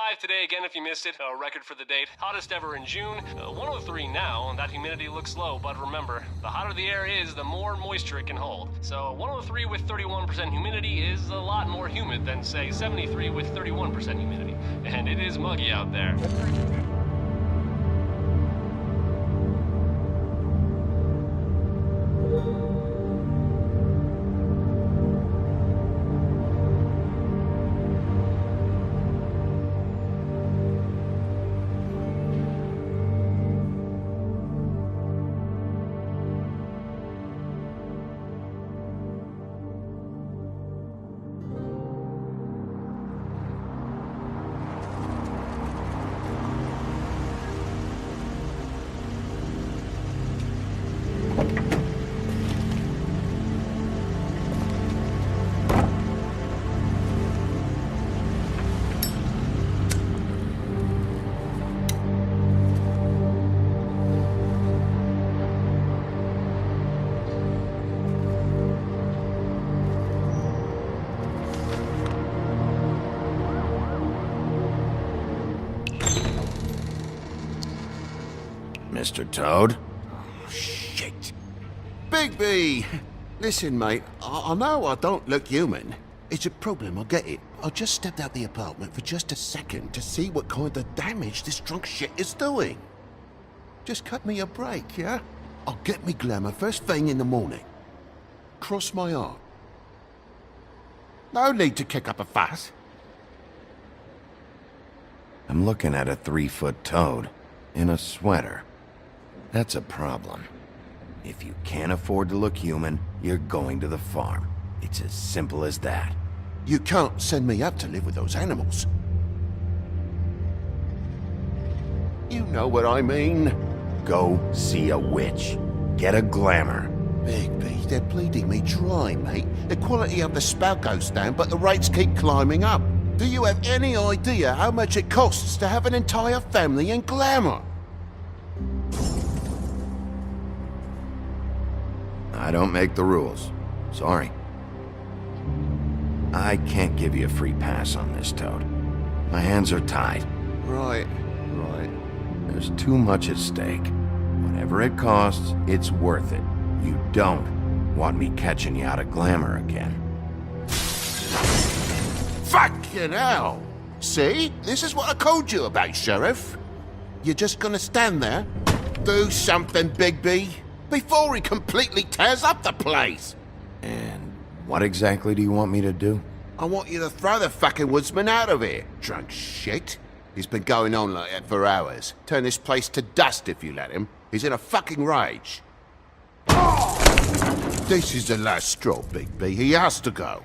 105 today again if you missed it. A record for the date. Hottest ever in June. 103 now. That humidity looks low, but remember, the hotter the air is, the more moisture it can hold. So 103 with 31% humidity is a lot more humid than, say, 73 with 31% humidity. And it is muggy out there. Mr. Toad? Oh, shit. Bigby! Listen, mate, I know I don't look human. It's a problem, I get it. I just stepped out the apartment for just a second to see what kind of damage this drunk shit is doing. Just cut me a break, yeah? I'll get me glamour first thing in the morning. Cross my heart. No need to kick up a fuss. I'm looking at a 3-foot toad in a sweater. That's a problem. If you can't afford to look human, you're going to the farm. It's as simple as that. You can't send me up to live with those animals. You know what I mean. Go see a witch. Get a glamour. Bigby, they're bleeding me dry, mate. The quality of the spout goes down, but the rates keep climbing up. Do you have any idea how much it costs to have an entire family in glamour? I don't make the rules. Sorry. I can't give you a free pass on this, Toad. My hands are tied. Right. There's too much at stake. Whatever it costs, it's worth it. You don't want me catching you out of glamour again. Fucking hell! See? This is what I told you about, Sheriff. You're just gonna stand there? Do something, Bigby, before he completely tears up the place! And what exactly do you want me to do? I want you to throw the fucking woodsman out of here, drunk shit. He's been going on like that for hours. Turn this place to dust if you let him. He's in a fucking rage. This is the last straw, Bigby. He has to go.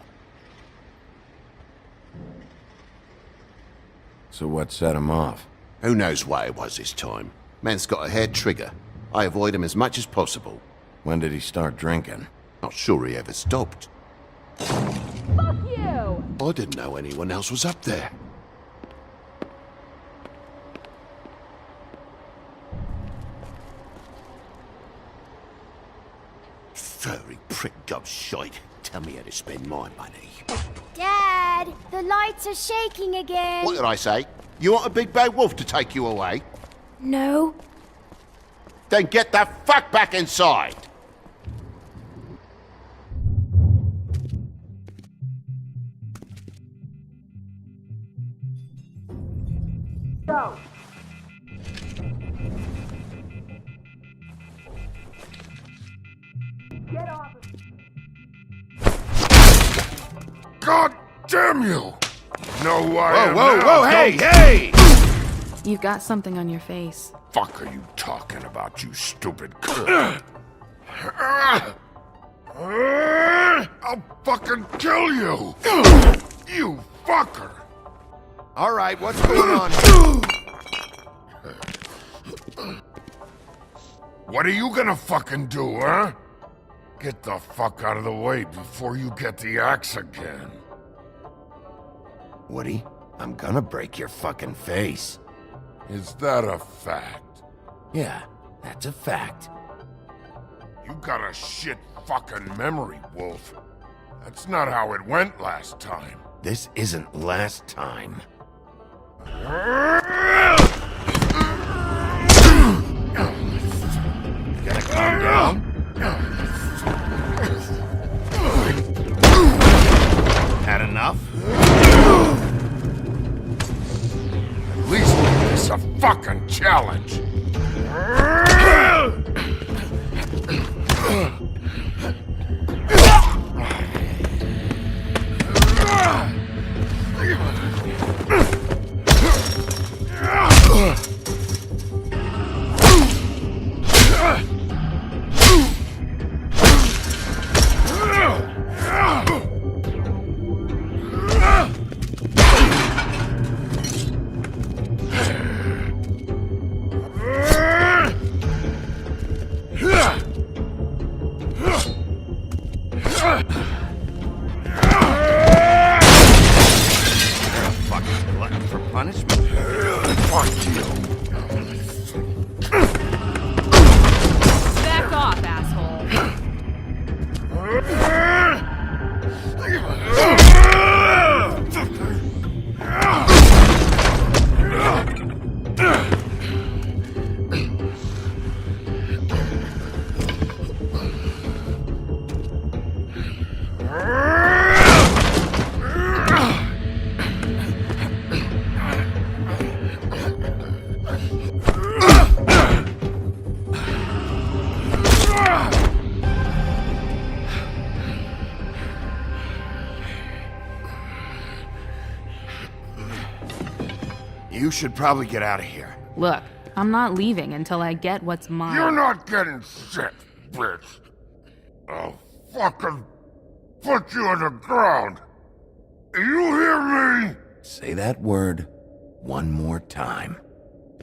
So what set him off? Who knows why it was this time? Man's got a hair trigger. I avoid him as much as possible. When did he start drinking? Not sure he ever stopped. Fuck you! I didn't know anyone else was up there. Furry prick gobshite. Tell me how to spend my money. Dad, the lights are shaking again. What did I say? You want a big bad wolf to take you away? No. Then get the fuck back inside! Go. Get off of God damn you! You know who I am Whoa, now, hey, don't hey! You've got something on your face. Fuck are you talking about, you stupid I'll fucking kill you! You fucker! Alright, what's going on here? What are you gonna fucking do, huh? Get the fuck out of the way before you get the axe again. Woody, I'm gonna break your fucking face. Is that a fact? Yeah, that's a fact. You got a shit fucking memory, Wolf. That's not how it went last time. This isn't last time. Gotta calm down. Had enough? At least make this a fucking challenge. Fucking glutton for punishment. Fuck you. Back off, asshole. You should probably get out of here. Look, I'm not leaving until I get what's mine. You're not getting shit, bitch. I'll fucking put you on the ground. You hear me? Say that word one more time.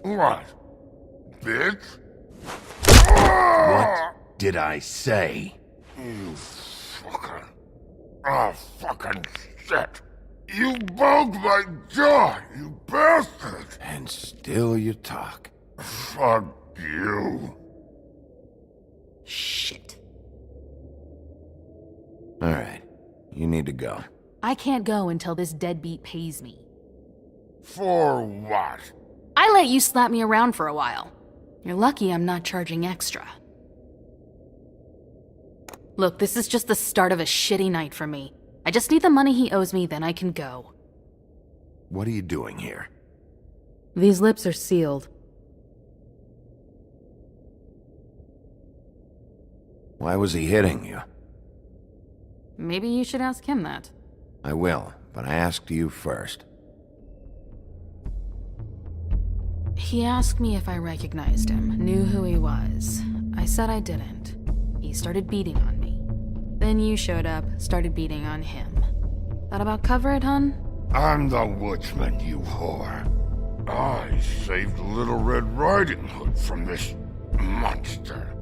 What? Bitch? What did I say? You fucking... Oh, fucking shit. You bugged my jaw, you bastard! And still you talk. Fuck you. Shit. All right, you need to go. I can't go until this deadbeat pays me. For what? I let you slap me around for a while. You're lucky I'm not charging extra. Look, this is just the start of a shitty night for me. I just need the money he owes me, then I can go. What are you doing here? These lips are sealed. Why was he hitting you? Maybe you should ask him that. I will, but I asked you first. He asked me if I recognized him, knew who he was. I said I didn't. He started beating on me. Then you showed up, started beating on him. That about cover it, hun? I'm the woodsman, you whore. I saved Little Red Riding Hood from this monster.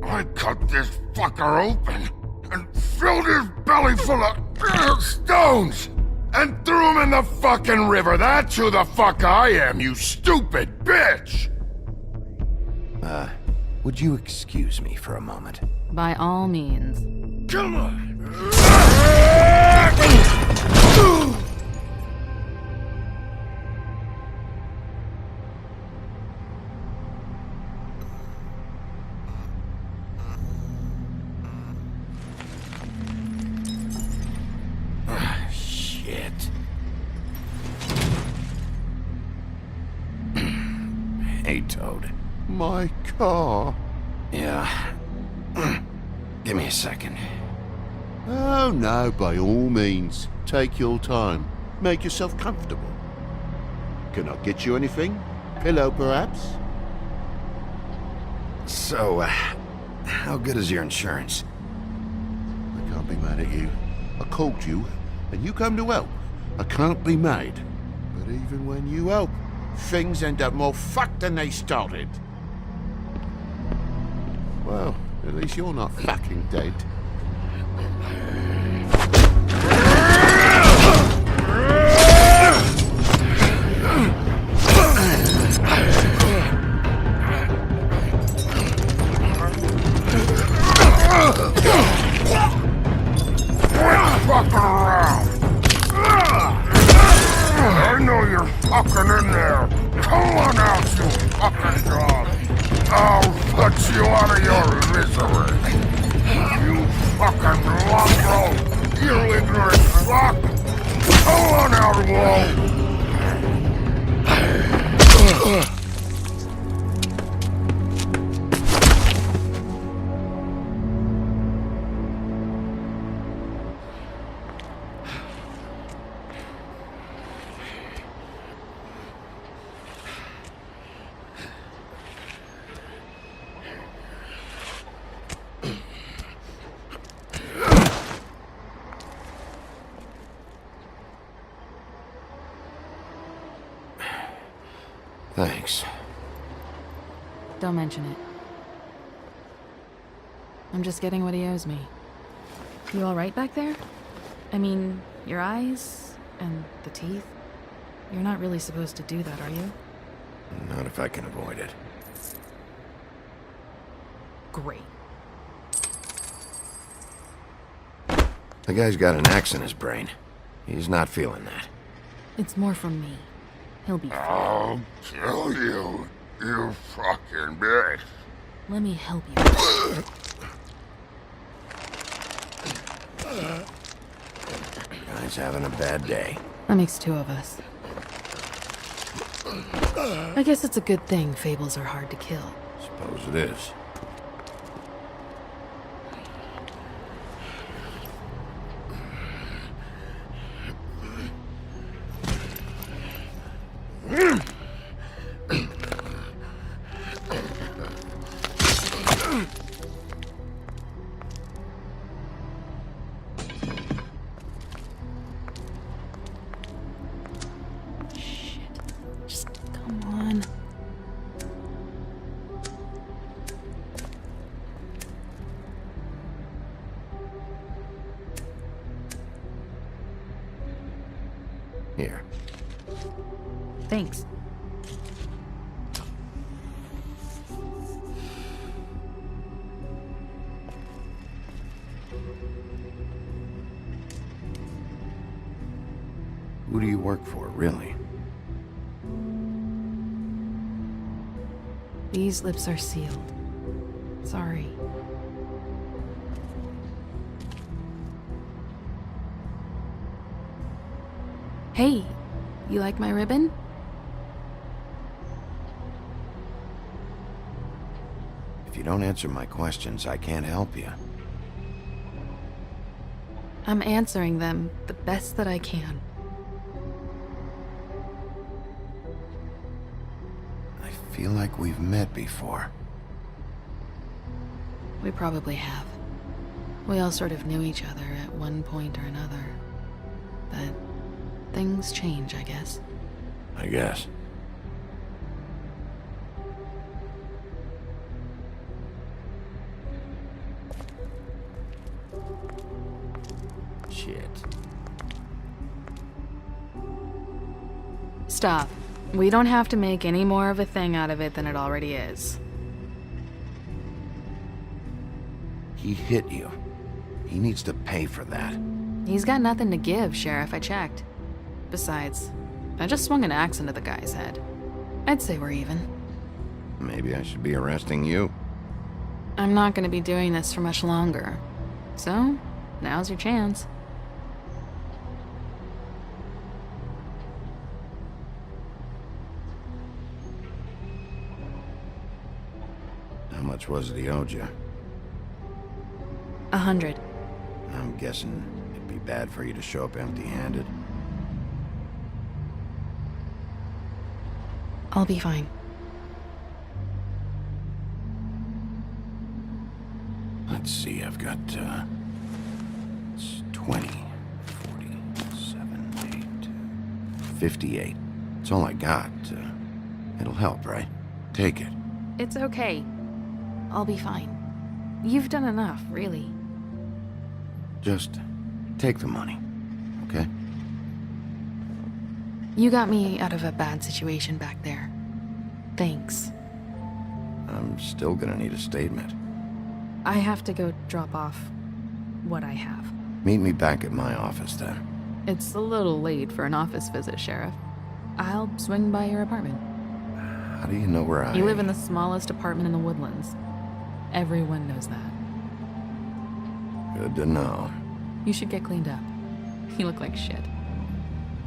I cut this fucker open and filled his belly full of stones and threw him in the fucking river. That's who the fuck I am, you stupid bitch! Would you excuse me for a moment? By all means. Come on! Shit. Hey, Toad. My car? Yeah. Give me a second. Oh, no, by all means. Take your time. Make yourself comfortable. Can I get you anything? Pillow, perhaps? So, how good is your insurance? I can't be mad at you. I called you, and you come to help. I can't be mad. But even when you help, things end up more fucked than they started. Well, at least you're not fucking dead. Fuck around! I know you're fucking in fucking mongrel! You ignorant fuck! Come on out, Wall! Thanks. Don't mention it. I'm just getting what he owes me. You alright back there? I mean, your eyes and the teeth? You're not really supposed to do that, are you? Not if I can avoid it. Great. The guy's got an axe in his brain. He's not feeling that. It's more from me. He'll be fine. I'll kill you, you fucking bitch. Let me help you. Guy's having a bad day. That makes two of us. I guess it's a good thing fables are hard to kill. Suppose it is. Just come on. Here. Thanks. Who do you work for, really? These lips are sealed. Sorry. Hey, you like my ribbon? If you don't answer my questions, I can't help you. I'm answering them the best that I can. I feel like we've met before. We probably have. We all sort of knew each other at one point or another. But things change, I guess. I guess. Shit. Stop. We don't have to make any more of a thing out of it than it already is. He hit you. He needs to pay for that. He's got nothing to give, Sheriff. I checked. Besides, I just swung an axe into the guy's head. I'd say we're even. Maybe I should be arresting you. I'm not gonna be doing this for much longer. So, now's your chance. How much was it he owed you? 100. I'm guessing it'd be bad for you to show up empty-handed. I'll be fine. Let's see, I've got, it's 20, 47, 8, 58. It's all I got. It'll help, right? Take it. It's okay. I'll be fine. You've done enough, really. Just take the money, okay? You got me out of a bad situation back there. Thanks. I'm still gonna need a statement. I have to go drop off what I have. Meet me back at my office, then. It's a little late for an office visit, Sheriff. I'll swing by your apartment. How do you know where I... You live in the smallest apartment in the Woodlands. Everyone knows that. Good to know. You should get cleaned up. You look like shit.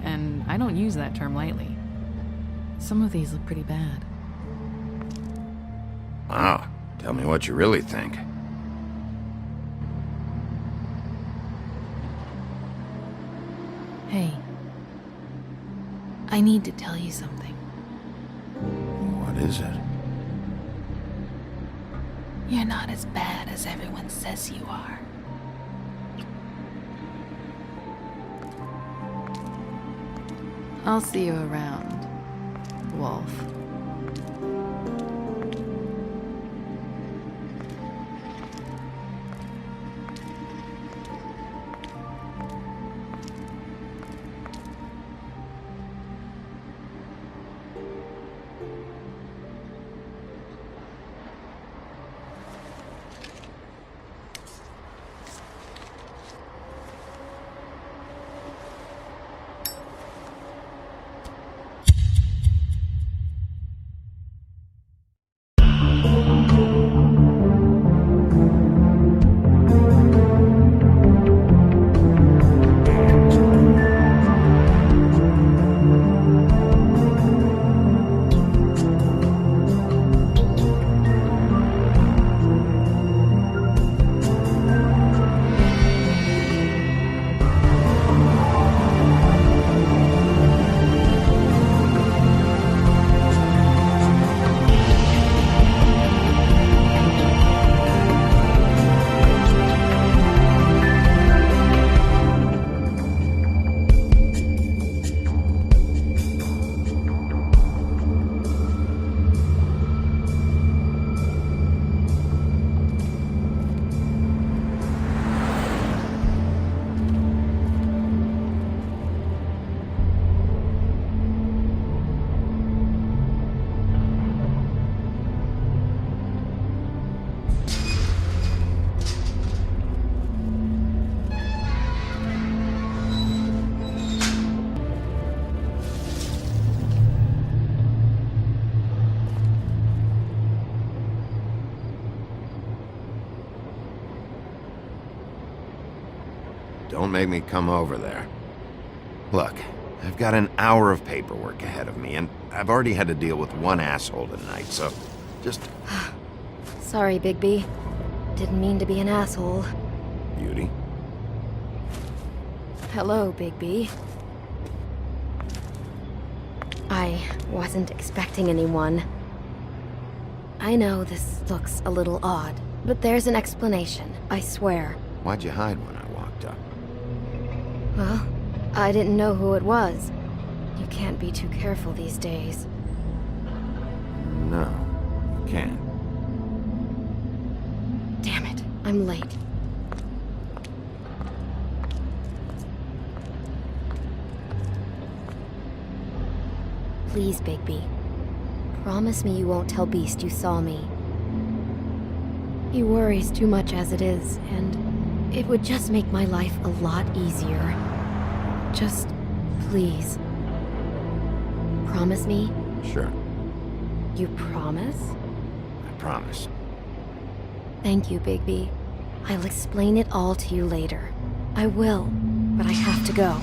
And I don't use that term lightly. Some of these look pretty bad. Wow. Tell me what you really think. Hey. I need to tell you something. What is it? You're not as bad as everyone says you are. I'll see you around, Wolf. Don't make me come over there. Look, I've got an hour of paperwork ahead of me, and I've already had to deal with one asshole tonight, so just... Sorry, Bigby. Didn't mean to be an asshole. Beauty. Hello, Bigby. I wasn't expecting anyone. I know this looks a little odd, but there's an explanation, I swear. Why'd you hide when I walked up? Well, I didn't know who it was. You can't be too careful these days. No, you can't. Damn it, I'm late. Please, Bigby. Promise me you won't tell Beast you saw me. He worries too much as it is, and it would just make my life a lot easier. Just, please. Promise me? Sure, You promise? I promise. Thank you, Bigby. I'll explain it all to you later. I will, but I have to go.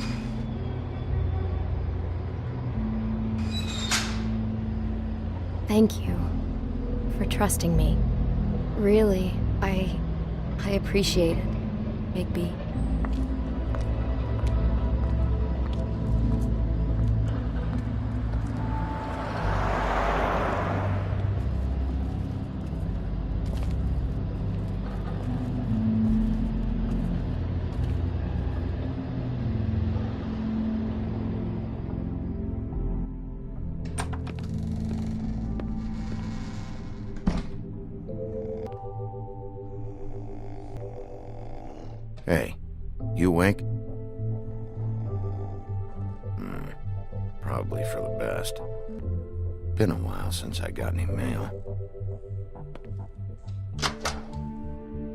Thank you for trusting me. Really, I appreciate it, Bigby. Hey, you awake? Probably for the best. Been a while since I got any mail.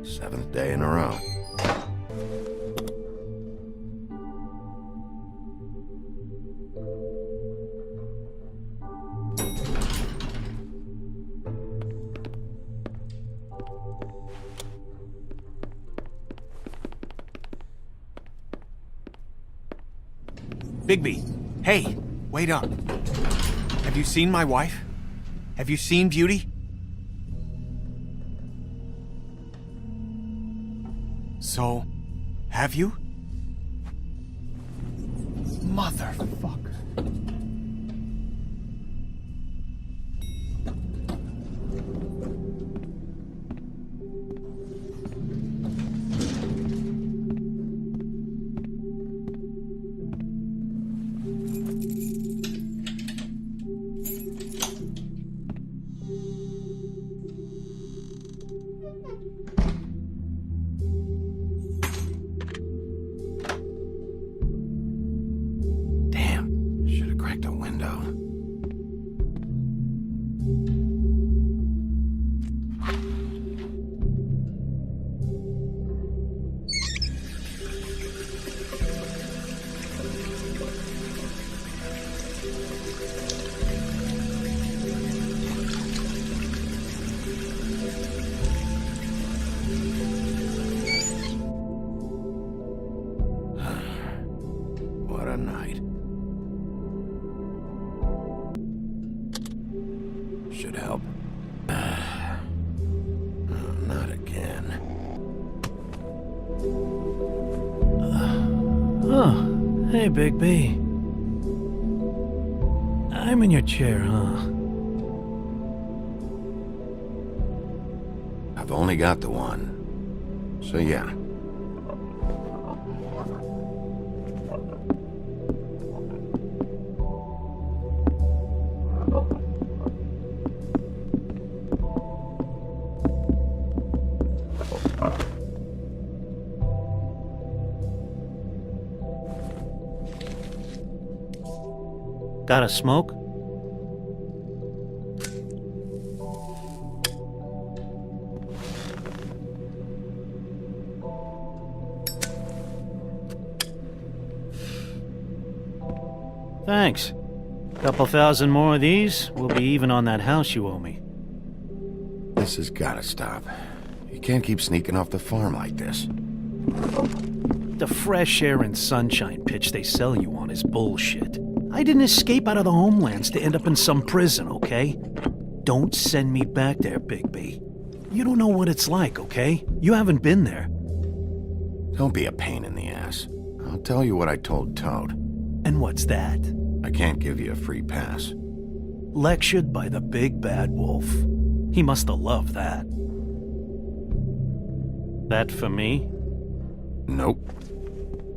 7th day in a row. Bigby, hey, wait up. Have you seen my wife? Have you seen Beauty? So, have you? Motherfucker. Damn, should have cracked a window. What a night. Should help. Not again. Oh, hey, Big B. I'm in your chair, huh? I've only got the one. So yeah. Got a smoke? Thanks. Couple thousand more of these, we'll be even on that house you owe me. This has gotta stop. You can't keep sneaking off the farm like this. The fresh air and sunshine pitch they sell you on is bullshit. I didn't escape out of the homelands to end up in some prison, okay? Don't send me back there, Bigby. You don't know what it's like, okay? You haven't been there. Don't be a pain in the ass. I'll tell you what I told Toad. And what's that? I can't give you a free pass. Lectured by the big bad wolf. He must have loved that. That for me? Nope.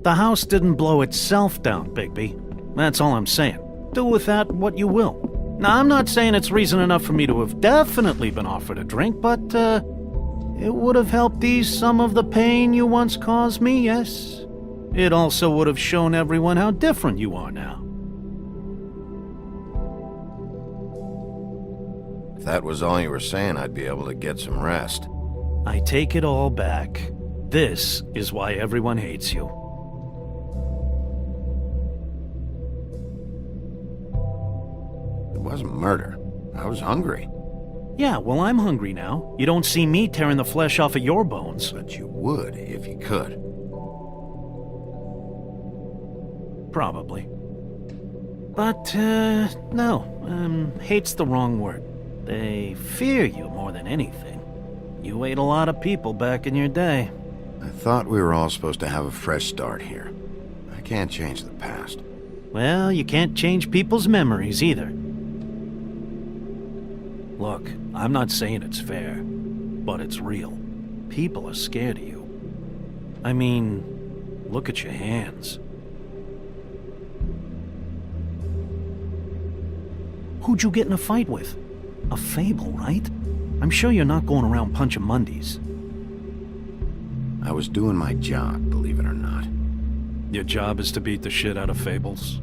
The house didn't blow itself down, Bigby. That's all I'm saying. Do with that what you will. Now, I'm not saying it's reason enough for me to have definitely been offered a drink, but, it would have helped ease some of the pain you once caused me, yes? It also would have shown everyone how different you are now. If that was all you were saying, I'd be able to get some rest. I take it all back. This is why everyone hates you. It wasn't murder. I was hungry. Yeah, well, I'm hungry now. You don't see me tearing the flesh off of your bones. But you would if you could. Probably. But, no. Hate's the wrong word. They fear you more than anything. You ate a lot of people back in your day. I thought we were all supposed to have a fresh start here. I can't change the past. Well, you can't change people's memories either. Look, I'm not saying it's fair, but it's real. People are scared of you. I mean, look at your hands. Who'd you get in a fight with? A Fable, right? I'm sure you're not going around punching Mondays. I was doing my job, believe it or not. Your job is to beat the shit out of Fables?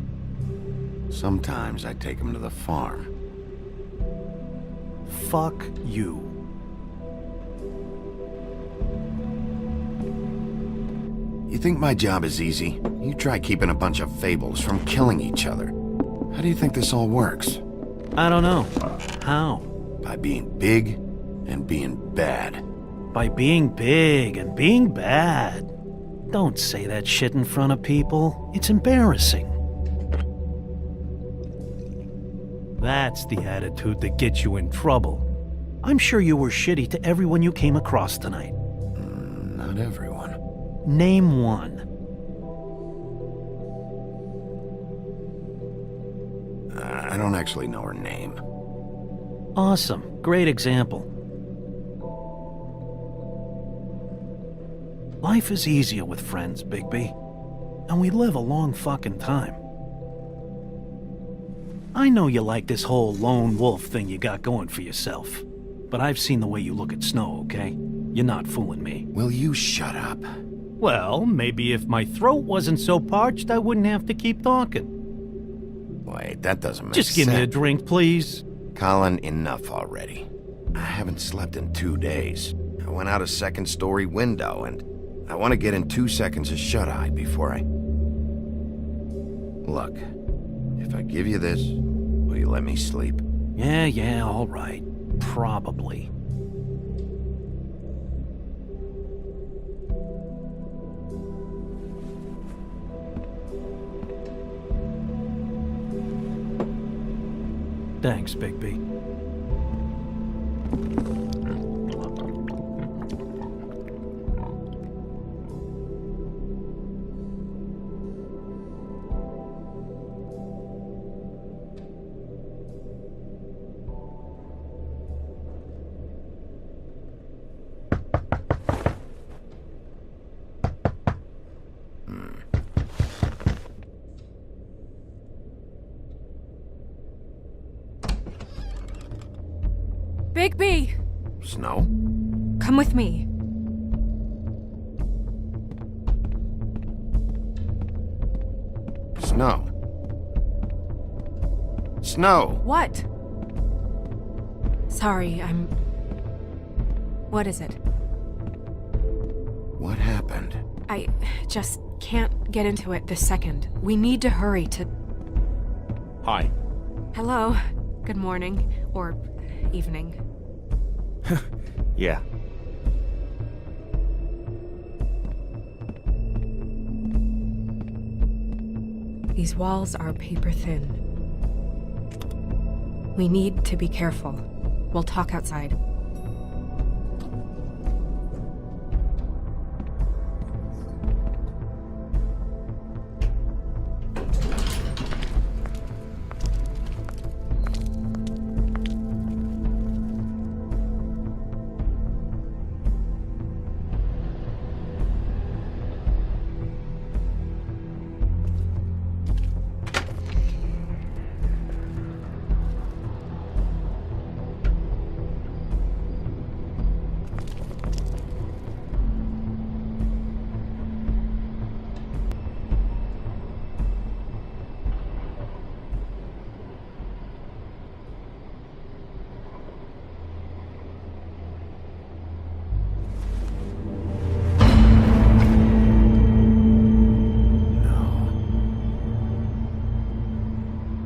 Sometimes I take them to the farm. Fuck you. You think my job is easy? You try keeping a bunch of Fables from killing each other. How do you think this all works? I don't know. How? By being big and being bad. By being big and being bad. Don't say that shit in front of people. It's embarrassing. That's the attitude that gets you in trouble. I'm sure you were shitty to everyone you came across tonight. Not everyone. Name one. I don't actually know her name. Awesome. Great example. Life is easier with friends, Bigby. And we live a long fucking time. I know you like this whole lone wolf thing you got going for yourself. But I've seen the way you look at Snow, okay? You're not fooling me. Will you shut up? Well, maybe if my throat wasn't so parched, I wouldn't have to keep talking. Wait, that doesn't make sense. Just give me a drink, please. Colin, enough already. I haven't slept in 2 days. I went out a second-story window, and I want to get in 2 seconds of shut-eye before I... Look, if I give you this, will you let me sleep? Yeah, all right. Probably. Thanks, Bigby. Bigby! Snow? Come with me. Snow? Snow! What? Sorry, What is it? What happened? I just can't get into it this second. We need to hurry to... Hi. Hello. Good morning. Or evening. Yeah. These walls are paper thin. We need to be careful. We'll talk outside.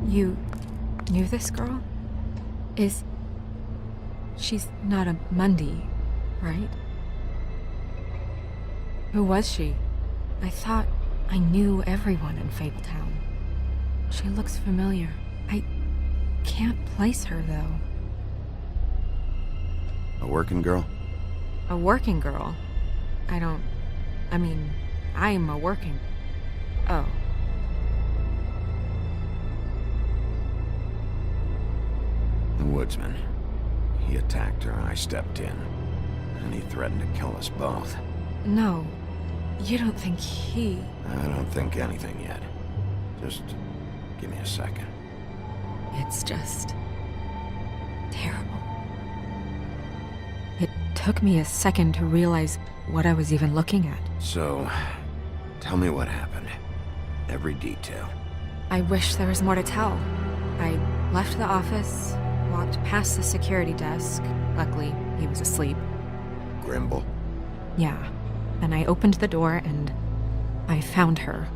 You knew this girl? She's not a Mundy, right? Who was she? I thought I knew everyone in Fabletown. She looks familiar. I can't place her, though. A working girl? A working girl? I'm a working... Oh. The woodsman. He attacked her, I stepped in. And he threatened to kill us both. No. You don't think he... I don't think anything yet. Just give me a second. It's just... terrible. It took me a second to realize what I was even looking at. So, tell me what happened. Every detail. I wish there was more to tell. I left the office, walked past the security desk. Luckily, he was asleep. Grimble? Yeah. Then I opened the door and I found her.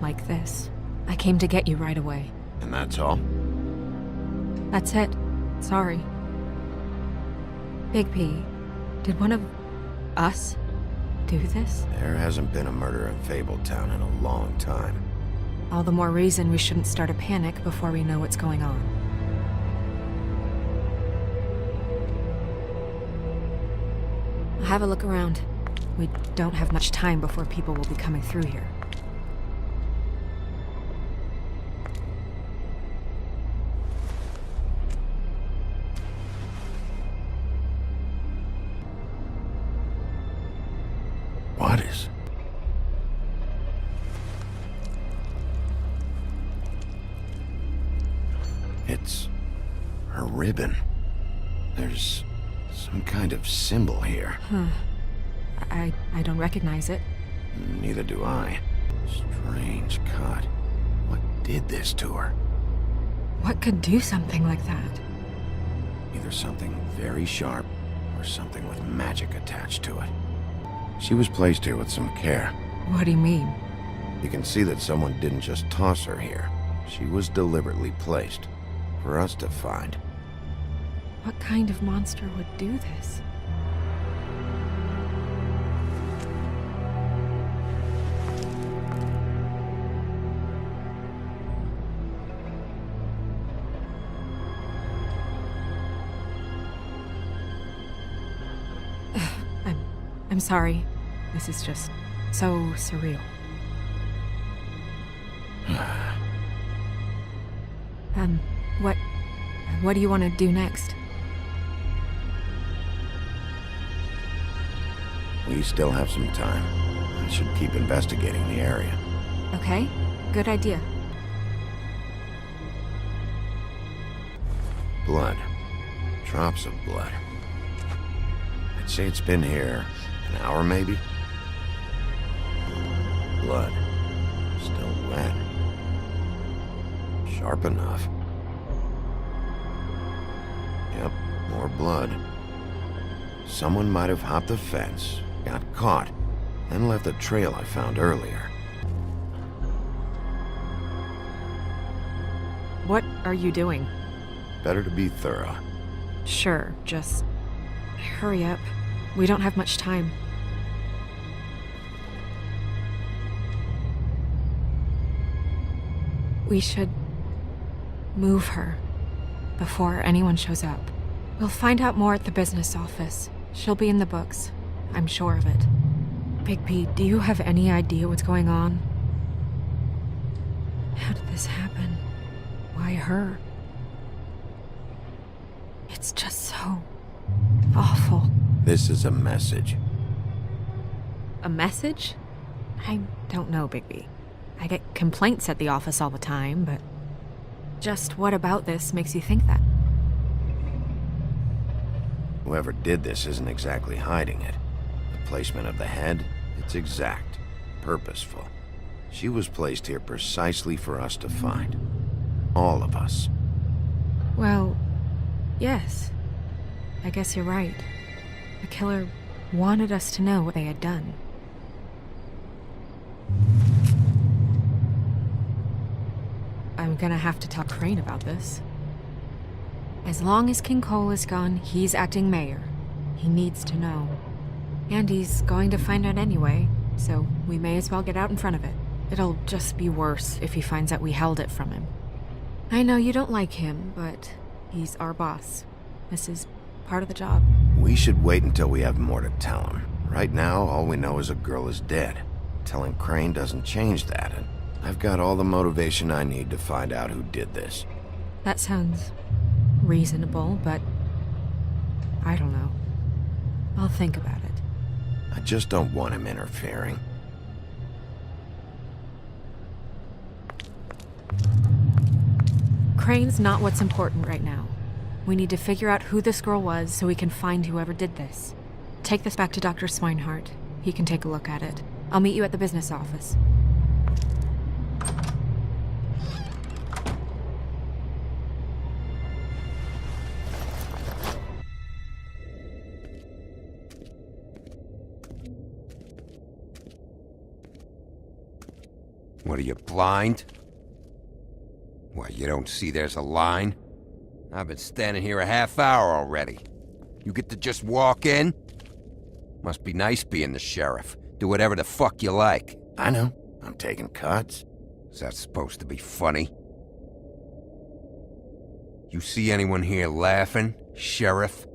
Like this. I came to get you right away. And that's all? That's it. Sorry. Bigby, did one of us do this? There hasn't been a murder in Fabletown in a long time. All the more reason we shouldn't start a panic before we know what's going on. I'll have a look around. We don't have much time before people will be coming through here. What is... It's... her ribbon. There's some kind of symbol here. Huh. I don't recognize it. Neither do I. Strange cut. What did this to her? What could do something like that? Either something very sharp, or something with magic attached to it. She was placed here with some care. What do you mean? You can see that someone didn't just toss her here. She was deliberately placed. For us to find. What kind of monster would do this? I'm sorry. This is just so surreal. What do you want to do next? We still have some time. I should keep investigating the area. Okay, good idea. Blood. Drops of blood. I'd say it's been here an hour, maybe? Blood. Still wet. Sharp enough. Yep, more blood. Someone might have hopped the fence, got caught, and left the trail I found earlier. What are you doing? Better to be thorough. Sure, just hurry up. We don't have much time. We should move her before anyone shows up. We'll find out more at the business office. She'll be in the books. I'm sure of it. Bigby, do you have any idea what's going on? How did this happen? Why her? It's just so awful. This is a message. A message? I don't know, Bigby. I get complaints at the office all the time, but just what about this makes you think that? Whoever did this isn't exactly hiding it. The placement of the head, it's exact, purposeful. She was placed here precisely for us to find. All of us. Well, yes. I guess you're right. The killer wanted us to know what they had done. I'm gonna have to tell Crane about this. As long as King Cole is gone, he's acting mayor. He needs to know. And he's going to find out anyway, so we may as well get out in front of it. It'll just be worse if he finds out we held it from him. I know you don't like him, but he's our boss. This is part of the job. We should wait until we have more to tell him. Right now, all we know is a girl is dead. Telling Crane doesn't change that, and I've got all the motivation I need to find out who did this. That sounds reasonable, but I don't know. I'll think about it. I just don't want him interfering. Crane's not what's important right now. We need to figure out who this girl was so we can find whoever did this. Take this back to Dr. Swinehart. He can take a look at it. I'll meet you at the business office. What are you, blind? What, you don't see there's a line? I've been standing here a half hour already. You get to just walk in? Must be nice being the sheriff. Do whatever the fuck you like. I know. I'm taking cuts. Is that supposed to be funny? You see anyone here laughing, Sheriff?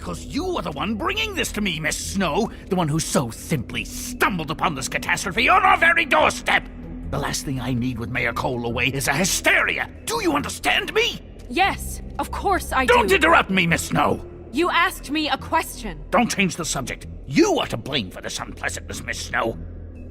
because you are the one bringing this to me, Miss Snow. The one who so simply stumbled upon this catastrophe on our very doorstep. The last thing I need with Mayor Cole away is a hysteria. Do you understand me? Yes, of course I do. Don't interrupt me, Miss Snow. You asked me a question. Don't change the subject. You are to blame for this unpleasantness, Miss Snow.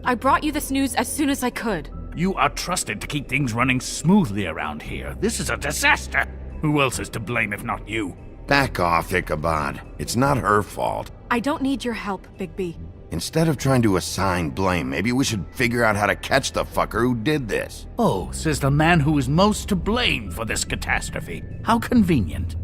I brought you this news as soon as I could. You are trusted to keep things running smoothly around here. This is a disaster. Who else is to blame if not you? Back off, Ichabod. It's not her fault. I don't need your help, Bigby. Instead of trying to assign blame, maybe we should figure out how to catch the fucker who did this. Oh, says the man who is most to blame for this catastrophe. How convenient.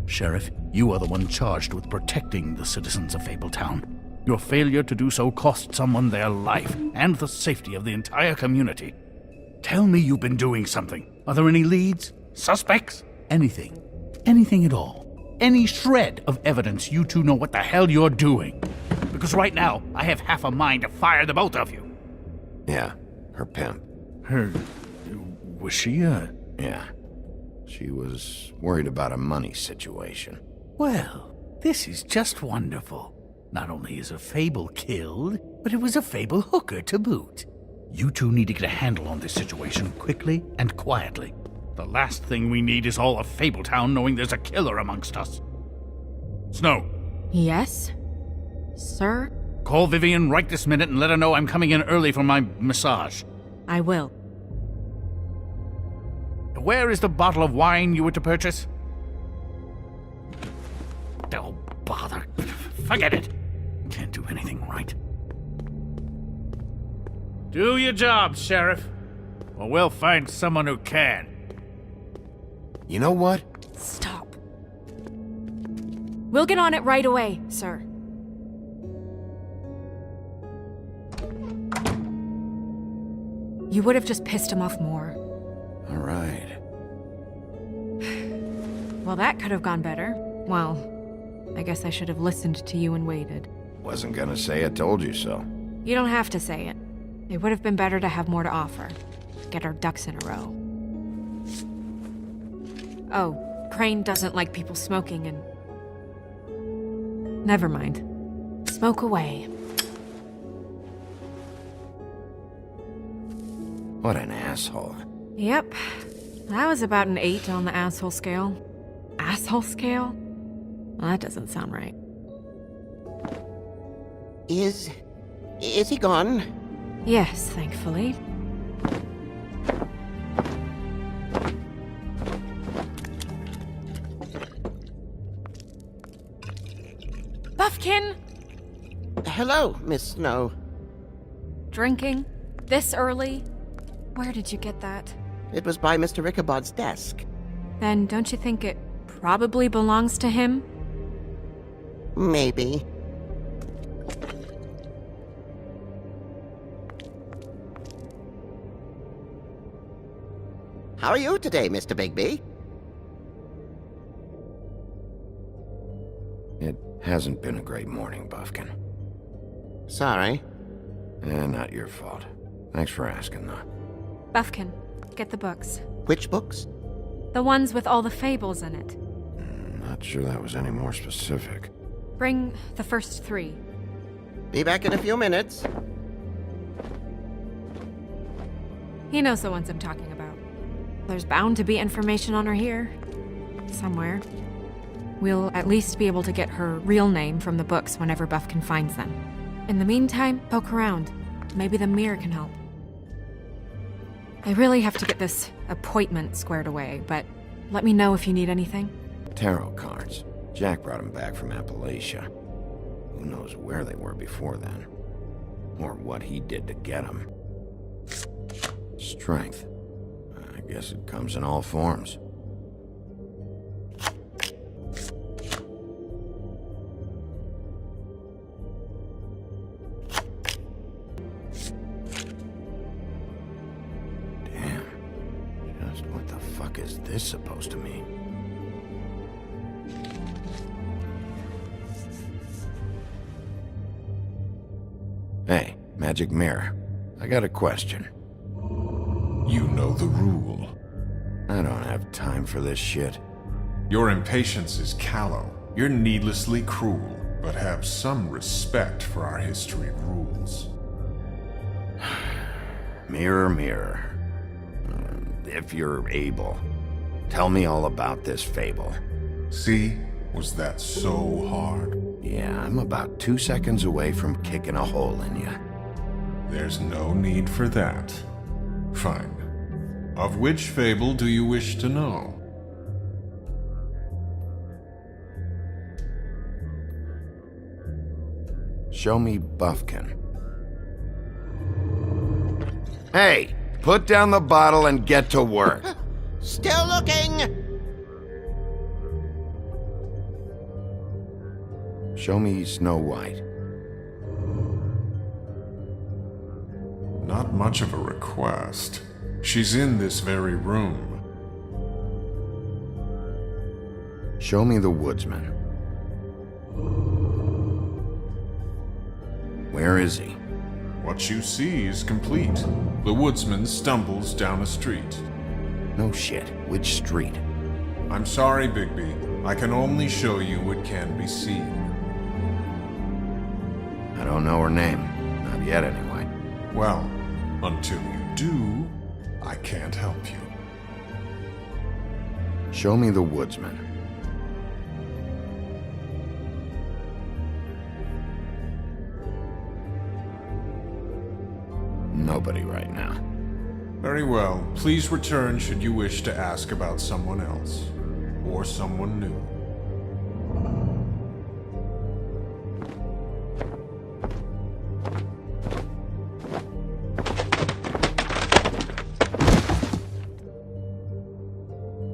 Sheriff, you are the one charged with protecting the citizens of Fabletown. Your failure to do so cost someone their life and the safety of the entire community. Tell me you've been doing something. Are there any leads? Suspects? Anything. Anything at all. Any shred of evidence you two know what the hell you're doing. Because right now, I have half a mind to fire the both of you. Yeah, her pimp. Her... was she Yeah. She was worried about a money situation. Well, this is just wonderful. Not only is a Fable killed, but it was a Fable hooker to boot. You two need to get a handle on this situation quickly and quietly. The last thing we need is all of Fabletown knowing there's a killer amongst us. Snow. Yes? Sir? Call Vivian right this minute and let her know I'm coming in early for my massage. I will. Where is the bottle of wine you were to purchase? Oh, bother. Forget it. Can't do anything right. Do your job, Sheriff. Or we'll find someone who can. You know what? Stop. We'll get on it right away, sir. You would have just pissed him off more. All right. Well, that could have gone better. Well, I guess I should have listened to you and waited. Wasn't gonna say I told you so. You don't have to say it. It would have been better to have more to offer. Get our ducks in a row. Oh, Crane doesn't like people smoking and... Never mind. Smoke away. What an asshole. Yep. That was about an 8 on the asshole scale. Asshole scale? Well, that doesn't sound right. Is he gone? Yes, thankfully. Buffkin! Hello, Miss Snow. Drinking? This early? Where did you get that? It was by Mr. Ichabod's desk. Then don't you think it probably belongs to him? Maybe. How are you today, Mr. Bigby? It hasn't been a great morning, Buffkin. Sorry. Not your fault. Thanks for asking, though. Buffkin, get the books. Which books? The ones with all the fables in it. Not sure that was any more specific. Bring the first 3. Be back in a few minutes. He knows the ones I'm talking about. There's bound to be information on her here. Somewhere. We'll at least be able to get her real name from the books whenever Buffkin finds them. In the meantime, poke around. Maybe the mirror can help. I really have to get this appointment squared away, but let me know if you need anything. Tarot cards. Jack brought them back from Appalachia. Who knows where they were before then? Or what he did to get them. Strength. I guess it comes in all forms. What the fuck is this supposed to mean? Hey, magic mirror. I got a question. You know the rule. I don't have time for this shit. Your impatience is callow. You're needlessly cruel, but have some respect for our history and rules. Mirror, mirror. If you're able, tell me all about this fable. See? Was that so hard? Yeah, I'm about 2 seconds away from kicking a hole in you. There's no need for that. Fine. Of which fable do you wish to know? Show me Buffkin. Hey! Put down the bottle and get to work. Still looking! Show me Snow White. Not much of a request. She's in this very room. Show me the Woodsman. Where is he? What you see is complete. The woodsman stumbles down a street. No shit. Which street? I'm sorry, Bigby. I can only show you what can be seen. I don't know her name. Not yet, anyway. Well, until you do, I can't help you. Show me the Woodsman. Nobody right now. Very well. Please return should you wish to ask about someone else. Or someone new.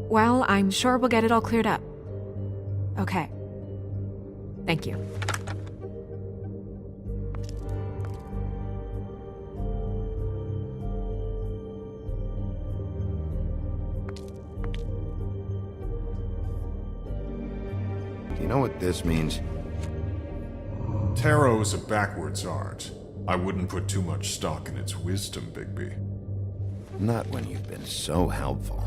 Well, I'm sure we'll get it all cleared up. Okay. Thank you. Do you know what this means? Tarot is a backwards art. I wouldn't put too much stock in its wisdom, Bigby. Not when you've been so helpful.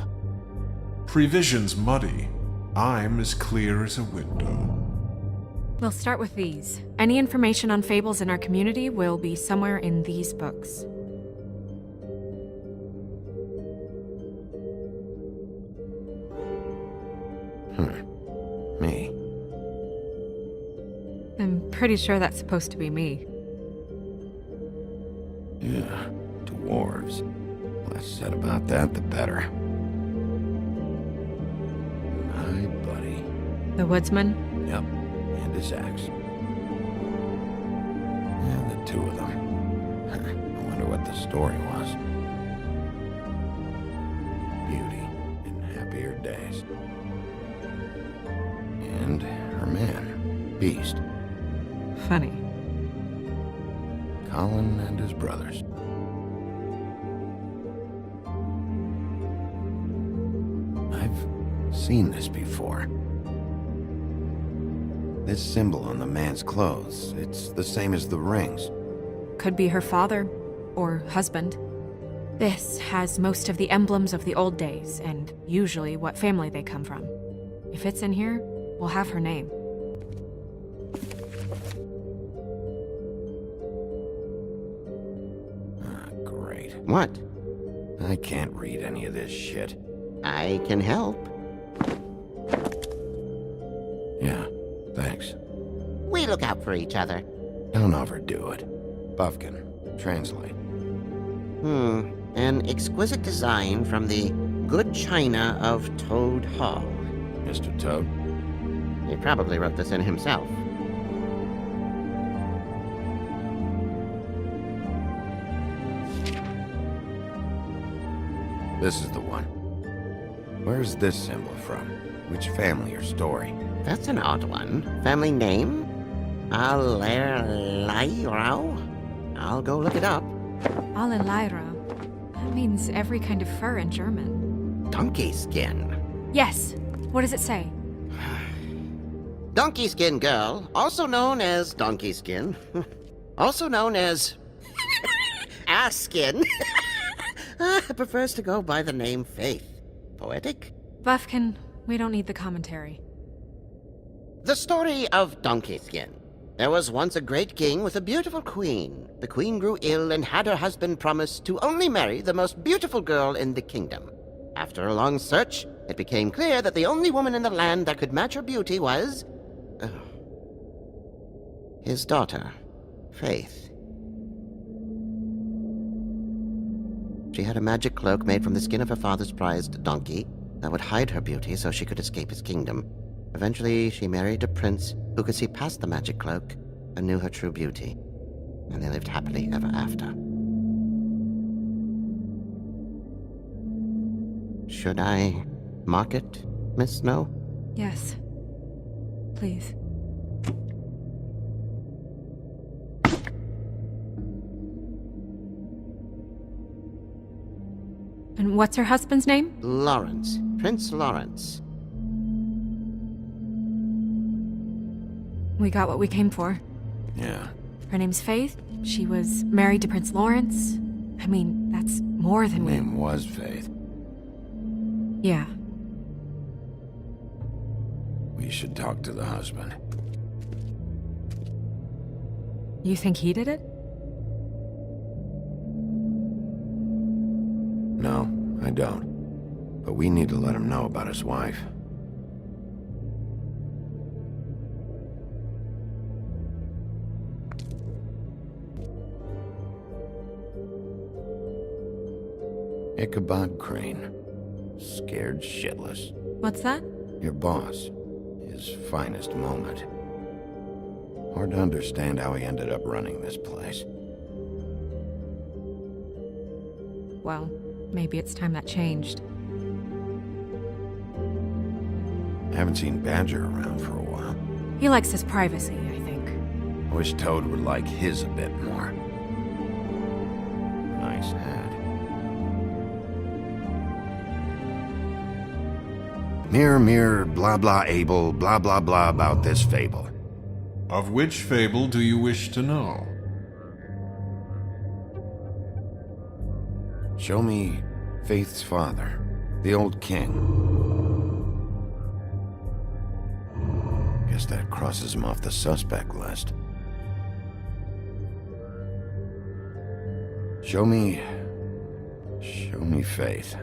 Prevision's muddy. I'm as clear as a window. We'll start with these. Any information on fables in our community will be somewhere in these books. Me. I'm pretty sure that's supposed to be me. Yeah, dwarves. Less said about that, the better. My buddy. The woodsman? Yep, and his axe. Yeah, the two of them. I wonder what the story was. Beauty in happier days. And her man, Beast. Funny. Colin and his brothers. I've seen this before. This symbol on the man's clothes, it's the same as the rings. Could be her father or husband. This has most of the emblems of the old days and usually what family they come from. If it's in here, we'll have her name. Great. What? I can't read any of this shit. I can help. Yeah, thanks. We look out for each other. Don't overdo it. Buffkin, translate. An exquisite design from the good china of Toad Hall. Mr. Toad? He probably wrote this in himself. This is the one. Where's this symbol from? Which family or story? That's an odd one. Family name? Allerleirauh? I'll go look it up. Allerleirauh. That means every kind of fur in German. Donkey skin. Yes. What does it say? Donkey skin girl, also known as donkey skin. Also known as ass skin. Prefers to go by the name Faith. Poetic? Buffkin, we don't need the commentary. The story of Donkey Skin. There was once a great king with a beautiful queen. The queen grew ill and had her husband promise to only marry the most beautiful girl in the kingdom. After a long search, it became clear that the only woman in the land that could match her beauty was... his daughter, Faith. She had a magic cloak made from the skin of her father's prized donkey that would hide her beauty so she could escape his kingdom. Eventually, she married a prince who could see past the magic cloak and knew her true beauty. And they lived happily ever after. Should I mark it, Miss Snow? Yes. Please. And what's her husband's name? Lawrence. Prince Lawrence. We got what we came for. Yeah. Her name's Faith. She was married to Prince Lawrence. I mean, that's more than Her name was Faith. Yeah. We should talk to the husband. You think he did it? No, I don't. But we need to let him know about his wife. Ichabod Crane. Scared shitless. What's that? Your boss. His finest moment. Hard to understand how he ended up running this place. Well, maybe it's time that changed. I haven't seen Badger around for a while. He likes his privacy, I think. I wish Toad would like his a bit more. Nice hat. Mirror, mirror, blah blah able, blah blah blah about this fable. Of which fable do you wish to know? Show me Faith's father, the old king. Guess that crosses him off the suspect list. Show me Faith.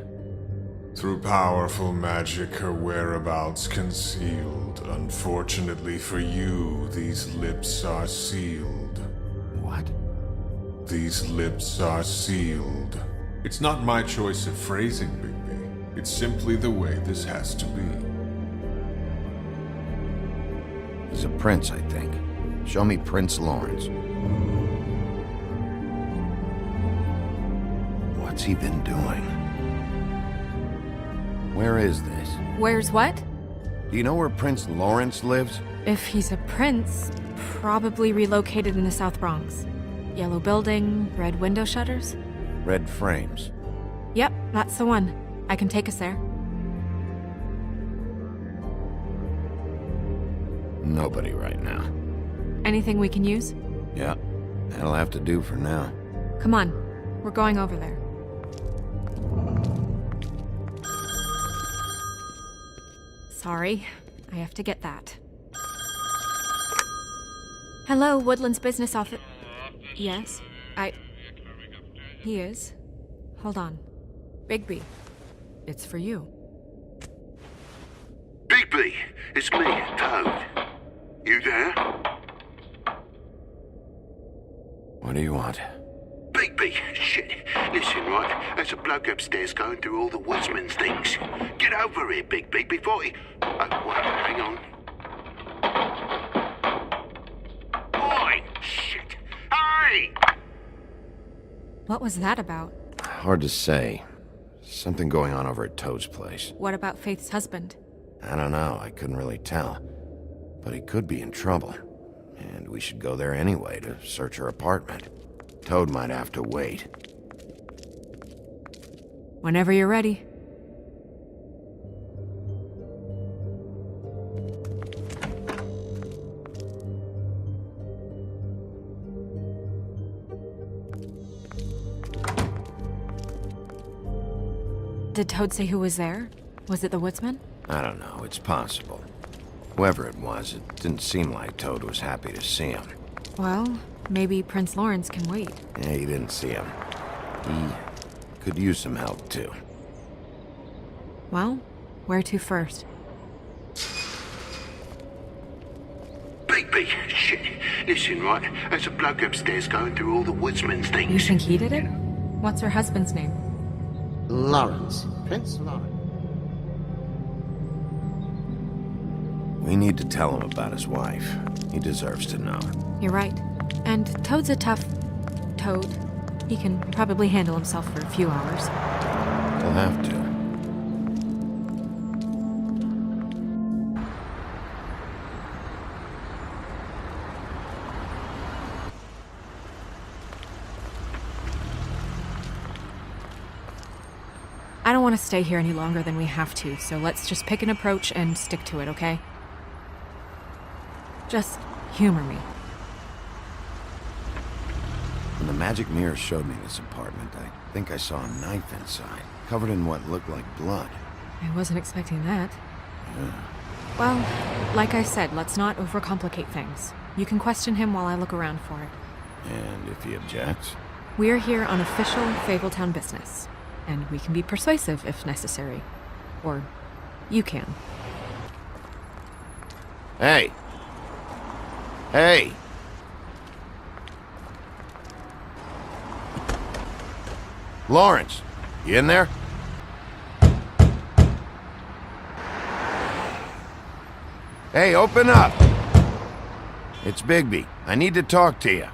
Through powerful magic, her whereabouts concealed. Unfortunately for you, these lips are sealed. What? These lips are sealed. It's not my choice of phrasing, Bigby. It's simply the way this has to be. He's a prince, I think. Show me Prince Lawrence. What's he been doing? Where is this? Where's what? Do you know where Prince Lawrence lives? If he's a prince, probably relocated in the South Bronx. Yellow building, red window shutters? Red frames. Yep, that's the one. I can take us there. Nobody right now. Anything we can use? Yeah, that'll have to do for now. Come on, we're going over there. Sorry, I have to get that. Hello, Woodland's business office. Yes, He is. Hold on. Bigby, it's for you. Bigby, it's me, Toad. You there? What do you want? Bigby, shit. Listen, right, there's a bloke upstairs going through all the woodsman's things. Get over here, Bigby, before he... Oh, wait, hang on. Oi, shit. Hey! What was that about? Hard to say. Something going on over at Toad's place. What about Faith's husband? I don't know, I couldn't really tell. But he could be in trouble. And we should go there anyway to search her apartment. Toad might have to wait. Whenever you're ready. Did Toad say who was there? Was it the woodsman? I don't know, it's possible. Whoever it was, it didn't seem like Toad was happy to see him. Well, maybe Prince Lawrence can wait. Yeah, he didn't see him. He could use some help, too. Well, where to first? Big, shit. Listen, right? There's a bloke upstairs going through all the woodsman's things. You think he did it? What's her husband's name? Lawrence. Prince Lawrence. We need to tell him about his wife. He deserves to know. You're right. And Toad's a tough... Toad. He can probably handle himself for a few hours. He'll have to. I don't want to stay here any longer than we have to, so let's just pick an approach and stick to it, okay? Just humor me. When the magic mirror showed me this apartment, I think I saw a knife inside, covered in what looked like blood. I wasn't expecting that. Yeah. Well, like I said, let's not overcomplicate things. You can question him while I look around for it. And if he objects? We're here on official Fabletown business, and we can be persuasive if necessary. Or you can. Hey! Hey! Lawrence, you in there? Hey, open up! It's Bigby. I need to talk to you.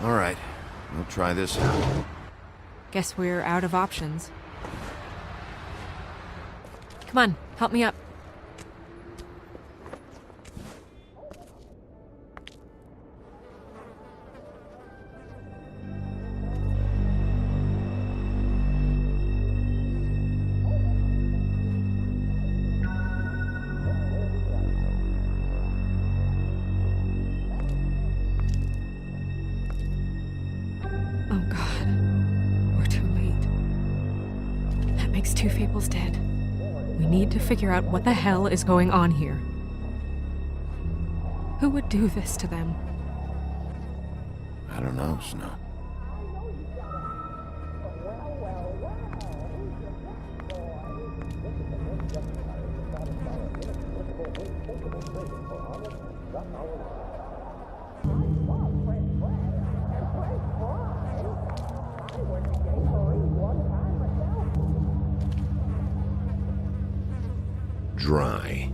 All right, we'll try this out. Guess we're out of options. Come on, help me up. Oh God, we're too late. That makes two Fables dead. We need to figure out what the hell is going on here. Who would do this to them? I don't know, Snow. Dry.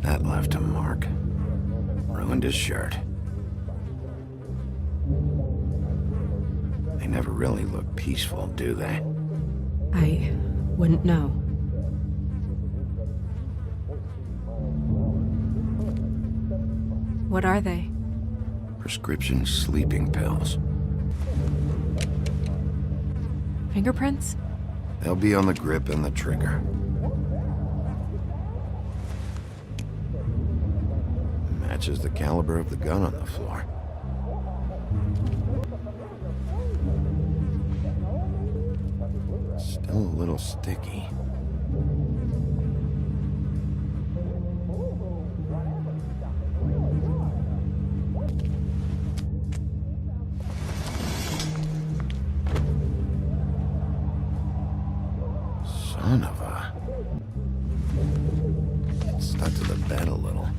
That left a mark. Ruined his shirt. They never really look peaceful, do they? I wouldn't know. What are they? Prescription sleeping pills. Fingerprints? They'll be on the grip and the trigger. Matches the caliber of the gun on the floor. Still a little sticky. Son of a... It stuck to the bed a little.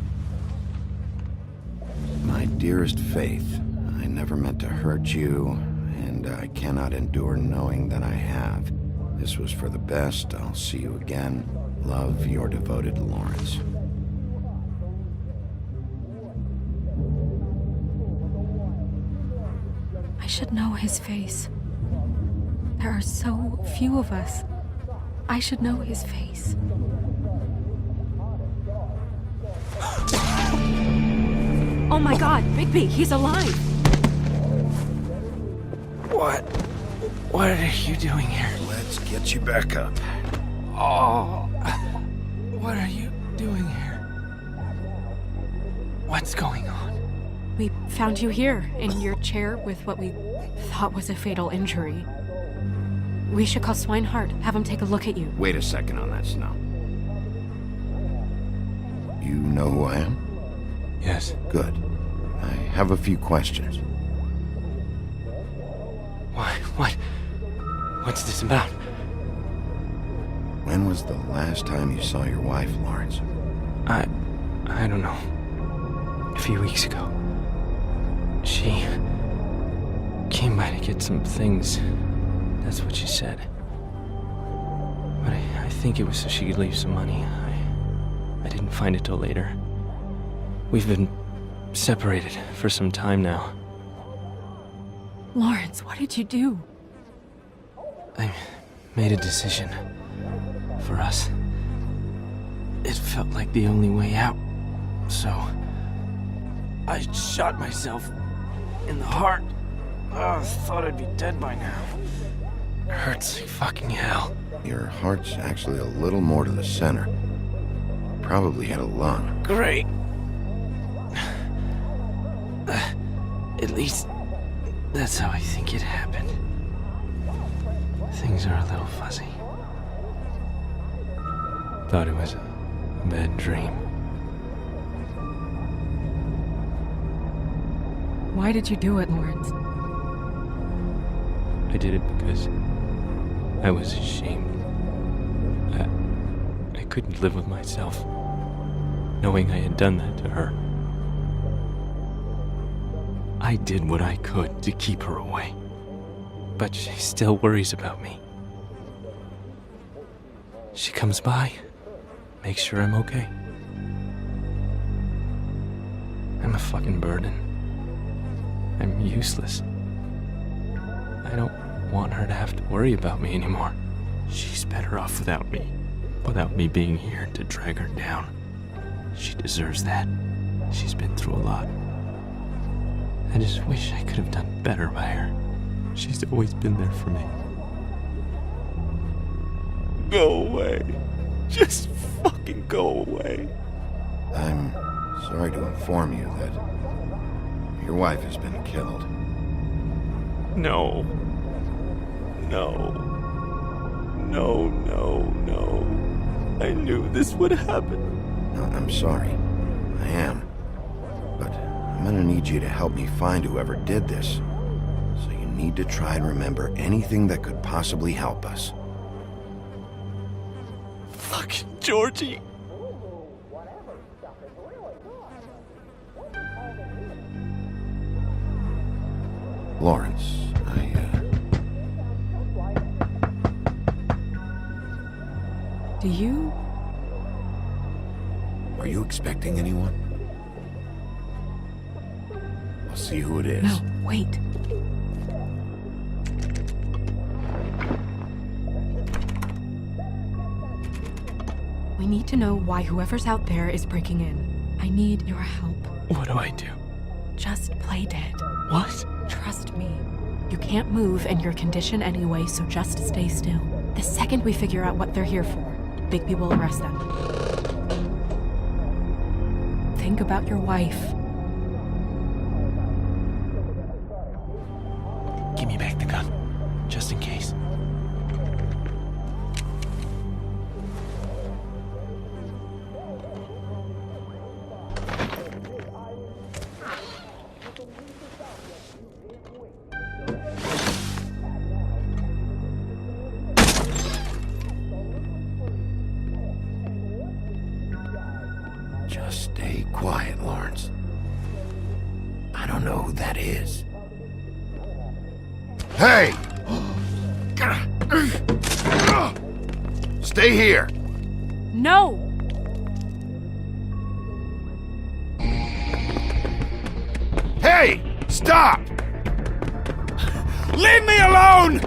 My dearest Faith, I never meant to hurt you, and I cannot endure knowing that I have. This was for the best. I'll see you again. Love, your devoted Lawrence. I should know his face. There are so few of us. I should know his face. Oh my God, Bigby, he's alive! What are you doing here? Let's get you back up. Oh, what are you doing here? What's going on? We found you here, in your chair with what we thought was a fatal injury. We should call Swinehart, have him take a look at you. Wait a second on that, Snow. You know who I am? Yes. Good. I have a few questions. What's this about? When was the last time you saw your wife, Lawrence? I don't know. A few weeks ago. She came by to get some things. That's what she said. But I think it was so she could leave some money. I didn't find it till later. We've been separated for some time now. Lawrence, what did you do? I made a decision. For us. It felt like the only way out. So... I shot myself in the heart. Oh, thought I'd be dead by now. Hurts like fucking hell. Your heart's actually a little more to the center. Probably had a lung. Great. At least, that's how I think it happened. Things are a little fuzzy. Thought it was a bad dream. Why did you do it, Lawrence? I did it because I was ashamed. I couldn't live with myself, knowing I had done that to her. I did what I could to keep her away, but she still worries about me. She comes by, makes sure I'm okay. I'm a fucking burden. I'm useless. I don't want her to have to worry about me anymore. She's better off without me being here to drag her down. She deserves that. She's been through a lot. I just wish I could have done better by her. She's always been there for me. Go away. Just fucking go away. I'm sorry to inform you that your wife has been killed. No. I knew this would happen. No, I'm sorry. I am. But I'm gonna need you to help me find whoever did this. So you need to try and remember anything that could possibly help us. Fucking Georgie. Lawrence, Do you? Are you expecting anyone? I'll see who it is. No, wait. We need to know why whoever's out there is breaking in. I need your help. What do I do? Just play dead. What? Trust me. You can't move in your condition anyway, so just stay still. The second we figure out what they're here for, Bigby will arrest them. Think about your wife. Give me back the gun, just in case. Just stay quiet, Lawrence. I don't know who that is. Hey! Stay here! No! Hey! Stop! Leave me alone!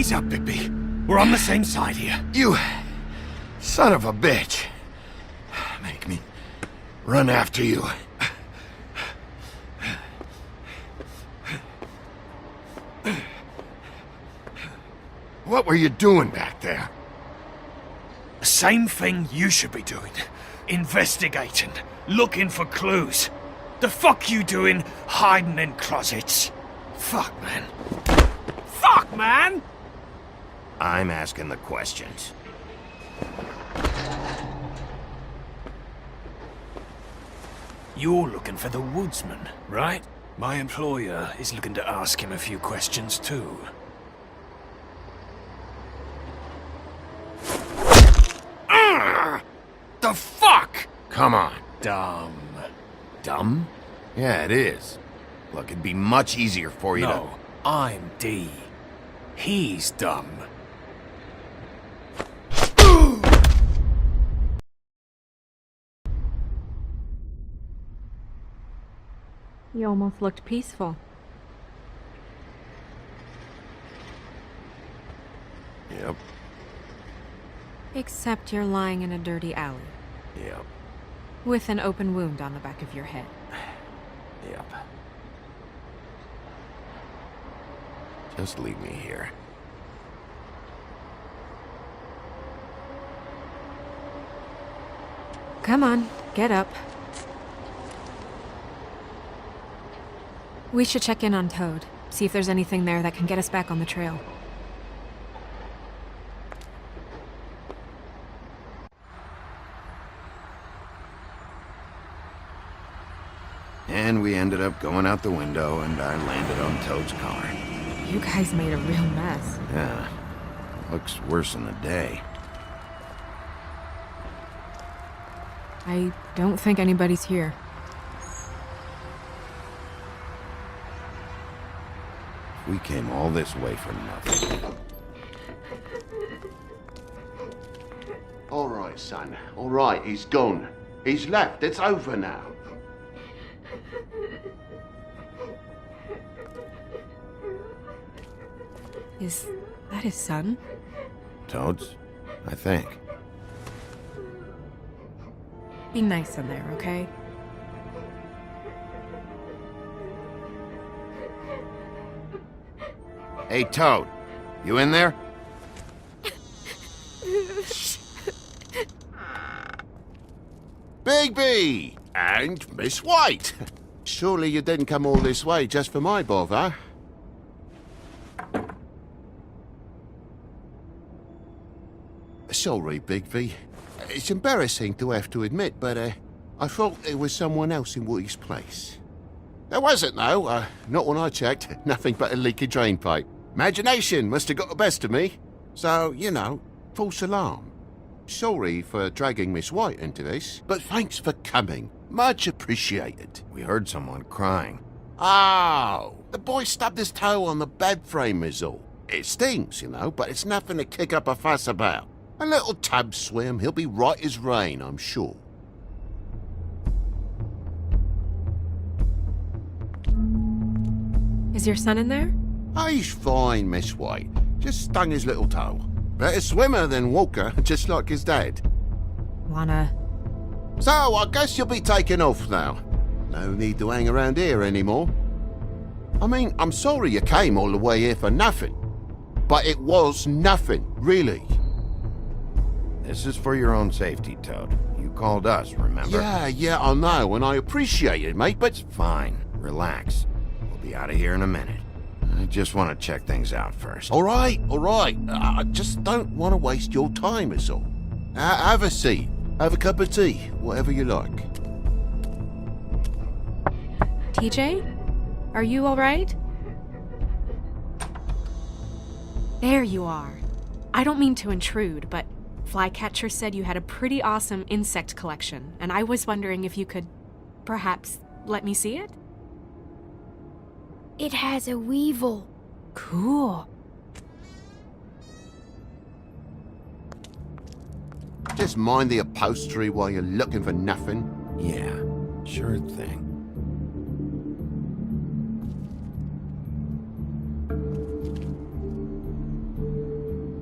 Ease up, Bigby. We're on the same side here. You son of a bitch. Make me run after you. What were you doing back there? The same thing you should be doing. Investigating. Looking for clues. The fuck you doing hiding in closets? Fuck, man. Fuck, man! I'm asking the questions. You're looking for the woodsman, right? My employer is looking to ask him a few questions too. The fuck? Come on. Dumb. Dumb? Yeah, it is. Look, it'd be much easier for you No, I'm D. He's dumb. You almost looked peaceful. Yep, Except you're lying in a dirty alley. yep, With an open wound on the back of your head. yep. Just leave me here. Come on, get up. We should check in on Toad. See if there's anything there that can get us back on the trail. And we ended up going out the window, and I landed on Toad's car. You guys made a real mess. Yeah, looks worse in the day. I don't think anybody's here. We came all this way for nothing. All right, son. All right, he's gone. He's left. It's over now. Is that his son? Toad's? I think. Be nice in there, okay? Hey, Toad. You in there? Bigby! And Miss White! Surely you didn't come all this way just for my bother? Sorry, Bigby. It's embarrassing to have to admit, but I thought there was someone else in Woody's place. There wasn't, though. Not when I checked. Nothing but a leaky drain pipe. Imagination must have got the best of me. So, you know, false alarm. Sorry for dragging Miss White into this, but thanks for coming. Much appreciated. We heard someone crying. Oh, the boy stubbed his toe on the bed frame is all. It stings, you know, but it's nothing to kick up a fuss about. A little tub swim, he'll be right as rain, I'm sure. Is your son in there? Oh, he's fine, Miss White. Just stung his little toe. Better swimmer than walker, just like his dad. Wanna... So, I guess you'll be taking off now. No need to hang around here anymore. I mean, I'm sorry you came all the way here for nothing. But it was nothing, really. This is for your own safety, Toad. You called us, remember? Yeah, I know, and I appreciate it, mate, but... Fine. Relax. We'll be out of here in a minute. I just want to check things out first. All right. I just don't want to waste your time, is all. Have a seat. Have a cup of tea. Whatever you like. TJ? Are you alright? There you are. I don't mean to intrude, but Flycatcher said you had a pretty awesome insect collection, and I was wondering if you could perhaps let me see it? It has a weevil. Cool. Just mind the upholstery while you're looking for nothing. Yeah, sure thing.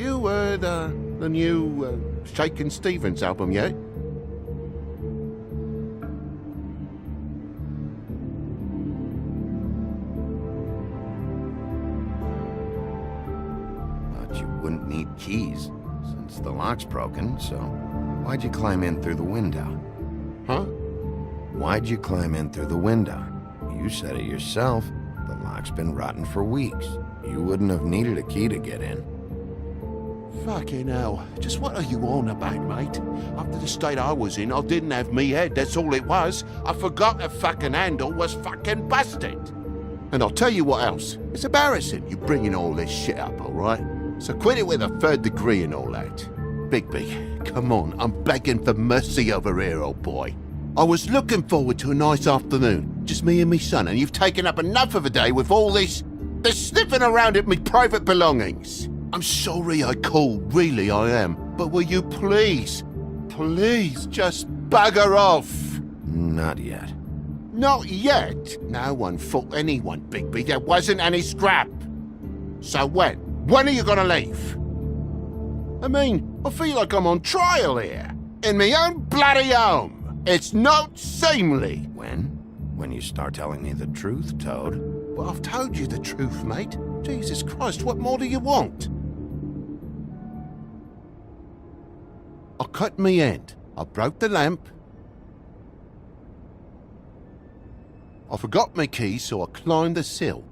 You heard the new Shakin' Stevens album yet? But you wouldn't need keys, since the lock's broken, so why'd you climb in through the window? Huh? Why'd you climb in through the window? You said it yourself. The lock's been rotten for weeks. You wouldn't have needed a key to get in. Fucking hell. Just what are you on about, mate? After the state I was in, I didn't have me head, that's all it was. I forgot the fucking handle was fucking busted. And I'll tell you what else. It's embarrassing you bringing all this shit up, alright? So quit it with a third degree and all that. Bigby, come on, I'm begging for mercy over here, old boy. I was looking forward to a nice afternoon, just me and me son, and you've taken up enough of a day with all this sniffing around at me private belongings. I'm sorry I called, really I am, but will you please just bugger off? Not yet. Not yet? No one fought anyone, Bigby. There wasn't any scrap. So when? When are you gonna leave? I mean, I feel like I'm on trial here. In my own bloody home. It's not seemly. When? When you start telling me the truth, Toad. Well, I've told you the truth, mate. Jesus Christ, what more do you want? I cut me end. I broke the lamp. I forgot my keys, so I climbed the sill.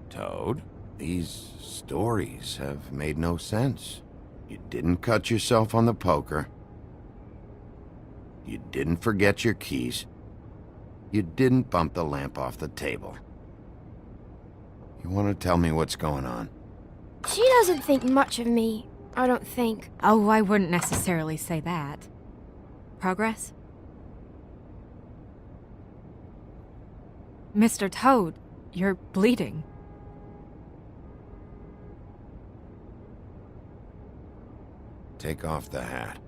Toad, these stories have made no sense. You didn't cut yourself on the poker. You didn't forget your keys. You didn't bump the lamp off the table. You want to tell me what's going on? She doesn't think much of me, I don't think. Oh, I wouldn't necessarily say that. Progress? Mr. Toad, you're bleeding. Take off the hat.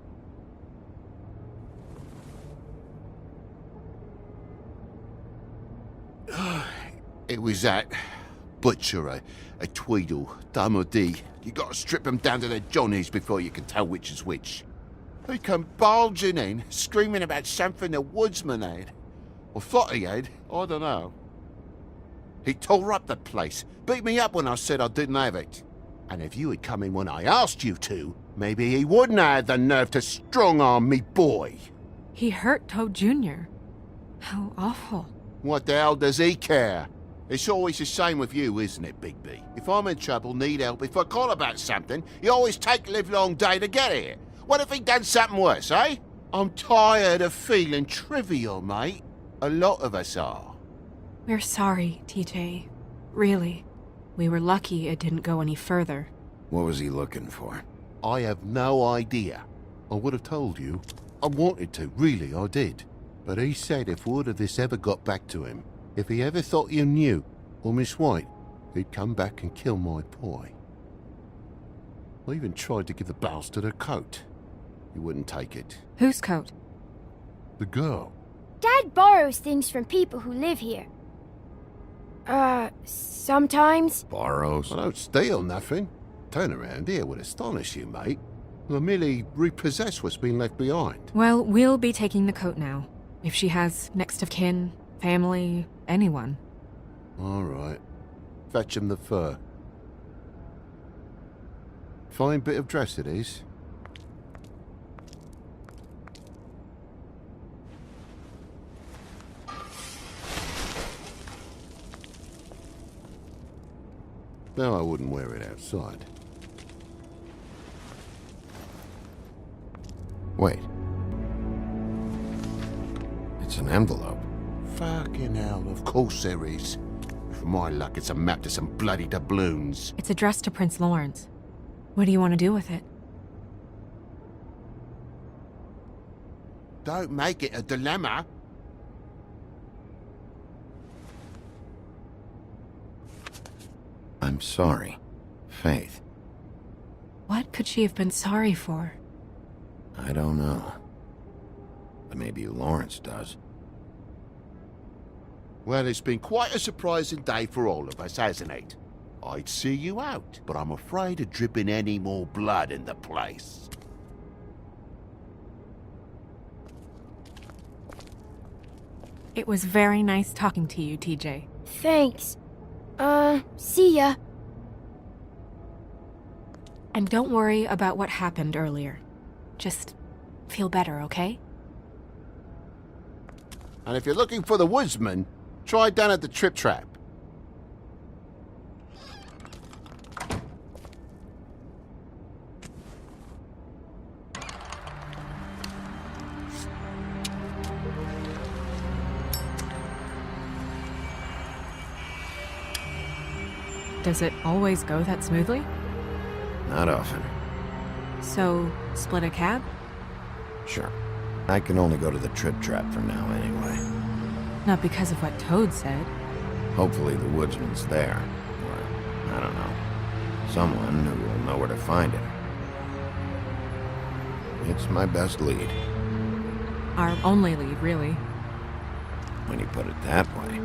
It was that butcher, a Tweedle, Dumody. You gotta strip them down to their johnnies before you can tell which is which. He come bulging in, screaming about something the woodsman had. Or thought he had, I don't know. He tore up the place, beat me up when I said I didn't have it. And if you had come in when I asked you to, maybe he wouldn't have had the nerve to strong-arm me boy. He hurt Toad Jr. How awful. What the hell does he care? It's always the same with you, isn't it, Bigby? If I'm in trouble, need help, if I call about something, you always take a livelong day to get here. What if he done something worse, eh? I'm tired of feeling trivial, mate. A lot of us are. We're sorry, TJ. Really. We were lucky it didn't go any further. What was he looking for? I have no idea. I would have told you. I wanted to, really, I did. But he said if word of this ever got back to him, if he ever thought you knew, or Miss White, he'd come back and kill my boy. I even tried to give the bastard a coat. He wouldn't take it. Whose coat? The girl. Dad borrows things from people who live here. Sometimes. Borrows? I don't steal nothing. Turn around here would astonish you, mate. I merely repossess what's been left behind. Well, we'll be taking the coat now. If she has next of kin, family, anyone. All right. Fetch him the fur. Fine bit of dress it is. No, I wouldn't wear it outside. Wait. It's an envelope. Fucking hell, of course there is. For my luck, it's a map to some bloody doubloons. It's addressed to Prince Lawrence. What do you want to do with it? Don't make it a dilemma. I'm sorry, Faith. What could she have been sorry for? I don't know. But maybe Lawrence does. Well, it's been quite a surprising day for all of us, hasn't it? I'd see you out, but I'm afraid of dripping any more blood in the place. It was very nice talking to you, TJ. Thanks. See ya. And don't worry about what happened earlier. Just feel better, okay? And if you're looking for the woodsman, try down at the Trip Trap. Does it always go that smoothly? Not often. So, split a cab? Sure. I can only go to the Trip Trap for now anyway. Not because of what Toad said. Hopefully the woodsman's there. Or, I don't know. Someone who will know where to find him. It's my best lead. Our only lead, really. When you put it that way.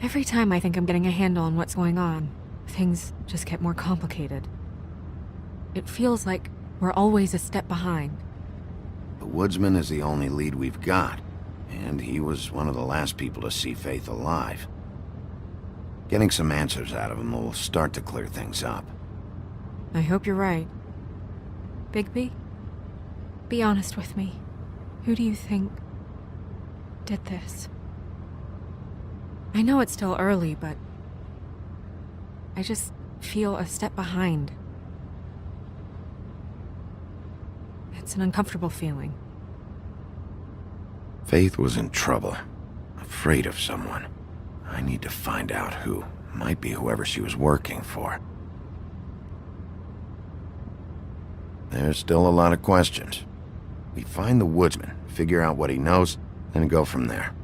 Every time I think I'm getting a handle on what's going on, things just get more complicated. It feels like we're always a step behind. The woodsman is the only lead we've got, and he was one of the last people to see Faith alive. Getting some answers out of him will start to clear things up. I hope you're right. Bigby, be honest with me. Who do you think did this? I know it's still early, but I just feel a step behind. It's an uncomfortable feeling. Faith was in trouble, afraid of someone. I need to find out who. Might be whoever she was working for. There's still a lot of questions. We find the woodsman, figure out what he knows, and go from there.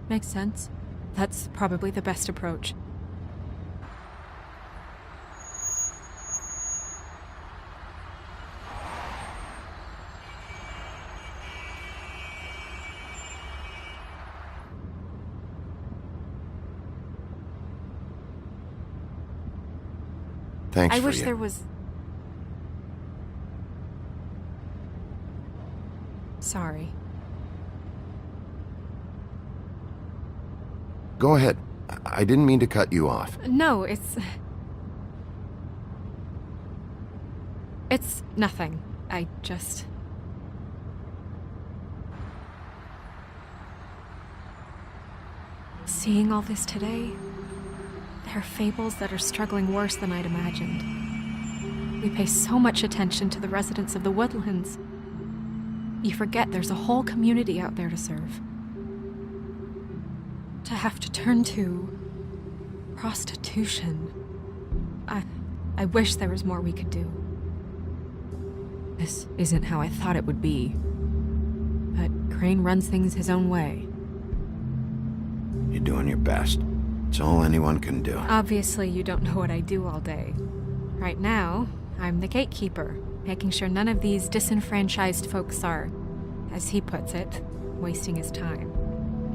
Makes sense. That's probably the best approach. Thanks I for wish you. there was... Sorry. Go ahead. I didn't mean to cut you off. No, it's nothing. I just... Seeing all this today, there are fables that are struggling worse than I'd imagined. We pay so much attention to the residents of the woodlands. You forget there's a whole community out there to serve. To have to turn to prostitution. I wish there was more we could do. This isn't how I thought it would be. But Crane runs things his own way. You're doing your best. It's all anyone can do. Obviously, you don't know what I do all day. Right now, I'm the gatekeeper, making sure none of these disenfranchised folks are, as he puts it, wasting his time.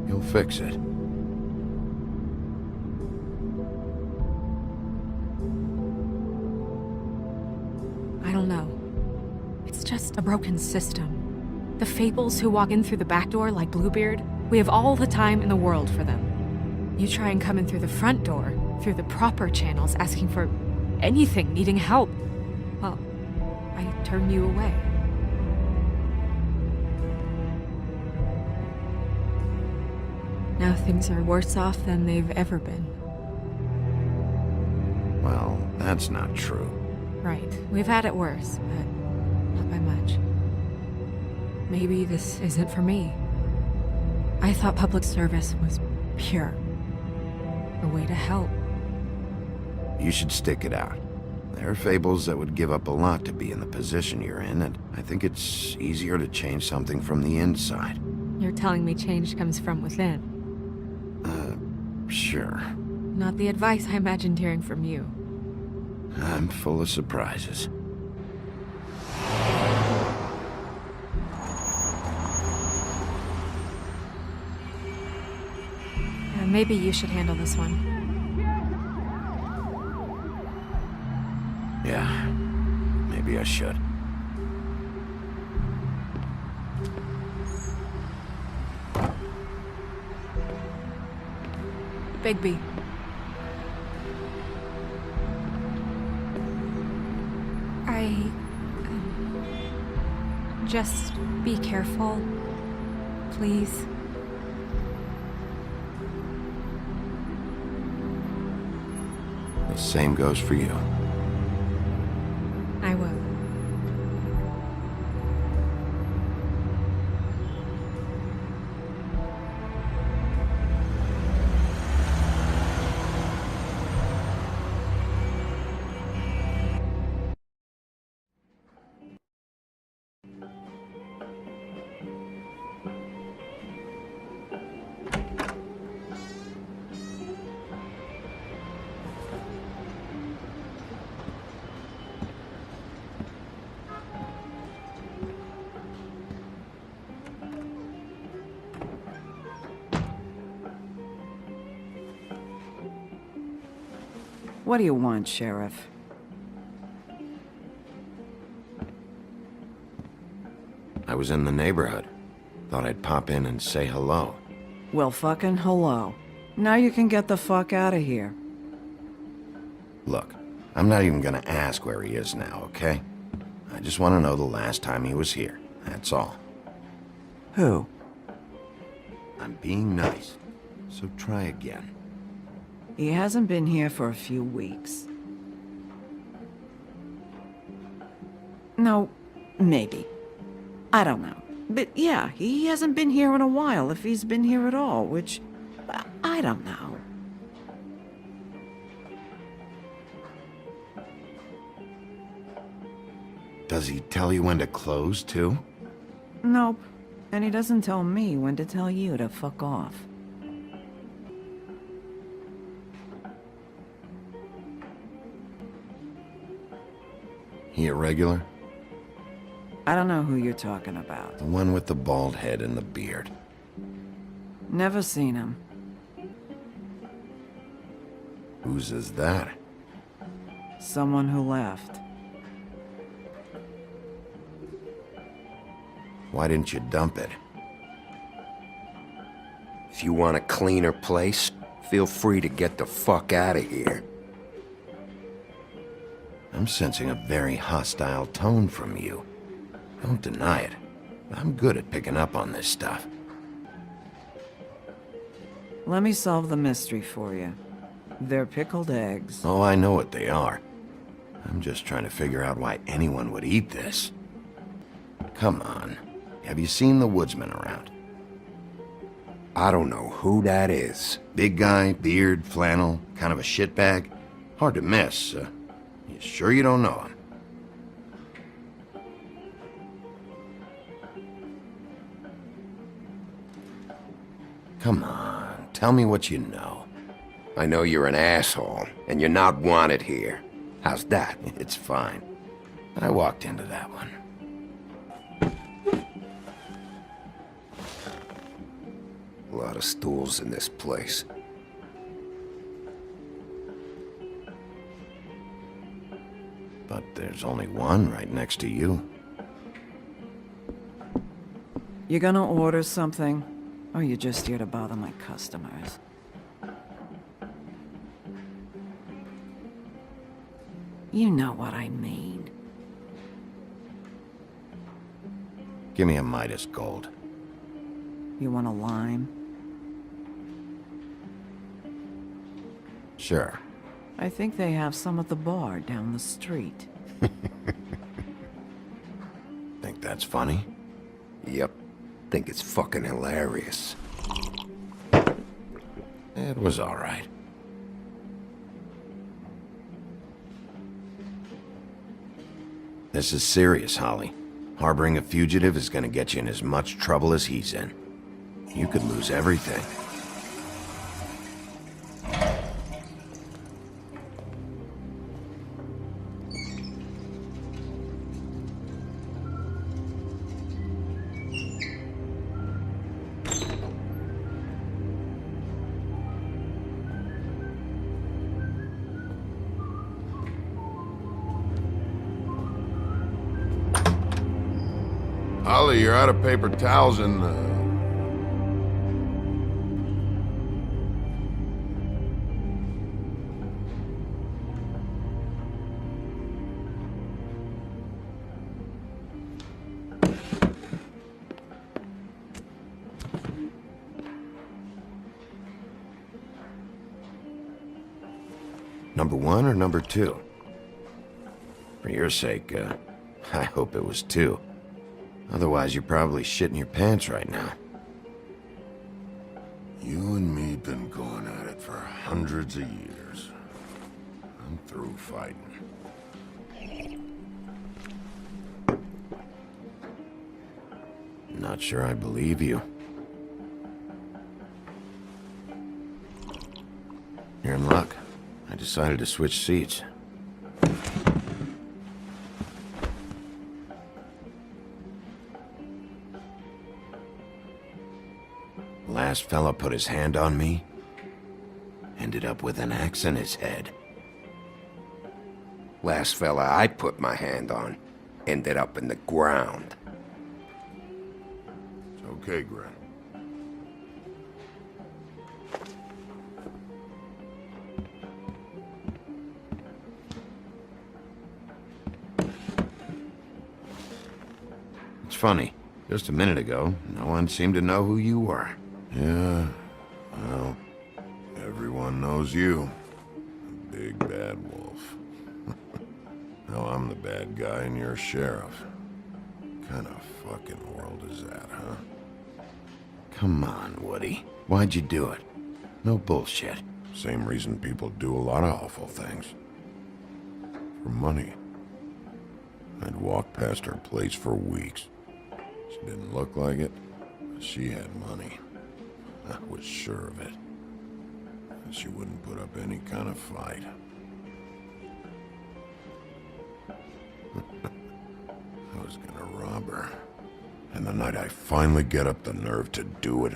You'll fix it. I don't know. It's just a broken system. The fables who walk in through the back door like Bluebeard, we have all the time in the world for them. You try and come in through the front door, through the proper channels, asking for anything, needing help. Well, I turn you away. Now things are worse off than they've ever been. Well, that's not true. Right. We've had it worse, but not by much. Maybe this isn't for me. I thought public service was pure. A way to help. You should stick it out. There are fables that would give up a lot to be in the position you're in, and I think it's easier to change something from the inside. You're telling me change comes from within? Sure. Not the advice I imagined hearing from you. I'm full of surprises. Maybe you should handle this one. Yeah, maybe I should. Bigby. Just be careful, please. The same goes for you. I will. What do you want, Sheriff? I was in the neighborhood. Thought I'd pop in and say hello. Well, fucking hello. Now you can get the fuck out of here. Look, I'm not even gonna ask where he is now, okay? I just want to know the last time he was here. That's all. Who? I'm being nice, so try again. He hasn't been here for a few weeks. No, maybe. I don't know. But yeah, he hasn't been here in a while, if he's been here at all, which... I don't know. Does he tell you when to close, too? Nope. And he doesn't tell me when to tell you to fuck off. He a regular? I don't know who you're talking about. The one with the bald head and the beard. Never seen him. Whose is that? Someone who left. Why didn't you dump it? If you want a cleaner place, feel free to get the fuck out of here. I'm sensing a very hostile tone from you. Don't deny it. I'm good at picking up on this stuff. Let me solve the mystery for you. They're pickled eggs. Oh, I know what they are. I'm just trying to figure out why anyone would eat this. Come on. Have you seen the woodsman around? I don't know who that is. Big guy, beard, flannel, kind of a shitbag. Hard to miss. You sure you don't know him? Come on, tell me what you know. I know you're an asshole, and you're not wanted here. How's that? It's fine. I walked into that one. A lot of stools in this place. But there's only one right next to you. You gonna order something? Or you just here to bother my customers? You know what I mean. Give me a Midas Gold. You want a lime? Sure. I think they have some at the bar down the street. Think that's funny? Yep. Think it's fucking hilarious. It was all right. This is serious, Holly. Harboring a fugitive is gonna get you in as much trouble as he's in. You could lose everything. Ollie, you're out of paper towels and, Number 1 or number 2? For your sake, I hope it was 2. Otherwise, you're probably shitting your pants right now. you and me been going at it for hundreds of years. I'm through fighting. Not sure I believe you. You're in luck. I decided to switch seats. Last fella put his hand on me, ended up with an axe in his head. Last fella I put my hand on ended up in the ground. It's okay, Gren. It's funny. Just a minute ago, no one seemed to know who you were. Yeah, well, everyone knows you. The big bad wolf. Now I'm the bad guy and you're sheriff. What kind of fucking world is that, huh? Come on, Woody. Why'd you do it? No bullshit. Same reason people do a lot of awful things. For money. I'd walk past her place for weeks. She didn't look like it, but she had money. I was sure of it. And she wouldn't put up any kind of fight. I was gonna rob her. And the night I finally get up the nerve to do it,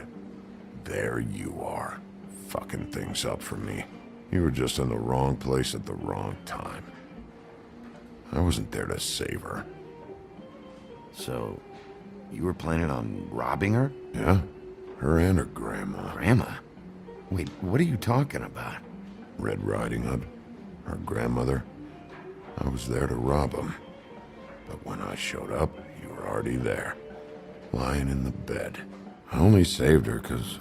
there you are, fucking things up for me. You were just in the wrong place at the wrong time. I wasn't there to save her. So, you were planning on robbing her? Yeah, her and her grandma. Grandma? Wait, what are you talking about? Red Riding Hood, her grandmother. I was there to rob them. But when I showed up, you were already there, lying in the bed. I only saved her because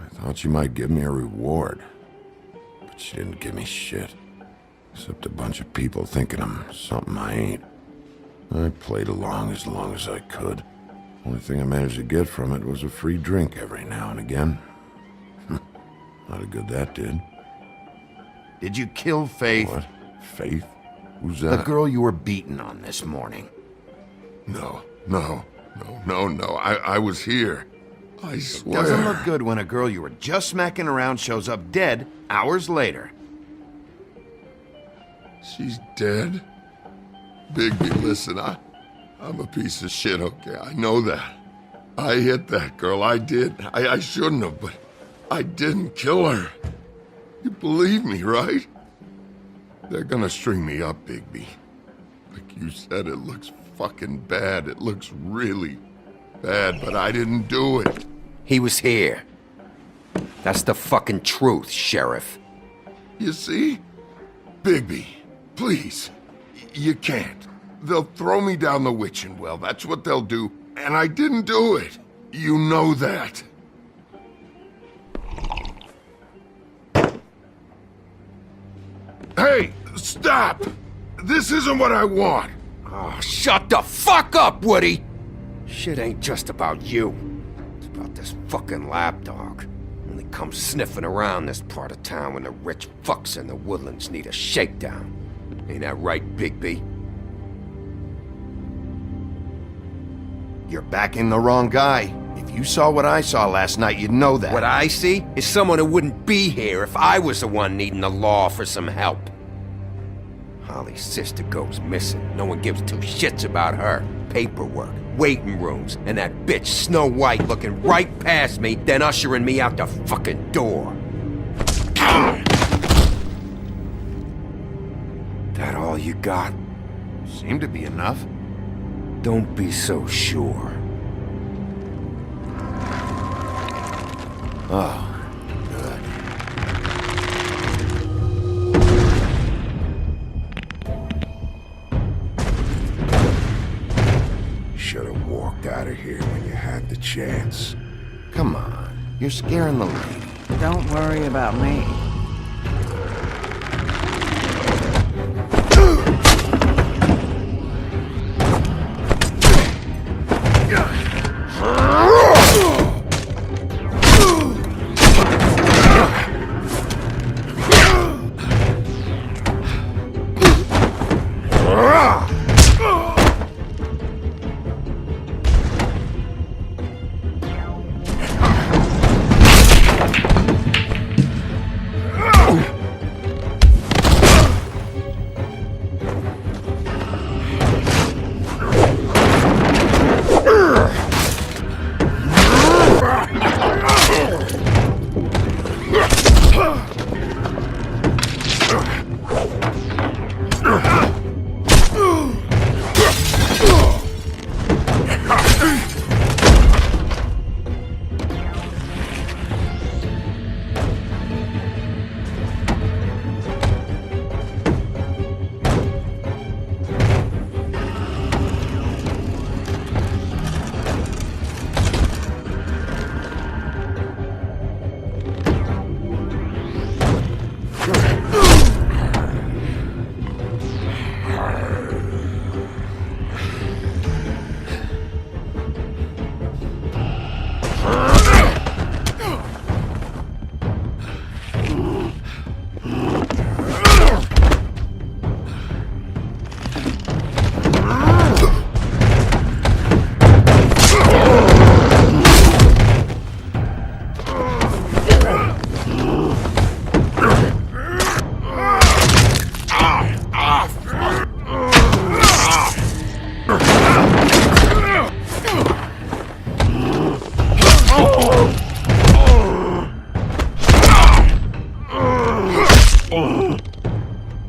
I thought she might give me a reward. But she didn't give me shit. Except a bunch of people thinking I'm something I ain't. I played along as I could. Only thing I managed to get from it was a free drink every now and again. Not a good that did. Did you kill Faith? What? Faith? Who's that? The girl you were beating on this morning. No. I was here. I swear. Doesn't look good when a girl you were just smacking around shows up dead hours later. She's dead? Bigby, listen, I'm a piece of shit, okay? I know that. I hit that girl, I did. I shouldn't have, but I didn't kill her. You believe me, right? They're gonna string me up, Bigby. Like you said, it looks fucking bad. It looks really bad, but I didn't do it. He was here. That's the fucking truth, Sheriff. You see? Bigby, please. You can't. They'll throw me down the witching well. That's what they'll do. And I didn't do it. You know that. Hey, stop! This isn't what I want. Oh, shut the fuck up, Woody! Shit ain't just about you. It's about this fucking lapdog. Only comes sniffing around this part of town when the rich fucks in the woodlands need a shakedown. Ain't that right, Bigby? You're backing the wrong guy. If you saw what I saw last night, you'd know that. What I see is someone who wouldn't be here if I was the one needing the law for some help. Holly's sister goes missing. No one gives two shits about her. Paperwork, waiting rooms, and that bitch Snow White looking right past me, then ushering me out the fucking door. That all you got? Seemed to be enough. Don't be so sure. Oh, good. Should have walked out of here when you had the chance. Come on, you're scaring the lady. Don't worry about me.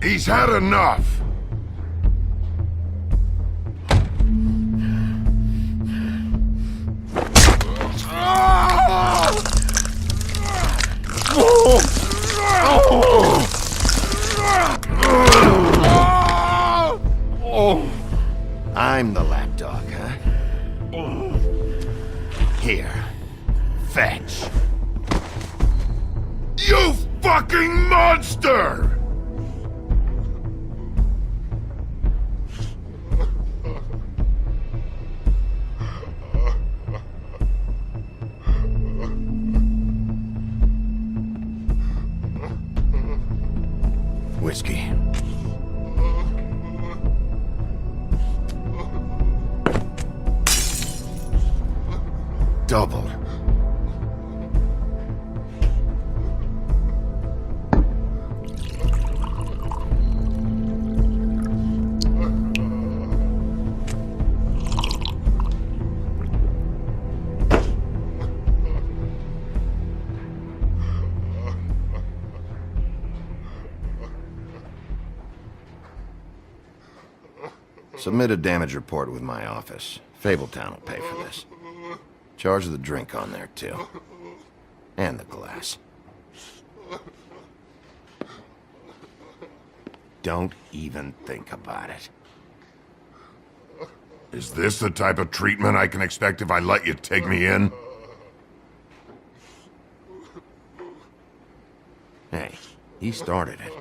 He's had enough! I'm the lapdog, huh? Here. Fetch. You fucking monster! Whiskey. Double. Submit a damage report with my office. Fabletown will pay for this. Charge of the drink on there, too. And the glass. Don't even think about it. Is this the type of treatment I can expect if I let you take me in? Hey, he started it.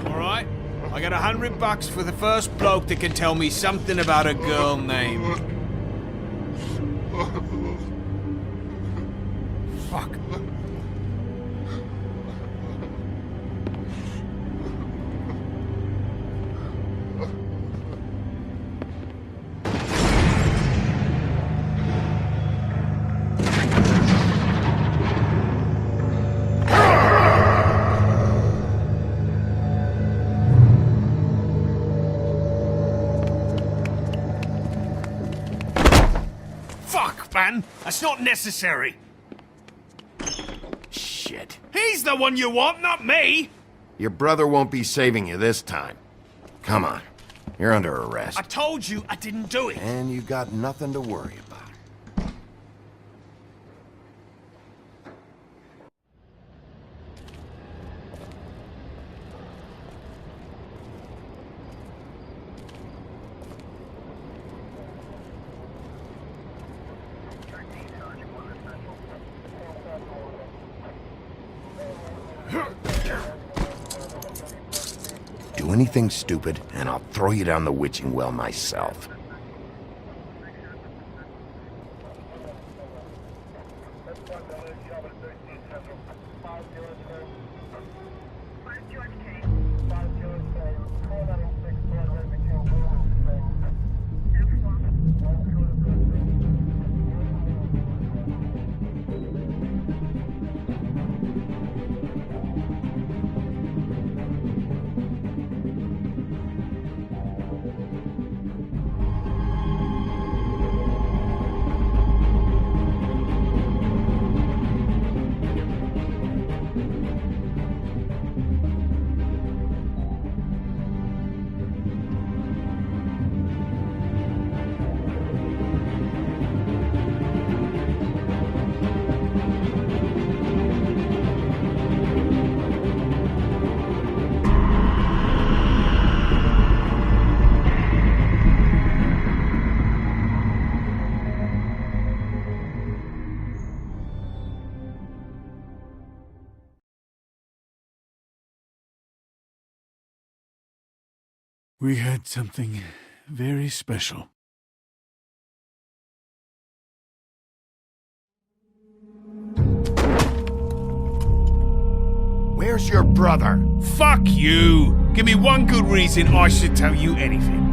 Alright, I got $100 for the first bloke that can tell me something about a girl name. Fuck. Man, that's not necessary. Shit. He's the one you want, not me. Your brother won't be saving you this time. Come on. You're under arrest. I told you I didn't do it. And you got nothing to worry about. Do anything stupid, and I'll throw you down the witching well myself. We had something very special. Where's your brother? Fuck you! Give me one good reason I should tell you anything.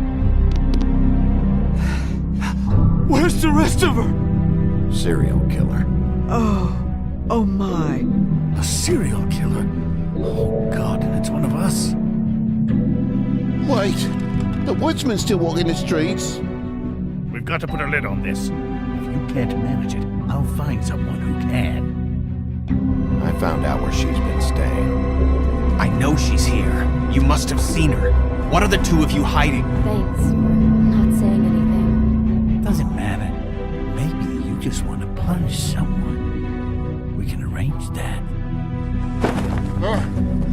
Where's the rest of her? Serial killer. Oh my. A serial killer? Oh God, and it's one of us? Wait, the woodsman's still walking the streets. We've got to put a lid on this. If you can't manage it, I'll find someone who can. I found out where she's been staying. I know she's here. You must have seen her. What are the two of you hiding? Thanks for not saying anything. Doesn't matter. Maybe you just want to punish someone. We can arrange that.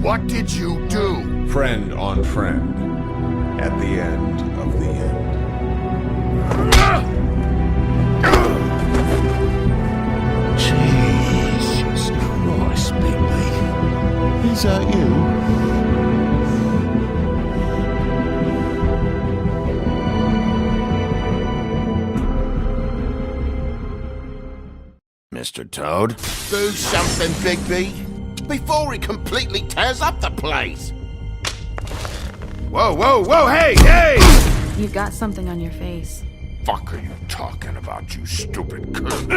What did you do? Friend on friend. At the end of the end. Jesus Christ, Bigby. Is that you? Mr. Toad? Do something, Bigby, before he completely tears up the place. Whoa, whoa, whoa, hey, hey! You've got something on your face. Fuck are you talking about, you stupid cunt?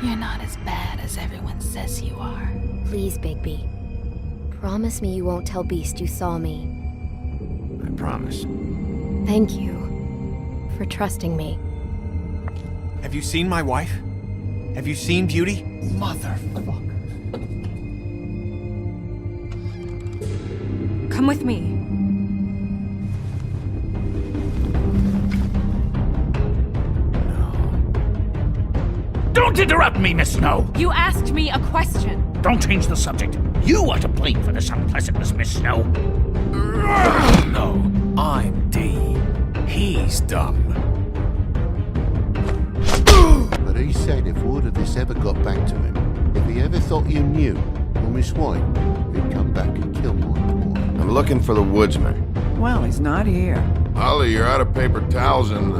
You're not as bad as everyone says you are. Please, Bigby. Promise me you won't tell Beast you saw me. I promise. Thank you for trusting me. Have you seen my wife? Have you seen Beauty? Motherfucker. Come with me. Don't interrupt me, Miss Snow! You asked me a question. Don't change the subject. You are to blame for this unpleasantness, Miss Snow. No, I'm D. He's dumb. But he said if word of this ever got back to him, if he ever thought you knew, or Miss White, he'd come back and kill my boy. I'm looking for the woodsman. Well, he's not here. Ollie, you're out of paper towels and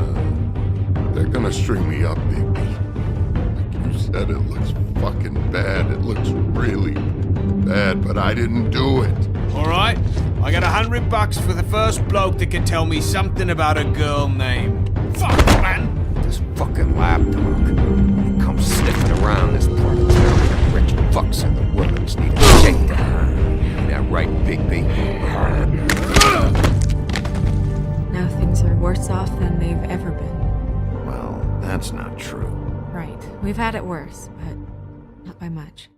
they're gonna string me up, Bigby. Like you said, it looks fucking bad. It looks really bad, but I didn't do it. Alright, I got $100 for the first bloke that can tell me something about a girl named... Fuck, man! This fucking lapdog. He comes sniffing around this part of town. The rich fucks in the woods need a shakedown. Ain't that right, Bigby? Now things are worse off than they've ever been. Well, that's not true. Right. We've had it worse, but not by much.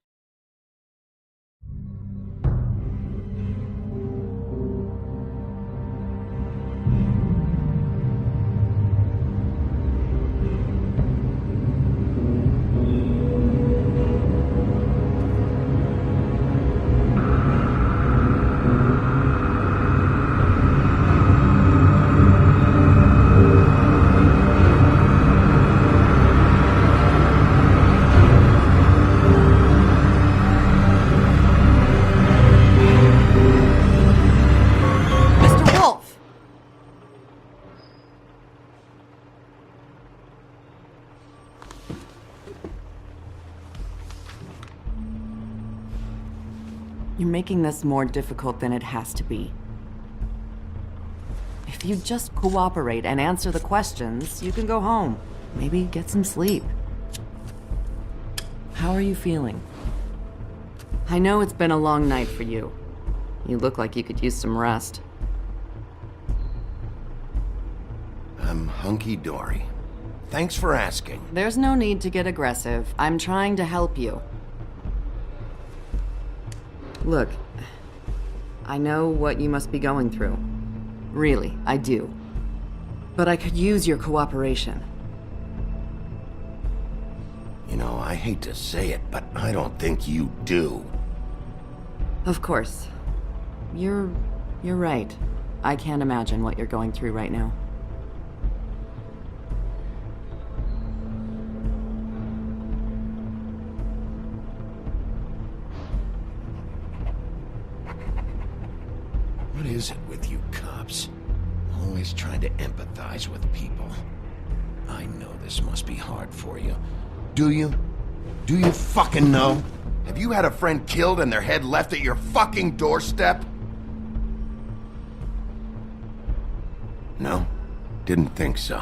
You're making this more difficult than it has to be. If you just cooperate and answer the questions, you can go home. Maybe get some sleep. How are you feeling? I know it's been a long night for you. You look like you could use some rest. I'm hunky-dory. Thanks for asking. There's no need to get aggressive. I'm trying to help you. Look, I know what you must be going through. Really, I do. But I could use your cooperation. You know, I hate to say it, but I don't think you do. Of course. You're right. I can't imagine what you're going through right now. What is it with you cops? Always trying to empathize with people. I know this must be hard for you. Do you? Do you fucking know? Have you had a friend killed and their head left at your fucking doorstep? No? Didn't think so.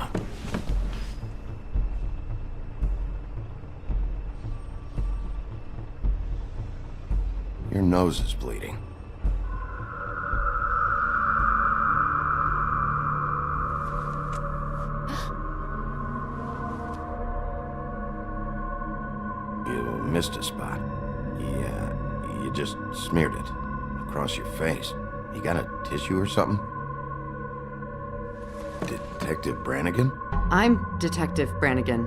Your nose is bleeding. Missed a spot. You just smeared it across your face. You got a tissue or something? Detective Brannigan? I'm Detective Brannigan.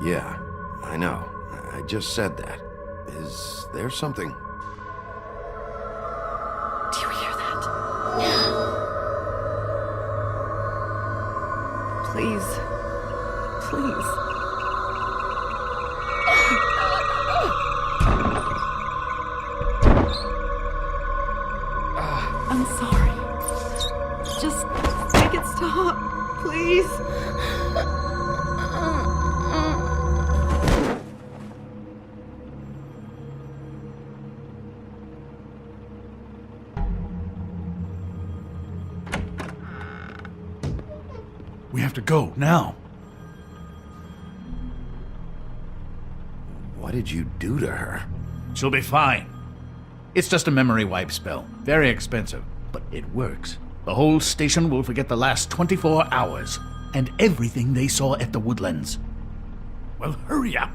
Yeah, I know. I just said that. Is there something? Do you hear that? Please. Please. I'm sorry. Just make it stop, please. We have to go, now. What did you do to her? She'll be fine. It's just a memory wipe spell. Very expensive, but it works. The whole station will forget the last 24 hours, and everything they saw at the Woodlands. Well, hurry up!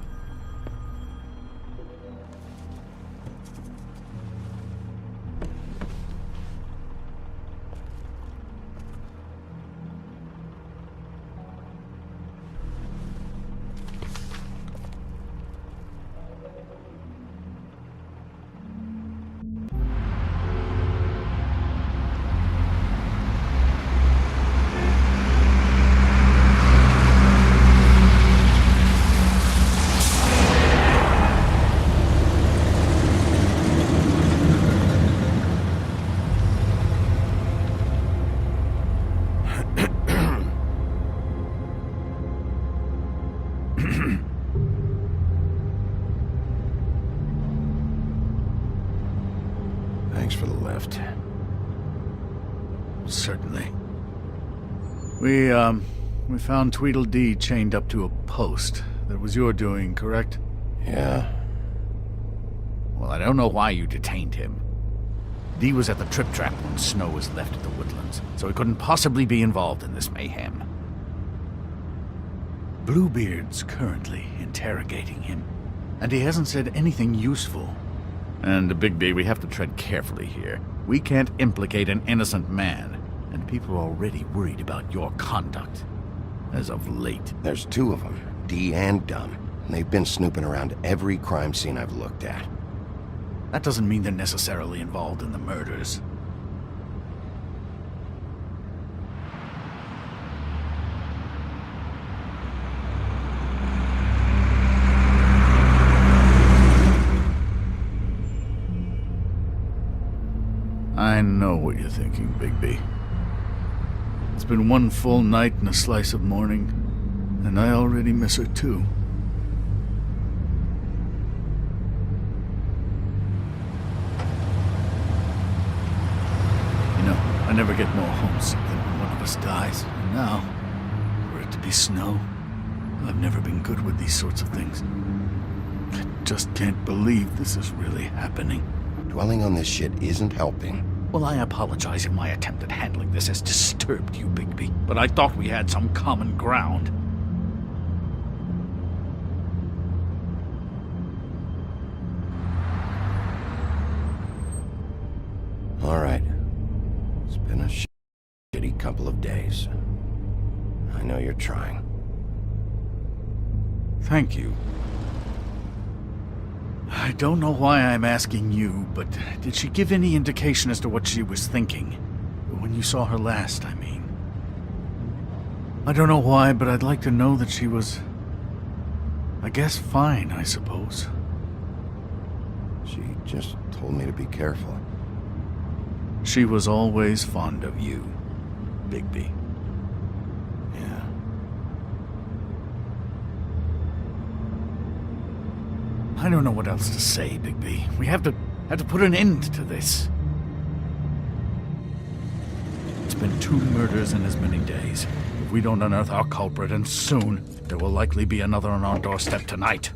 Thanks for the lift. Certainly. We found Tweedledee chained up to a post. That was your doing, correct? Yeah. Well, I don't know why you detained him. Dee was at the Trip Trap when Snow was left at the Woodlands, so he couldn't possibly be involved in this mayhem. Bluebeard's currently interrogating him, and he hasn't said anything useful. And, Bigby, we have to tread carefully here. We can't implicate an innocent man, and people are already worried about your conduct. As of late. There's two of them, Dee and Dunn. And they've been snooping around every crime scene I've looked at. That doesn't mean they're necessarily involved in the murders. I know what you're thinking, Bigby. It's been one full night and a slice of morning, and I already miss her too. never get more homesick than when one of us dies. And now, for it to be snow, I've never been good with these sorts of things. I just can't believe this is really happening. Dwelling on this shit isn't helping. Well, I apologize if my attempt at handling this has disturbed you, Bigby, but I thought we had some common ground. All right. It's been a shitty couple of days. I know you're trying. Thank you. I don't know why I'm asking you, but did she give any indication as to what she was thinking? When you saw her last, I mean. I don't know why, but I'd like to know that she was... I guess fine, I suppose. She just told me to be careful. She was always fond of you, Bigby. Yeah. I don't know what else to say, Bigby. We have to put an end to this. It's been 2 murders in as many days. If we don't unearth our culprit, and soon, there will likely be another on our doorstep tonight.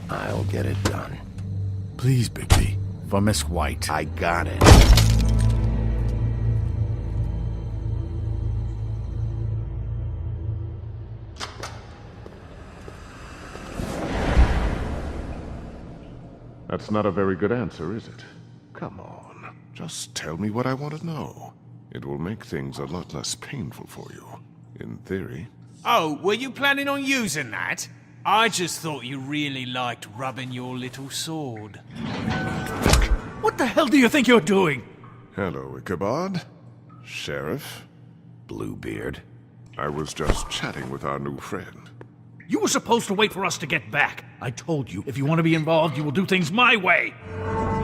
I'll get it done. Please, Bigby. For Miss White. I got it. That's not a very good answer, is it? Come on, just tell me what I want to know. It will make things a lot less painful for you, in theory. Oh, were you planning on using that? I just thought you really liked rubbing your little sword. What the hell do you think you're doing? Hello, Ichabod. Sheriff. Bluebeard. I was just chatting with our new friend. You were supposed to wait for us to get back. I told you, if you want to be involved, you will do things my way.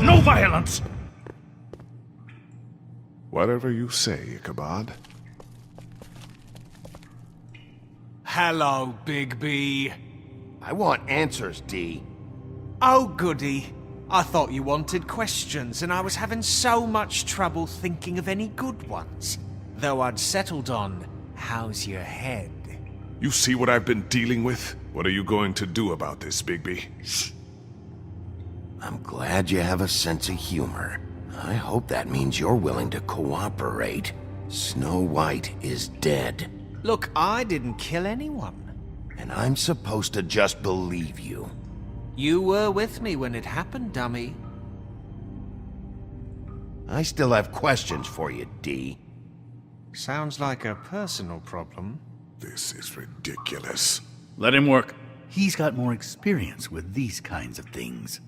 No violence! Whatever you say, Ichabod. Hello, Bigby. I want answers, D. Oh, goody. I thought you wanted questions, and I was having so much trouble thinking of any good ones. Though I'd settled on, how's your head? You see what I've been dealing with? What are you going to do about this, Bigby? Shh. I'm glad you have a sense of humor. I hope that means you're willing to cooperate. Snow White is dead. Look, I didn't kill anyone. And I'm supposed to just believe you. You were with me when it happened, dummy. I still have questions for you, D. Sounds like a personal problem. This is ridiculous. Let him work. He's got more experience with these kinds of things.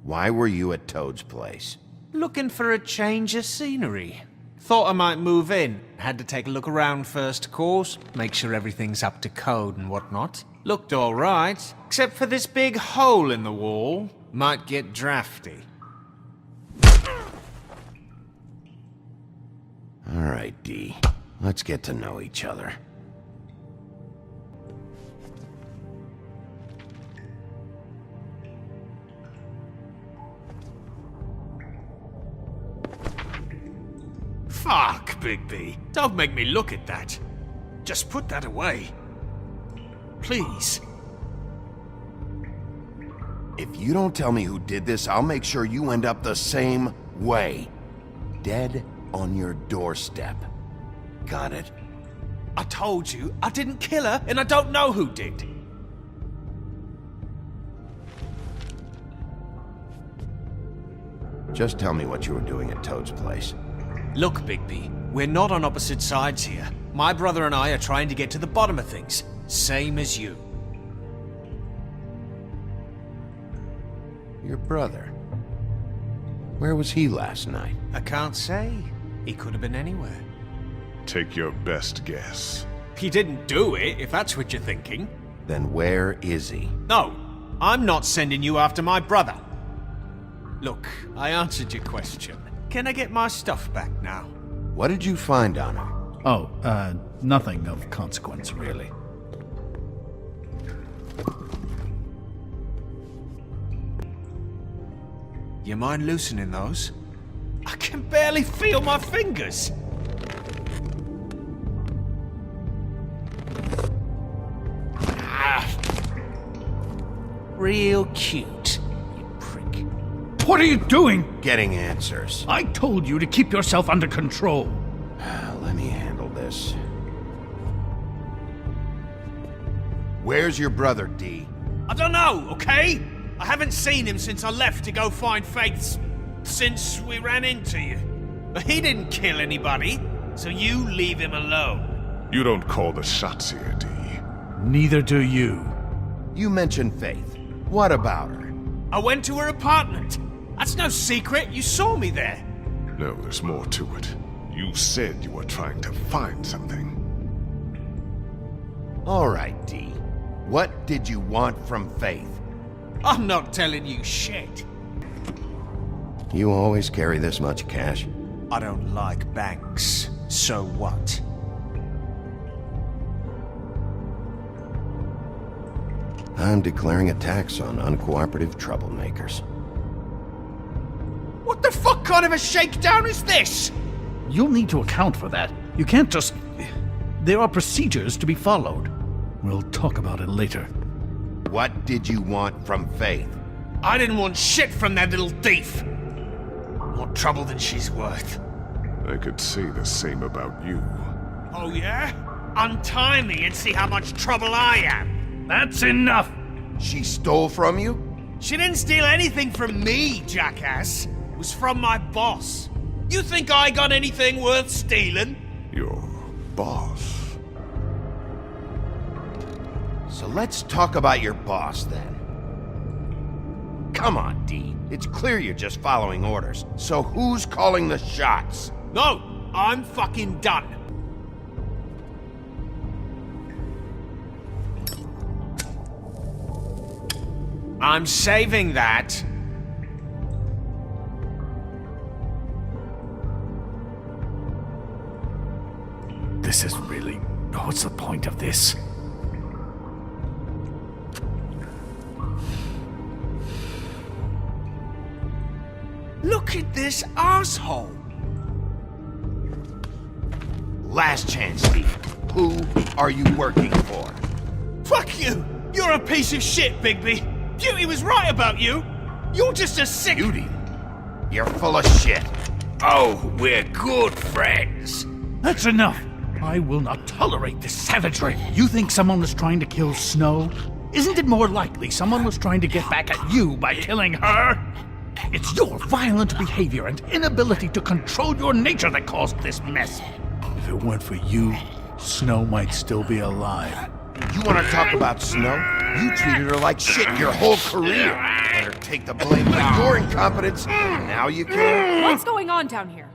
Why were you at Toad's place? Looking for a change of scenery. Thought I might move in. Had to take a look around first, of course. Make sure everything's up to code and whatnot. Looked alright, except for this big hole in the wall. Might get drafty. Alright, D. Let's get to know each other. Fuck, Bigby. Don't make me look at that. Just put that away. Please. If you don't tell me who did this, I'll make sure you end up the same way. Dead on your doorstep. Got it? I told you, I didn't kill her, and I don't know who did. Just tell me what you were doing at Toad's place. Look, Bigby, we're not on opposite sides here. My brother and I are trying to get to the bottom of things. Same as you. Your brother? Where was he last night? I can't say. He could have been anywhere. Take your best guess. He didn't do it, if that's what you're thinking. Then where is he? No, I'm not sending you after my brother. Look, I answered your question. Can I get my stuff back now? What did you find on him? Oh, nothing of consequence, really. You mind loosening those? I can barely feel my fingers. Real cute, you prick. What are you doing? Getting answers. I told you to keep yourself under control. Let me handle this. Where's your brother, D? I don't know, okay? I haven't seen him since I left to go find Faith, since we ran into you. But he didn't kill anybody, so you leave him alone. You don't call the shots here, D. Neither do you. You mentioned Faith. What about her? I went to her apartment. That's no secret, you saw me there. No, there's more to it. You said you were trying to find something. All right, D. What did you want from Faith? I'm not telling you shit. You always carry this much cash? I don't like banks, so what? I'm declaring a tax on uncooperative troublemakers. What the fuck kind of a shakedown is this? You'll need to account for that. You can't just... There are procedures to be followed. We'll talk about it later. What did you want from Faith? I didn't want shit from that little thief. More trouble than she's worth. I could say the same about you. Oh yeah? Untie me and see how much trouble I am. That's enough! She stole from you? She didn't steal anything from me, jackass. It was from my boss. You think I got anything worth stealing? Your boss. So let's talk about your boss, then. Come on, D. It's clear you're just following orders. So who's calling the shots? No, I'm fucking done. I'm saving that. This is really... What's the point of this? Look at this asshole. Last chance, Steve. Who are you working for? Fuck you! You're a piece of shit, Bigby. Beauty was right about you. You're just a sick... Beauty? You're full of shit. Oh, we're good friends. That's enough. I will not tolerate this savagery. You think someone was trying to kill Snow? Isn't it more likely someone was trying to get back at you by killing her? It's your violent behavior and inability to control your nature that caused this mess. If it weren't for you, Snow might still be alive. You want to talk about Snow? You treated her like shit your whole career. Let her take the blame for your incompetence. Now you can. What's going on down here?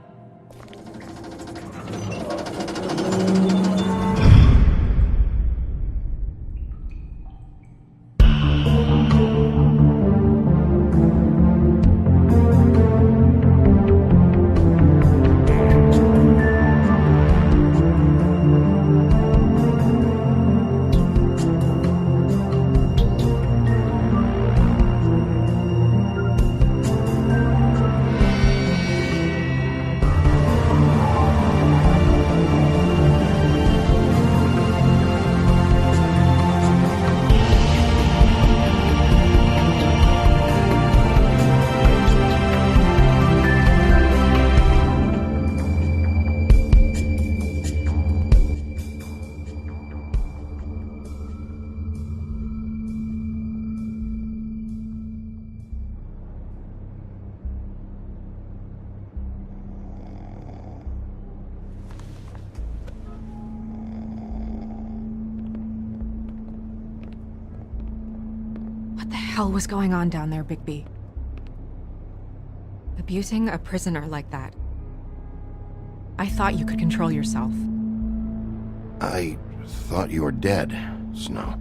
What the hell was going on down there, Bigby? Abusing a prisoner like that. I thought you could control yourself. I thought you were dead, Snow.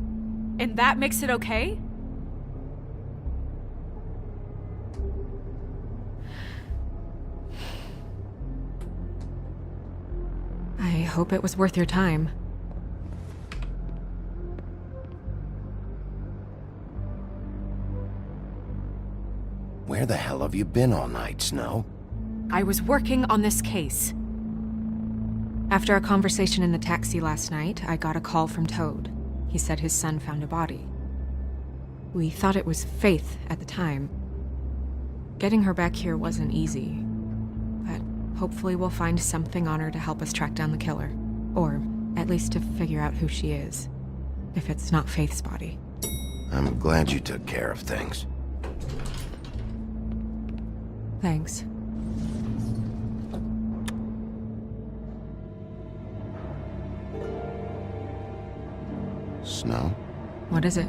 And that makes it okay? I hope it was worth your time. Where the hell have you been all night, Snow? I was working on this case. After a conversation in the taxi last night, I got a call from Toad. He said his son found a body. We thought it was Faith at the time. Getting her back here wasn't easy, but hopefully we'll find something on her to help us track down the killer. Or at least to figure out who she is, if it's not Faith's body. I'm glad you took care of things. Thanks. Snow? What is it?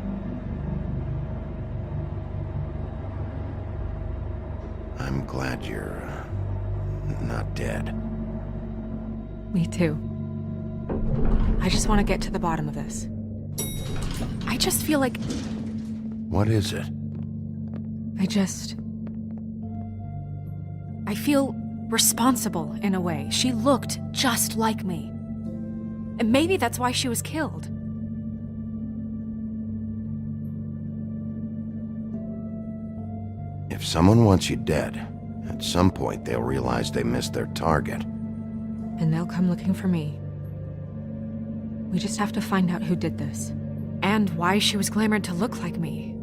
I'm glad you're not dead. Me too. I just want to get to the bottom of this. I just feel like... What is it? I feel responsible in a way. She looked just like me. And maybe that's why she was killed. If someone wants you dead, at some point they'll realize they missed their target. And they'll come looking for me. We just have to find out who did this. And why she was glamored to look like me.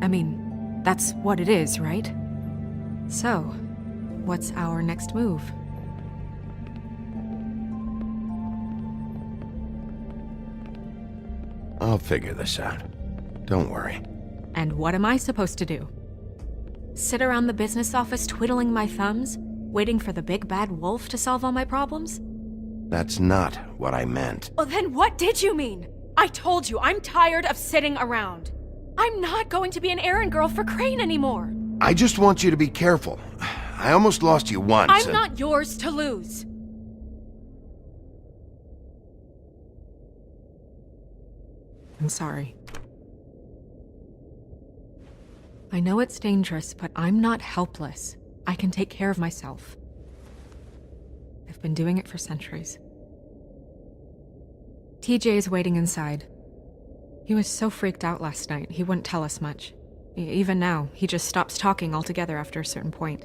I mean, that's what it is, right? So, what's our next move? I'll figure this out. Don't worry. And what am I supposed to do? Sit around the business office twiddling my thumbs, waiting for the big bad wolf to solve all my problems? That's not what I meant. Well, then what did you mean? I told you, I'm tired of sitting around. I'm not going to be an errand girl for Crane anymore. I just want you to be careful. I almost lost you once. I'm not yours to lose. I'm sorry. I know it's dangerous, but I'm not helpless. I can take care of myself. I've been doing it for centuries. TJ is waiting inside. He was so freaked out last night, he wouldn't tell us much. Even now, he just stops talking altogether after a certain point.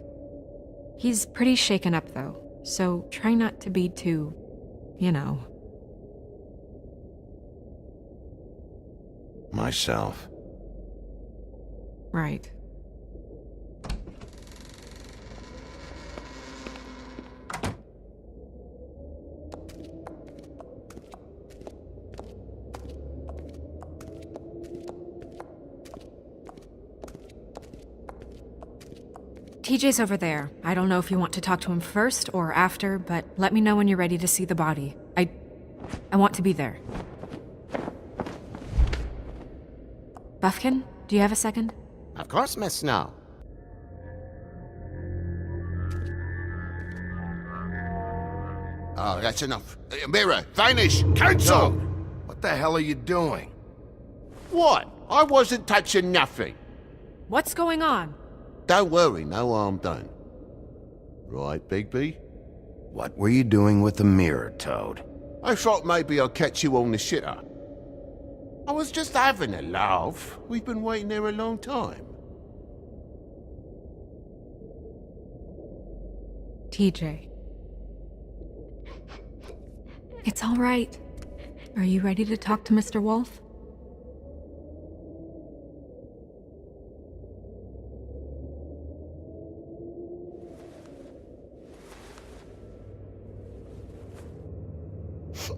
He's pretty shaken up, though, so try not to be too, you know. Myself. Right. TJ's over there. I don't know if you want to talk to him first or after, but let me know when you're ready to see the body. I want to be there. Buffkin, do you have a second? Of course, Miss Snow. Oh, that's enough. Mirror, vanish, cancel! What the hell are you doing? What? I wasn't touching nothing. What's going on? Don't worry, no harm done. Right, Bigby? What were you doing with the mirror, Toad? I thought maybe I'd catch you on the shitter. I was just having a laugh. We've been waiting there a long time. TJ. It's all right. Are you ready to talk to Mr. Wolf?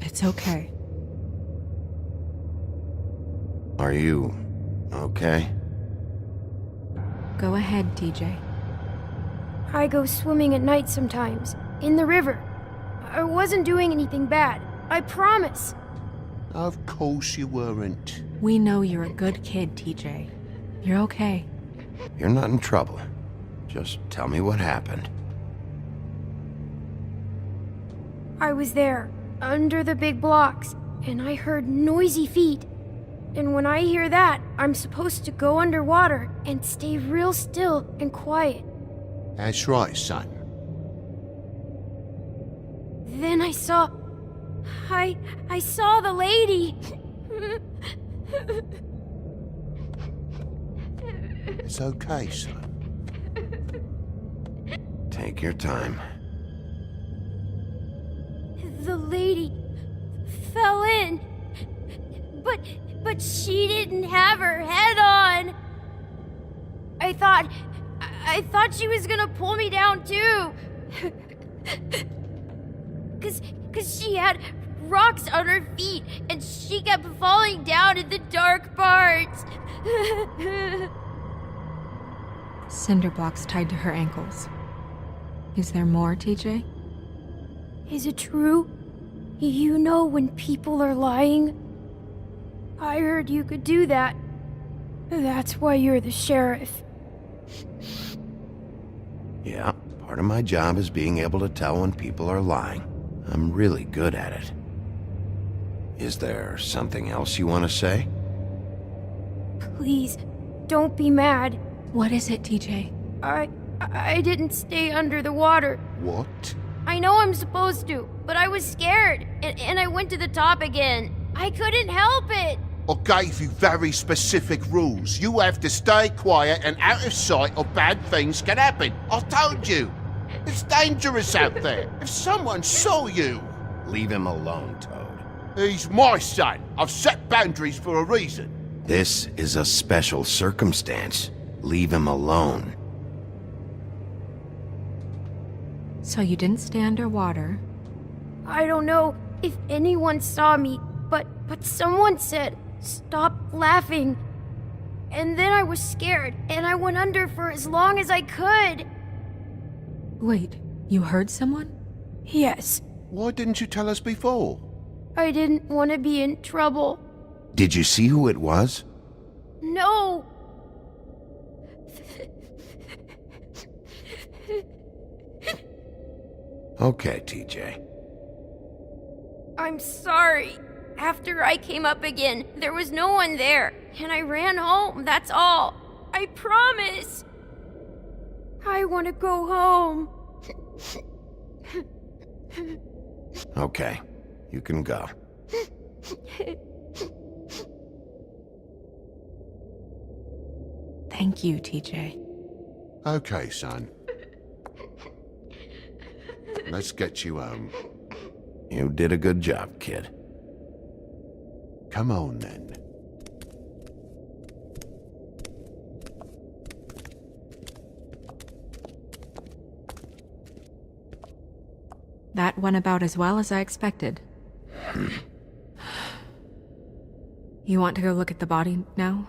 It's okay. Are you okay? Go ahead, TJ. I go swimming at night sometimes, in the river. I wasn't doing anything bad, I promise. Of course you weren't. We know you're a good kid, TJ. You're okay. You're not in trouble. Just tell me what happened. I was there, under the big blocks, and I heard noisy feet. And when I hear that, I'm supposed to go underwater and stay real still and quiet. That's right, son. Then I saw the lady. It's okay, son. Take your time. The lady fell in. But she didn't have her head on. I thought she was gonna pull me down too. Cause she had rocks on her feet and she kept falling down in the dark parts. Cinder blocks tied to her ankles. Is there more, TJ? Is it true? You know when people are lying? I heard you could do that. That's why you're the sheriff. Yeah, part of my job is being able to tell when people are lying. I'm really good at it. Is there something else you want to say? Please, don't be mad. What is it, TJ? I didn't stay under the water. What? I know I'm supposed to, but I was scared, and I went to the top again. I couldn't help it. I gave you very specific rules. You have to stay quiet and out of sight or bad things can happen. I told you. It's dangerous out there. If someone saw you... Leave him alone, Toad. He's my son. I've set boundaries for a reason. This is a special circumstance. Leave him alone. So you didn't stay underwater? I don't know if anyone saw me, but someone said, "Stop laughing." And then I was scared, and I went under for as long as I could. Wait, you heard someone? Yes. Why didn't you tell us before? I didn't want to be in trouble. Did you see who it was? No. Okay, TJ. I'm sorry. After I came up again, there was no one there, and I ran home, that's all. I promise. I want to go home. Okay, you can go. Thank you, TJ. Okay, son. Let's get you home. You did a good job, kid. Come on, then. That went about as well as I expected. You want to go look at the body now?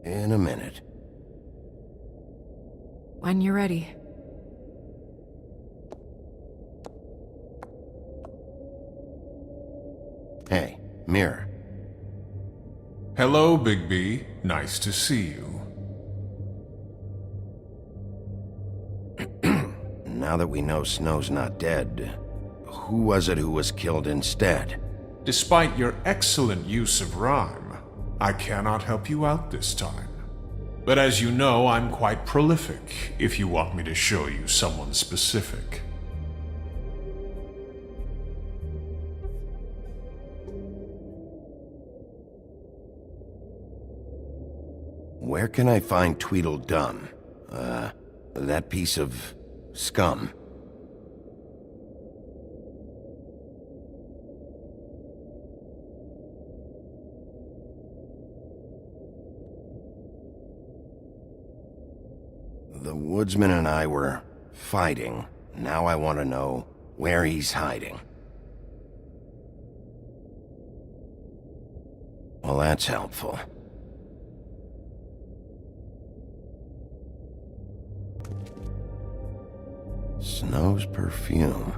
In a minute. When you're ready. Hey, Mirror. Hello, Bigby. Nice to see you. Now that we know Snow's not dead, who was it who was killed instead? Despite your excellent use of rhyme, I cannot help you out this time. But as you know, I'm quite prolific, if you want me to show you someone specific. Where can I find Tweedledum? That piece of scum. The woodsman and I were fighting. Now I want to know where he's hiding. Well, that's helpful. Snow's perfume.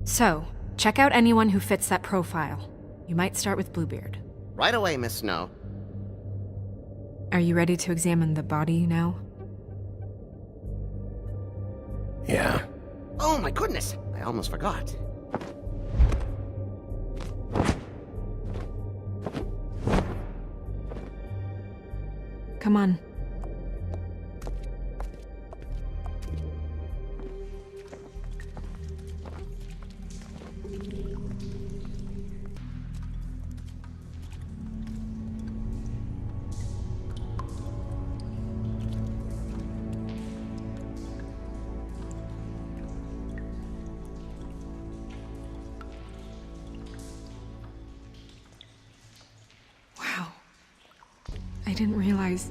So, check out anyone who fits that profile. You might start with Bluebeard. Right away, Miss Snow. Are you ready to examine the body now? Yeah. Oh my goodness, I almost forgot. Come on. didn't realize...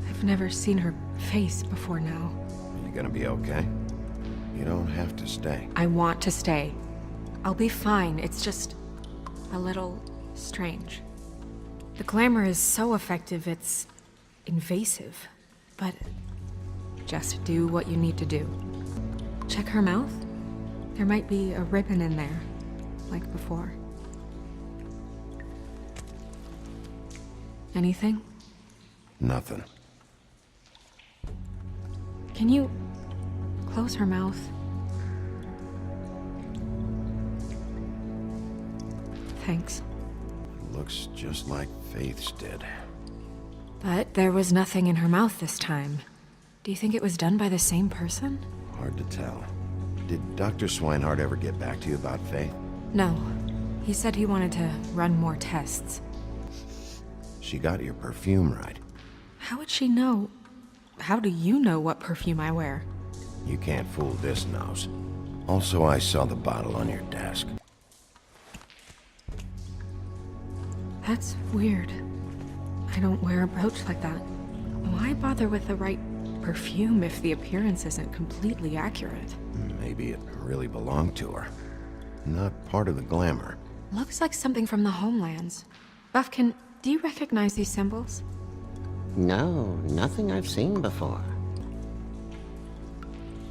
I've never seen her face before now. Are you gonna be okay? You don't have to stay. I want to stay. I'll be fine. It's just... a little strange. The glamour is so effective, it's... invasive. But... just do what you need to do. Check her mouth. There might be a ribbon in there, like before. Anything? Nothing. Can you close her mouth? Thanks. Looks just like Faith's did. But there was nothing in her mouth this time. Do you think it was done by the same person? Hard to tell. Did Dr. Swinehart ever get back to you about Faith? No. He said he wanted to run more tests. She got your perfume right. How would she know? How do you know what perfume I wear? You can't fool this nose. Also, I saw the bottle on your desk. That's weird. I don't wear a brooch like that. Why bother with the right perfume if the appearance isn't completely accurate? Maybe it really belonged to her. Not part of the glamour. Looks like something from the Homelands. Buffkin, do you recognize these symbols? No, nothing I've seen before.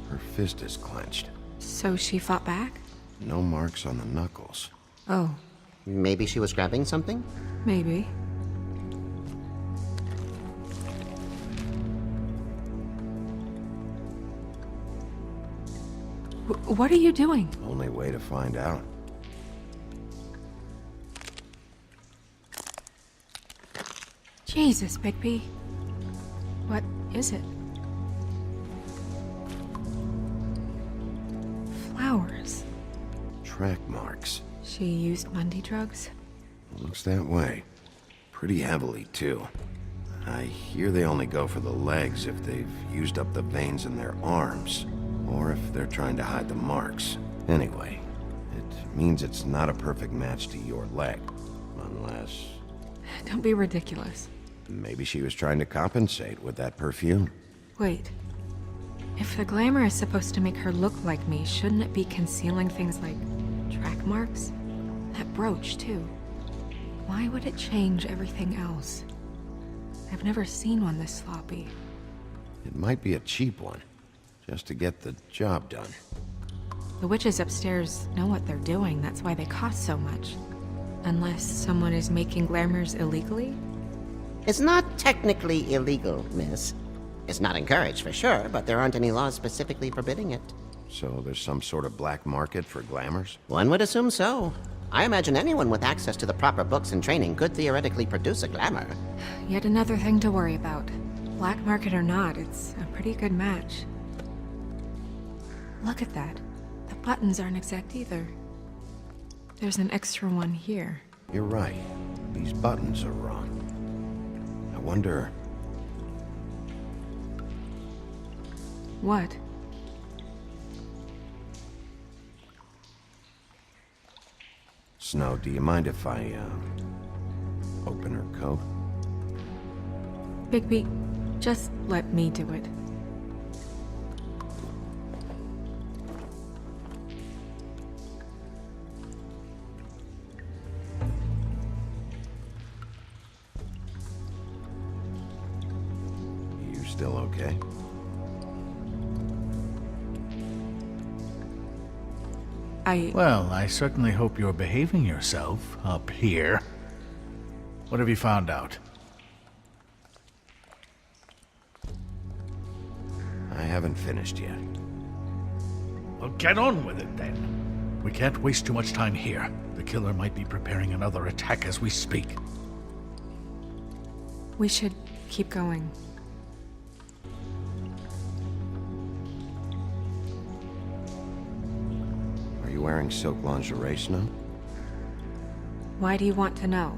Her fist is clenched. So she fought back? No marks on the knuckles. Oh. Maybe she was grabbing something? Maybe. What are you doing? Only way to find out. Jesus, Bigby. What is it? Flowers. Track marks. She used Mundy drugs? Looks that way. Pretty heavily, too. I hear they only go for the legs if they've used up the veins in their arms, or if they're trying to hide the marks. Anyway, it means it's not a perfect match to your leg, unless... Don't be ridiculous. Maybe she was trying to compensate with that perfume. Wait. If the glamour is supposed to make her look like me, shouldn't it be concealing things like track marks? That brooch, too. Why would it change everything else? I've never seen one this sloppy. It might be a cheap one, just to get the job done. The witches upstairs know what they're doing, that's why they cost so much. Unless someone is making glamours illegally? It's not technically illegal, miss. It's not encouraged for sure, but there aren't any laws specifically forbidding it. So there's some sort of black market for glamours? One would assume so. I imagine anyone with access to the proper books and training could theoretically produce a glamour. Yet another thing to worry about. Black market or not, it's a pretty good match. Look at that. The buttons aren't exact either. There's an extra one here. You're right. These buttons are wrong. I wonder... What? Snow, do you mind if I, open her coat? Bigby, just let me do it. You still okay? Well, I certainly hope you're behaving yourself up here. What have you found out? I haven't finished yet. Well, get on with it then. We can't waste too much time here. The killer might be preparing another attack as we speak. We should keep going. Are you wearing silk lingerie, Snow? Why do you want to know?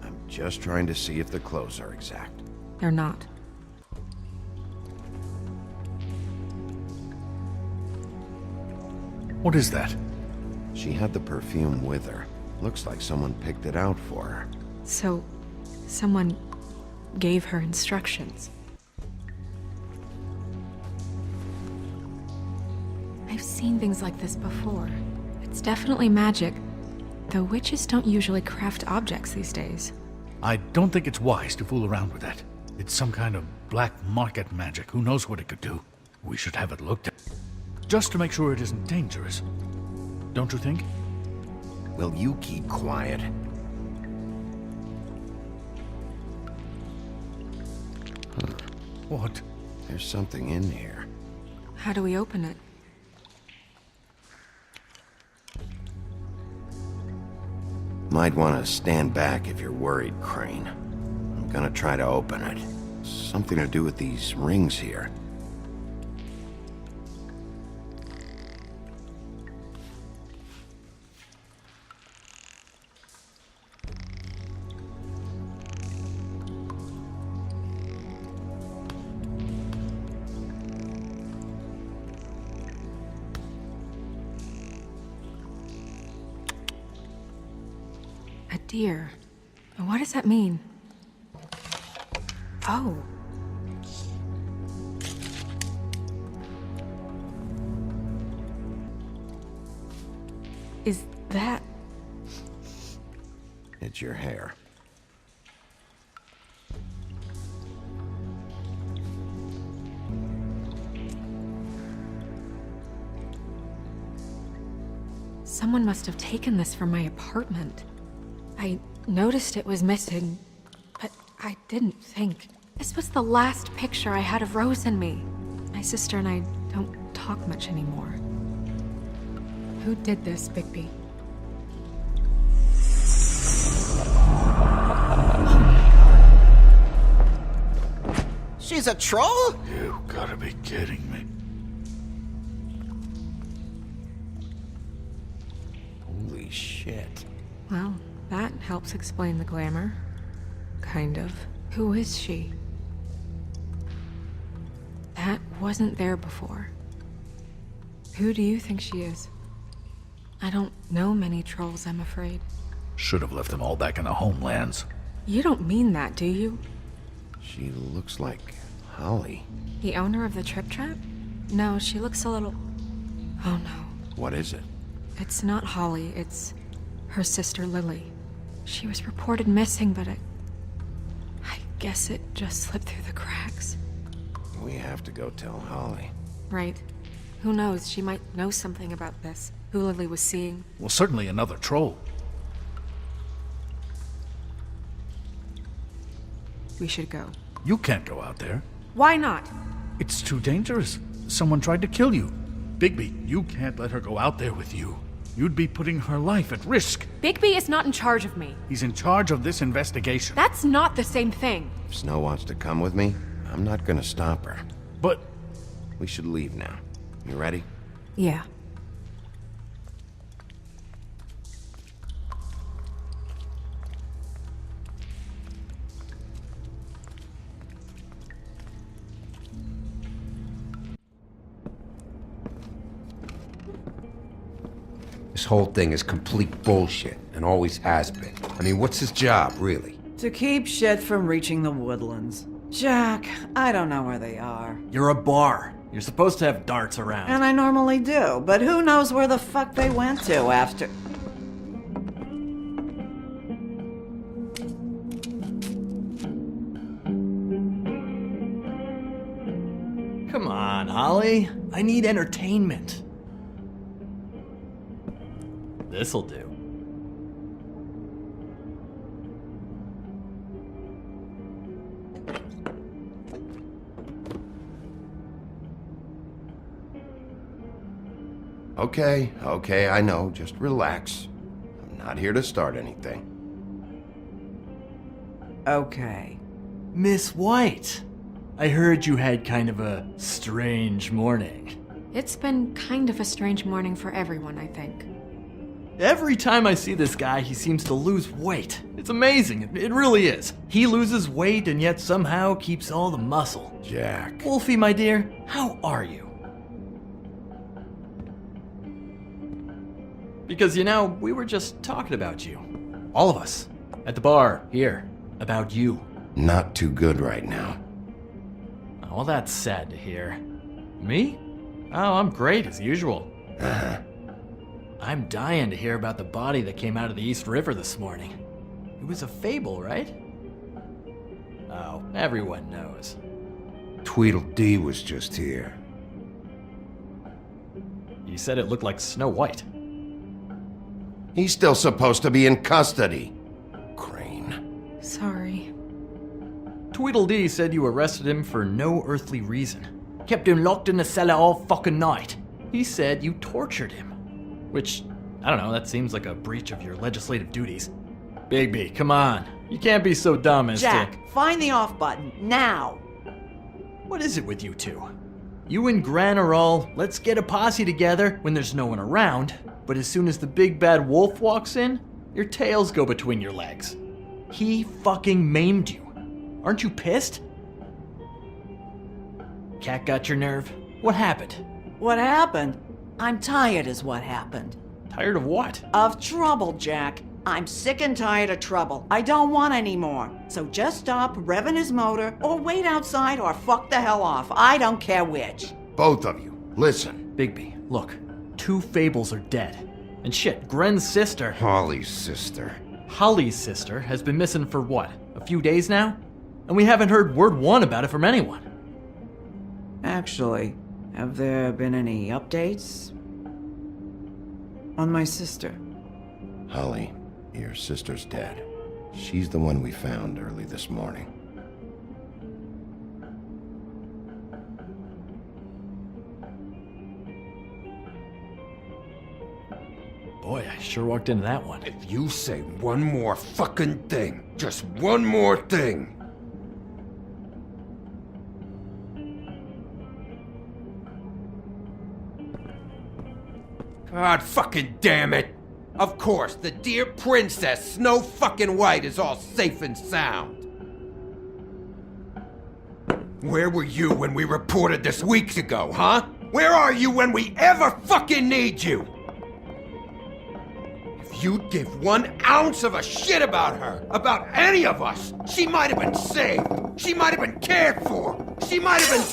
I'm just trying to see if the clothes are exact. They're not. What is that? She had the perfume with her. Looks like someone picked it out for her. So, someone gave her instructions. I've seen things like this before. It's definitely magic, though witches don't usually craft objects these days. I don't think it's wise to fool around with that. It's some kind of black market magic. Who knows what it could do? We should have it looked at. Just to make sure it isn't dangerous. Don't you think? Will you keep quiet? What? There's something in here. How do we open it? Might want to stand back if you're worried, Crane. I'm gonna try to open it. Something to do with these rings here. A deer. What does that mean? Oh. Is that... It's your hair. Someone must have taken this from my apartment. I noticed it was missing, but I didn't think. This was the last picture I had of Rose and me. My sister and I don't talk much anymore. Who did this, Bigby? She's a troll? You gotta be kidding me. Holy shit. Well, that helps explain the glamour. Kind of. Who is she? That wasn't there before. Who do you think she is? I don't know many trolls, I'm afraid. Should have left them all back in the homelands. You don't mean that, do you? She looks like Holly. The owner of the Trip Trap? No, she looks a little... Oh no. What is it? It's not Holly, it's her sister Lily. She was reported missing, but I guess it just slipped through the cracks. We have to go tell Holly. Right. Who knows, she might know something about this. Who Lily was seeing. Well, certainly another troll. We should go. You can't go out there. Why not? It's too dangerous. Someone tried to kill you. Bigby, you can't let her go out there with you. You'd be putting her life at risk. Bigby is not in charge of me. He's in charge of this investigation. That's not the same thing. If Snow wants to come with me, I'm not gonna stop her. But... We should leave now. You ready? Yeah. This whole thing is complete bullshit, and always has been. I mean, what's his job, really? To keep shit from reaching the woodlands. Jack, I don't know where they are. You're a bar. You're supposed to have darts around. And I normally do, but who knows where the fuck they went to after... Come on, Holly. I need entertainment. This'll do. Okay, I know. Just relax. I'm not here to start anything. Okay. Miss White, I heard you had kind of a strange morning. It's been kind of a strange morning for everyone, I think. Every time I see this guy, he seems to lose weight. It's amazing. It really is. He loses weight and yet somehow keeps all the muscle. Jack. Wolfie, my dear, how are you? Because, you know, we were just talking about you. All of us. At the bar, here. About you. Not too good right now. Well, that's sad to hear. Me? Oh, I'm great as usual. I'm dying to hear about the body that came out of the East River this morning. It was a fable, right? Oh, everyone knows. Tweedledee was just here. You said it looked like Snow White. He's still supposed to be in custody. Crane. Sorry. Tweedledee said you arrested him for no earthly reason. Kept him locked in the cellar all fucking night. He said you tortured him. Which, I don't know, that seems like a breach of your legislative duties. Bigby, come on. You can't be so dumb as Jack, find the off button, now! What is it with you two? You and Gran are all, let's get a posse together when there's no one around, but as soon as the big bad wolf walks in, your tails go between your legs. He fucking maimed you. Aren't you pissed? Cat got your nerve? What happened? What happened? I'm tired is what happened. Tired of what? Of trouble, Jack. I'm sick and tired of trouble. I don't want any more. So just stop revving his motor, or wait outside, or fuck the hell off. I don't care which. Both of you, listen. Bigby, look. 2 fables are dead. And shit, Gren's sister... Holly's sister. Holly's sister has been missing for what? A few days now? And we haven't heard word one about it from anyone. Actually, have there been any updates on my sister? Holly, your sister's dead. She's the one we found early this morning. Boy, I sure walked into that one. If you say one more fucking thing, just one more thing. God fucking damn it! Of course, the dear princess Snow fucking White is all safe and sound. Where were you when we reported this weeks ago, huh? Where are you when we ever fucking need you? If you'd give 1 ounce of a shit about her, about any of us, she might have been saved. She might have been cared for. She might have been...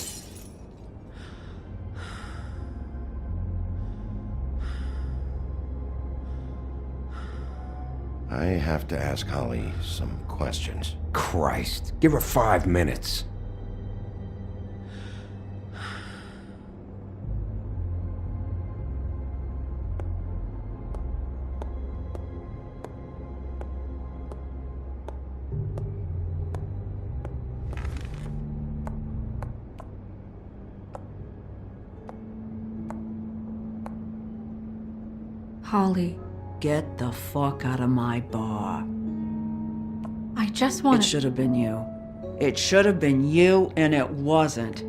I have to ask Holly some questions. Christ, give her 5 minutes. Holly. Get the fuck out of my bar. I just want It should have been you. It should have been you, and it wasn't.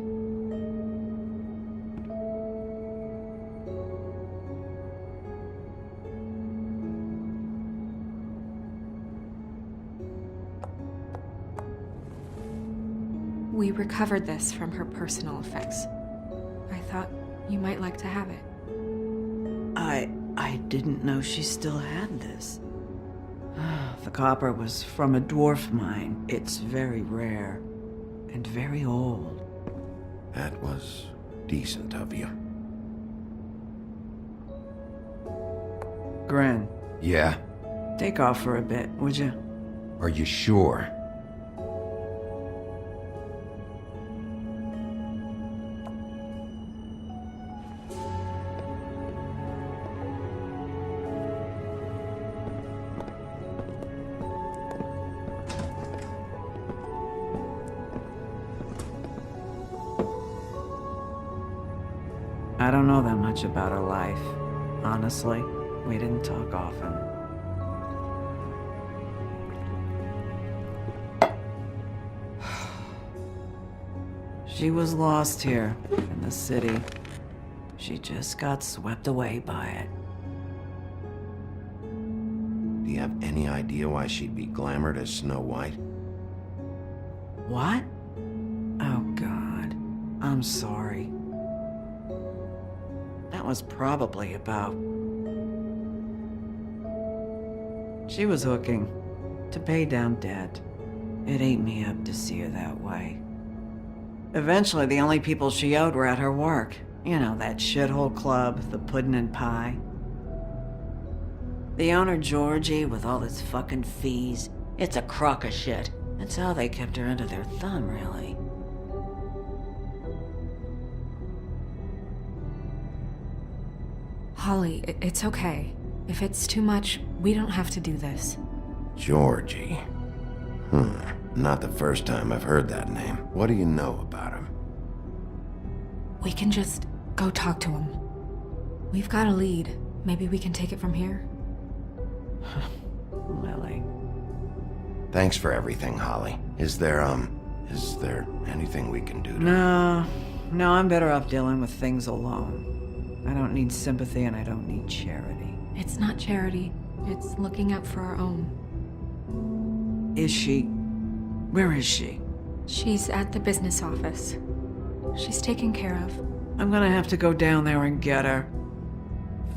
We recovered this from her personal effects. I thought you might like to have it. I didn't know she still had this. The copper was from a dwarf mine. It's very rare and very old. That was decent of you. Gren. Yeah? Take off for a bit, would you? Are you sure? I don't know that much about her life. Honestly, we didn't talk often. She was lost here, in the city. She just got swept away by it. Do you have any idea why she'd be glamored as Snow White? What? Oh, God. I'm sorry. That was probably about... She was hooking to pay down debt. It ate me up to see her that way. Eventually, the only people she owed were at her work. You know, that shithole club, the Puddin' and Pie. The owner, Georgie, with all his fucking fees, it's a crock of shit. That's how they kept her under their thumb, really. Holly, it's okay. If it's too much, we don't have to do this. Georgie. Not the first time I've heard that name. What do you know about him? We can just go talk to him. We've got a lead. Maybe we can take it from here? Lily. Thanks for everything, Holly. Is there anything we can do to... No, I'm better off dealing with things alone. I don't need sympathy and I don't need charity. It's not charity. It's looking out for our own. Is she? Where is she? She's at the business office. She's taken care of. I'm gonna have to go down there and get her.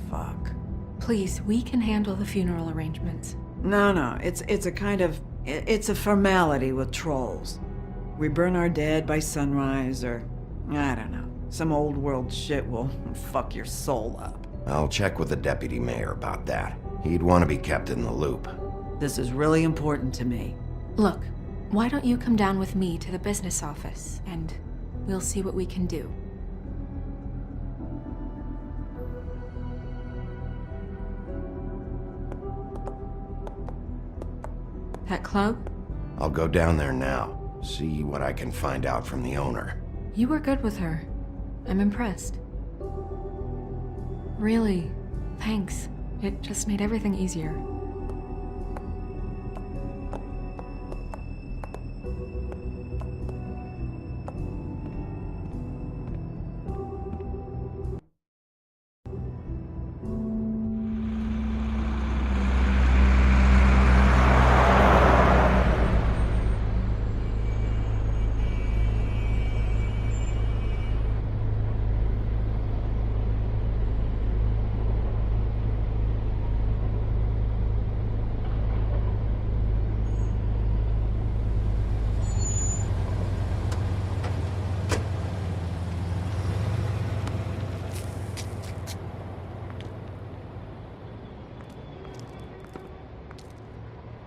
Fuck. Please, we can handle the funeral arrangements. No, it's a kind of... It's a formality with trolls. We burn our dead by sunrise, or... I don't know. Some old world shit will fuck your soul up. I'll check with the deputy mayor about that. He'd want to be kept in the loop. This is really important to me. Look, why don't you come down with me to the business office, and we'll see what we can do. That club? I'll go down there now, see what I can find out from the owner. You were good with her. I'm impressed. Really, thanks. It just made everything easier.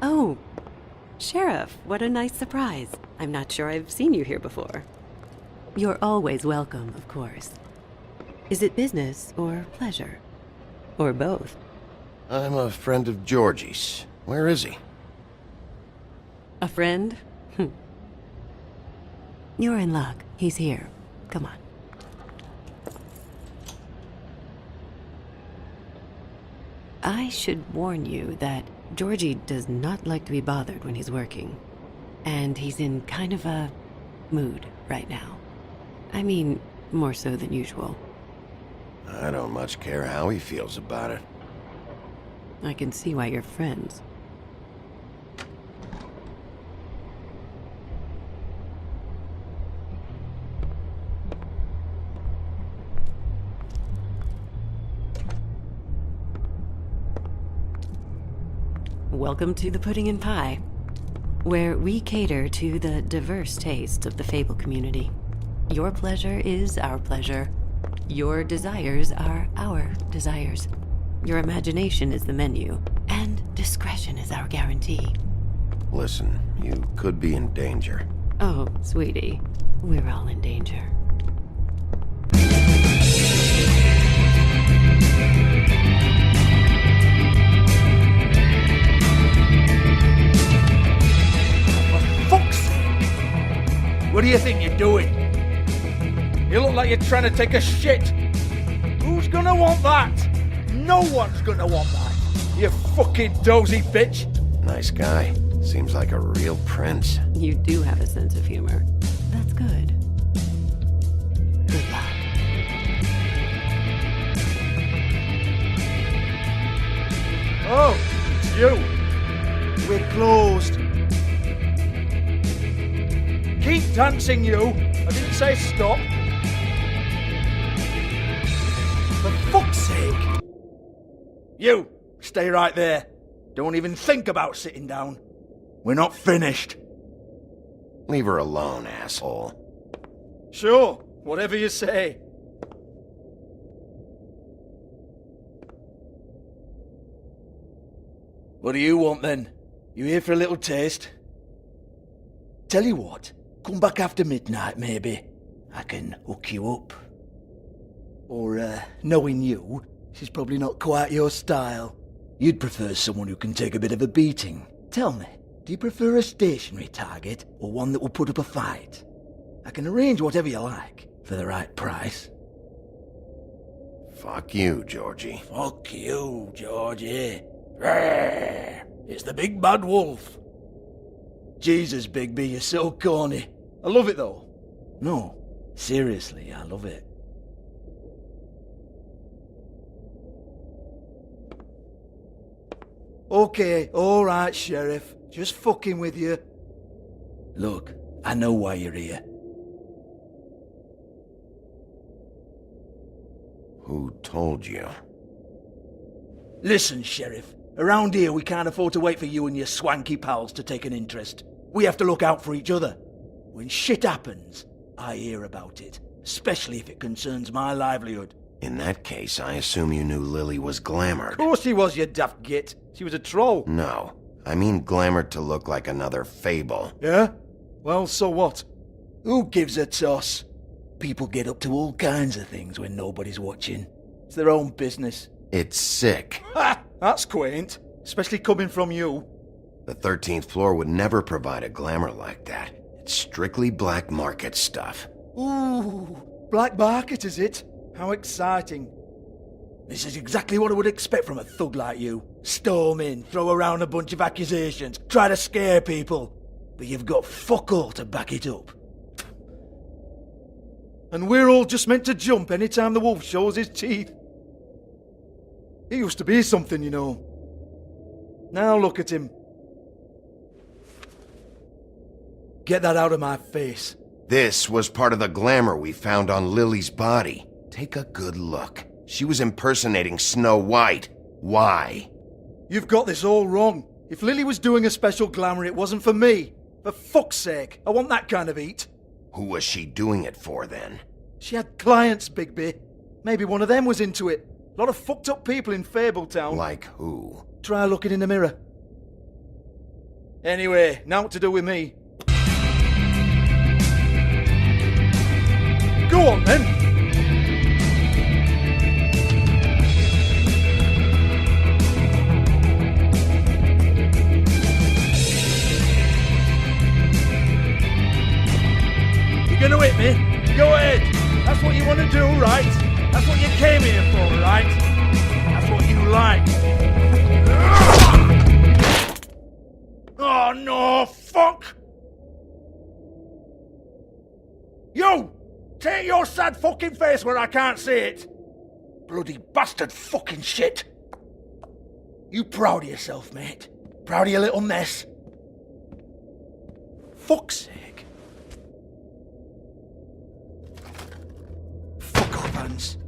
Oh, Sheriff, what a nice surprise. I'm not sure I've seen you here before. You're always welcome, of course. Is it business or pleasure? Or both? I'm a friend of Georgie's. Where is he? A friend? You're in luck. He's here. Come on. I should warn you that Georgie does not like to be bothered when he's working. And he's in kind of a mood right now. I mean, more so than usual. I don't much care how he feels about it. I can see why you're friends. Welcome to the Pudding and Pie, where we cater to the diverse tastes of the Fable community. Your pleasure is our pleasure. Your desires are our desires. Your imagination is the menu, and discretion is our guarantee. Listen, you could be in danger. Oh, sweetie, we're all in danger. What do you think you're doing? You look like you're trying to take a shit. Who's gonna want that? No one's gonna want that. You fucking dozy bitch. Nice guy. Seems like a real prince. You do have a sense of humor. That's good. Good luck. Oh, it's you. We're closed. Keep dancing, you. I didn't say stop. For fuck's sake. You, stay right there. Don't even think about sitting down. We're not finished. Leave her alone, asshole. Sure, whatever you say. What do you want then? You here for a little taste? Tell you what, come back after midnight maybe. I can hook you up. Or, knowing you, she's probably not quite your style. You'd prefer someone who can take a bit of a beating. Tell me, do you prefer a stationary target or one that will put up a fight? I can arrange whatever you like for the right price. Fuck you, Georgie. Fuck you, Georgie. Rawr. It's the big bad wolf. Jesus, Bigby, you're so corny. I love it though. No, seriously, I love it. Okay, alright, Sheriff. Just fucking with you. Look, I know why you're here. Who told you? Listen, Sheriff. Around here, we can't afford to wait for you and your swanky pals to take an interest. We have to look out for each other. When shit happens, I hear about it. Especially if it concerns my livelihood. In that case, I assume you knew Lily was glamored. Of course she was, you daft git. She was a troll. No. I mean glamored to look like another fable. Yeah? Well, so what? Who gives a toss? People get up to all kinds of things when nobody's watching. It's their own business. It's sick. Ha! That's quaint. Especially coming from you. The 13th floor would never provide a glamour like that. It's strictly black market stuff. Ooh, black market is it? How exciting. This is exactly what I would expect from a thug like you. Storm in, throw around a bunch of accusations, try to scare people. But you've got fuck all to back it up. And we're all just meant to jump any time the wolf shows his teeth. He used to be something, you know. Now look at him. Get that out of my face. This was part of the glamour we found on Lily's body. Take a good look. She was impersonating Snow White. Why? You've got this all wrong. If Lily was doing a special glamour, it wasn't for me. For fuck's sake, I want that kind of eat. Who was she doing it for, then? She had clients, Bigby. Maybe one of them was into it. A lot of fucked up people in Fabletown. Like who? Try looking in the mirror. Anyway, now what to do with me. Go on, then. You're gonna hit me? Go ahead. That's what you want to do, right? That's what you came here for, right? That's what you like. Oh no, fuck! You! Take your sad fucking face where I can't see it! Bloody bastard fucking shit! You proud of yourself, mate? Proud of your little mess? Fuck's sake. Fuck off, Hans.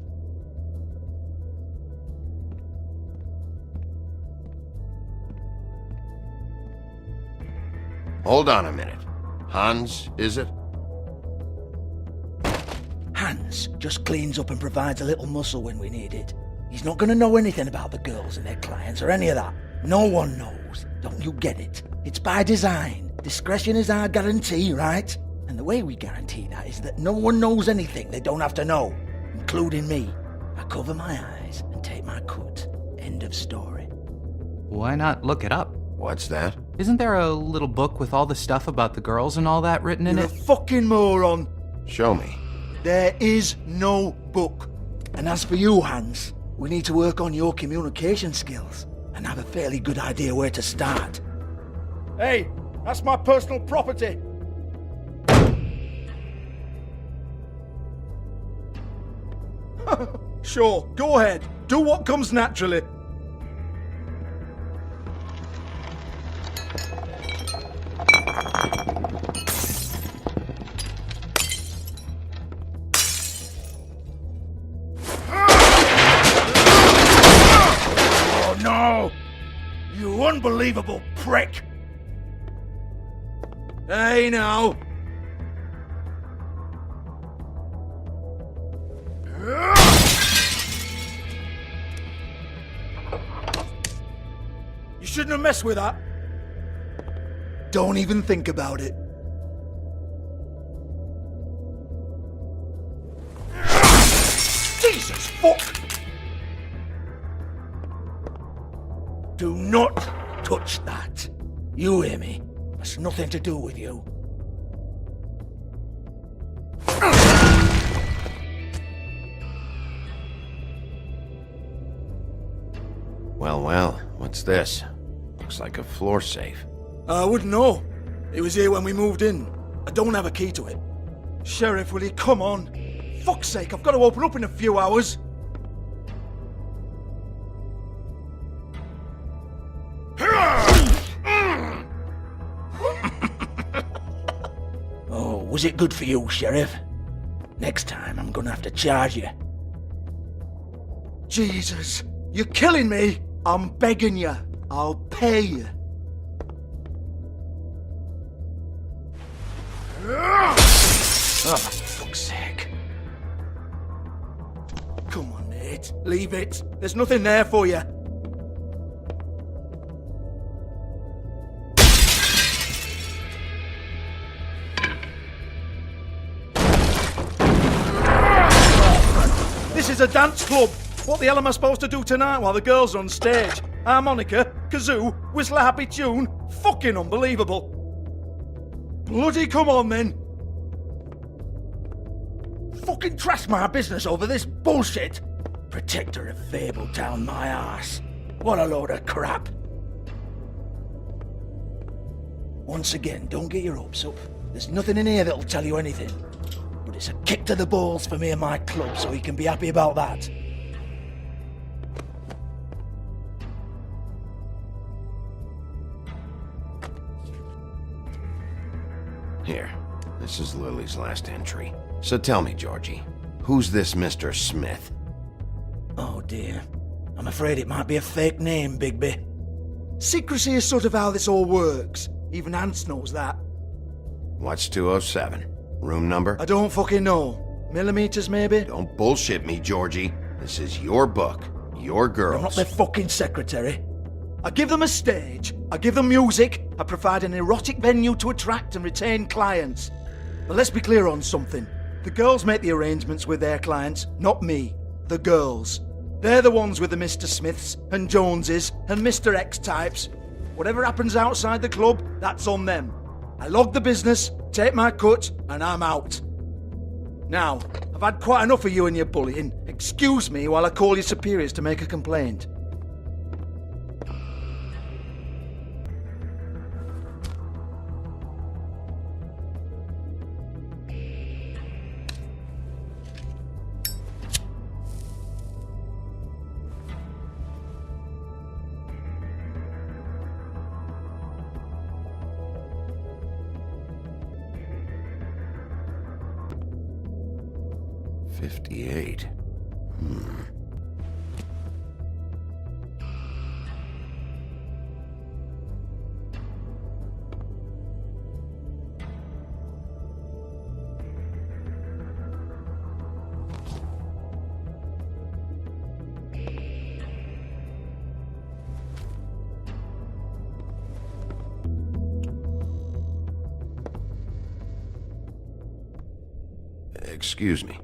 Hold on a minute. Hans, is it? Hans just cleans up and provides a little muscle when we need it. He's not going to know anything about the girls and their clients or any of that. No one knows. Don't you get it? It's by design. Discretion is our guarantee, right? And the way we guarantee that is that no one knows anything they don't have to know, including me. I cover my eyes and take my cut. End of story. Why not look it up? What's that? Isn't there a little book with all the stuff about the girls and all that written in You're it? a fucking moron. Show me. There is no book. And as for you, Hans, we need to work on your communication skills and have a fairly good idea where to start. Hey, that's my personal property. Sure, go ahead. Do what comes naturally. Oh no! You unbelievable prick! Hey now, shouldn't have messed with that. Don't even think about it. Jesus fuck! Do not touch that. You hear me? That's nothing to do with you. Well, what's this? Looks like a floor safe. I wouldn't know. It was here when we moved in. I don't have a key to it. Sheriff, will you come on? Fuck's sake, I've got to open up in a few hours. Oh, was it good for you, Sheriff? Next time I'm gonna have to charge you. Jesus, you're killing me! I'm begging you. I'll pay you. Oh, for fuck's sake. Come on, mate. Leave it. There's nothing there for you. This is a dance club. What the hell am I supposed to do tonight while the girls are on stage? Harmonica, kazoo, whistle a happy tune? Fucking unbelievable. Bloody come on then. Fucking trash my business over this bullshit. Protector of Fabletown, my arse. What a load of crap. Once again, don't get your hopes up. There's nothing in here that'll tell you anything. But it's a kick to the balls for me and my club, so you can be happy about that. Here, this is Lily's last entry. So tell me, Georgie, who's this Mr. Smith? Oh dear. I'm afraid it might be a fake name, Bigby. Secrecy is sort of how this all works. Even Ants knows that. What's 207? Room number? I don't fucking know. Millimeters, maybe? Don't bullshit me, Georgie. This is your book. Your girls. I'm not their fucking secretary. I give them a stage, I give them music, I provide an erotic venue to attract and retain clients. But let's be clear on something. The girls make the arrangements with their clients, not me. The girls. They're the ones with the Mr. Smiths and Joneses and Mr. X types. Whatever happens outside the club, that's on them. I log the business, take my cut, and I'm out. Now, I've had quite enough of you and your bullying. Excuse me while I call your superiors to make a complaint. $58. Excuse me.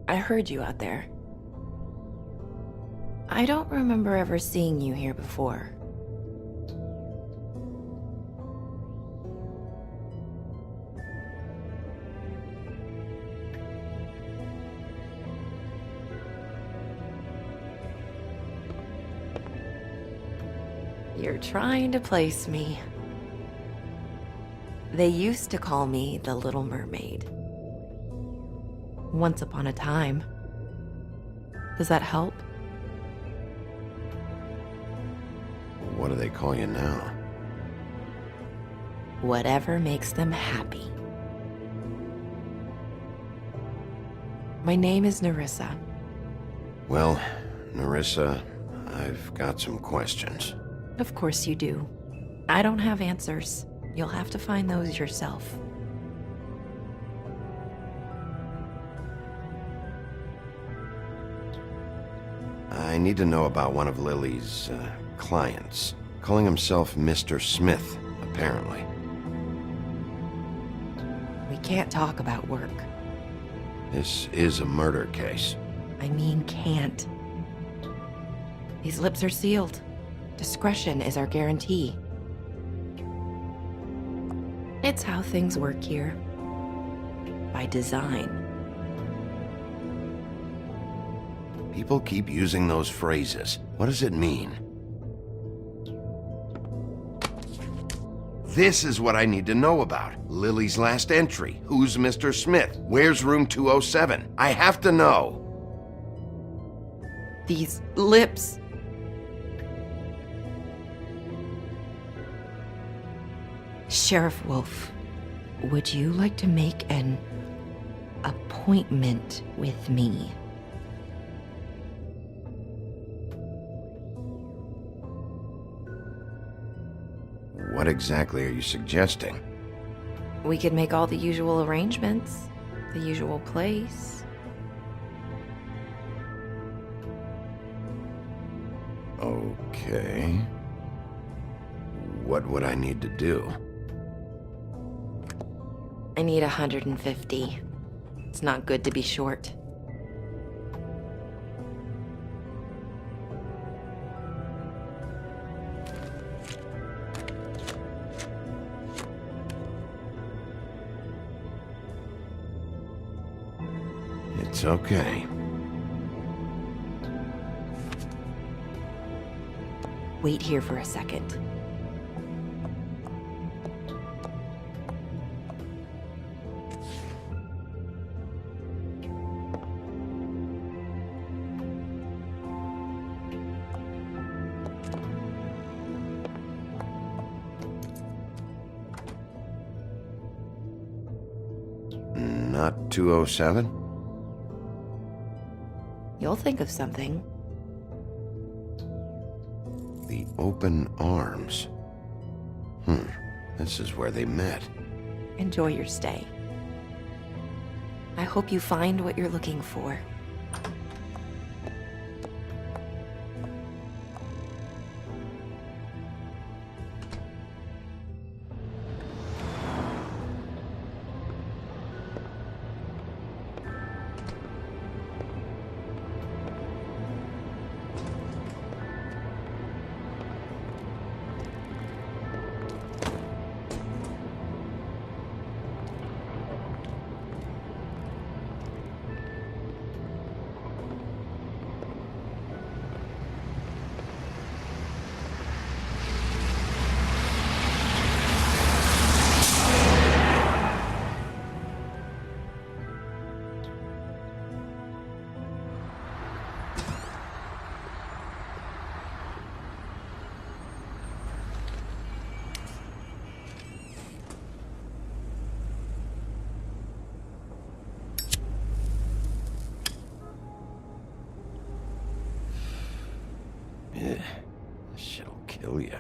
I heard you out there. I don't remember ever seeing you here before. You're trying to place me. They used to call me the Little Mermaid. Once upon a time. Does that help? What do they call you now? Whatever makes them happy. My name is Nerissa. Well, Nerissa, I've got some questions. Of course you do. I don't have answers. You'll have to find those yourself. I need to know about one of Lily's, clients. Calling himself Mr. Smith, apparently. We can't talk about work. This is a murder case. I mean, can't. These lips are sealed. Discretion is our guarantee. It's how things work here. By design. People keep using those phrases. What does it mean? This is what I need to know about. Lily's last entry. Who's Mr. Smith? Where's room 207? I have to know. These lips. Sheriff Wolf, would you like to make an appointment with me? What exactly are you suggesting? We could make all the usual arrangements, the usual place. Okay. What would I need to do? I need 150. It's not good to be short. It's okay. Wait here for a second. Not 207? You'll think of something. The open arms. This is where they met. Enjoy your stay. I hope you find what you're looking for. This shit'll kill ya.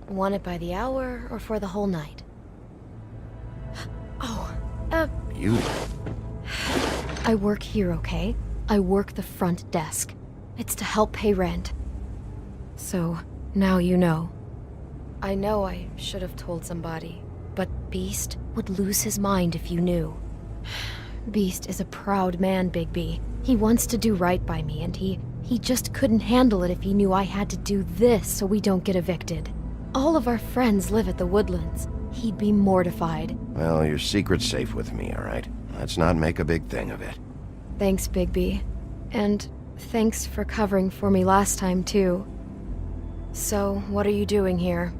Want it by the hour or for the whole night? Oh, Beauty. I work here, okay? I work the front desk. It's to help pay rent. So, now you know. I know I should have told somebody, but Beast would lose his mind if you knew. Beast is a proud man, Bigby. He wants to do right by me, and he just couldn't handle it if he knew I had to do this so we don't get evicted. All of our friends live at the Woodlands. He'd be mortified. Well, your secret's safe with me, all right? Let's not make a big thing of it. Thanks, Bigby. And thanks for covering for me last time, too. So, what are you doing here?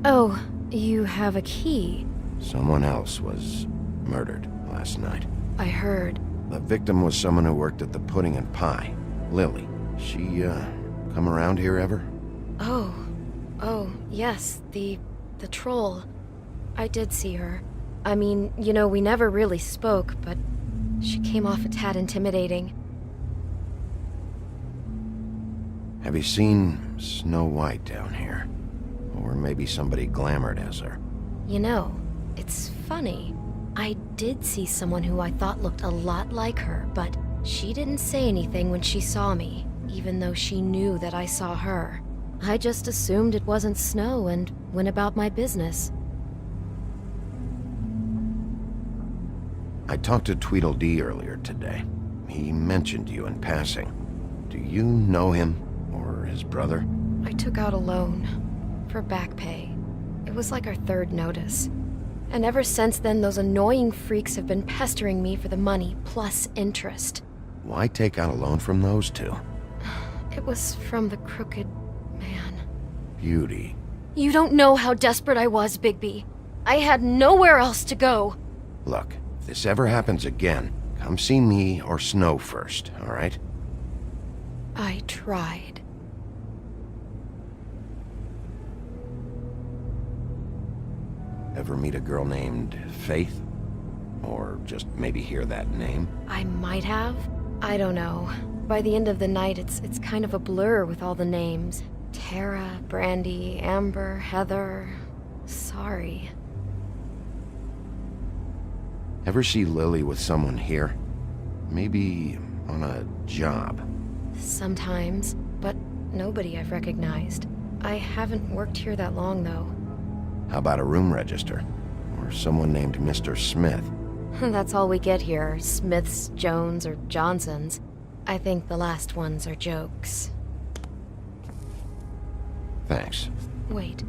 Oh, you have a key. Someone else was murdered last night. I heard. The victim was someone who worked at the Pudding and Pie. Lily. She, come around here ever? Oh, yes, the troll. I did see her. I mean, you know, we never really spoke, but she came off a tad intimidating. Have you seen Snow White down here? Or maybe somebody glamored as her? You know, It's funny. I did see someone who I thought looked a lot like her, but she didn't say anything when she saw me, even though she knew that I saw her. I just assumed it wasn't Snow and went about my business. I talked to Tweedledee earlier today. He mentioned you in passing. Do you know him, or his brother? I took out a loan for back pay. It was like our third notice. And ever since then, those annoying freaks have been pestering me for the money plus interest. Why take out a loan from those two? It was from the Crooked Man. Beauty. You don't know how desperate I was, Bigby. I had nowhere else to go. Look, if this ever happens again, come see me or Snow first, all right? I tried. Ever meet a girl named Faith? Or just maybe hear that name? I might have. I don't know. By the end of the night, it's kind of a blur with all the names. Tara, Brandy, Amber, Heather. Sorry. Ever see Lily with someone here? Maybe on a job? Sometimes, but nobody I've recognized. I haven't worked here that long, though. How about a room register? Or someone named Mr. Smith? That's all we get here, Smiths, Jones, or Johnsons. I think the last ones are jokes. Thanks. Wait.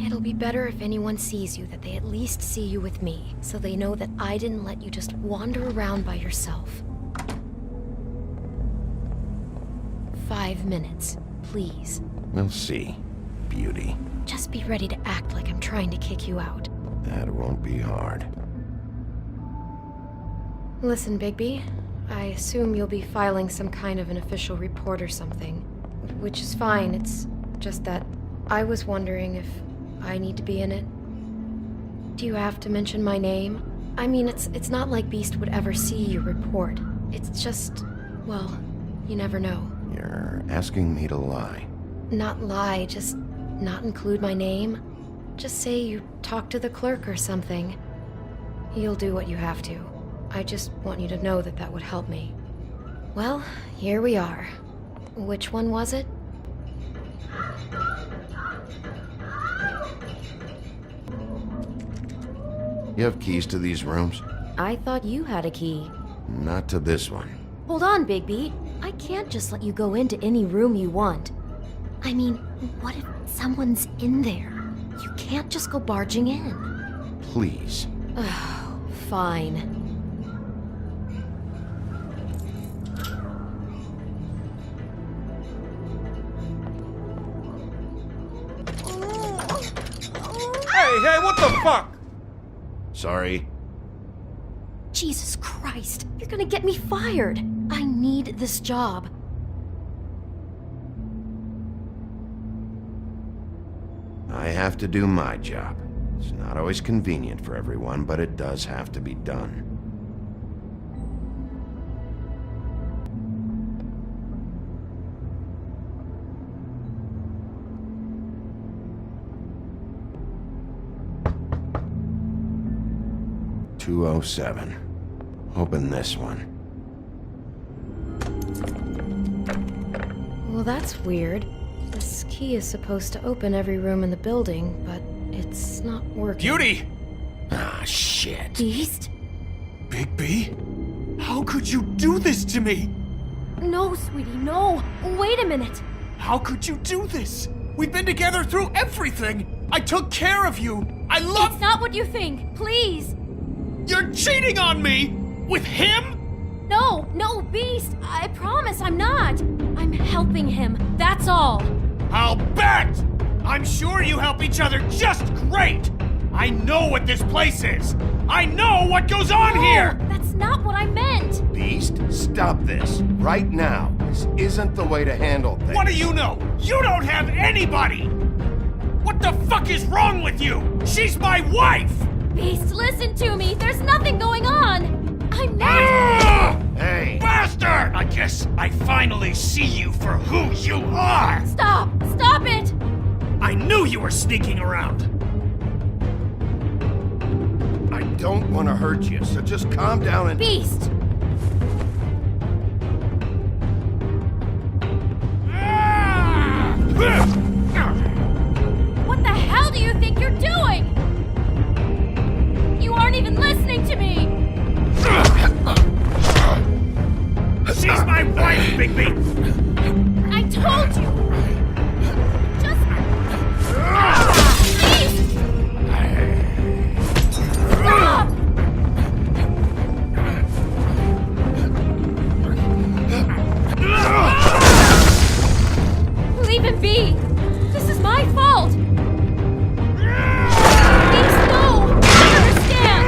It'll be better if anyone sees you that they at least see you with me, so they know that I didn't let you just wander around by yourself. 5 minutes, please. We'll see, Beauty. Just be ready to act like I'm trying to kick you out. That won't be hard. Listen, Bigby. I assume you'll be filing some kind of an official report or something. Which is fine, it's just that I was wondering if I need to be in it. Do you have to mention my name? I mean, it's not like Beast would ever see your report. It's just, well, you never know. You're asking me to lie. Not lie, just not include my name. Just say you talked to the clerk or something. You'll do what you have to. I just want you to know that that would help me. Well, here we are. Which one was it? You have keys to these rooms? I thought you had a key. Not to this one. Hold on, Bigby. I can't just let you go into any room you want. I mean, what if someone's in there? You can't just go barging in. Please. Oh, fine. Hey, what the fuck? Sorry. Jesus Christ, you're gonna get me fired. I need this job. I have to do my job. It's not always convenient for everyone, but it does have to be done. .207. Open this one. Well, that's weird. This key is supposed to open every room in the building, but it's not working. Beauty! Ah, shit. Beast? Bigby? How could you do this to me? No, sweetie, no. Wait a minute. How could you do this? We've been together through everything. I took care of you. I love— It's not what you think. Please. You're cheating on me! With him? No, Beast. I promise I'm not. I'm helping him. That's all. I'll bet! I'm sure you help each other just great! I know what this place is! I know what goes on here! That's not what I meant! Beast, stop this. Right now. This isn't the way to handle things. What do you know? You don't have anybody! What the fuck is wrong with you? She's my wife! Beast, listen to me! There's nothing going on! I'm not— Hey! Bastard! I guess I finally see you for who you are! Stop! Stop it! I knew you were sneaking around! don't want to hurt you, so just calm down and... Beast! What the hell do you think you're doing? You aren't even listening to me! She's my wife, Bigby! I told you! Just... Please! Stop! Leave him be! This is my fault! Please, no! I understand!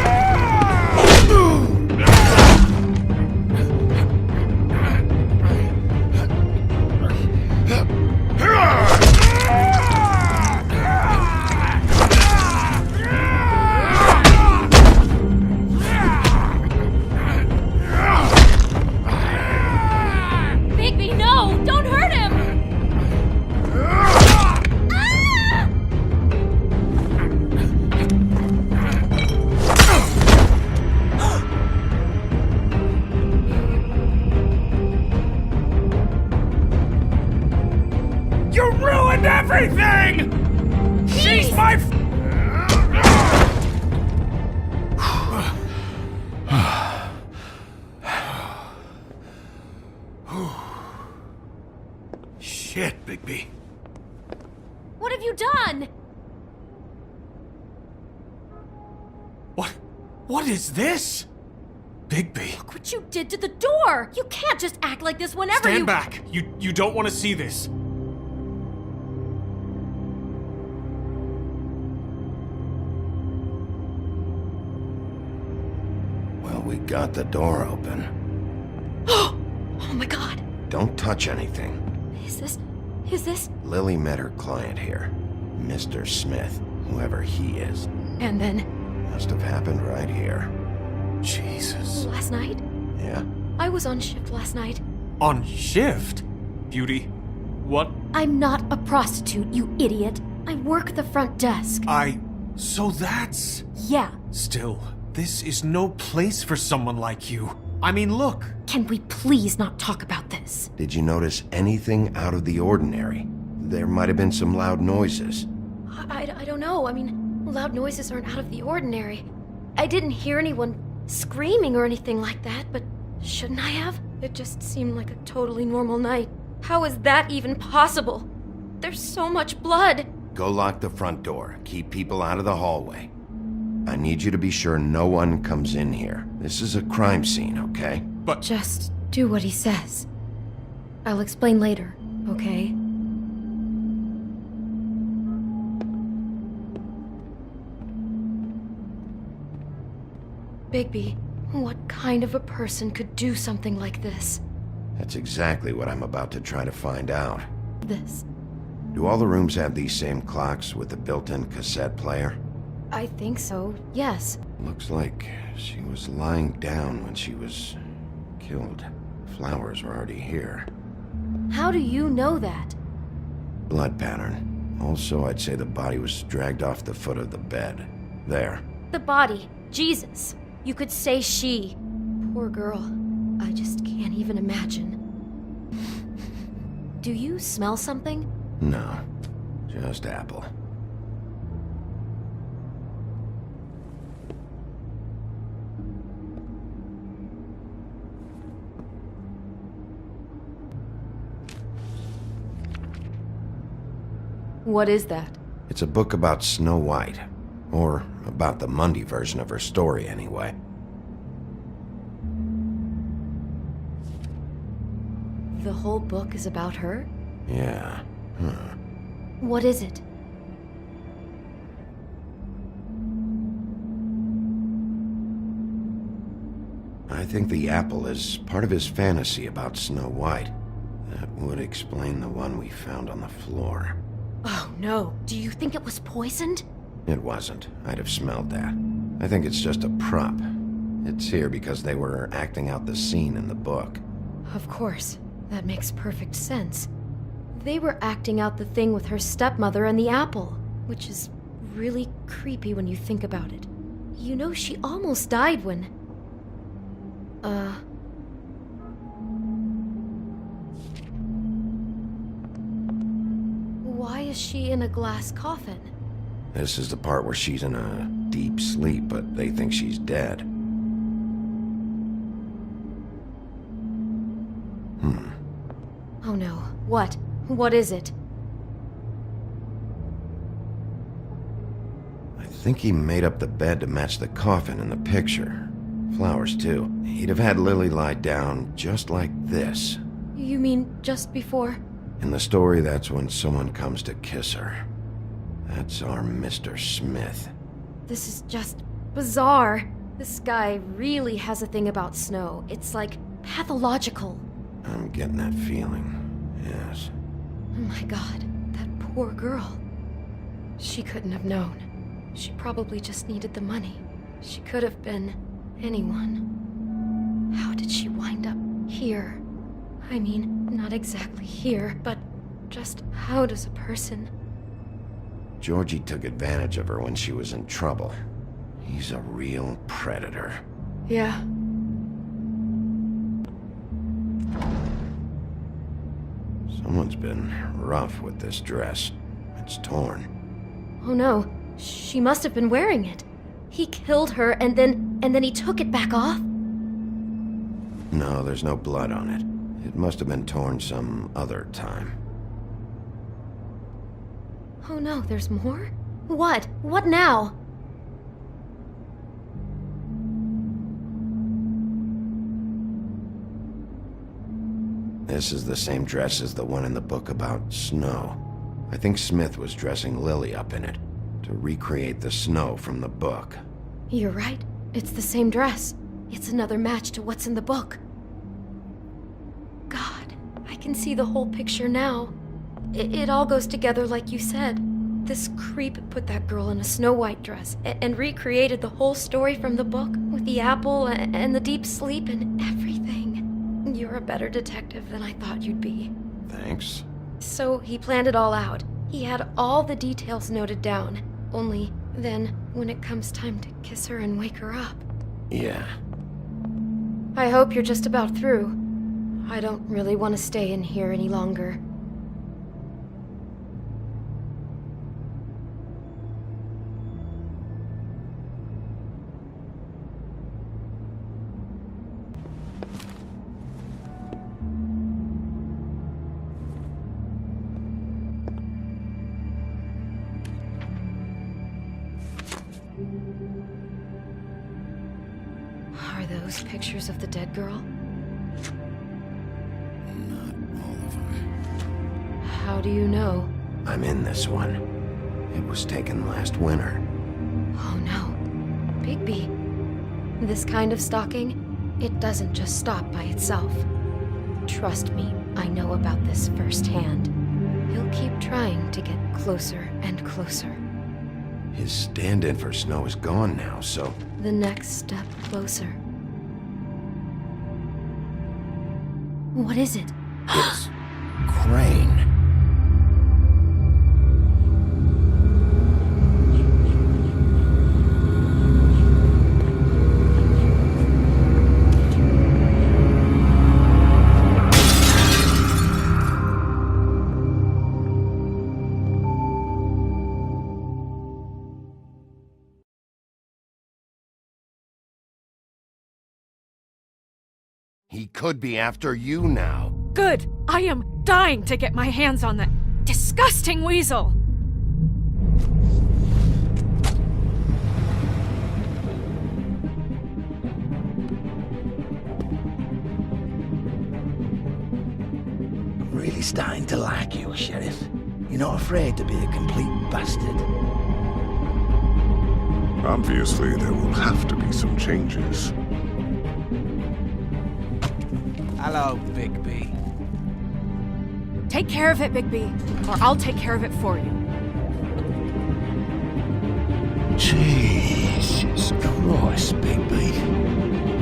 Bigby, no! Don't hurt him! You ruined everything! She's my... Shit, Bigby. What have you done? What is this? Bigby. Look what you did to the door! You can't just act like this whenever Stand you- back. You don't want to see this. Well, we got the door open. Oh my god! Don't touch anything. Is this... Lily met her client here. Mr. Smith, whoever he is. And then... Must have happened right here. Jesus. Last night? Yeah? I was on shift last night. On shift? Beauty, what? I'm not a prostitute, you idiot. I work the front desk. So that's... Yeah. Still, this is no place for someone like you. I mean, look. Can we please not talk about this? Did you notice anything out of the ordinary? There might have been some loud noises. I don't know. I mean, loud noises aren't out of the ordinary. I didn't hear anyone screaming or anything like that, but shouldn't I have? It just seemed like a totally normal night. How is that even possible? There's so much blood. Go lock the front door. Keep people out of the hallway. I need you to be sure no one comes in here. This is a crime scene, okay? But... Just do what he says. I'll explain later, okay? Bigby, what kind of a person could do something like this? That's exactly what I'm about to try to find out. This. Do all the rooms have these same clocks with the built-in cassette player? I think so, yes. Looks like she was lying down when she was killed. Flowers were already here. How do you know that? Blood pattern. Also, I'd say the body was dragged off the foot of the bed. There. The body. Jesus. You could say she. Poor girl. I just can't even imagine. Do you smell something? No. Just apple. What is that? It's a book about Snow White. Or about the Mundy version of her story, anyway. The whole book is about her? Yeah. Huh. What is it? I think the apple is part of his fantasy about Snow White. That would explain the one we found on the floor. Oh no. Do you think it was poisoned? It wasn't. I'd have smelled that. I think it's just a prop. It's here because they were acting out the scene in the book. Of course. That makes perfect sense. They were acting out the thing with her stepmother and the apple, which is really creepy when you think about it. You know, she almost died when... Why is she in a glass coffin? This is the part where she's in a deep sleep, but they think she's dead. Oh no. What? What is it? I think he made up the bed to match the coffin in the picture. Flowers, too. He'd have had Lily lie down just like this. You mean just before? In the story, that's when someone comes to kiss her. That's our Mr. Smith. This is just bizarre. This guy really has a thing about Snow. It's like pathological. I'm getting that feeling, yes. Oh my god, that poor girl. She couldn't have known. She probably just needed the money. She could have been anyone. How did she wind up here? I mean, not exactly here, but just how does a person... Georgie took advantage of her when she was in trouble. He's a real predator. Yeah. Someone's been rough with this dress. It's torn. Oh no, she must have been wearing it. He killed her and then he took it back off? No, there's no blood on it. It must have been torn some other time. Oh no, there's more? What? What now? This is the same dress as the one in the book about Snow. I think Smith was dressing Lily up in it, to recreate the Snow from the book. You're right. It's the same dress. It's another match to what's in the book. God, I can see the whole picture now. It all goes together like you said. This creep put that girl in a Snow White dress and recreated the whole story from the book with the apple and the deep sleep and everything. You're a better detective than I thought you'd be. Thanks. So he planned it all out. He had all the details noted down. Only then, when it comes time to kiss her and wake her up. Yeah. I hope you're just about through. I don't really want to stay in here any longer. Are those pictures of the dead girl? Not all of them. How do you know? I'm in this one. It was taken last winter. Oh no. Bigby. This kind of stalking, it doesn't just stop by itself. Trust me, I know about this firsthand. He'll keep trying to get closer and closer. His stand-in for Snow is gone now, so... The next step closer. What is it? It's... Crane. He could be after you now. Good! I am dying to get my hands on that disgusting weasel! I'm really starting to like you, Sheriff. You're not afraid to be a complete bastard. Obviously, there will have to be some changes. Hello, Bigby. Take care of it, Bigby, or I'll take care of it for you. Jesus Christ, Bigby.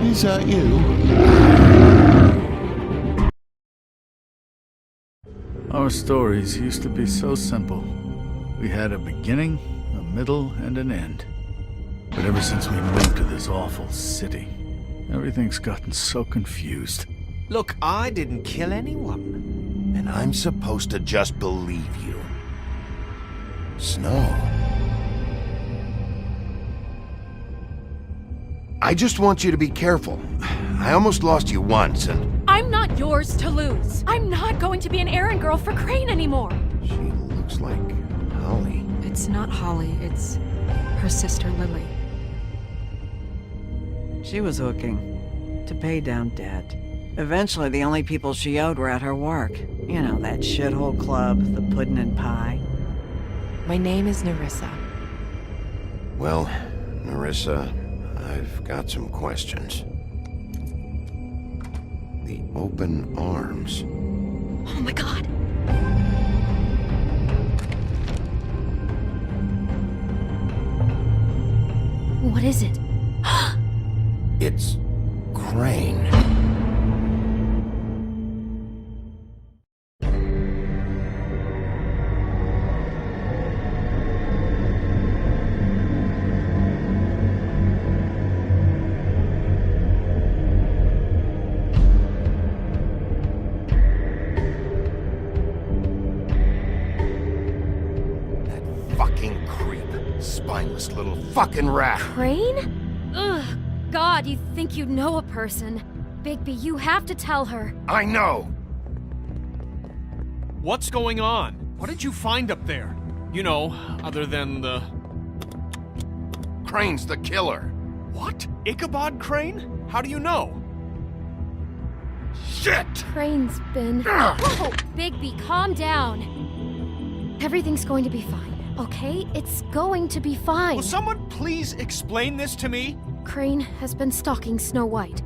Is that you? Our stories used to be so simple. We had a beginning, a middle, and an end. But ever since we moved to this awful city, everything's gotten so confused. Look, I didn't kill anyone. And I'm supposed to just believe you. Snow. I just want you to be careful. I almost lost you once, and... I'm not yours to lose. I'm not going to be an errand girl for Crane anymore. She looks like Holly. It's not Holly, it's her sister Lily. She was hooking to pay down debt. Eventually, the only people she owed were at her work. You know, that shithole club, the Puddin' and Pie. My name is Nerissa. Well, Nerissa, I've got some questions. The open arms. Oh my god! What is it? It's Crane. Fucking creep. Spineless little fucking rat. Crane? Ugh. God, you think you know a person. Bigby, you have to tell her. I know. What's going on? What did you find up there? You know, other than the... Crane's the killer. What? Ichabod Crane? How do you know? Shit! Crane's been... Whoa! Bigby, calm down. Everything's going to be fine, okay? It's going to be fine. Will someone please explain this to me? Crane has been stalking Snow White.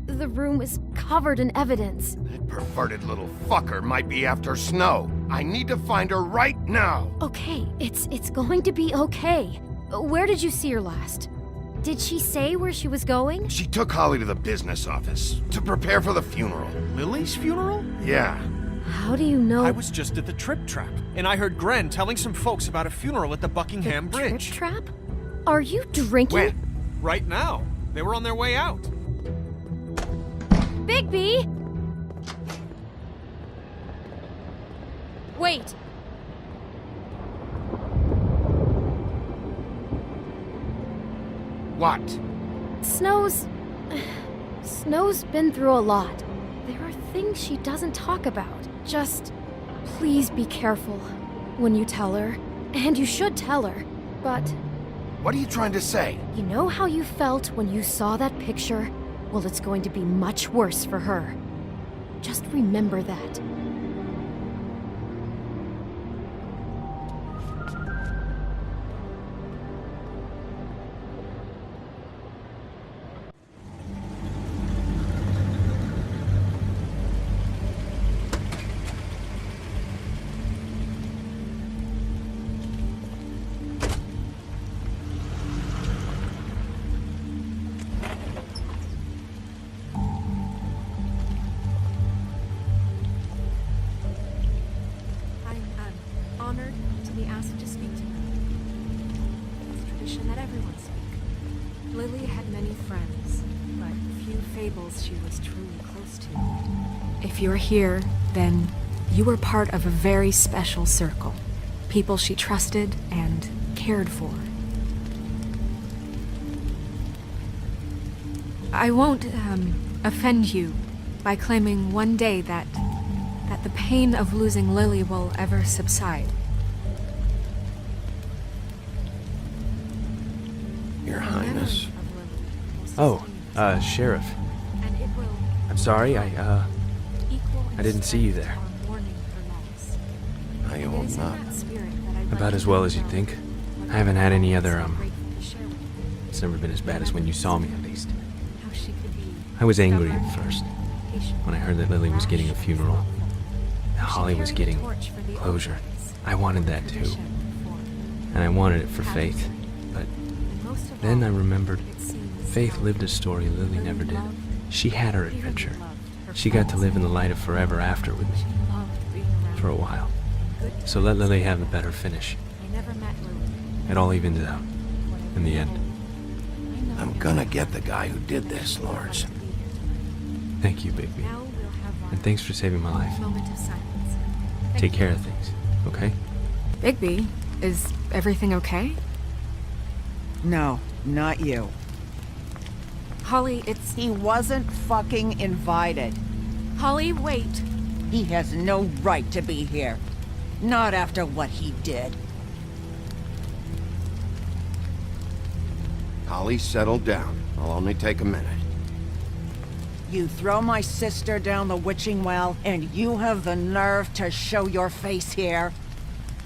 The room is covered in evidence. That perverted little fucker might be after Snow. I need to find her right now. Okay, it's going to be okay. Where did you see her last? Did she say where she was going? She took Holly to the business office to prepare for the funeral. Lily's funeral? Yeah. How do you know? I was just at the Trip Trap, and I heard Gren telling some folks about a funeral at the Buckingham Bridge. Trip Trap? Are you drinking? When? Right now. They were on their way out. Bigby! Wait. What? Snow's been through a lot. There are things she doesn't talk about. Just please be careful when you tell her. And you should tell her. But what are you trying to say? you know how you felt when you saw that picture? Well, it's going to be much worse for her. Just remember that. Honored to be asked to speak to them. It's tradition that everyone speak. Lily had many friends, but few fables she was truly close to. If you're here, then you were part of a very special circle. People she trusted and cared for. I won't offend you by claiming one day that the pain of losing Lily will ever subside. Your Highness. Oh, Sheriff. I'm sorry, I didn't see you there. I owe not. About as well as you'd think. I haven't had any other, It's never been as bad as when you saw me, at least. I was angry at first, when I heard that Lily was getting a funeral. That Holly was getting closure. I wanted that too. And I wanted it for Faith. But then I remembered Faith lived a story Lily never did. She had her adventure. She got to live in the light of forever after with me. For a while. So let Lily have the better finish. It all evened out. In the end. I'm gonna get the guy who did this, Lawrence. Thank you, Bigby. And thanks for saving my life. Moment of silence. Take care of things, okay? Bigby, is everything okay? No, not you. Holly, it's... He wasn't fucking invited. Holly, wait. He has no right to be here. Not after what he did. Holly, settle down. I'll only take a minute. You throw my sister down the witching well, and you have the nerve to show your face here?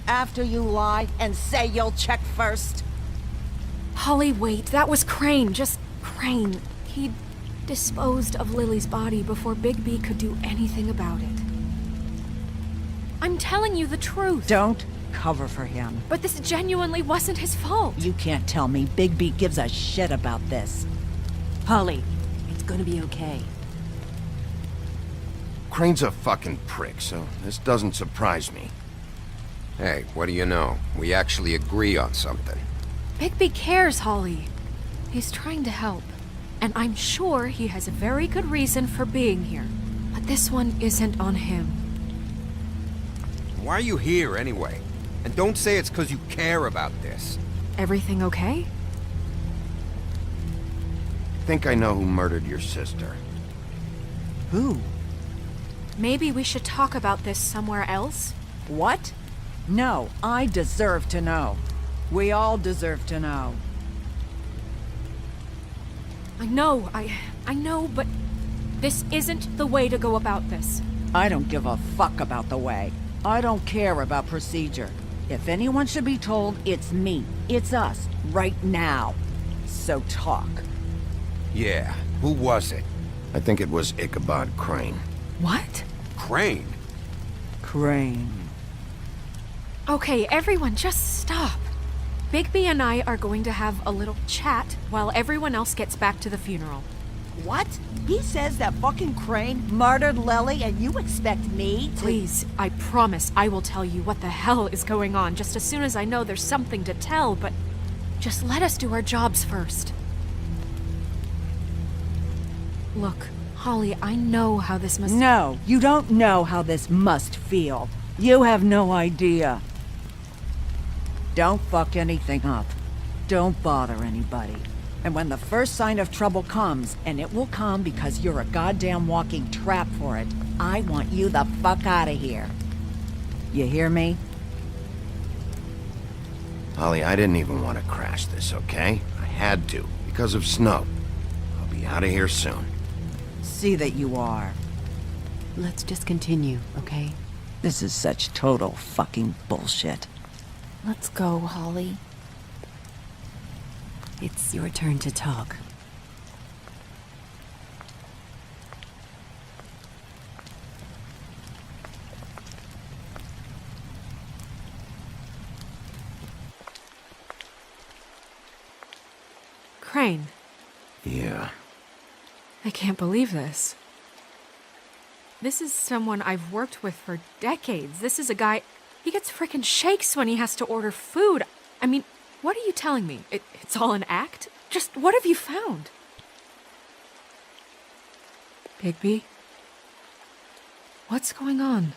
After you lie and say you'll check first? Holly, wait. That was Crane. Just Crane. He disposed of Lily's body before Bigby could do anything about it. I'm telling you the truth. Don't cover for him. But this genuinely wasn't his fault. You can't tell me Bigby gives a shit about this. Holly, it's gonna be okay. Crane's a fucking prick, so this doesn't surprise me. Hey, what do you know? We actually agree on something. Bigby cares, Holly. He's trying to help. And I'm sure he has a very good reason for being here. But this one isn't on him. Why are you here, anyway? And don't say it's because you care about this. Everything okay? Think I know who murdered your sister. Who? Maybe we should talk about this somewhere else? What? No, I deserve to know. We all deserve to know. I know, but this isn't the way to go about this. I don't give a fuck about the way. I don't care about procedure. If anyone should be told, it's me. It's us, right now. So talk. Yeah, who was it? I think it was Ichabod Crane. What? Crane? Crane. Okay, everyone, just stop. Bigby and I are going to have a little chat while everyone else gets back to the funeral. What? He says that fucking Crane murdered Lily and you expect me to— Please, I promise I will tell you what the hell is going on just as soon as I know there's something to tell, but just let us do our jobs first. Look, Holly, I know how this must— No, you don't know how this must feel. You have no idea. Don't fuck anything up. Don't bother anybody. And when the first sign of trouble comes, and it will come because you're a goddamn walking trap for it, I want you the fuck out of here. You hear me? Holly, I didn't even want to crash this, okay? I had to, because of Snow. I'll be out of here soon. See that you are. Let's just continue, okay? This is such total fucking bullshit. Let's go, Holly. It's your turn to talk. Crane. Yeah. I can't believe this. This is someone I've worked with for decades. This is a guy... He gets frickin' shakes when he has to order food. I mean, what are you telling me? It's all an act? Just what have you found? Bigby? What's going on?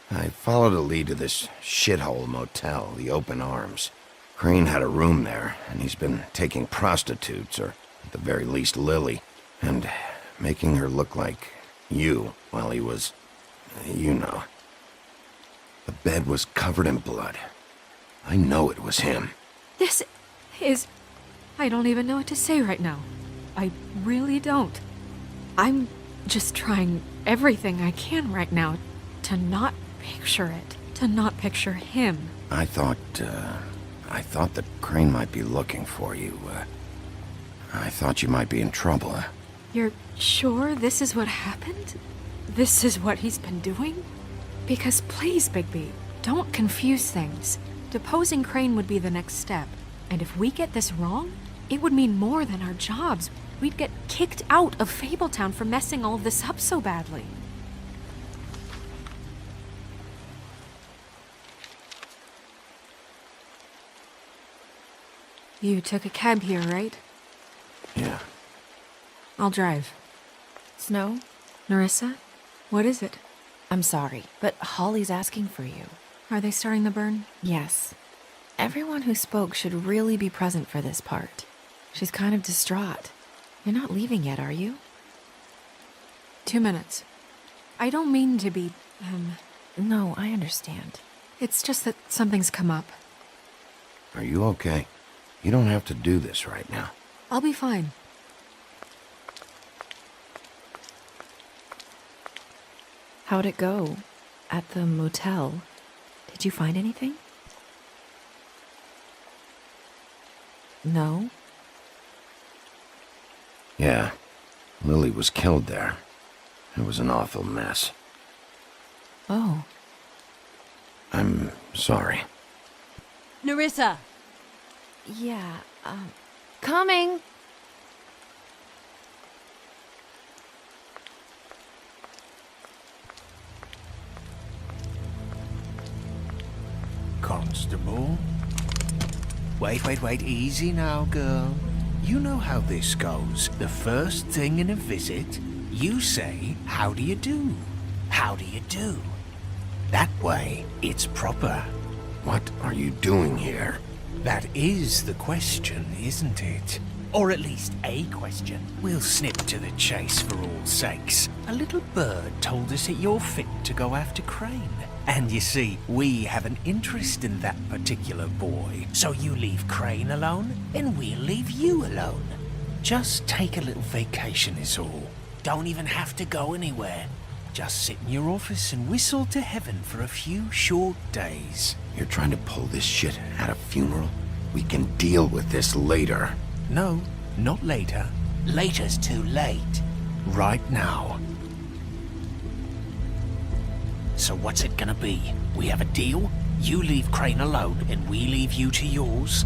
I followed a lead to this shithole motel, the Open Arms. Crane had a room there, and he's been taking prostitutes, or at the very least Lily, and making her look like you while he was... you know. The bed was covered in blood. I know it was him. This is... I don't even know what to say right now. I really don't. I'm just trying everything I can right now to not picture it. To not picture him. I thought that Crane might be looking for you. I thought you might be in trouble. You're sure this is what happened? This is what he's been doing? Because please, Bigby, don't confuse things. Deposing Crane would be the next step. And if we get this wrong, it would mean more than our jobs. We'd get kicked out of Fabletown for messing all of this up so badly. You took a cab here, right? Yeah. I'll drive. Snow? Nerissa? What is it? I'm sorry, but Holly's asking for you. Are they starting the burn? Yes. Everyone who spoke should really be present for this part. She's kind of distraught. You're not leaving yet, are you? 2 minutes. I don't mean to be, No, I understand. It's just that something's come up. Are you okay? You don't have to do this right now. I'll be fine. How'd it go? At the motel? Did you find anything? No? Yeah. Lily was killed there. It was an awful mess. Oh. I'm sorry. Nerissa! Yeah, Coming! Constable? Wait, easy now, girl. You know how this goes. The first thing in a visit, you say, how do you do? How do you do? That way, it's proper. What are you doing here? That is the question, isn't it? Or at least a question. We'll snip to the chase for all sakes. A little bird told us that you're fit to go after Crane. And you see, we have an interest in that particular boy. So you leave Crane alone, and we'll leave you alone. Just take a little vacation is all. Don't even have to go anywhere. Just sit in your office and whistle to heaven for a few short days. You're trying to pull this shit at a funeral? We can deal with this later. No, not later. Later's too late. Right now. So what's it gonna be? We have a deal? You leave Crane alone, and we leave you to yours?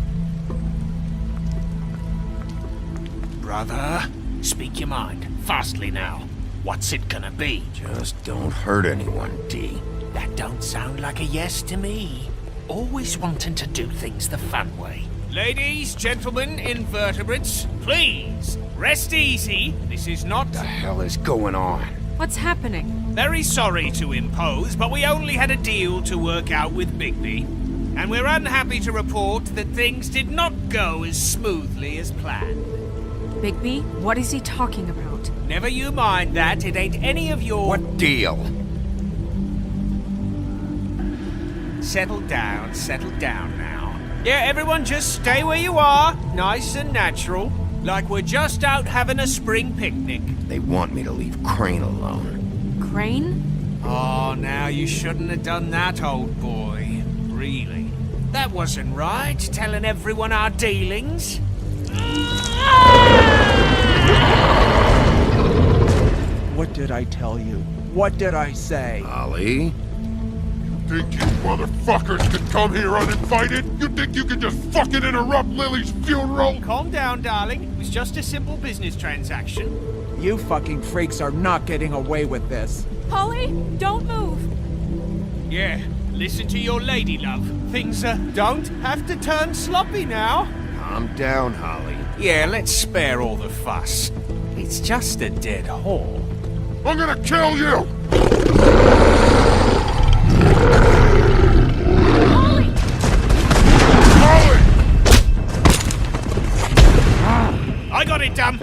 Brother, speak your mind. Fastly now. What's it gonna be? Just don't hurt anyone, D. That don't sound like a yes to me. Always wanting to do things the fun way. Ladies, gentlemen, invertebrates, please, rest easy. This is not... What the hell is going on? What's happening? Very sorry to impose, but we only had a deal to work out with Bigby. And we're unhappy to report that things did not go as smoothly as planned. Bigby? What is he talking about? Never you mind that, it ain't any of your... What deal? Settle down now. Yeah, everyone just stay where you are, nice and natural, like we're just out having a spring picnic. They want me to leave Crane alone. Crane? Oh, now you shouldn't have done that, old boy. Really. That wasn't right, telling everyone our dealings. What did I tell you? What did I say? Holly? Think you motherfuckers could come here uninvited? You think you could just fucking interrupt Lily's funeral? Calm down, darling. It was just a simple business transaction. You fucking freaks are not getting away with this. Holly, don't move! Yeah, listen to your lady, love. Things don't have to turn sloppy now. Calm down, Holly. Yeah, let's spare all the fuss. It's just a dead hole. I'm gonna kill you! Holly! I got it, damn!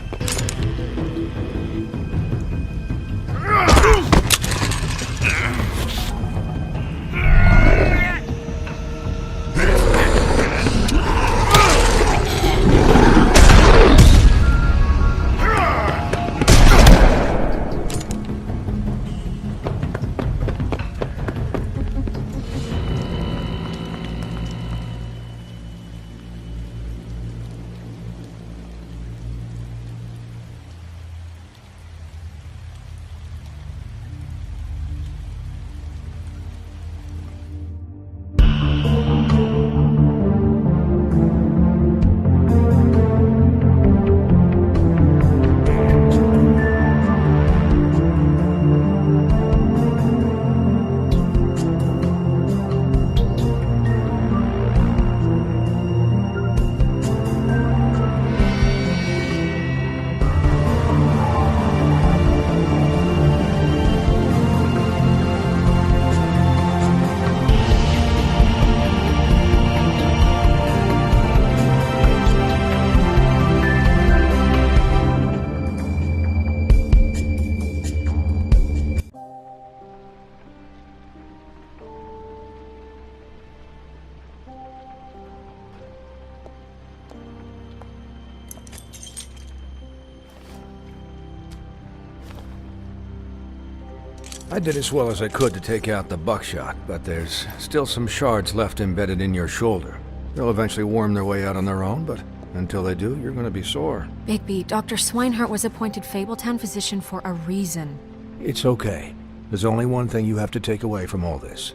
I did as well as I could to take out the buckshot, but there's still some shards left embedded in your shoulder. They'll eventually worm their way out on their own, but until they do, you're gonna be sore. Bigby, Dr. Swinehart was appointed Fabletown physician for a reason. It's okay. There's only one thing you have to take away from all this.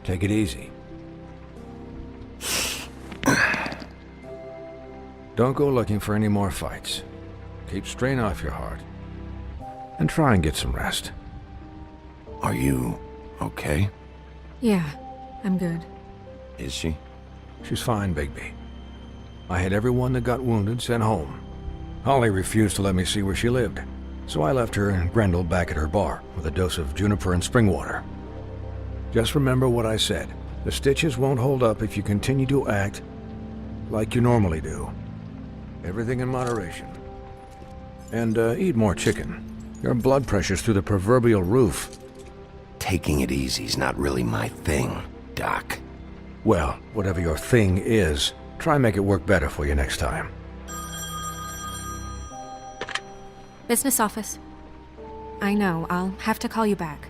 Take it easy. Don't go looking for any more fights. Keep strain off your heart. And try and get some rest. Are you okay? Yeah, I'm good. Is she? She's fine, Bigby. I had everyone that got wounded sent home. Holly refused to let me see where she lived, so I left her and Grendel back at her bar with a dose of juniper and spring water. Just remember what I said. The stitches won't hold up if you continue to act like you normally do. Everything in moderation. And eat more chicken. Your blood pressure's through the proverbial roof. Taking it easy's not really my thing, Doc. Well, whatever your thing is, try and make it work better for you next time. Business office. I know, I'll have to call you back.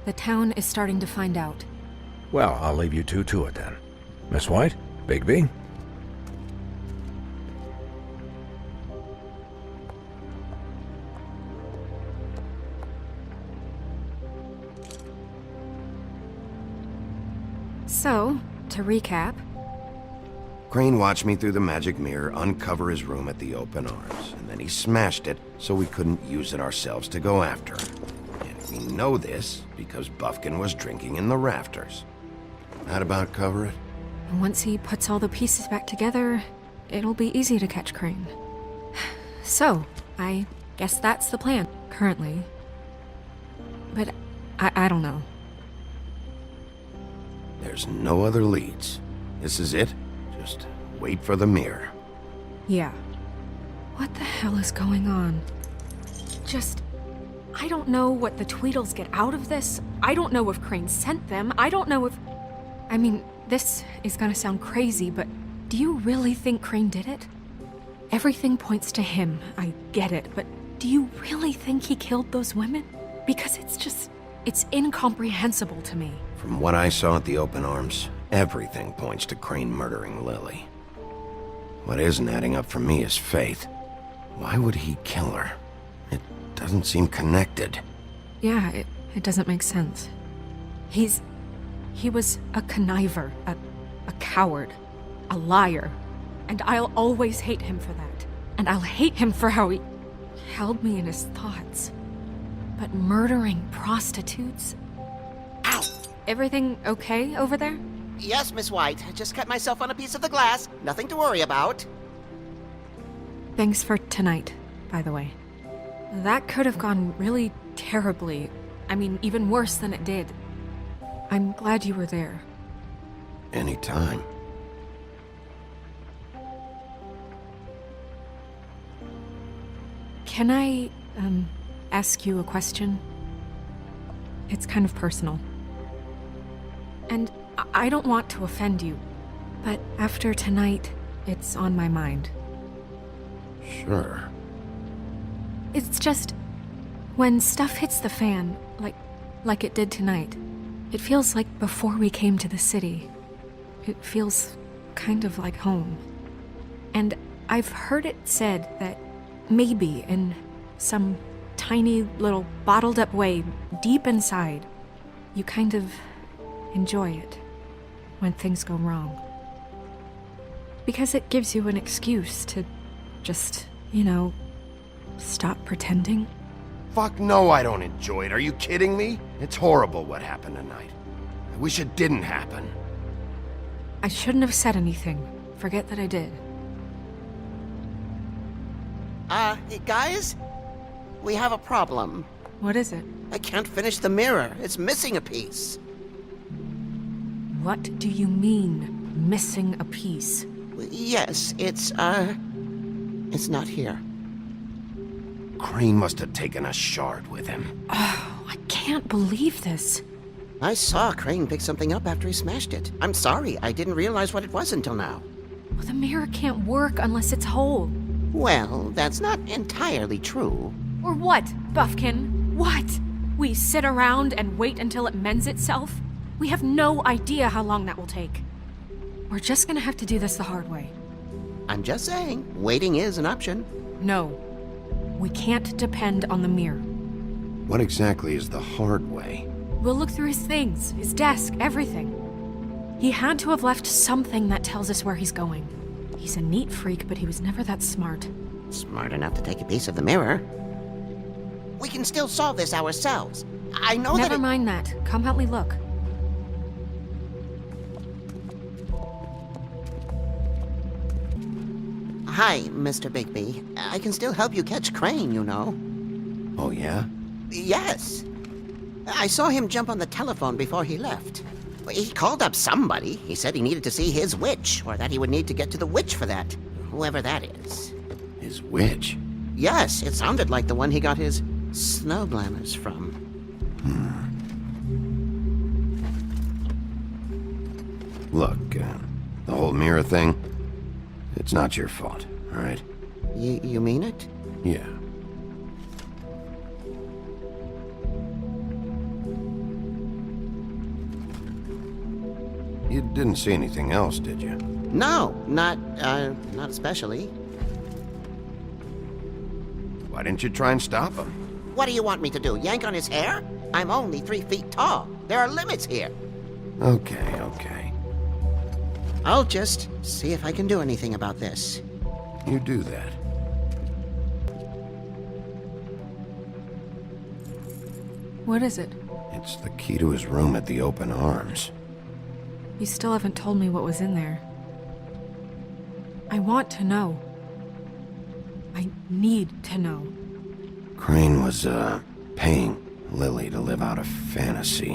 The town is starting to find out. Well, I'll leave you two to it then. Miss White, Bigby. So, to recap... Crane watched me through the magic mirror uncover his room at the Open Arms, and then he smashed it so we couldn't use it ourselves to go after him. And we know this because Bufkin was drinking in the rafters. That about cover it? Once he puts all the pieces back together, it'll be easy to catch Crane. So, I guess that's the plan, currently. But I don't know. There's no other leads. This is it. Just wait for the mirror. Yeah. What the hell is going on? I don't know what the Tweedles get out of this. I don't know if Crane sent them. I don't know if... I mean, this is gonna sound crazy, but do you really think Crane did it? Everything points to him, I get it, but do you really think he killed those women? Because it's incomprehensible to me. From what I saw at the Open Arms, everything points to Crane murdering Lily. What isn't adding up for me is Faith. Why would he kill her? It doesn't seem connected. Yeah, it doesn't make sense. He was a conniver, a coward, a liar, and I'll always hate him for that. And I'll hate him for how he held me in his thoughts. But murdering prostitutes? Ow! Everything okay over there? Yes, Miss White. I just cut myself on a piece of the glass. Nothing to worry about. Thanks for tonight, by the way. That could have gone really terribly. I mean, even worse than it did. I'm glad you were there. Anytime. Can I, ask you a question? It's kind of personal. And I don't want to offend you, but after tonight, it's on my mind. Sure. It's just, when stuff hits the fan, like it did tonight, it feels like before we came to the city. It feels kind of like home. And I've heard it said that maybe in some tiny little bottled up way deep inside, you kind of enjoy it when things go wrong. Because it gives you an excuse to just, stop pretending. Fuck no, I don't enjoy it. Are you kidding me? It's horrible what happened tonight. I wish it didn't happen. I shouldn't have said anything. Forget that I did. Guys? We have a problem. What is it? I can't finish the mirror. It's missing a piece. What do you mean, missing a piece? Yes, it's not here. Crane must have taken a shard with him. Oh, I can't believe this. I saw Crane pick something up after he smashed it. I'm sorry, I didn't realize what it was until now. Well, the mirror can't work unless it's whole. Well, that's not entirely true. Or what, Bufkin? What? We sit around and wait until it mends itself? We have no idea how long that will take. We're just gonna have to do this the hard way. I'm just saying, waiting is an option. No. We can't depend on the mirror. What exactly is the hard way? We'll look through his things, his desk, everything. He had to have left something that tells us where he's going. He's a neat freak, but he was never that smart. Smart enough to take a piece of the mirror. We can still solve this ourselves. I know that. Never mind that. Come help me look. Hi, Mr. Bigby. I can still help you catch Crane, you know. Oh, yeah? Yes. I saw him jump on the telephone before he left. He called up somebody. He said he needed to see his witch, or that he would need to get to the witch for that. Whoever that is. His witch? Yes, it sounded like the one he got his snow glamours from. Look, the whole mirror thing, it's not your fault, all right? You mean it? Yeah. You didn't see anything else, did you? No, not especially. Why didn't you try and stop him? What do you want me to do, yank on his hair? I'm only 3 feet tall. There are limits here. Okay. I'll just see if I can do anything about this. You do that. What is it? It's the key to his room at the Open Arms. You still haven't told me what was in there. I want to know. I need to know. Crane was, paying Lily to live out a fantasy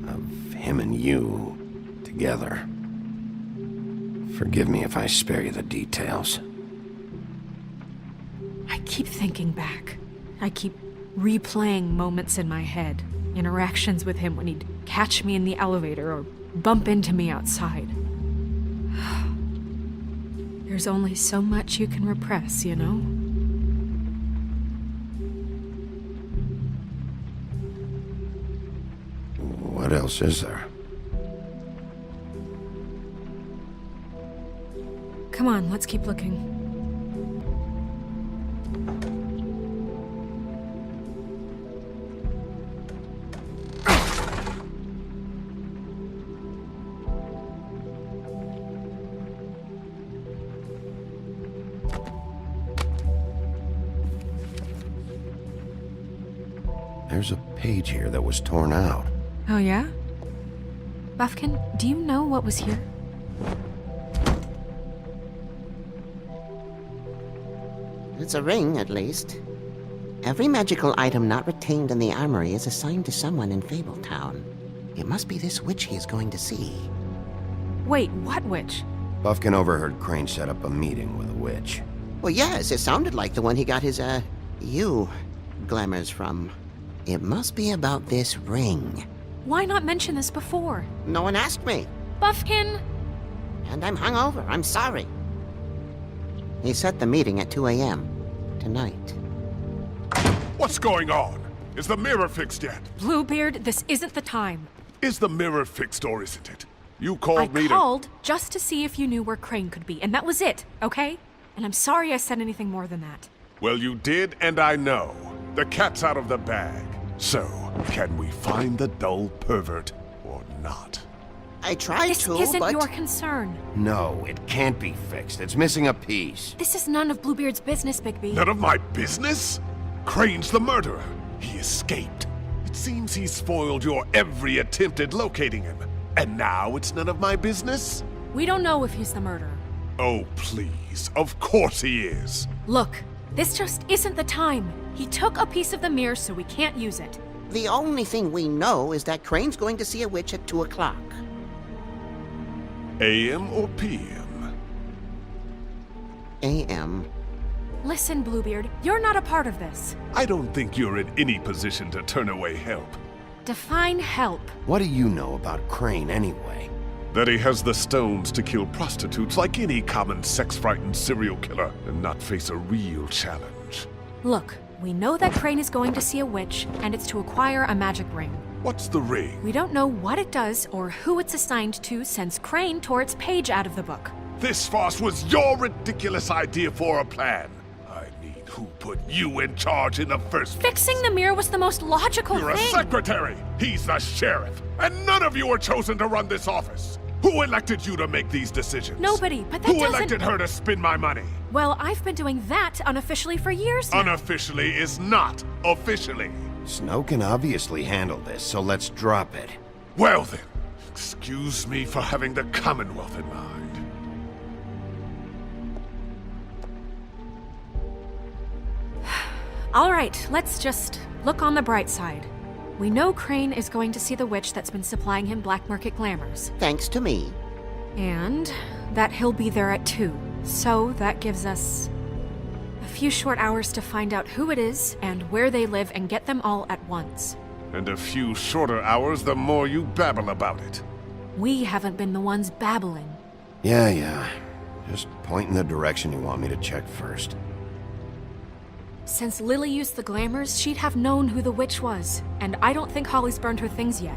of him and you together. Forgive me if I spare you the details. I keep thinking back. I keep replaying moments in my head. Interactions with him when he'd catch me in the elevator or bump into me outside. There's only so much you can repress, you know? What else is there? Come on, let's keep looking. There's a page here that was torn out. Oh, yeah? Buffkin, do you know what was here? It's a ring, at least. Every magical item not retained in the armory is assigned to someone in Fabletown. It must be this witch he is going to see. Wait, what witch? Buffkin overheard Crane set up a meeting with a witch. Well, yes, it sounded like the one he got his, glamours from. It must be about this ring. Why not mention this before? No one asked me. Buffkin! And I'm hungover. I'm sorry. He set the meeting at 2 a.m. tonight. What's going on? Is the mirror fixed yet? Bluebeard, this isn't the time. Is the mirror fixed or isn't it? You called me I called just to see if you knew where Crane could be, and that was it, okay? And I'm sorry I said anything more than that. Well, you did, and I know. The cat's out of the bag. So, can we find the dull pervert or not? I tried This isn't your concern. No, it can't be fixed. It's missing a piece. This is none of Bluebeard's business, Bigby. None of my business? Crane's the murderer. He escaped. It seems he spoiled your every attempt at locating him. And now it's none of my business? We don't know if he's the murderer. Oh, please. Of course he is. Look, this just isn't the time. He took a piece of the mirror, so we can't use it. The only thing we know is that Crane's going to see a witch at 2 o'clock. AM or PM? AM. Listen, Bluebeard, you're not a part of this. I don't think you're in any position to turn away help. Define help. What do you know about Crane anyway? That he has the stones to kill prostitutes like any common sex-frightened serial killer and not face a real challenge. Look, We know that Crane is going to see a witch, and it's to acquire a magic ring. What's the ring? We don't know what it does or who it's assigned to since Crane tore its page out of the book. This farce was your ridiculous idea for a plan. I mean, who put you in charge in the first place? Fixing the mirror was the most logical You're thing. a secretary. He's the sheriff. And none of you were chosen to run this office. Who elected you to make these decisions? Nobody, but that Who doesn't... elected her to spend my money? Well, I've been doing that unofficially for years now. Unofficially is not officially. Snow can obviously handle this, so let's drop it. Well then, excuse me for having the Commonwealth in mind. All right, let's just look on the bright side. We know Crane is going to see the witch that's been supplying him black market glamours. Thanks to me. And that he'll be there at 2. So that gives us a few short hours to find out who it is and where they live and get them all at once. And a few shorter hours the more you babble about it. We haven't been the ones babbling. Yeah. Just point in the direction you want me to check first. Since Lily used the glamours, she'd have known who the witch was, and I don't think Holly's burned her things yet.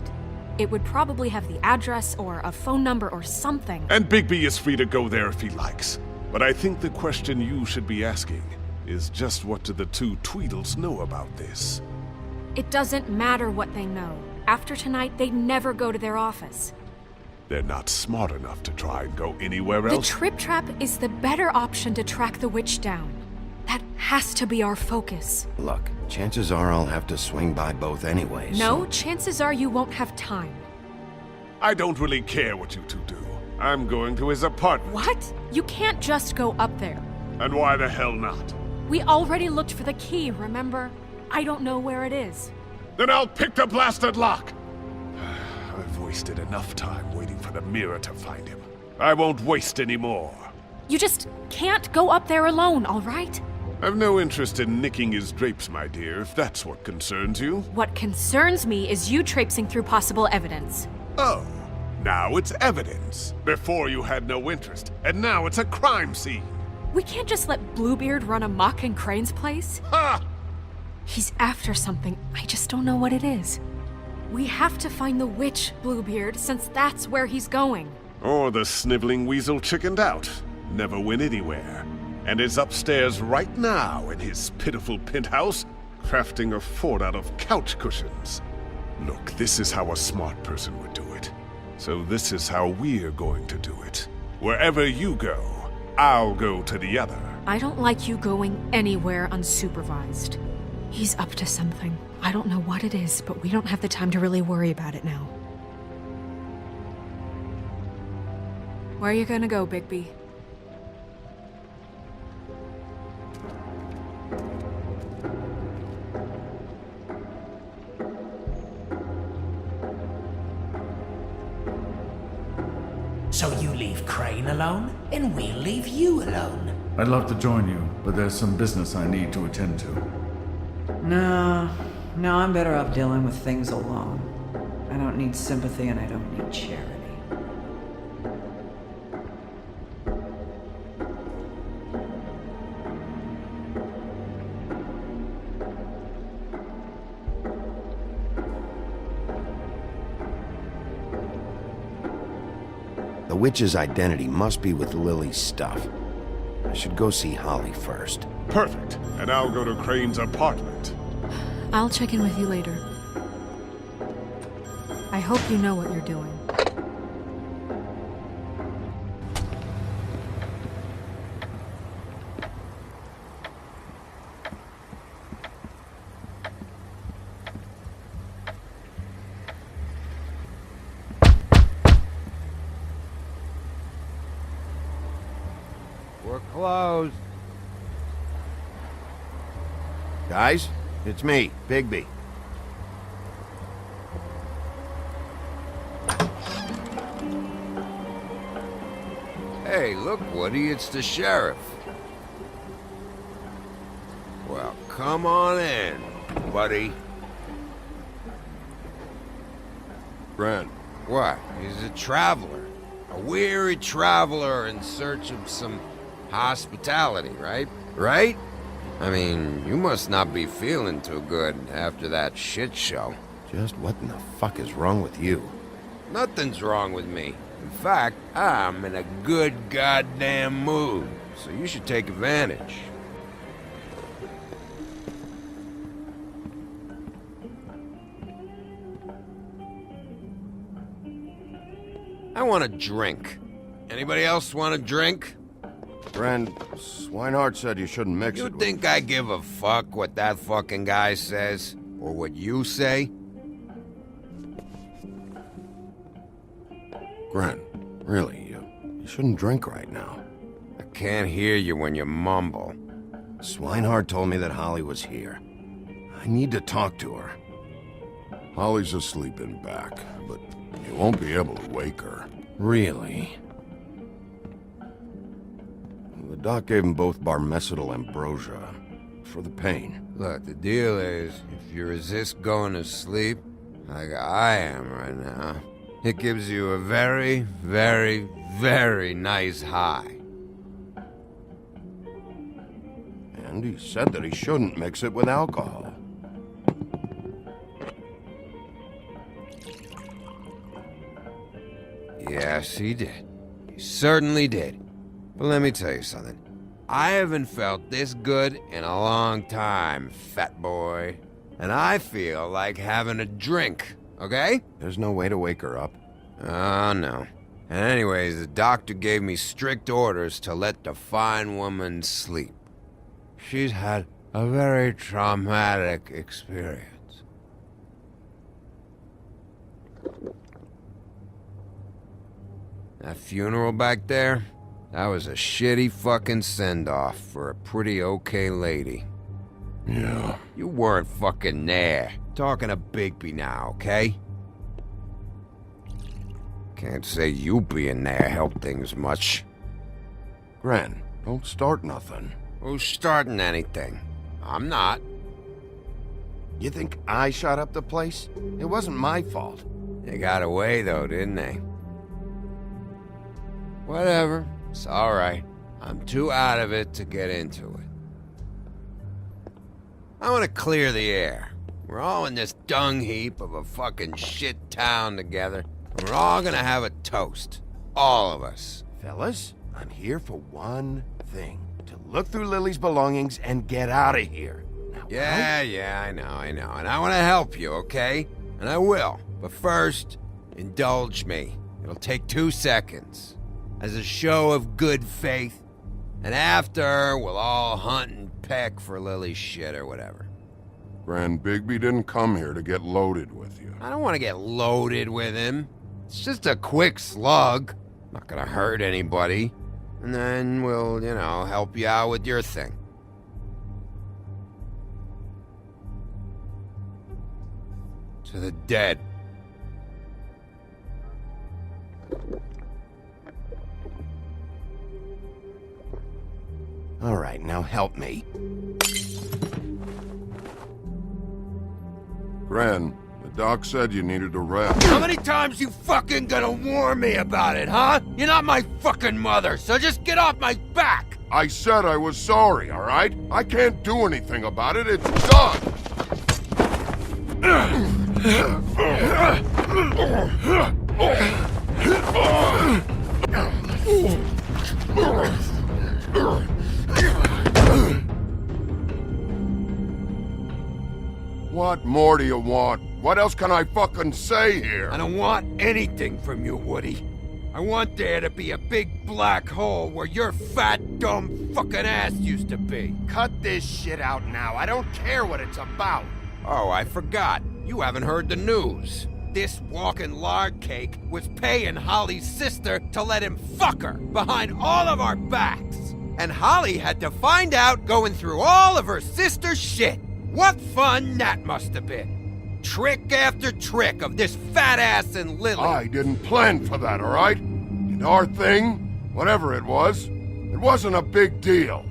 It would probably have the address or a phone number or something. And Bigby is free to go there if he likes. But I think the question you should be asking is just what do the two Tweedles know about this? It doesn't matter what they know. After tonight, they'd never go to their office. They're not smart enough to try and go anywhere The else. Trip Trap is the better option to track the witch down. That has to be our focus. Look, chances are I'll have to swing by both anyway, No, chances are you won't have time. I don't really care what you two do. I'm going to his apartment. What? You can't just go up there. And why the hell not? We already looked for the key, remember? I don't know where it is. Then I'll pick the blasted lock! I've wasted enough time waiting for the mirror to find him. I won't waste any more. You just can't go up there alone, all right? I've no interest in nicking his drapes, my dear, if that's what concerns you. What concerns me is you traipsing through possible evidence. Oh, now it's evidence. Before you had no interest, and now it's a crime scene. We can't just let Bluebeard run amok in Crane's place. Ha! He's after something, I just don't know what it is. We have to find the witch, Bluebeard, since that's where he's going. Or the sniveling weasel chickened out. Never went anywhere. And is upstairs right now in his pitiful penthouse, crafting a fort out of couch cushions. Look, this is how a smart person would do it. So this is how we're going to do it. Wherever you go, I'll go to the other. I don't like you going anywhere unsupervised. He's up to something. I don't know what it is, but we don't have the time to really worry about it now. Where are you gonna go, Bigby? So you leave Crane alone, and we'll leave you alone. I'd love to join you, but there's some business I need to attend to. No, I'm better off dealing with things alone. I don't need sympathy and I don't need charity. The witch's identity must be with Lily's stuff. I should go see Holly first. Perfect. And I'll go to Crane's apartment. I'll check in with you later. I hope you know what you're doing. We're closed. Guys, it's me, Bigby. Hey, look, Woody, it's the sheriff. Well, come on in, buddy. Brent. What? He's a traveler. A weary traveler in search of some hospitality, right? Right? I mean, you must not be feeling too good after that shit show. Just what in the fuck is wrong with you? Nothing's wrong with me. In fact, I'm in a good goddamn mood, so you should take advantage. I want a drink. Anybody else want a drink? Friend, Swinehart said you shouldn't mix You it with... think I give a fuck what that fucking guy says? Or what you say? Gren, really, you shouldn't drink right now. I can't hear you when you mumble. Swinehart told me that Holly was here. I need to talk to her. Holly's asleep in back, but you won't be able to wake her. Really? The doc gave them both Barmecidal ambrosia for the pain. Look, the deal is, if you resist going to sleep, like I am right now, it gives you a very, very, very nice high. And he said that he shouldn't mix it with alcohol. Yes, he did. He certainly did. But let me tell you something. I haven't felt this good in a long time, fat boy. And I feel like having a drink, okay? There's no way to wake her up. Oh, no. And anyways, the doctor gave me strict orders to let the fine woman sleep. She's had a very traumatic experience. That funeral back there, that was a shitty fucking send-off for a pretty okay lady. Yeah. You weren't fucking there. Talking to Bigby now, okay? Can't say you being there helped things much. Gren, don't start nothing. Who's starting anything? I'm not. You think I shot up the place? It wasn't my fault. They got away though, didn't they? Whatever. It's alright. I'm too out of it to get into it. I want to clear the air. We're all in this dung heap of a fucking shit town together. And we're all gonna have a toast. All of us. Fellas, I'm here for one thing. To look through Lily's belongings and get out of here. Now, Yeah, I know. And I want to help you, okay? And I will. But first, indulge me. It'll take 2 seconds. As a show of good faith. And after, we'll all hunt and peck for Lily's shit or whatever. Grand Bigby didn't come here to get loaded with you. I don't want to get loaded with him. It's just a quick slug. Not gonna hurt anybody. And then we'll, help you out with your thing. To the dead. All right, now help me. Gran, the doc said you needed a rest. How many times you fucking gonna warn me about it, huh? You're not my fucking mother, so just get off my back! I said I was sorry, all right? I can't do anything about it. It's done! What more do you want? What else can I fucking say here? I don't want anything from you, Woody. I want there to be a big black hole where your fat, dumb fucking ass used to be. Cut this shit out now. I don't care what it's about. Oh, I forgot. You haven't heard the news. This walking lard cake was paying Holly's sister to let him fuck her behind all of our backs. And Holly had to find out going through all of her sister's shit. What fun that must have been. Trick after trick of this fat ass and Lily. I didn't plan for that, all right? And our thing, whatever it wasn't a big deal.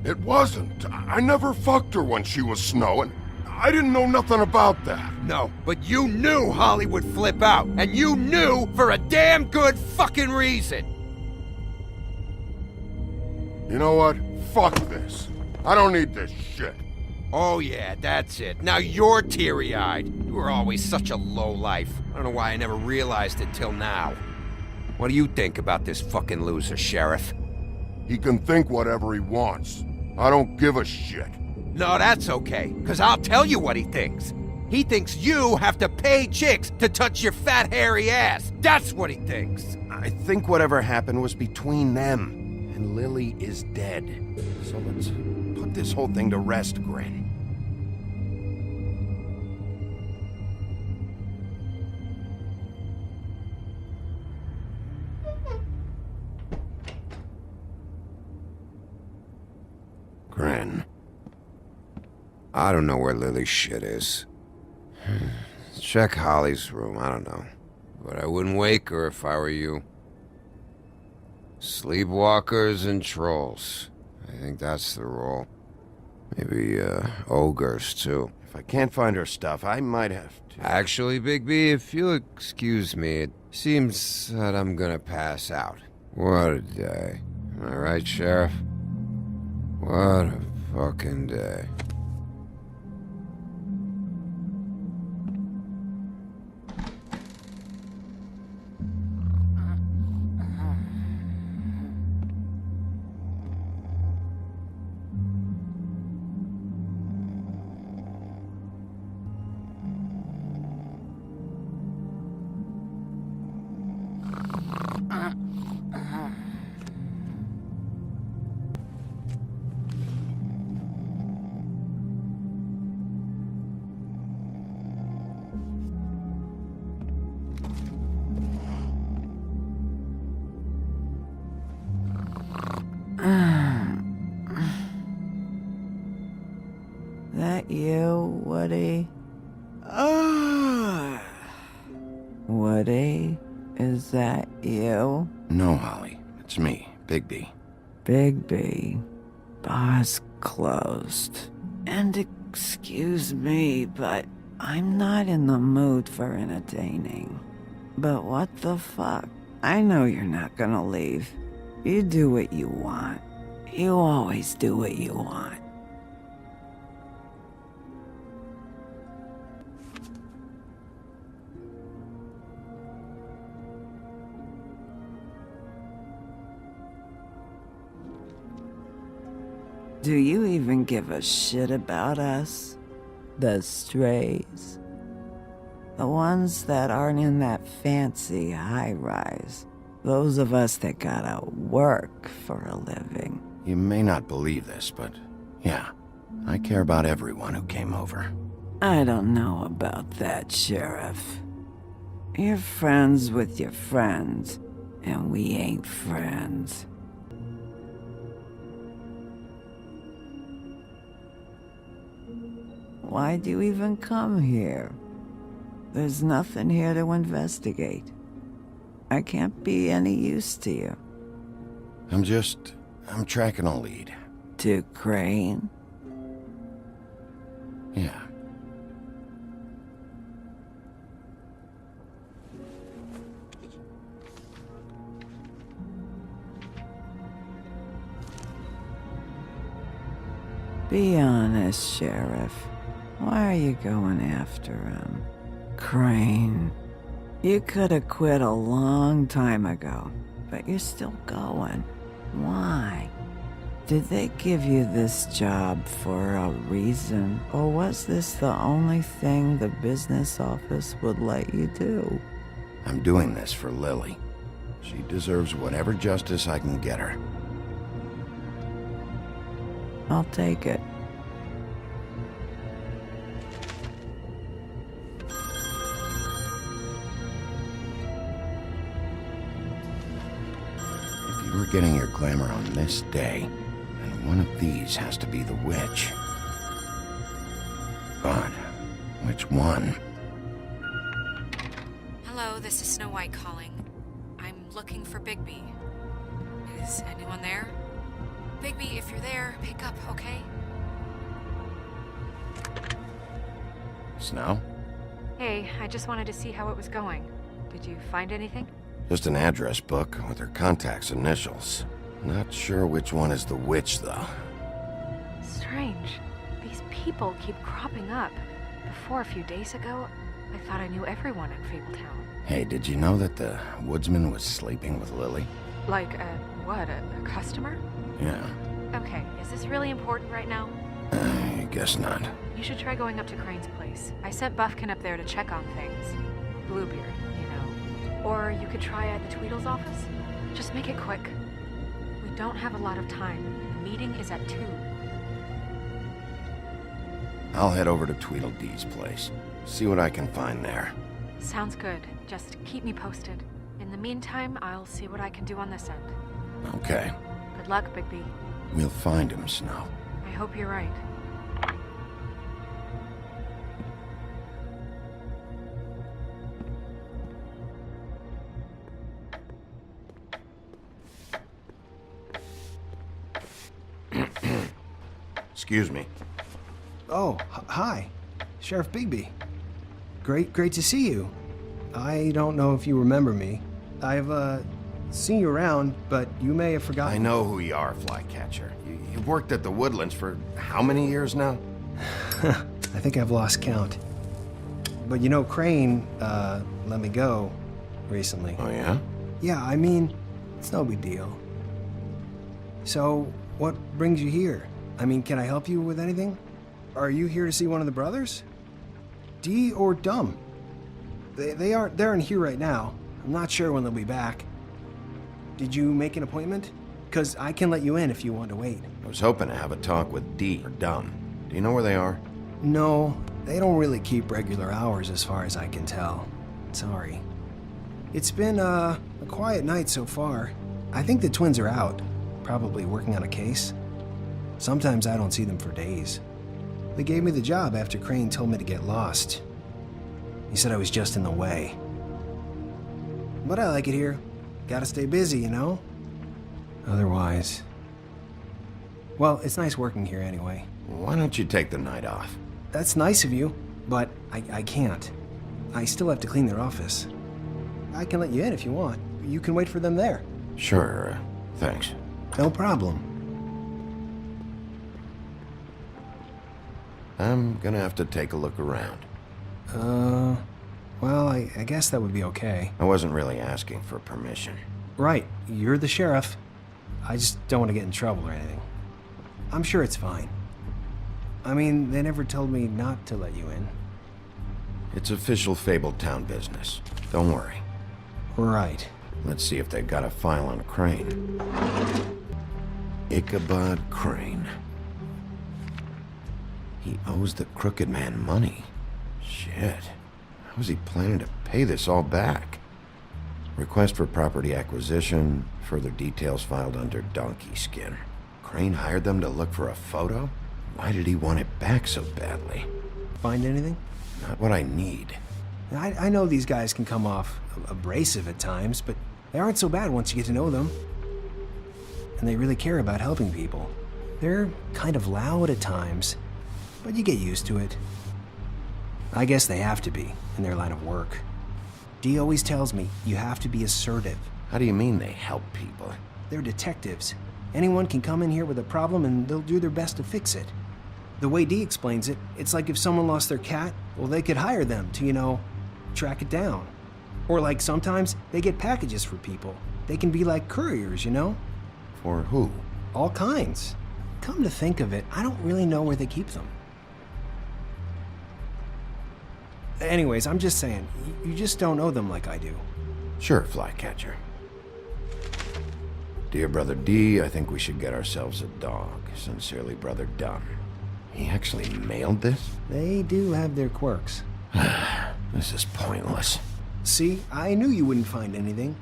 It wasn't. I never fucked her when she was snowing. I didn't know nothing about that. No, but you knew Holly would flip out. And you knew for a damn good fucking reason. You know what? Fuck this. I don't need this shit. Oh yeah, that's it. Now you're teary-eyed. You were always such a lowlife. I don't know why I never realized it till now. What do you think about this fucking loser, Sheriff? He can think whatever he wants. I don't give a shit. No, that's okay, because I'll tell you what he thinks. He thinks you have to pay chicks to touch your fat, hairy ass. That's what he thinks. I think whatever happened was between them. And Lily is dead. So let's put this whole thing to rest, Grin. Grin. I don't know where Lily's shit is. Check Holly's room, I don't know. But I wouldn't wake her if I were you. Sleepwalkers and trolls. I think that's the role. Maybe, ogres, too. If I can't find her stuff, I might have to... Actually, Bigby, if you'll excuse me, it seems that I'm gonna pass out. What a day. Am I right, Sheriff? What a fucking day. That you, Woody? Woody? Is that you? No, Holly. It's me, Bigby. Bigby. Bar's closed. And excuse me, but I'm not in the mood for entertaining. But what the fuck? I know you're not gonna leave. You do what you want. You always do what you want. Do you even give a shit about us? The strays? The ones that aren't in that fancy high-rise. Those of us that gotta work for a living. You may not believe this, but yeah, I care about everyone who came over. I don't know about that, Sheriff. You're friends with your friends, and we ain't friends. Why'd you even come here? There's nothing here to investigate. I can't be any use to you. I'm tracking a lead. To Crane? Yeah. Be honest, Sheriff. Why are you going after him? Crane. You could have quit a long time ago, but you're still going. Why? Did they give you this job for a reason, or was this the only thing the business office would let you do? I'm doing this for Lily. She deserves whatever justice I can get her. I'll take it. If you were getting your glamour on this day, then one of these has to be the witch. But which one? Hello, this is Snow White calling. I'm looking for Bigby. Is anyone there? Bigby, if you're there, pick up, okay? Snow? Hey, I just wanted to see how it was going. Did you find anything? Just an address book with her contact's initials. Not sure which one is the witch, though. strange. These people keep cropping up. Before a few days ago, I thought I knew everyone in Fabletown. Hey, did you know that the woodsman was sleeping with Lily? Like, a customer? Yeah, Okay, is this really important right now? I guess not. You should try going up to Crane's place. I sent Buffkin up there to check on things. Bluebeard, you know. Or you could try at the Tweedle's office. Just make it quick. We don't have a lot of time. The meeting is at 2. I'll head over to Tweedledee's place. See what I can find there. Sounds good. Just keep me posted. In the meantime, I'll see what I can do on this end. Okay. Good luck, Bigby. We'll find him, Snow. I hope you're right. Excuse me. Oh, hi. Sheriff Bigby. Great to see you. I don't know if you remember me. I've, seen you around, but you may have forgotten. I know who you are, Flycatcher. You've worked at the Woodlands for how many years now? I think I've lost count. But you know, Crane, let me go recently. Oh, yeah? Yeah, I mean, it's no big deal. So, what brings you here? I mean, can I help you with anything? Are you here to see one of the brothers? Dee or Dumb? They aren't here right now. I'm not sure when they'll be back. Did you make an appointment? Because I can let you in if you want to wait. I was hoping to have a talk with Dee or Dumb. Do you know where they are? No, they don't really keep regular hours as far as I can tell. Sorry. It's been, a quiet night so far. I think the twins are out, probably working on a case. Sometimes I don't see them for days. They gave me the job after Crane told me to get lost. He said I was just in the way. But I like it here. Gotta stay busy, you know? Otherwise... Well, it's nice working here anyway. Why don't you take the night off? That's nice of you, but I can't. I still have to clean their office. I can let you in if you want. You can wait for them there. Sure, thanks. No problem. I'm gonna have to take a look around. Well, I guess that would be okay. I wasn't really asking for permission. Right, you're the sheriff. I just don't want to get in trouble or anything. I'm sure it's fine. I mean, they never told me not to let you in. It's official Fabletown business. Don't worry. Right. Let's see if they've got a file on Crane. Ichabod Crane. He owes the Crooked Man money. Shit. How's he planning to pay this all back? Request for property acquisition. Further details filed under Donkey Skin. Crane hired them to look for a photo? Why did he want it back so badly? Find anything? Not what I need. I know these guys can come off abrasive at times, but they aren't so bad once you get to know them. And they really care about helping people. They're kind of loud at times, but you get used to it. I guess they have to be, in their line of work. Dee always tells me you have to be assertive. How do you mean they help people? They're detectives. Anyone can come in here with a problem and they'll do their best to fix it. The way Dee explains it, it's like if someone lost their cat, well, they could hire them to, you know, track it down. Or like sometimes they get packages for people. They can be like couriers, you know? For who? All kinds. Come to think of it, I don't really know where they keep them. Anyways, I'm just saying, you just don't know them like I do. Sure, Flycatcher. Dear Brother D, I think we should get ourselves a dog. Sincerely, Brother Dunn. He actually mailed this? They do have their quirks. This is pointless. See, I knew you wouldn't find anything.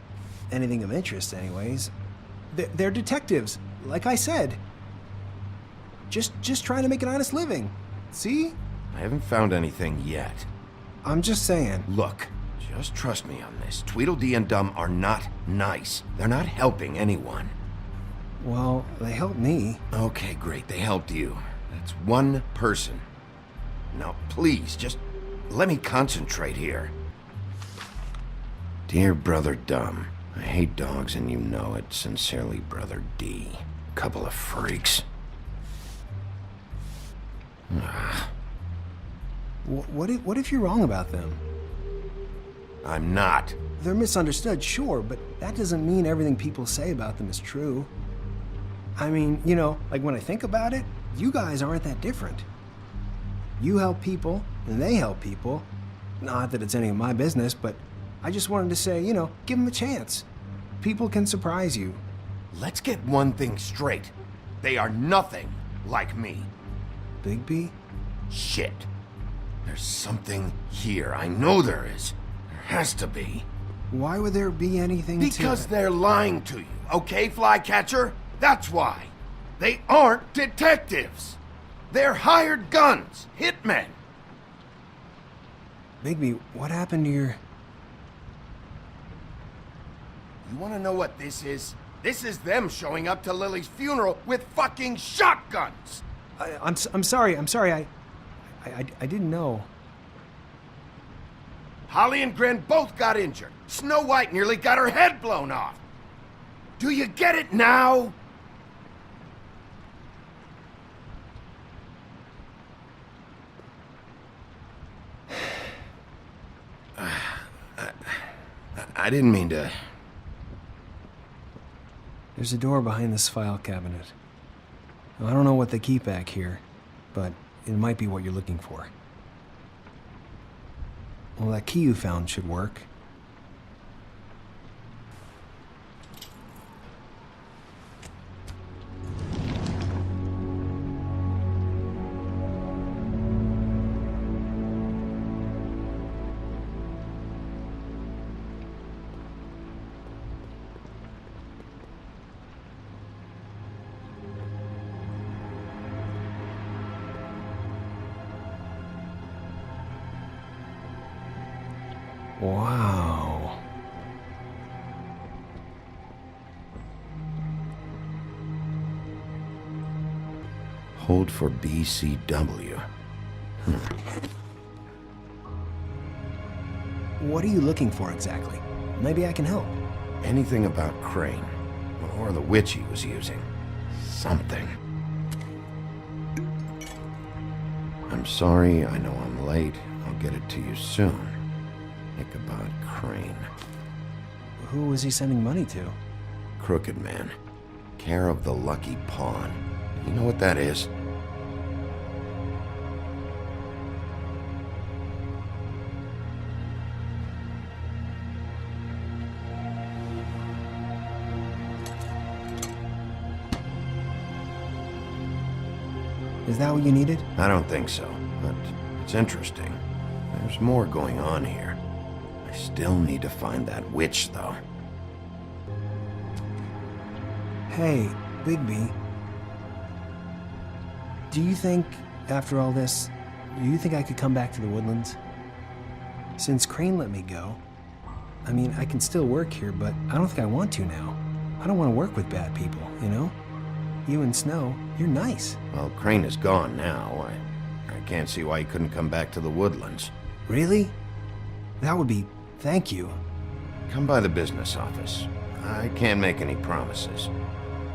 Anything of interest, anyways. They're detectives, like I said. Just trying to make an honest living. See? I haven't found anything yet. I'm just saying. Look, just trust me on this. Tweedledee and Dumb are not nice. They're not helping anyone. Well, they helped me. Okay, great. They helped you. That's one person. Now, please, just let me concentrate here. Dear Brother Dumb, I hate dogs and you know it. Sincerely, Brother D. Couple of freaks. What if you're wrong about them? I'm not. They're misunderstood, sure, but that doesn't mean everything people say about them is true. I mean, you know, like when I think about it, you guys aren't that different. You help people, and they help people. Not that it's any of my business, but I just wanted to say, you know, give them a chance. People can surprise you. Let's get one thing straight. They are nothing like me. Bigby? Shit. There's something here. I know there is. There has to be. Why would there be anything Because they're lying to you, okay, Flycatcher? That's why. They aren't detectives. They're hired guns, hitmen. Bigby, what happened to your... You want to know what this is? This is them showing up to Lily's funeral with fucking shotguns. I'm sorry. I didn't know. Holly and Gren both got injured. Snow White nearly got her head blown off. Do you get it now? I didn't mean to... There's a door behind this file cabinet. I don't know what they keep back here, but it might be what you're looking for. Well, that key you found should work. Wow. Hold for BCW. What are you looking for exactly? Maybe I can help. Anything about Crane, or the witch he was using. Something. I'm sorry, I know I'm late. I'll get it to you soon. Ichabod Crane. Who was he sending money to? Crooked Man. Care of the Lucky Pawn. You know what that is? Is that what you needed? I don't think so, but it's interesting. There's more going on here. I still need to find that witch, though. Hey, Bigby. Do you think, after all this, do you think I could come back to the Woodlands? Since Crane let me go, I mean, I can still work here, but I don't think I want to now. I don't want to work with bad people, you know? You and Snow, you're nice. Well, Crane is gone now. I can't see why he couldn't come back to the Woodlands. Really? That would be... thank you. Come by the business office. I can't make any promises.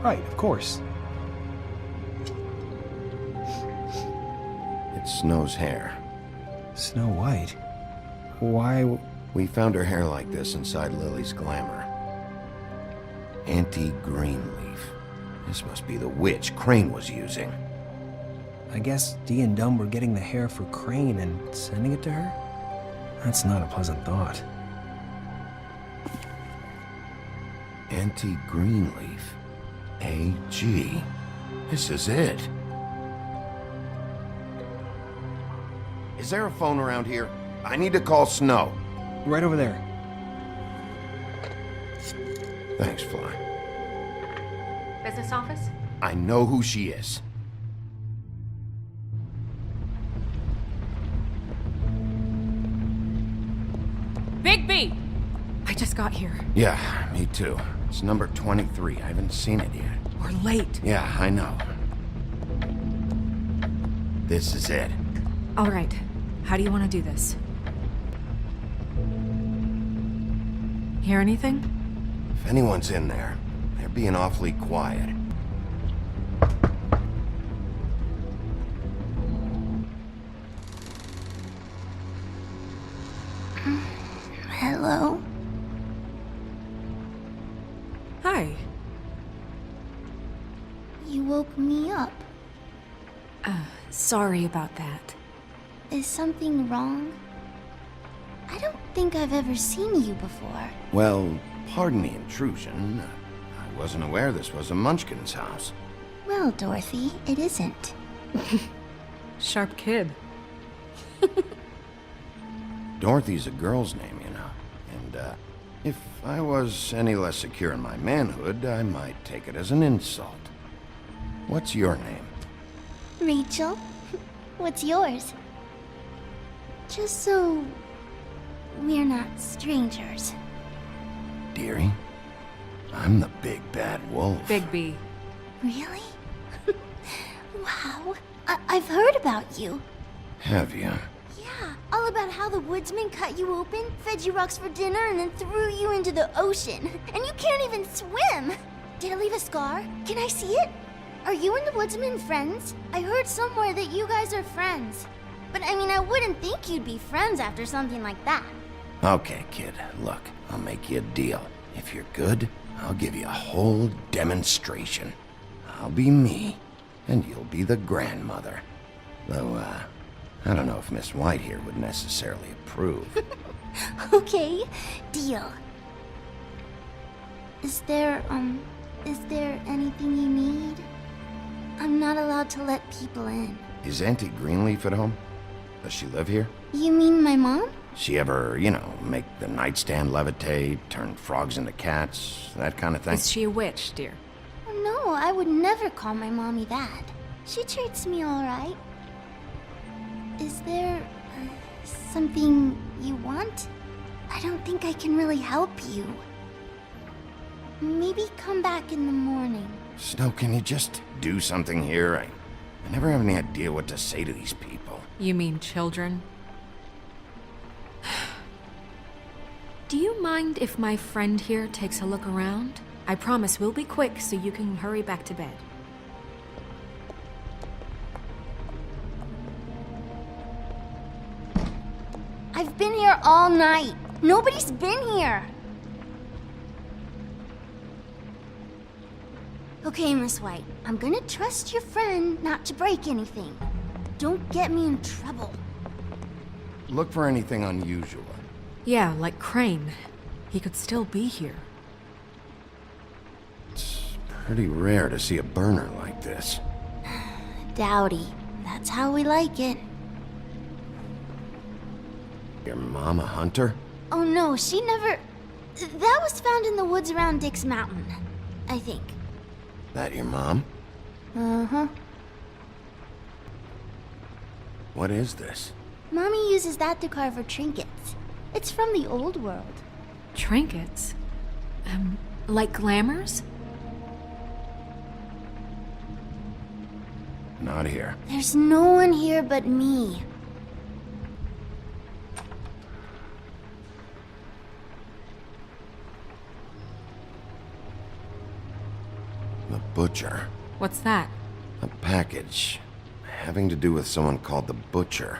Right, of course. It's Snow's hair. Snow White? Why... We found her hair like this inside Lily's glamour. Auntie Greenleaf. This must be the witch Crane was using. I guess Dee and Dumb were getting the hair for Crane and sending it to her? That's not a pleasant thought. Auntie Greenleaf. A.G. This is it. Is there a phone around here? I need to call Snow. Right over there. Thanks, Fly. Business office? I know who she is. Bigby! I just got here. Yeah, me too. It's number 23. I haven't seen it yet. We're late. Yeah, I know. This is it. All right. How do you want to do this? Hear anything? If anyone's in there, they're being awfully quiet. Hi. You woke me up. Sorry about that. Is something wrong? I don't think I've ever seen you before. Well, pardon the intrusion. I wasn't aware this was a Munchkin's house. Well, Dorothy, it isn't. Sharp kid. Dorothy's a girl's name, you know. And, if I was any less secure in my manhood, I might take it as an insult. What's your name? Rachel? What's yours? Just so we're not strangers. Dearie, I'm the big bad wolf. Bigby. Really? Wow. I've heard about you. Have you? Yeah, all about how the woodsman cut you open, fed you rocks for dinner, and then threw you into the ocean. And you can't even swim! Did it leave a scar? Can I see it? Are you and the woodsman friends? I heard somewhere that you guys are friends. But I mean, I wouldn't think you'd be friends after something like that. Okay, kid, look, I'll make you a deal. If you're good, I'll give you a whole demonstration. I'll be me, and you'll be the grandmother. Though, I don't know if Miss White here would necessarily approve. Okay, deal. Is there anything you need? I'm not allowed to let people in. Is Auntie Greenleaf at home? Does she live here? You mean my mom? She ever, make the nightstand levitate, turn frogs into cats, that kind of thing? Is she a witch, dear? Oh, no, I would never call my mommy that. She treats me all right. Is there something you want? I don't think I can really help you. Maybe come back in the morning. Snow, can you just do something here? I never have any idea what to say to these people. You mean children? Do you mind if my friend here takes a look around? I promise we'll be quick so you can hurry back to bed. I've been here all night. Nobody's been here. Okay, Miss White, I'm gonna trust your friend not to break anything. Don't get me in trouble. Look for anything unusual. Yeah, like Crane. He could still be here. It's pretty rare to see a burner like this. Dowdy. That's how we like it. Your mom a hunter? Oh no, she never... That was found in the woods around Dick's Mountain, I think. That your mom? Uh-huh. What is this? Mommy uses that to carve her trinkets. It's from the old world. Trinkets? Like glamours? Not here. There's no one here but me. The Butcher. What's that? A package having to do with someone called the Butcher.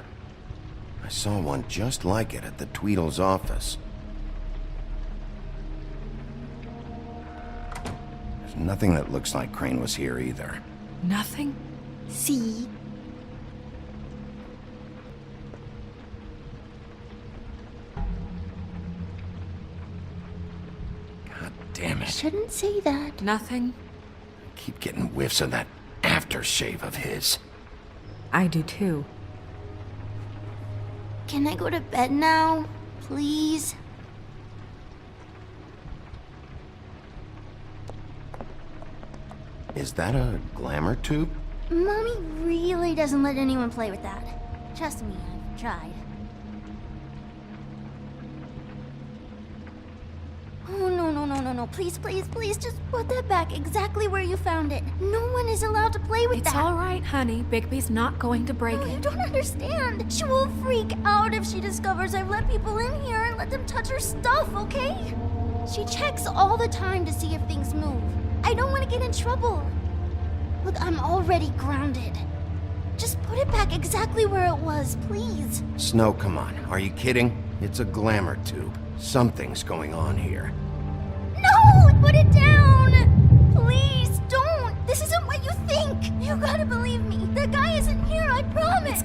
I saw one just like it at the Tweedle's office. There's nothing that looks like Crane was here either. Nothing? See? God damn it. Shouldn't say that. Nothing? I keep getting whiffs of that aftershave of his. I do too. Can I go to bed now? Please? Is that a glamour tube? Mommy really doesn't let anyone play with that. Trust me, I've tried. Oh, no. Please, just put that back exactly where you found it. No one is allowed to play with that. It's all right, honey. Bigby's not going to break No, it. you don't understand. She will freak out if she discovers I've let people in here and let them touch her stuff, okay? She checks all the time to see if things move. I don't want to get in trouble. Look, I'm already grounded. Just put it back exactly where it was, please. Snow, come on. Are you kidding? It's a glamour tube. Something's going on here. No! Put it down!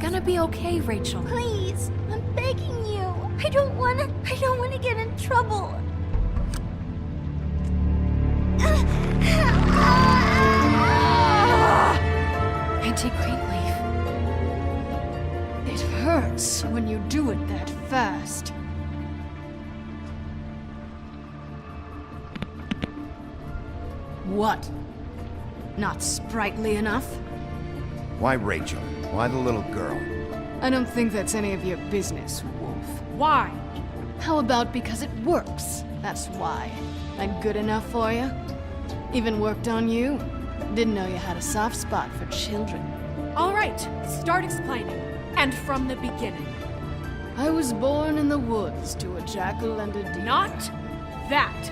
gonna be okay, Rachel. Please, I'm begging you. I don't wanna get in trouble. Auntie Greenleaf. It hurts when you do it that fast. What? Not sprightly enough? Why Rachel? Why the little girl? I don't think that's any of your business, Wolf. Why? How about because it works? That's why. That good enough for you? Even worked on you? Didn't know you had a soft spot for children. All right, start explaining. And from the beginning. I was born in the woods to a jackal and a deer. Not that.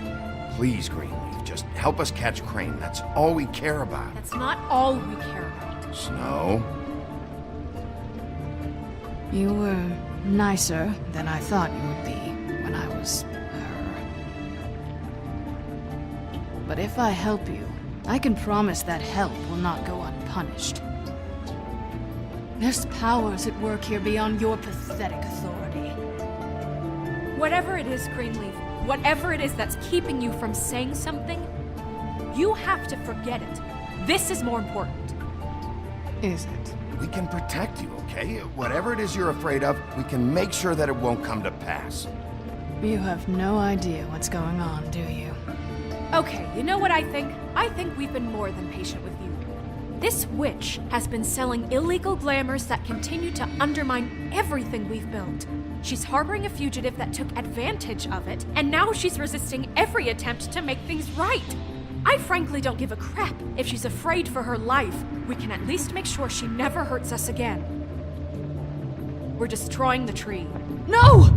Please, Greenleaf, just help us catch Crane. That's all we care about. That's not all we care about. Snow? You were nicer than I thought you would be when I was her. But if I help you, I can promise that help will not go unpunished. There's powers at work here beyond your pathetic authority. Whatever it is, Greenleaf, whatever it is that's keeping you from saying something, you have to forget it. This is more important. Is it? We can protect you, okay? Whatever it is you're afraid of, we can make sure that it won't come to pass. You have no idea what's going on, do you? Okay, you know what I think? I think we've been more than patient with you. This witch has been selling illegal glamours that continue to undermine everything we've built. She's harboring a fugitive that took advantage of it, and now she's resisting every attempt to make things right. I frankly don't give a crap if she's afraid for her life. We can at least make sure she never hurts us again. We're destroying the tree. No!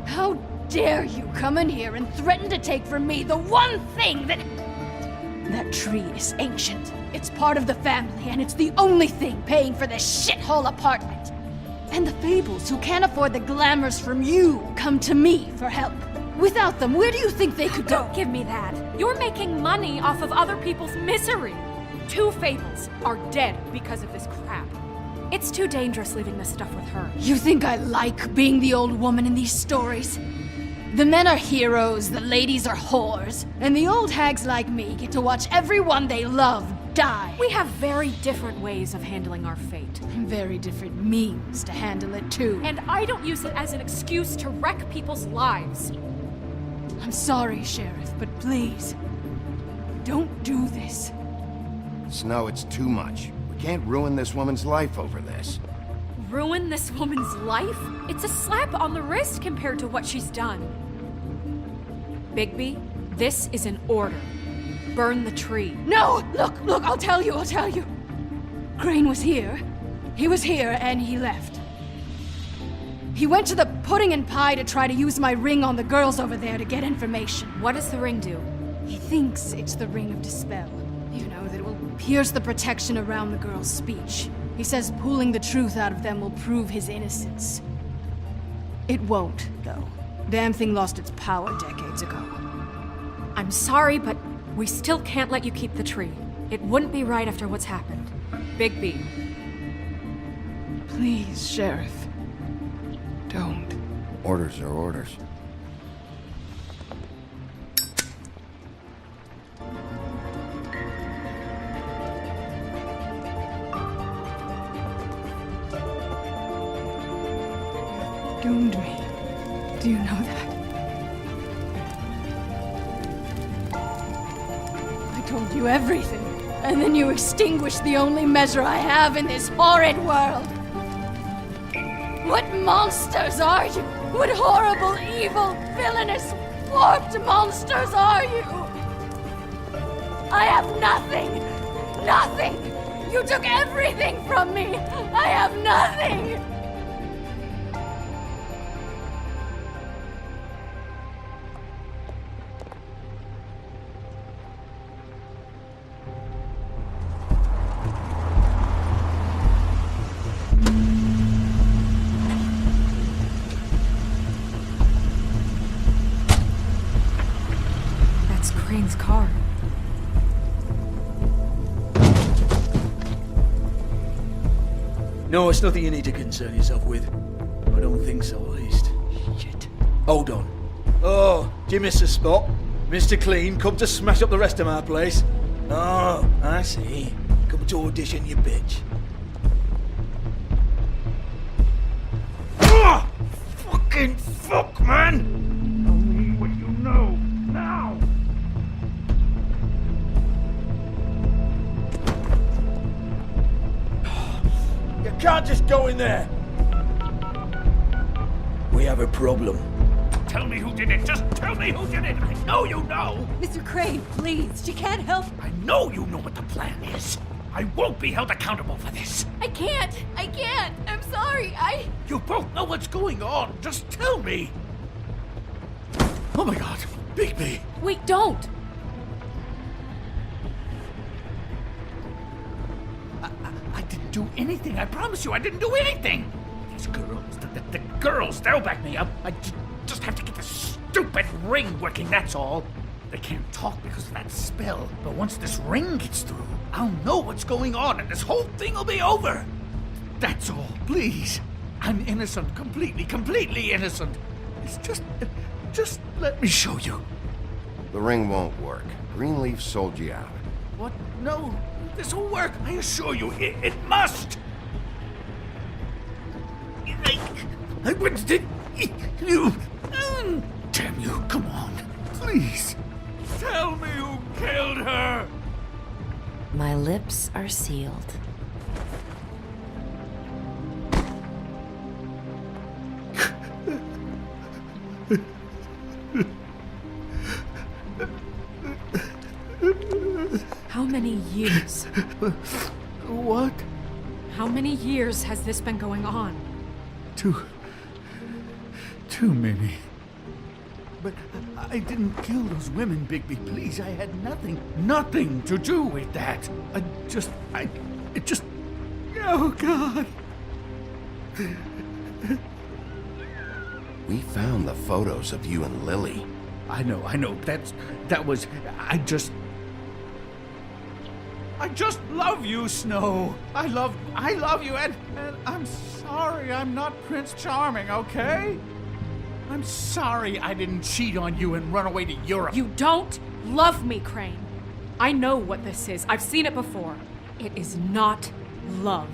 How dare you come in here and threaten to take from me the one thing that... That tree is ancient. It's part of the family, and it's the only thing paying for this shithole apartment. And the Fables, who can't afford the glamours from you, come to me for help. Without them, where do you think they could go? Don't give me that. You're making money off of other people's misery. 2 Fables are dead because of this crap. It's too dangerous leaving this stuff with her. You think I like being the old woman in these stories? The men are heroes, the ladies are whores, and the old hags like me get to watch everyone they love die. We have very different ways of handling our fate. Very different means to handle it, too. And I don't use it as an excuse to wreck people's lives. I'm sorry, Sheriff, but please, don't do this. Snow, it's too much. We can't ruin this woman's life over this. Ruin this woman's life? It's a slap on the wrist compared to what she's done. Bigby, this is an order. Burn the tree. No! Look, I'll tell you. Crane was here. He was here, and he left. He went to the Pudding and Pie to try to use my ring on the girls over there to get information. What does the ring do? He thinks it's the Ring of Dispel. You know, that it will pierce the protection around the girls' speech. He says pulling the truth out of them will prove his innocence. It won't, though. Damn thing lost its power decades ago. I'm sorry, but we still can't let you keep the tree. It wouldn't be right after what's happened. Bigby. Please, Sheriff. Don't. Orders are orders. Doomed me. Do you know that? I told you everything, and then you extinguished the only measure I have in this horrid world. What monsters are you? What horrible, evil, villainous, warped monsters are you? I have nothing! Nothing! You took everything from me! I have nothing! That's Crane's car. No, it's nothing you need to concern yourself with. I don't think so, at least. Shit. Hold on. Oh, do you miss a spot? Mr. Clean, come to smash up the rest of my place. Oh, I see. Come to audition, you bitch. Ah! Fucking fuck, man! Tell me what you know, now! You can't just go in there! We have a problem. Tell me who did it. Just tell me who did it. I know you know. Mr. Crane, please. She can't help. I know you know what the plan is. I won't be held accountable for this. I can't. I'm sorry. You both know what's going on. Just tell me. Oh my God, Bigby. Wait, don't. I didn't do anything. I promise you, I didn't do anything. These girls, the girls, they'll back me up. I just have to get this stupid ring working, that's all. They can't talk because of that spell, but once this ring gets through, I'll know what's going on and this whole thing will be over. That's all, please. I'm innocent, completely innocent. It's just let me show you. The ring won't work. Greenleaf sold you out. What? No, this will work. I assure you, it must. I wouldn't. You. Damn you! Come on, please. Tell me who killed her. My lips are sealed. How many years? What? How many years has this been going on? Too many. But I didn't kill those women, Bigby. Please, I had nothing to do with that. It just. Oh God. We found the photos of you and Lily. I know. That was. I just love you, Snow. I love you, and I'm sorry I'm not Prince Charming, okay? I'm sorry I didn't cheat on you and run away to Europe. You don't love me, Crane. I know what this is. I've seen it before. It is not love.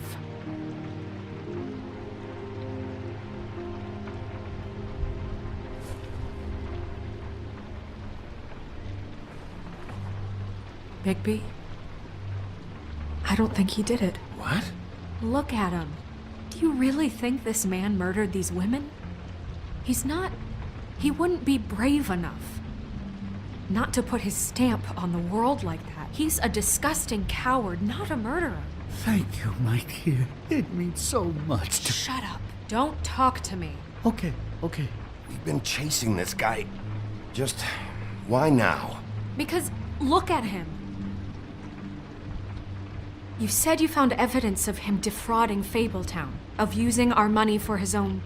Bigby? I don't think he did it. What? Look at him. Do you really think this man murdered these women? He's not... He wouldn't be brave enough. Not to put his stamp on the world like that. He's a disgusting coward, not a murderer. Thank you, my dear. It means so much to... Shut up. Don't talk to me. Okay. We've been chasing this guy. Just... why now? Because look at him. You said you found evidence of him defrauding Fabletown, of using our money for his own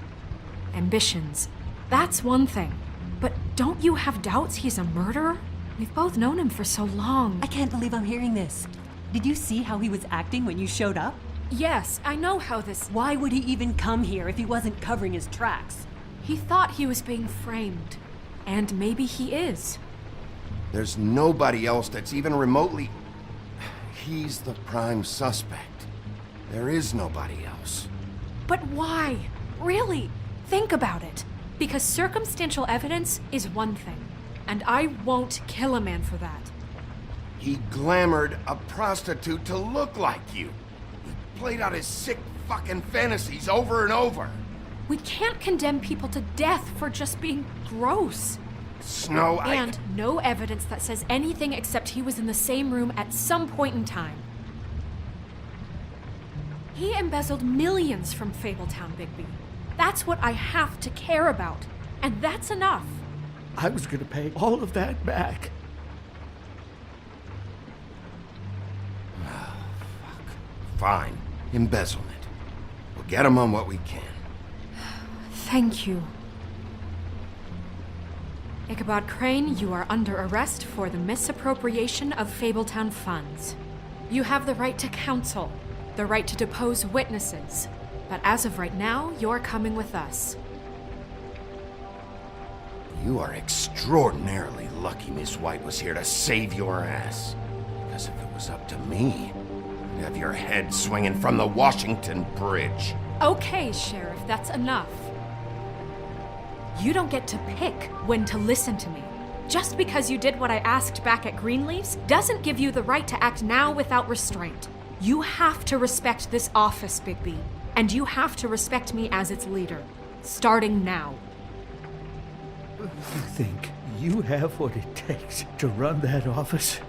ambitions. That's one thing. But don't you have doubts he's a murderer? We've both known him for so long. I can't believe I'm hearing this. Did you see how he was acting when you showed up? Yes, I know how this... Why would he even come here if he wasn't covering his tracks? He thought he was being framed. And maybe he is. There's nobody else that's even remotely... He's the prime suspect. There is nobody else. But why? Really? Think about it. Because circumstantial evidence is one thing. And I won't kill a man for that. He glamored a prostitute to look like you. He played out his sick fucking fantasies over and over. We can't condemn people to death for just being gross. Snow, And no evidence that says anything except he was in the same room at some point in time. He embezzled millions from Fabletown, Bigby. That's what I have to care about. And that's enough. I was gonna pay all of that back. Oh, fuck. Fine. Embezzlement. We'll get him on what we can. Thank you. Ichabod Crane, you are under arrest for the misappropriation of Fabletown funds. You have the right to counsel, the right to depose witnesses, But as of right now, you're coming with us. You are extraordinarily lucky Miss White was here to save your ass. Because if it was up to me, you'd have your head swinging from the Washington Bridge. Okay, Sheriff, that's enough. You don't get to pick when to listen to me. Just because you did what I asked back at Greenleaf's doesn't give you the right to act now without restraint. You have to respect this office, Bigby. And you have to respect me as its leader. Starting now. You think you have what it takes to run that office?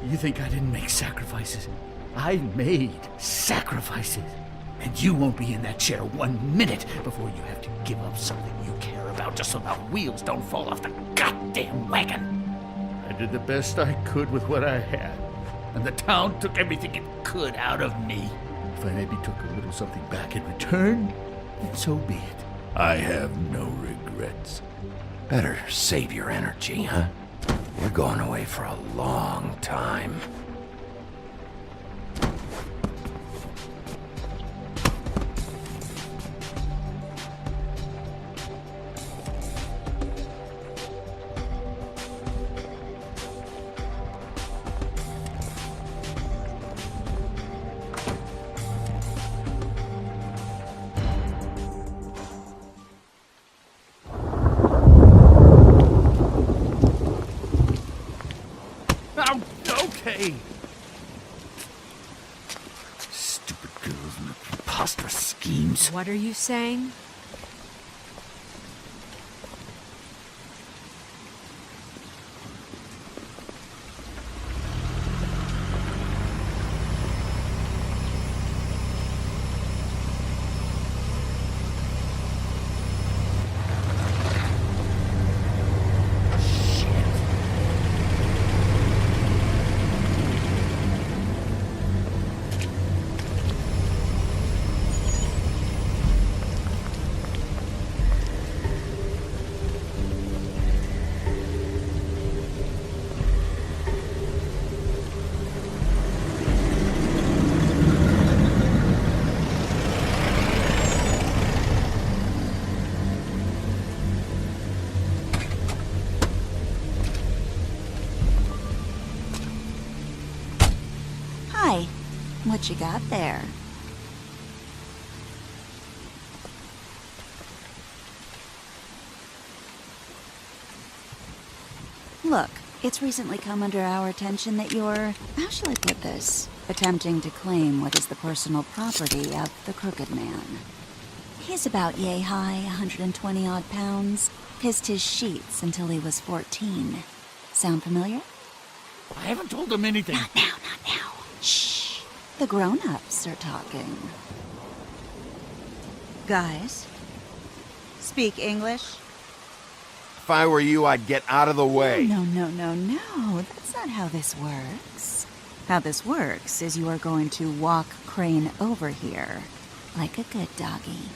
You think I didn't make sacrifices? I made sacrifices. And you won't be in that chair 1 minute before you have to give up something you care about just so the wheels don't fall off the goddamn wagon. I did the best I could with what I had, and the town took everything it could out of me. If I maybe took a little something back in return, then so be it. I have no regrets. Better save your energy, huh? You're going away for a long time. Okay. Stupid girls and their preposterous schemes. What are you saying? Hi. What you got there? Look, it's recently come under our attention that you're, how shall I put this, attempting to claim what is the personal property of the Crooked Man. He's about yay high, 120 odd pounds, pissed his sheets until he was 14. Sound familiar? I haven't told him anything. Not now. Shh. The grown-ups are talking. Guys, speak English? If I were you, I'd get out of the way. No. That's not how this works. How this works is you are going to walk Crane over here, like a good doggy.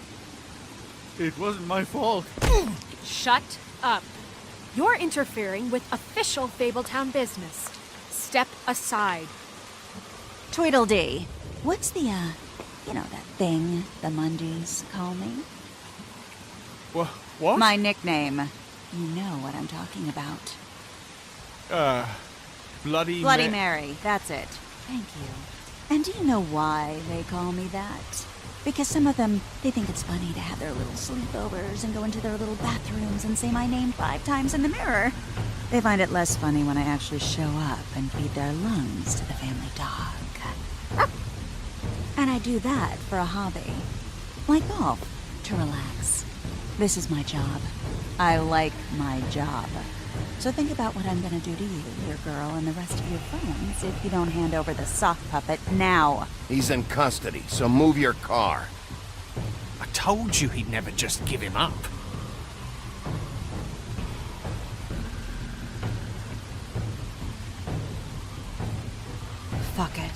It wasn't my fault. Shut up. You're interfering with official Fabletown business. Step aside. Tweedledee. What's the, you know that thing the Mundies call me? What? My nickname. You know what I'm talking about. Bloody Mary. That's it. Thank you. And do you know why they call me that? Because some of them, they think it's funny to have their little sleepovers and go into their little bathrooms and say my name 5 times in the mirror. They find it less funny when I actually show up and feed their lungs to the family dog. And I do that for a hobby. Like golf, to relax. This is my job. I like my job. So think about what I'm gonna do to you, your girl, and the rest of your friends if you don't hand over the sock puppet now. He's in custody, so move your car. I told you he'd never just give him up. Fuck it.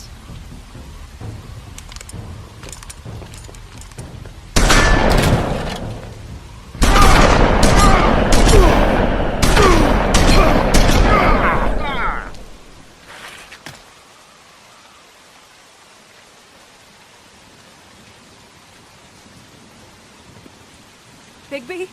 Bigby?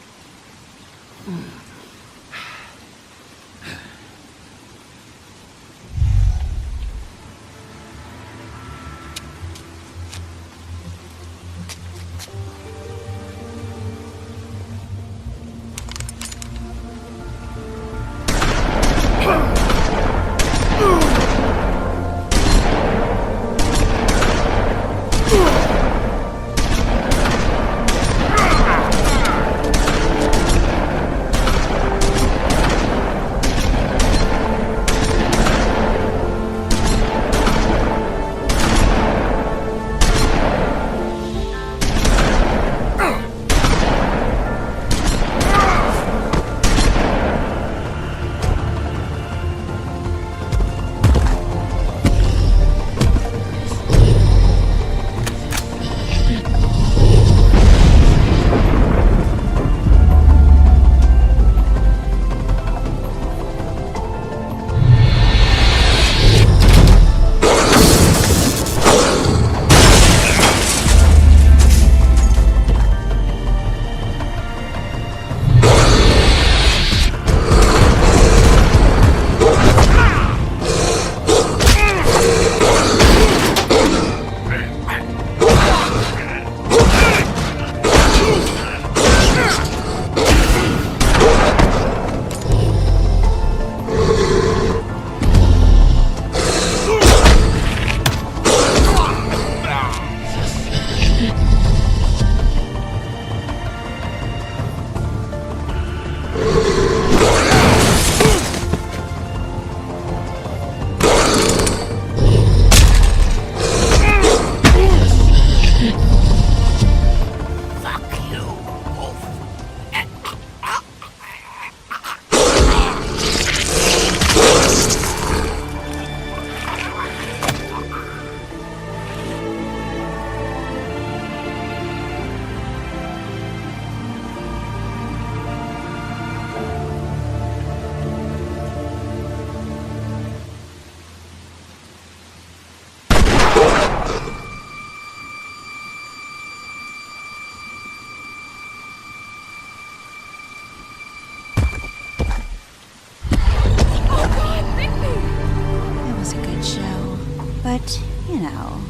But, you know,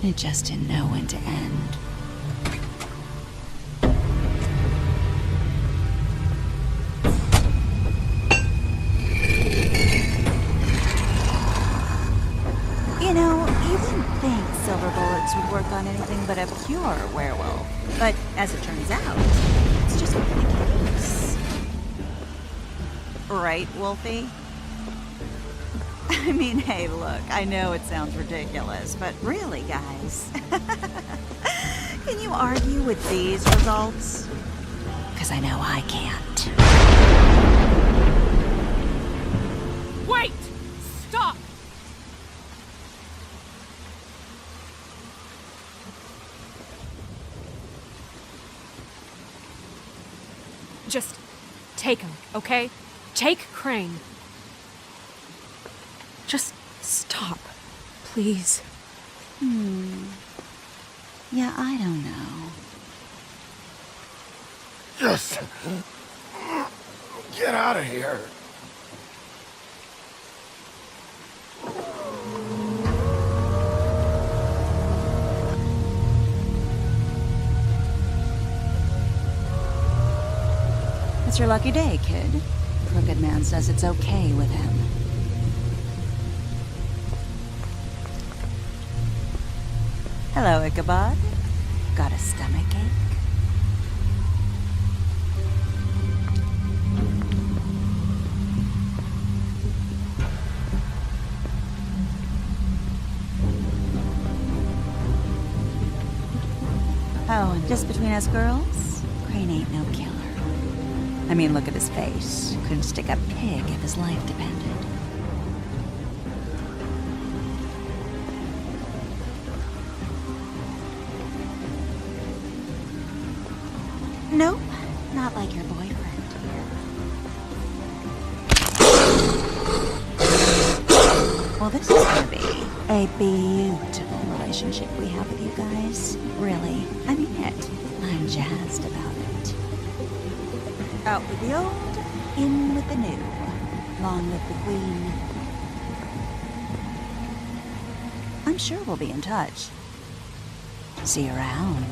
it just didn't know when to end. You know, you wouldn't think silver bullets would work on anything but a pure werewolf. But as it turns out, it's just not the case. Right, Wolfie? I mean, hey, look, I know it sounds ridiculous, but really, guys, can you argue with these results? Because I know I can't. Wait! Stop! Just take him, okay? Take Crane. Just stop, please. Yeah, I don't know. Just get out of here. It's your lucky day, kid. Crooked Man says it's okay with him. Hello, Ichabod. Got a stomachache? Oh, and just between us girls, Crane ain't no killer. I mean, look at his face. Couldn't stick a pig if his life depended. Nope, not like your boyfriend. Well, this is gonna be a beautiful relationship we have with you guys. Really, I mean it. I'm jazzed about it. Out with the old, in with the new. Long live the Queen. I'm sure we'll be in touch. See you around.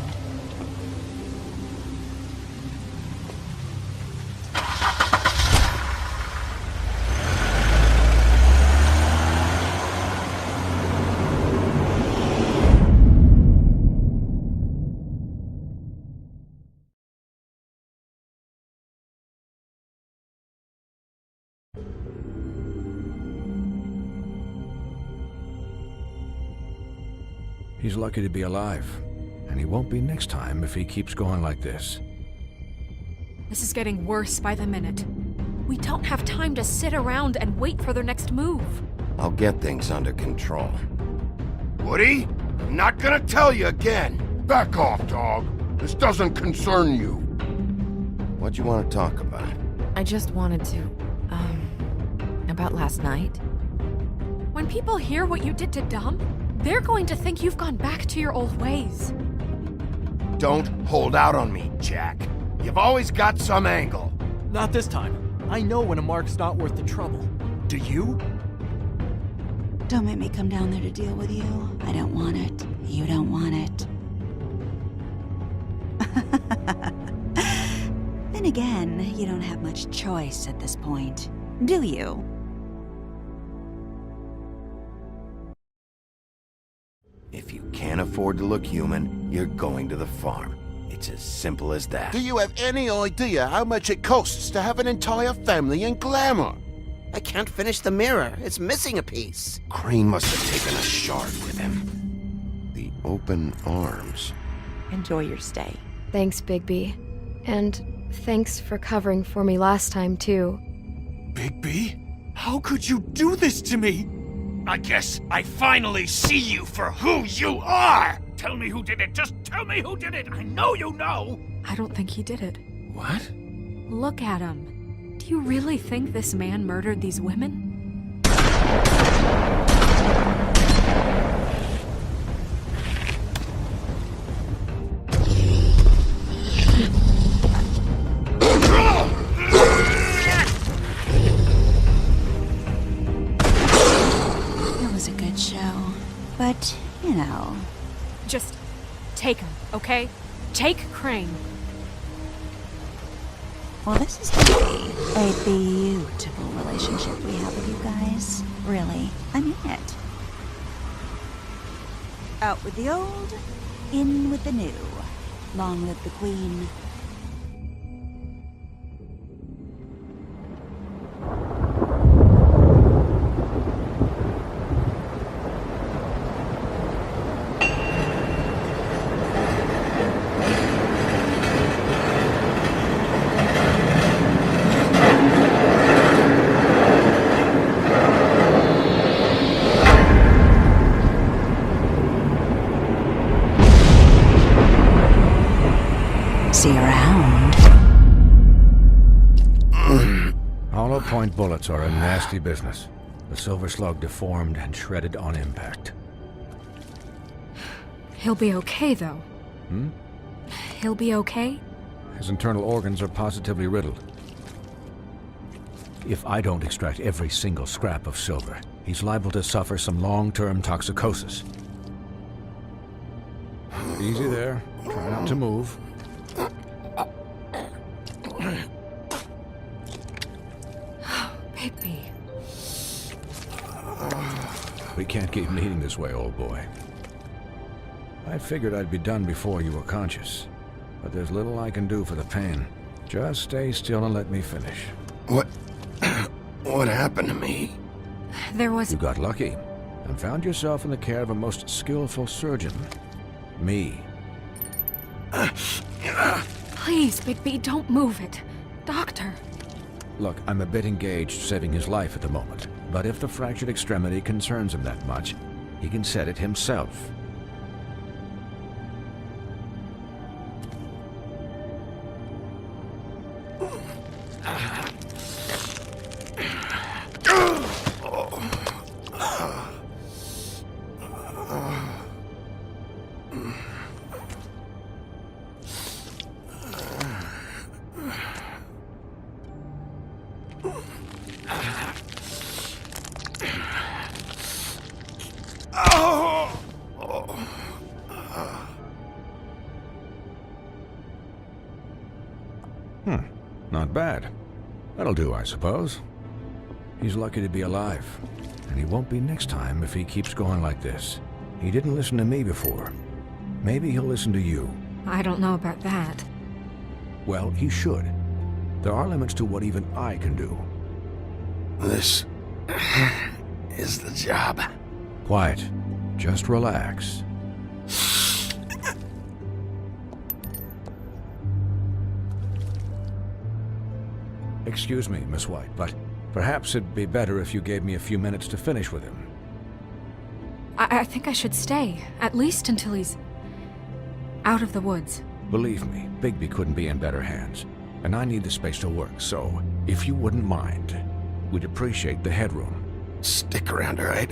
He's lucky to be alive, and he won't be next time if he keeps going like this. This is getting worse by the minute. We don't have time to sit around and wait for their next move. I'll get things under control. Woody, I'm not gonna tell you again. Back off, dog. This doesn't concern you. What you want to talk about? I just wanted to, about last night. When people hear what you did to Dom, they're going to think you've gone back to your old ways. Don't hold out on me, Jack. You've always got some angle. Not this time. I know when a mark's not worth the trouble. Do you? Don't make me come down there to deal with you. I don't want it. You don't want it. Then again, you don't have much choice at this point, do you? If you can't afford to look human, you're going to the farm. It's as simple as that. Do you have any idea how much it costs to have an entire family in Glamour? I can't finish the mirror. It's missing a piece. Crane must have taken a shard with him. The open arms. Enjoy your stay. Thanks, Bigby. And thanks for covering for me last time, too. Bigby? How could you do this to me? I guess I finally see you for who you are! Tell me who did it! Just tell me who did it! I know you know! I don't think he did it. What? Look at him. Do you really think this man murdered these women? It was a good show, but, you know... Just take him, okay? Take Crane. Well, this is gonna be a beautiful relationship we have with you guys. Really, I mean it. Out with the old, in with the new. Long live the Queen. See you around. Hollow point bullets are a nasty business. The Silver Slug deformed and shredded on impact. He'll be okay, though. Hmm? He'll be okay? His internal organs are positively riddled. If I don't extract every single scrap of silver, he's liable to suffer some long-term toxicosis. Easy there. Try not to move. Bigby. We can't keep bleeding this way, old boy. I figured I'd be done before you were conscious, but there's little I can do for the pain. Just stay still and let me finish. What happened to me? There was... You got lucky and found yourself in the care of a most skillful surgeon. Me. Please, Bigby, don't move it. Doctor. Look, I'm a bit engaged saving his life at the moment, but if the fractured extremity concerns him that much, he can set it himself. bad. That'll do, I suppose. He's lucky to be alive, and he won't be next time if he keeps going like this. He didn't listen to me before. Maybe he'll listen to you. I don't know about that. Well, he should. There are limits to what even I can do. This is the job. Quiet. Just relax. Excuse me, Miss White, but perhaps it'd be better if you gave me a few minutes to finish with him. I think I should stay, at least until he's out of the woods. Believe me, Bigby couldn't be in better hands, and I need the space to work, so if you wouldn't mind, we'd appreciate the headroom. Stick around, all right?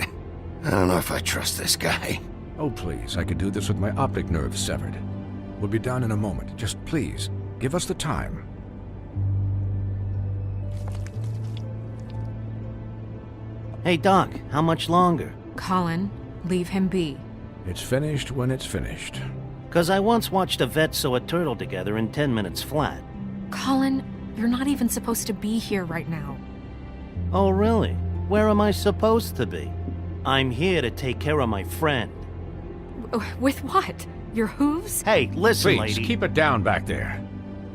I don't know if I trust this guy. Oh, please, I could do this with my optic nerve severed. We'll be down in a moment. Just please, give us the time. Hey, Doc, how much longer? Colin, leave him be. It's finished when it's finished. 'Cause I once watched a vet sew a turtle together in 10 minutes flat. Colin, you're not even supposed to be here right now. Oh, really? Where am I supposed to be? I'm here to take care of my friend. With what? Your hooves? Hey, listen, Please, lady. keep it down back there.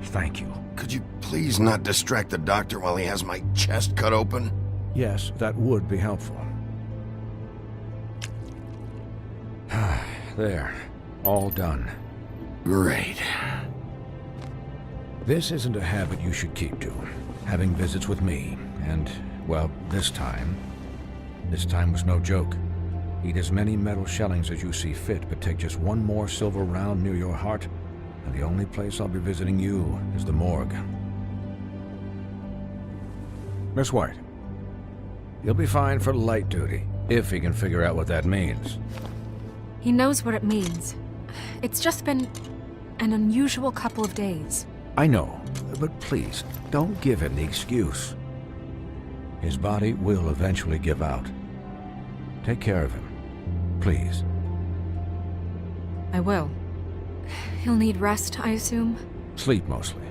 Thank you. Could you please not distract the doctor while he has my chest cut open? Yes, that would be helpful. There. All done. Great. This isn't a habit you should keep to. Having visits with me, and, well, this time was no joke. Eat as many metal shellings as you see fit, but take just one more silver round near your heart, and the only place I'll be visiting you is the morgue. Miss White, you'll be fine for light duty, if he can figure out what that means. He knows what it means. It's just been an unusual couple of days. I know, but please, don't give him the excuse. His body will eventually give out. Take care of him, please. I will. He'll need rest, I assume? Sleep mostly.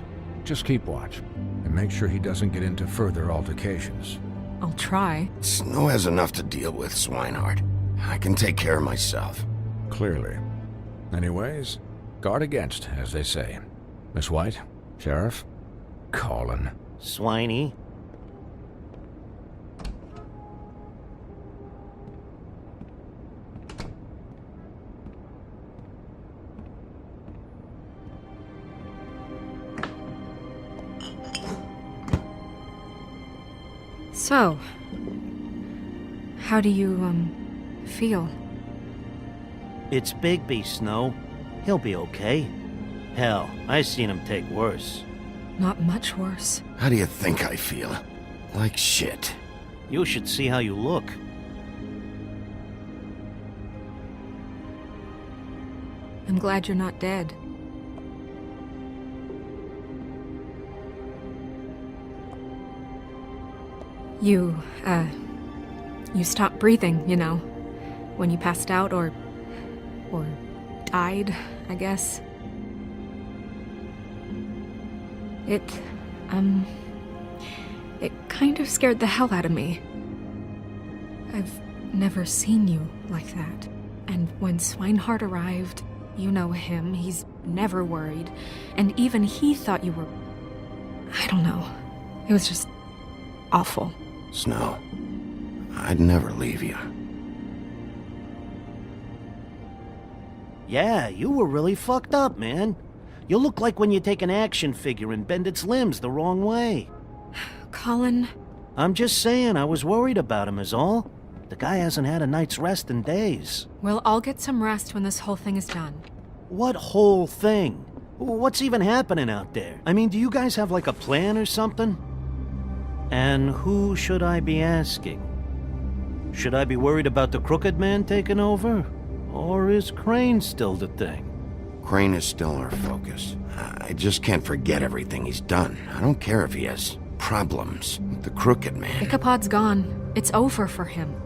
Just keep watch, and make sure he doesn't get into further altercations. I'll try. Snow has enough to deal with, Swinehart. I can take care of myself. Clearly. Anyways, guard against, as they say. Miss White, Sheriff, Colin. Swiney. So, how do you, feel? It's Bigby, Snow. He'll be okay. Hell, I seen him take worse. Not much worse. How do you think I feel? Like shit. You should see how you look. I'm glad you're not dead. You stopped breathing, you know, when you passed out or died, I guess. It kind of scared the hell out of me. I've never seen you like that. And when Swinehart arrived, you know him, he's never worried. And even he thought you were... I don't know. It was just awful. Snow, I'd never leave you. Yeah, you were really fucked up, man. You look like when you take an action figure and bend its limbs the wrong way. Colin... I'm just saying, I was worried about him is all. The guy hasn't had a night's rest in days. We'll all get some rest when this whole thing is done. What whole thing? What's even happening out there? I mean, do you guys have like a plan or something? And who should I be asking? Should I be worried about the Crooked Man taking over? Or is Crane still the thing? Crane is still our focus. I just can't forget everything he's done. I don't care if he has problems with the Crooked Man. Ichabod's gone. It's over for him.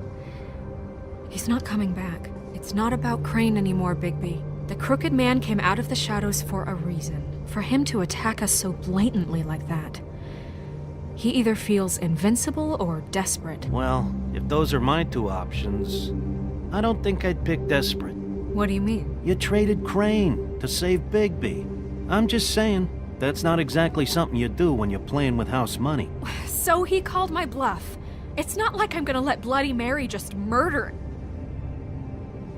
He's not coming back. It's not about Crane anymore, Bigby. The Crooked Man came out of the shadows for a reason. For him to attack us so blatantly like that. He either feels invincible or desperate. Well, if those are my two options, I don't think I'd pick desperate. What do you mean? You traded Crane to save Bigby. I'm just saying, that's not exactly something you do when you're playing with house money. So he called my bluff. It's not like I'm gonna let Bloody Mary just murder.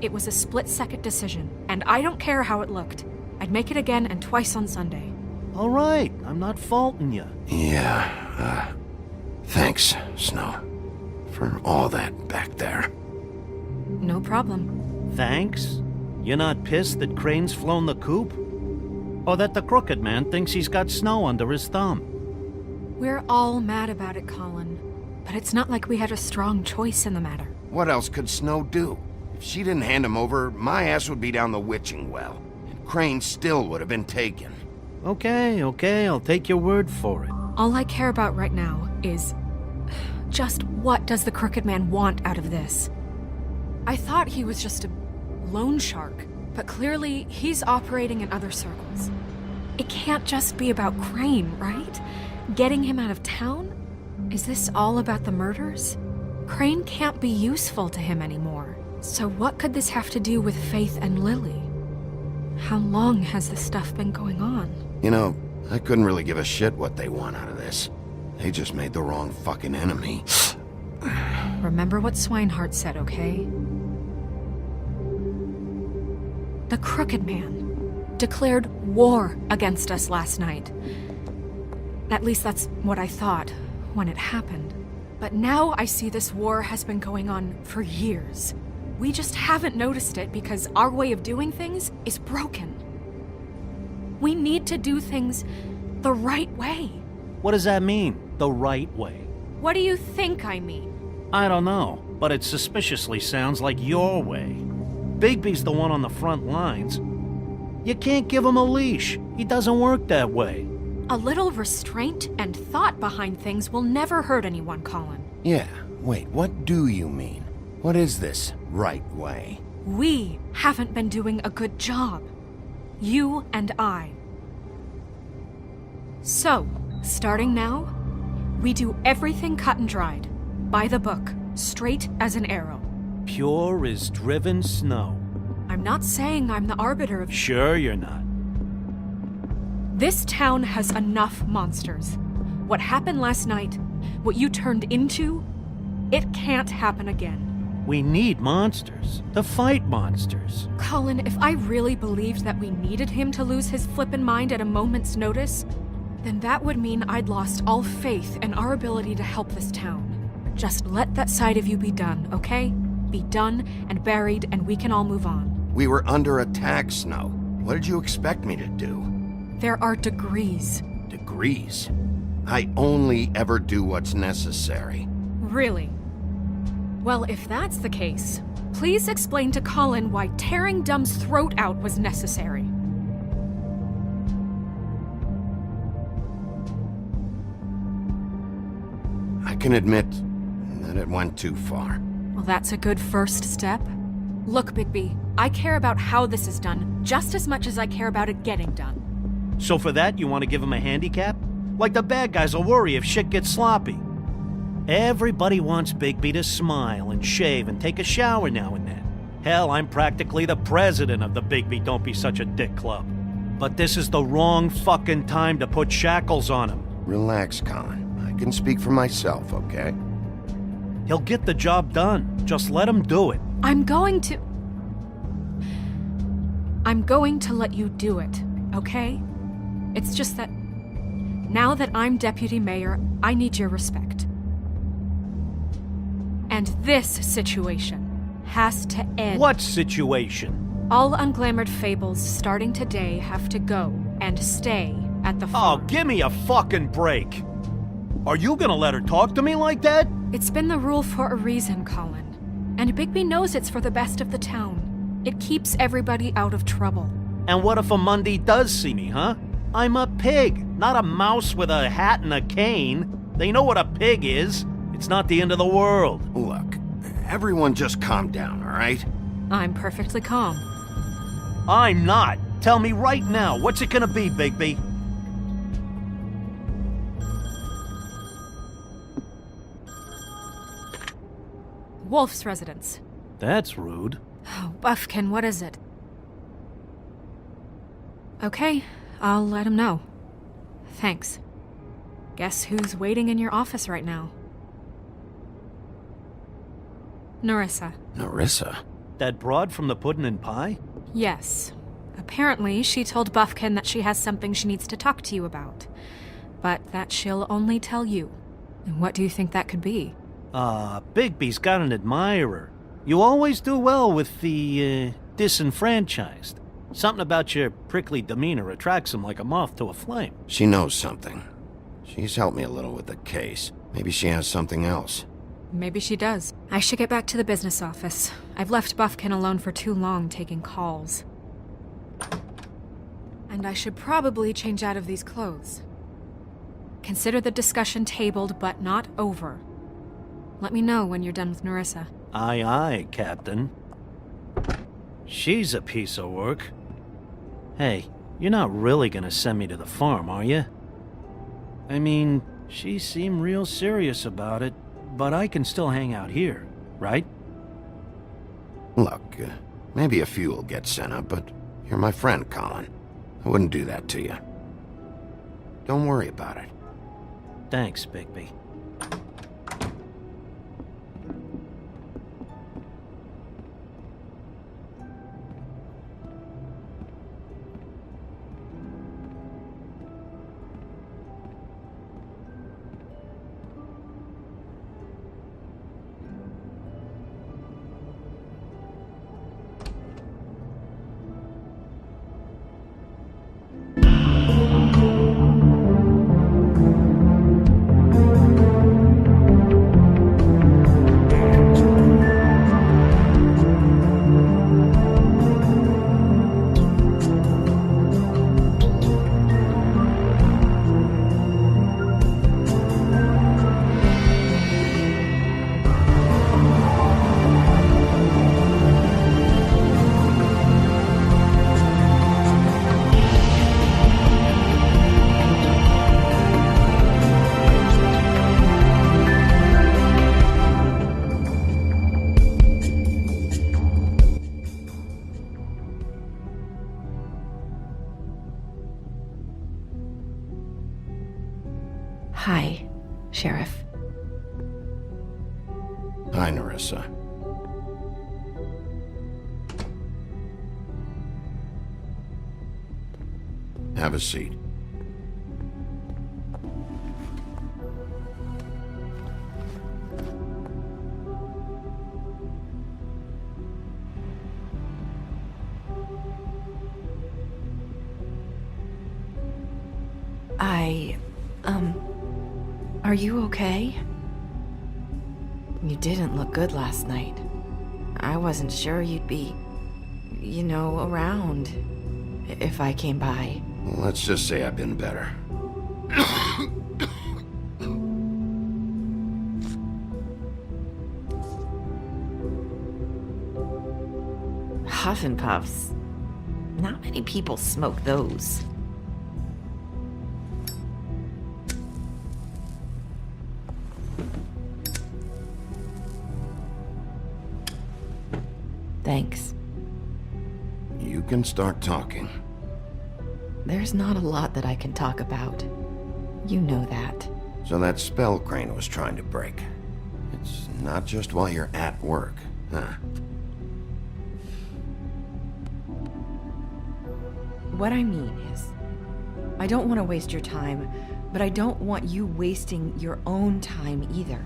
It was a split-second decision, and I don't care how it looked. I'd make it again and twice on Sunday. All right, I'm not faulting you. Yeah, thanks, Snow, for all that back there. No problem. Thanks? You're not pissed that Crane's flown the coop? Or that the Crooked Man thinks he's got Snow under his thumb? We're all mad about it, Colin. But it's not like we had a strong choice in the matter. What else could Snow do? If she didn't hand him over, my ass would be down the witching well, and Crane still would have been taken. Okay, I'll take your word for it. All I care about right now is just what does the Crooked Man want out of this? I thought he was just a loan shark, but clearly he's operating in other circles. It can't just be about Crane, right? Getting him out of town? Is this all about the murders? Crane can't be useful to him anymore. So what could this have to do with Faith and Lily? How long has this stuff been going on? You know, I couldn't really give a shit what they want out of this. They just made the wrong fucking enemy. Remember what Swinehart said, okay? The Crooked Man declared war against us last night. At least that's what I thought when it happened. But now I see this war has been going on for years. We just haven't noticed it because our way of doing things is broken. We need to do things the right way. What does that mean, the right way? What do you think I mean? I don't know, but it suspiciously sounds like your way. Bigby's the one on the front lines. You can't give him a leash. He doesn't work that way. A little restraint and thought behind things will never hurt anyone, Colin. Yeah, wait, what do you mean? What is this right way? We haven't been doing a good job. You and I. So, starting now, we do everything cut and dried. By the book, straight as an arrow. Pure as driven snow. I'm not saying I'm the arbiter of... Sure you're not. This town has enough monsters. What happened last night, what you turned into, it can't happen again. We need monsters. To fight monsters. Colin, if I really believed that we needed him to lose his flippin' mind at a moment's notice, then that would mean I'd lost all faith in our ability to help this town. Just let that side of you be done, okay? Be done and buried, and we can all move on. We were under attack, Snow. What did you expect me to do? There are degrees. Degrees? I only ever do what's necessary. Really? Well, if that's the case, please explain to Colin why tearing Dumb's throat out was necessary. I can admit that it went too far. Well, that's a good first step. Look, Bigby, I care about how this is done just as much as I care about it getting done. So for that, you want to give him a handicap? Like the bad guys will worry if shit gets sloppy. Everybody wants Bigby to smile and shave and take a shower now and then. Hell, I'm practically the president of the Bigby Don't Be Such a Dick Club. But this is the wrong fucking time to put shackles on him. Relax, Colin. I can speak for myself, okay? He'll get the job done. Just let him do it. I'm going to let you do it, okay? It's just that now that I'm deputy mayor, I need your respect. And this situation has to end. What situation? All unglamored fables starting today have to go and stay at the farm. Oh, give me a fucking break. Are you gonna let her talk to me like that? It's been the rule for a reason, Colin. And Bigby knows it's for the best of the town. It keeps everybody out of trouble. And what if a Mundy does see me, huh? I'm a pig, not a mouse with a hat and a cane. They know what a pig is. It's not the end of the world. Look, everyone just calm down, all right? I'm perfectly calm. I'm not. Tell me right now, what's it gonna be, Bigby? Wolf's residence. That's rude. Oh, Buffkin, what is it? Okay, I'll let him know. Thanks. Guess who's waiting in your office right now? Nerissa. Nerissa? That broad from the Puddin' and Pie? Yes. Apparently, she told Buffkin that she has something she needs to talk to you about. But that she'll only tell you. And what do you think that could be? Bigby's got an admirer. You always do well with the, disenfranchised. Something about your prickly demeanor attracts him like a moth to a flame. She knows something. She's helped me a little with the case. Maybe she has something else. Maybe she does. I should get back to the business office. I've left Buffkin alone for too long taking calls. And I should probably change out of these clothes. Consider the discussion tabled, but not over. Let me know when you're done with Nerissa. Aye, aye, Captain. She's a piece of work. Hey, you're not really gonna send me to the farm, are you? I mean, she seemed real serious about it, but I can still hang out here, right? Look, maybe a few will get sent up, but you're my friend, Colin. I wouldn't do that to you. Don't worry about it. Thanks, Bigby. Hi, Sheriff. Hi, Nerissa. Have a seat. Are you okay? You didn't look good last night. I wasn't sure you'd be, around if I came by. Well, let's just say I've been better. Huff and Puffs. Not many people smoke those. Thanks. You can start talking. There's not a lot that I can talk about. You know that. So that spell Crane was trying to break. It's not just while you're at work, huh? What I mean is, I don't want to waste your time, but I don't want you wasting your own time either.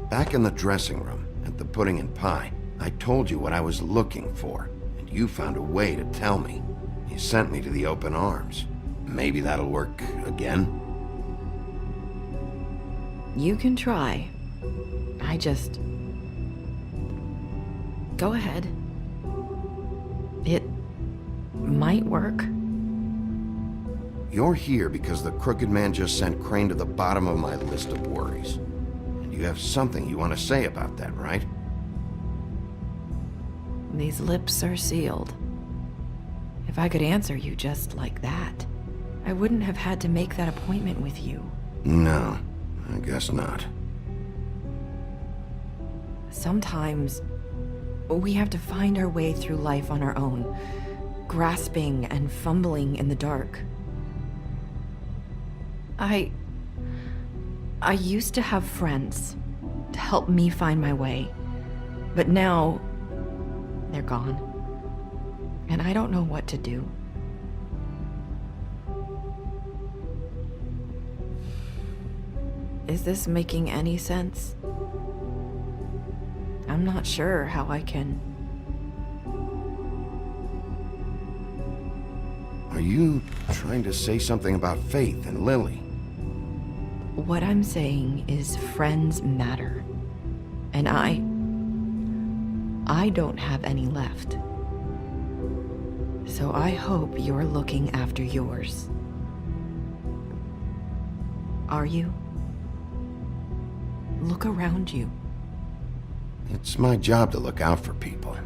Back in the dressing room, at the Pudding and Pie, I told you what I was looking for, and you found a way to tell me. You sent me to the open arms. Maybe that'll work again? You can try. I just... Go ahead. It might work. You're here because the Crooked Man just sent Crane to the bottom of my list of worries. And you have something you want to say about that, right? These lips are sealed. If I could answer you just like that, I wouldn't have had to make that appointment with you. No, I guess not. Sometimes we have to find our way through life on our own, grasping and fumbling in the dark. I used to have friends to help me find my way, but now they're gone, and I don't know what to do. Is this making any sense? I'm not sure how I can... Are you trying to say something about Faith and Lily? What I'm saying is friends matter. And I don't have any left. So I hope you're looking after yours. Are you? Look around you. It's my job to look out for people,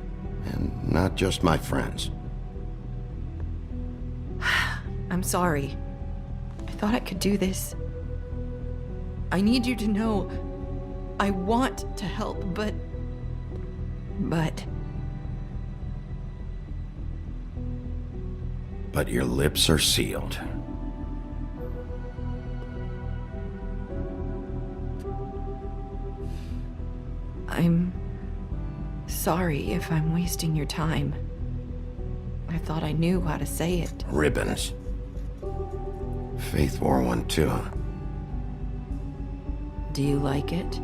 and not just my friends. I'm sorry. I thought I could do this. I need you to know I want to help, but... But your lips are sealed. I'm sorry if I'm wasting your time. I thought I knew how to say it. Ribbons. Faith wore one too. Do you like it?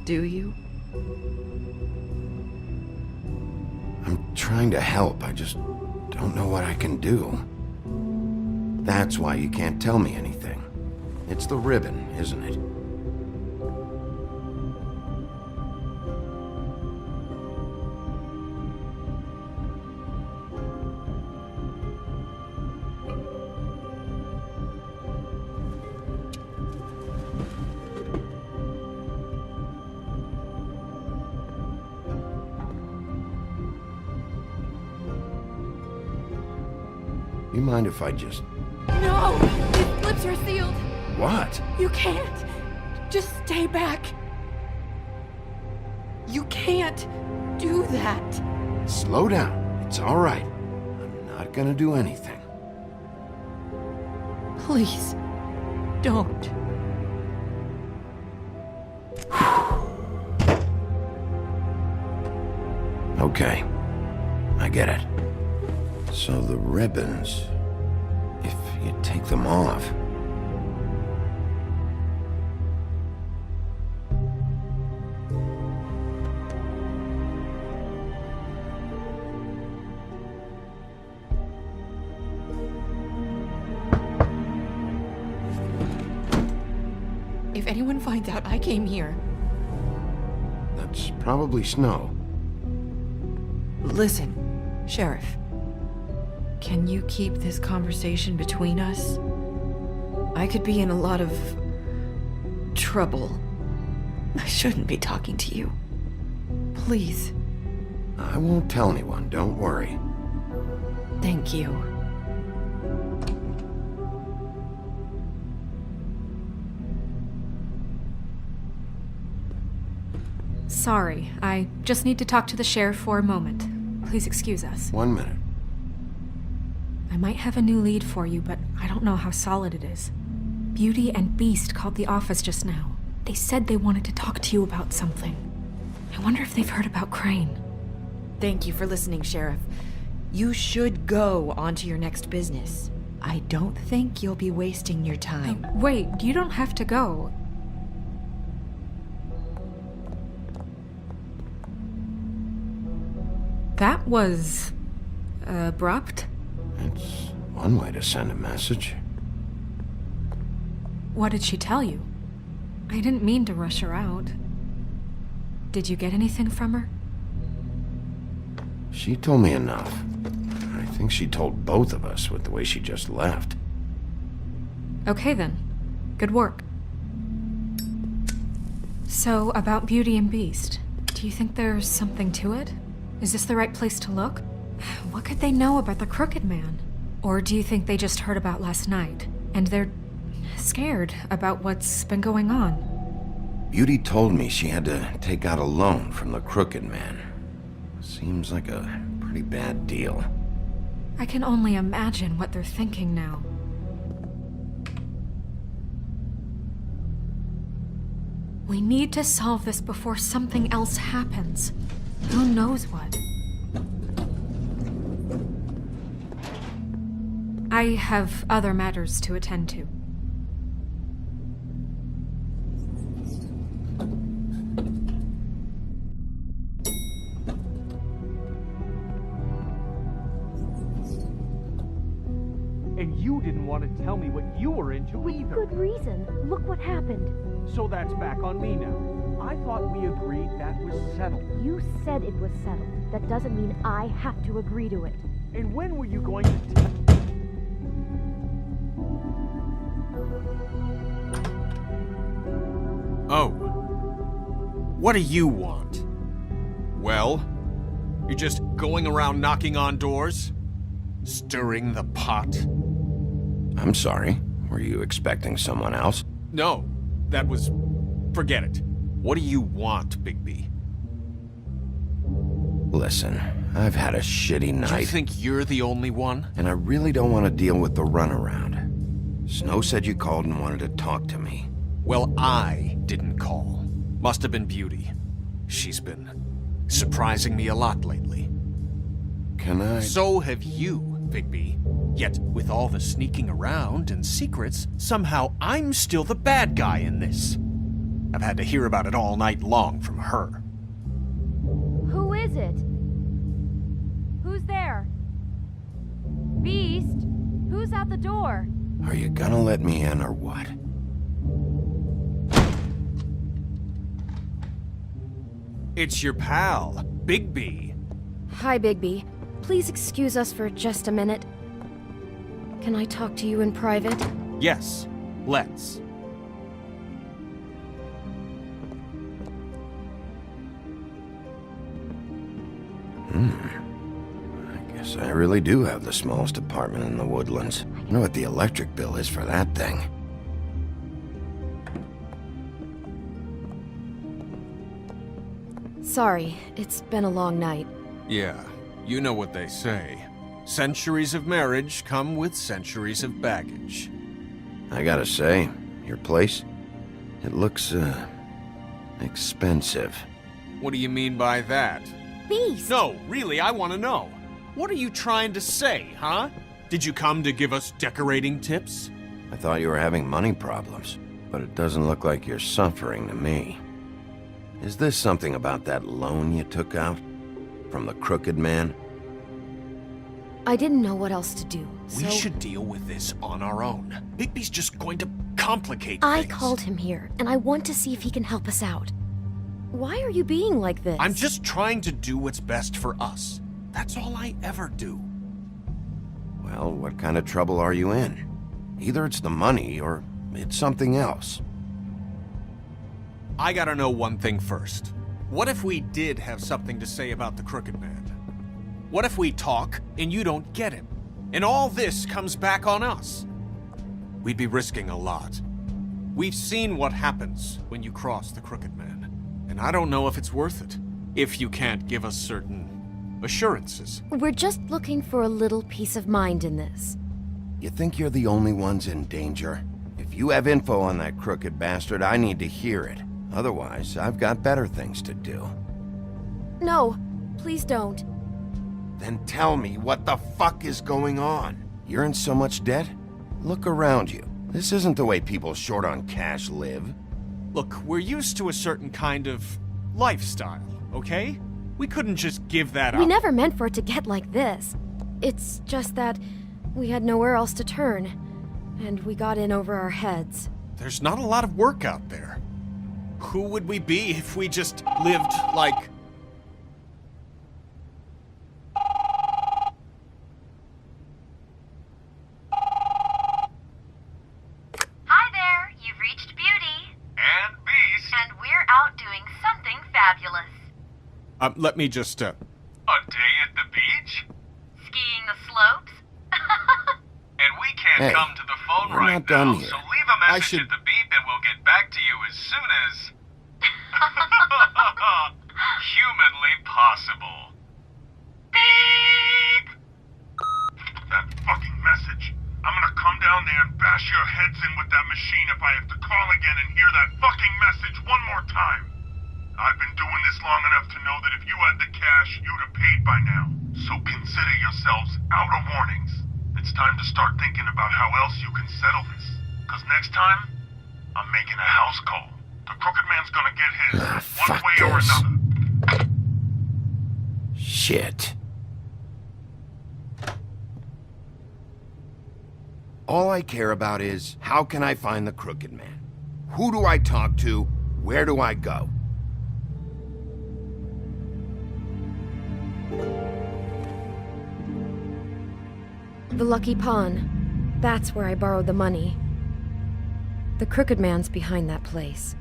Do you? I'm trying to help, I just don't know what I can do. That's why you can't tell me anything. It's the ribbon, isn't it? You mind if I just... No! His lips are sealed! What? You can't! Just stay back! You can't do that! Slow down. It's all right. I'm not gonna do anything. Please, don't. Okay. I get it. So the ribbons, if you take them off... If anyone finds out I came here... That's probably Snow. Listen, Sheriff. Can you keep this conversation between us? I could be in a lot of... trouble. I shouldn't be talking to you. Please. I won't tell anyone, don't worry. Thank you. Sorry, I just need to talk to the sheriff for a moment. Please excuse us. 1 minute. I might have a new lead for you, but I don't know how solid it is. Beauty and Beast called the office just now. They said they wanted to talk to you about something. I wonder if they've heard about Crane. Thank you for listening, Sheriff. You should go on to your next business. I don't think you'll be wasting your time. Wait, you don't have to go. That was... abrupt? It's one way to send a message. What did she tell you? I didn't mean to rush her out. Did you get anything from her? She told me enough. I think she told both of us with the way she just left. Okay then. Good work. So, about Beauty and Beast, do you think there's something to it? Is this the right place to look? What could they know about the Crooked Man? Or do you think they just heard about last night, and they're scared about what's been going on? Beauty told me she had to take out a loan from the Crooked Man. Seems like a pretty bad deal. I can only imagine what they're thinking now. We need to solve this before something else happens. Who knows what? I have other matters to attend to. And you didn't want to tell me what you were into either. Good reason. Look what happened. So that's back on me now. I thought we agreed that was settled. You said it was settled. That doesn't mean I have to agree to it. And when were you going to tell... Oh. What do you want? Well? You're just going around knocking on doors? Stirring the pot? I'm sorry. Were you expecting someone else? No. That was... Forget it. What do you want, Bigby? Listen, I've had a shitty night. Do you think you're the only one? And I really don't want to deal with the runaround. Snow said you called and wanted to talk to me. Well, I didn't call. Must have been Beauty. She's been surprising me a lot lately. Can I... So have you, Bigby. Yet, with all the sneaking around and secrets, somehow I'm still the bad guy in this. I've had to hear about it all night long from her. Who is it? Who's there? Beast? Who's at the door? Are you gonna let me in or what? It's your pal, Bigby. Hi, Bigby. Please excuse us for just a minute. Can I talk to you in private? Yes, let's. I guess I really do have the smallest apartment in the Woodlands. I know what the electric bill is for that thing. Sorry, it's been a long night. Yeah, you know what they say. Centuries of marriage come with centuries of baggage. I gotta say, your place, it looks, expensive. What do you mean by that? Beast! No, really, I want to know. What are you trying to say, huh? Did you come to give us decorating tips? I thought you were having money problems, but it doesn't look like you're suffering to me. Is this something about that loan you took out? From the Crooked Man? I didn't know what else to do, so... We should deal with this on our own. Bigby's just going to complicate I things. called him here, and I want to see if he can help us out. Why are you being like this? I'm just trying to do what's best for us. That's all I ever do. Well, what kind of trouble are you in? Either it's the money, or it's something else. I gotta know one thing first. What if we did have something to say about the Crooked Man? What if we talk, and you don't get him? And all this comes back on us? We'd be risking a lot. We've seen what happens when you cross the Crooked Man. And I don't know if it's worth it. If you can't give us certain assurances. We're just looking for a little peace of mind in this. You think you're the only ones in danger? If you have info on that crooked bastard, I need to hear it. Otherwise, I've got better things to do. No, please don't. Then tell me what the fuck is going on? You're in so much debt? Look around you. This isn't the way people short on cash live. Look, we're used to a certain kind of lifestyle, okay? We couldn't just give that up. We never meant for it to get like this. It's just that we had nowhere else to turn, and we got in over our heads. There's not a lot of work out there. Who would we be if we just lived like... Hi there, you've reached Beauty. And Beast. And we're out doing something fabulous. Let me just, A day at the beach? Skiing the slopes? And we can't Hey, come to the phone we're right not done now, yet. so leave a message at the beep and we'll get back to you as soon as... I've been doing this long enough to know that if you had the cash, you'd have paid by now. So consider yourselves out of warnings. It's time to start thinking about how else you can settle this. Because next time, I'm making a house call. The Crooked Man's gonna get his, one way or another. Shit. All I care about is, how can I find the Crooked Man? Who do I talk to? Where do I go? The Lucky Pawn. That's where I borrowed the money. The Crooked Man's behind that place.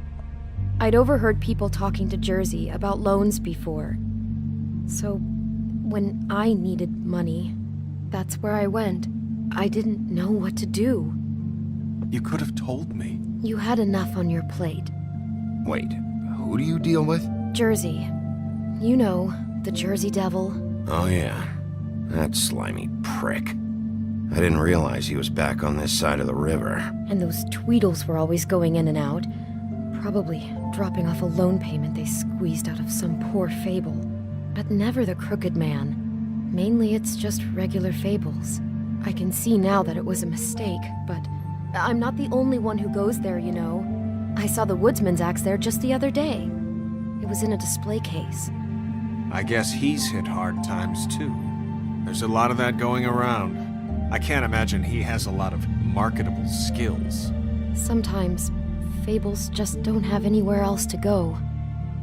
I'd overheard people talking to Jersey about loans before. So, when I needed money, that's where I went. I didn't know what to do. You could have told me. You had enough on your plate. Wait, who do you deal with? Jersey. You know, the Jersey Devil. Oh yeah, that slimy prick. I didn't realize he was back on this side of the river. And those Tweedles were always going in and out. Probably dropping off a loan payment they squeezed out of some poor fable. But never the Crooked Man. Mainly it's just regular fables. I can see now that it was a mistake, but I'm not the only one who goes there, you know. I saw the Woodsman's axe there just the other day. It was in a display case. I guess he's hit hard times too. There's a lot of that going around. I can't imagine he has a lot of marketable skills. Sometimes, fables just don't have anywhere else to go.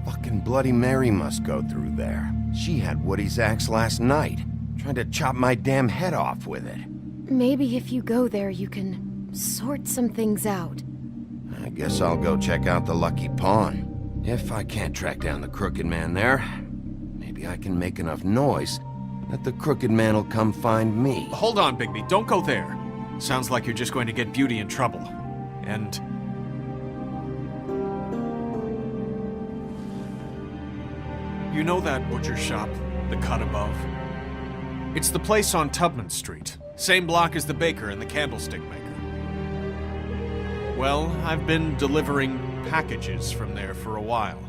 Fucking Bloody Mary must go through there. She had Woody's axe last night. Tried to chop my damn head off with it. Maybe if you go there, you can sort some things out. I guess I'll go check out the Lucky Pawn. If I can't track down the Crooked Man there, maybe I can make enough noise that the Crooked Man will come find me. Hold on, Bigby. Don't go there. Sounds like you're just going to get Beauty in trouble. And... you know that butcher shop, the cut above? It's the place on Tubman Street. Same block as the baker and the candlestick maker. Well, I've been delivering packages from there for a while.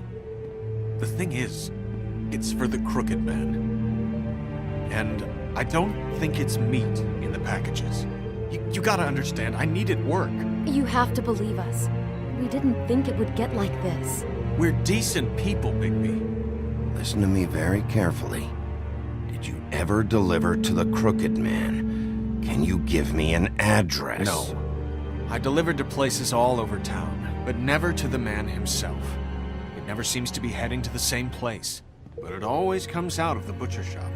The thing is, it's for the Crooked Man. And I don't think it's meat in the packages. You gotta understand, I needed work. You have to believe us. We didn't think it would get like this. We're decent people, Bigby. Listen to me very carefully. Did you ever deliver to the Crooked Man? Can you give me an address? No. I delivered to places all over town, but never to the man himself. It never seems to be heading to the same place, but it always comes out of the butcher shop.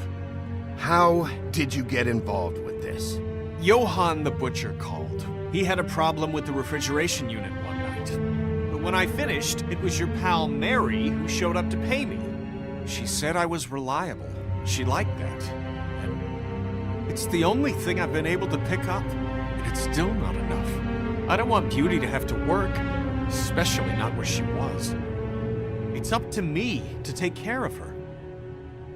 How did you get involved with this? Johann the butcher called. He had a problem with the refrigeration unit one night. But when I finished, it was your pal Mary who showed up to pay me. She said I was reliable. She liked that. And it's the only thing I've been able to pick up, and it's still not enough. I don't want Beauty to have to work, especially not where she was. It's up to me to take care of her.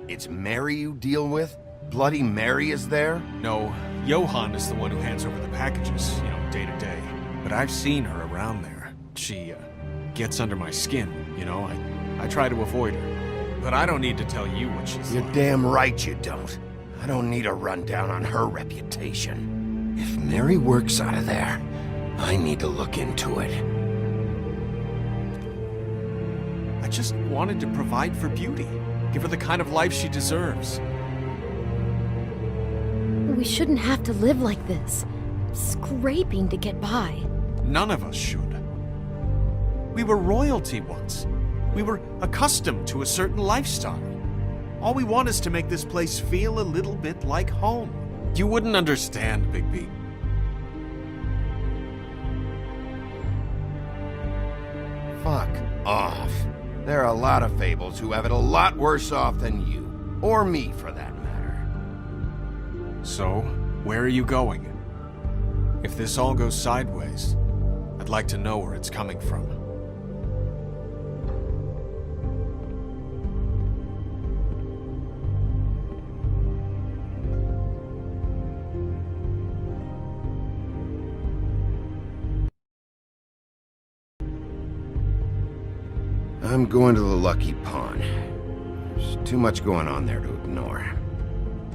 It's Mary you deal with? Bloody Mary is there? No, Johann is the one who hands over the packages, day to day. But I've seen her around there. She, gets under my skin, I try to avoid her. But I don't need to tell you what she's You're like. damn right you don't. I don't need a rundown on her reputation. If Mary works out of there, I need to look into it. I just wanted to provide for Beauty. Give her the kind of life she deserves. We shouldn't have to live like this, scraping to get by. None of us should. We were royalty once. We were accustomed to a certain lifestyle. All we want is to make this place feel a little bit like home. You wouldn't understand, Bigby. Fuck off. There are a lot of fables who have it a lot worse off than you. Or me, for that matter. So, where are you going? If this all goes sideways, I'd like to know where it's coming from. I'm going to the Lucky Pawn. There's too much going on there to ignore.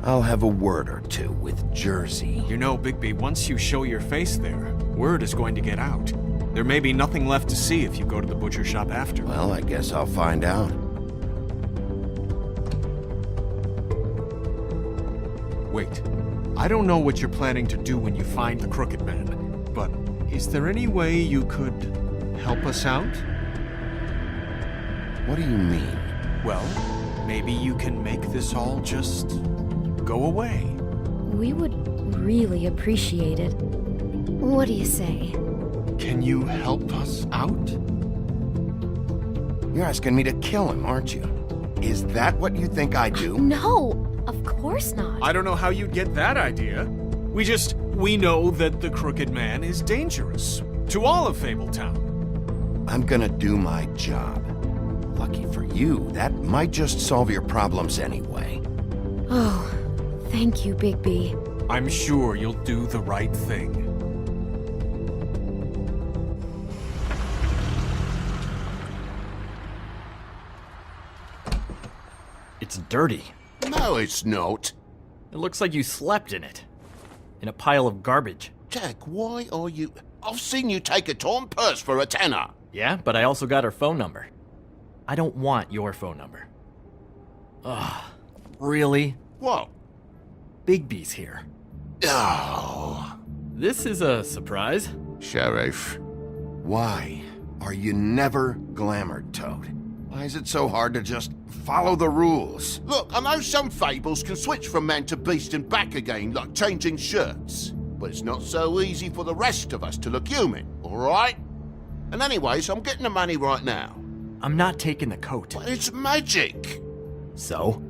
I'll have a word or two with Jersey. You know, Bigby, once you show your face there, word is going to get out. There may be nothing left to see if you go to the butcher shop after. Well, I guess I'll find out. Wait. I don't know what you're planning to do when you find the Crooked Man, but is there any way you could help us out? What do you mean? Well, maybe you can make this all just go away. We would really appreciate it. What do you say? Can you help us out? You're asking me to kill him, aren't you? Is that what you think I do? No, of course not. I don't know how you'd get that idea. We know that the Crooked Man is dangerous to all of Fabletown. I'm gonna do my job. Lucky for you, that might just solve your problems anyway. Oh, thank you, Bigby. I'm sure you'll do the right thing. It's dirty. No, it's not. It looks like you slept in it. In a pile of garbage. Jack, why are you... I've seen you take a torn purse for a tenner. Yeah, but I also got her phone number. I don't want your phone number. Ugh. Really? What? Bigby's here. Oh. This is a surprise. Sheriff. Why are you never glamored, Toad? Why is it so hard to just follow the rules? Look, I know some fables can switch from man to beast and back again, like changing shirts. But it's not so easy for the rest of us to look human, alright? And anyways, I'm getting the money right now. I'm not taking the coat. But it's magic! So?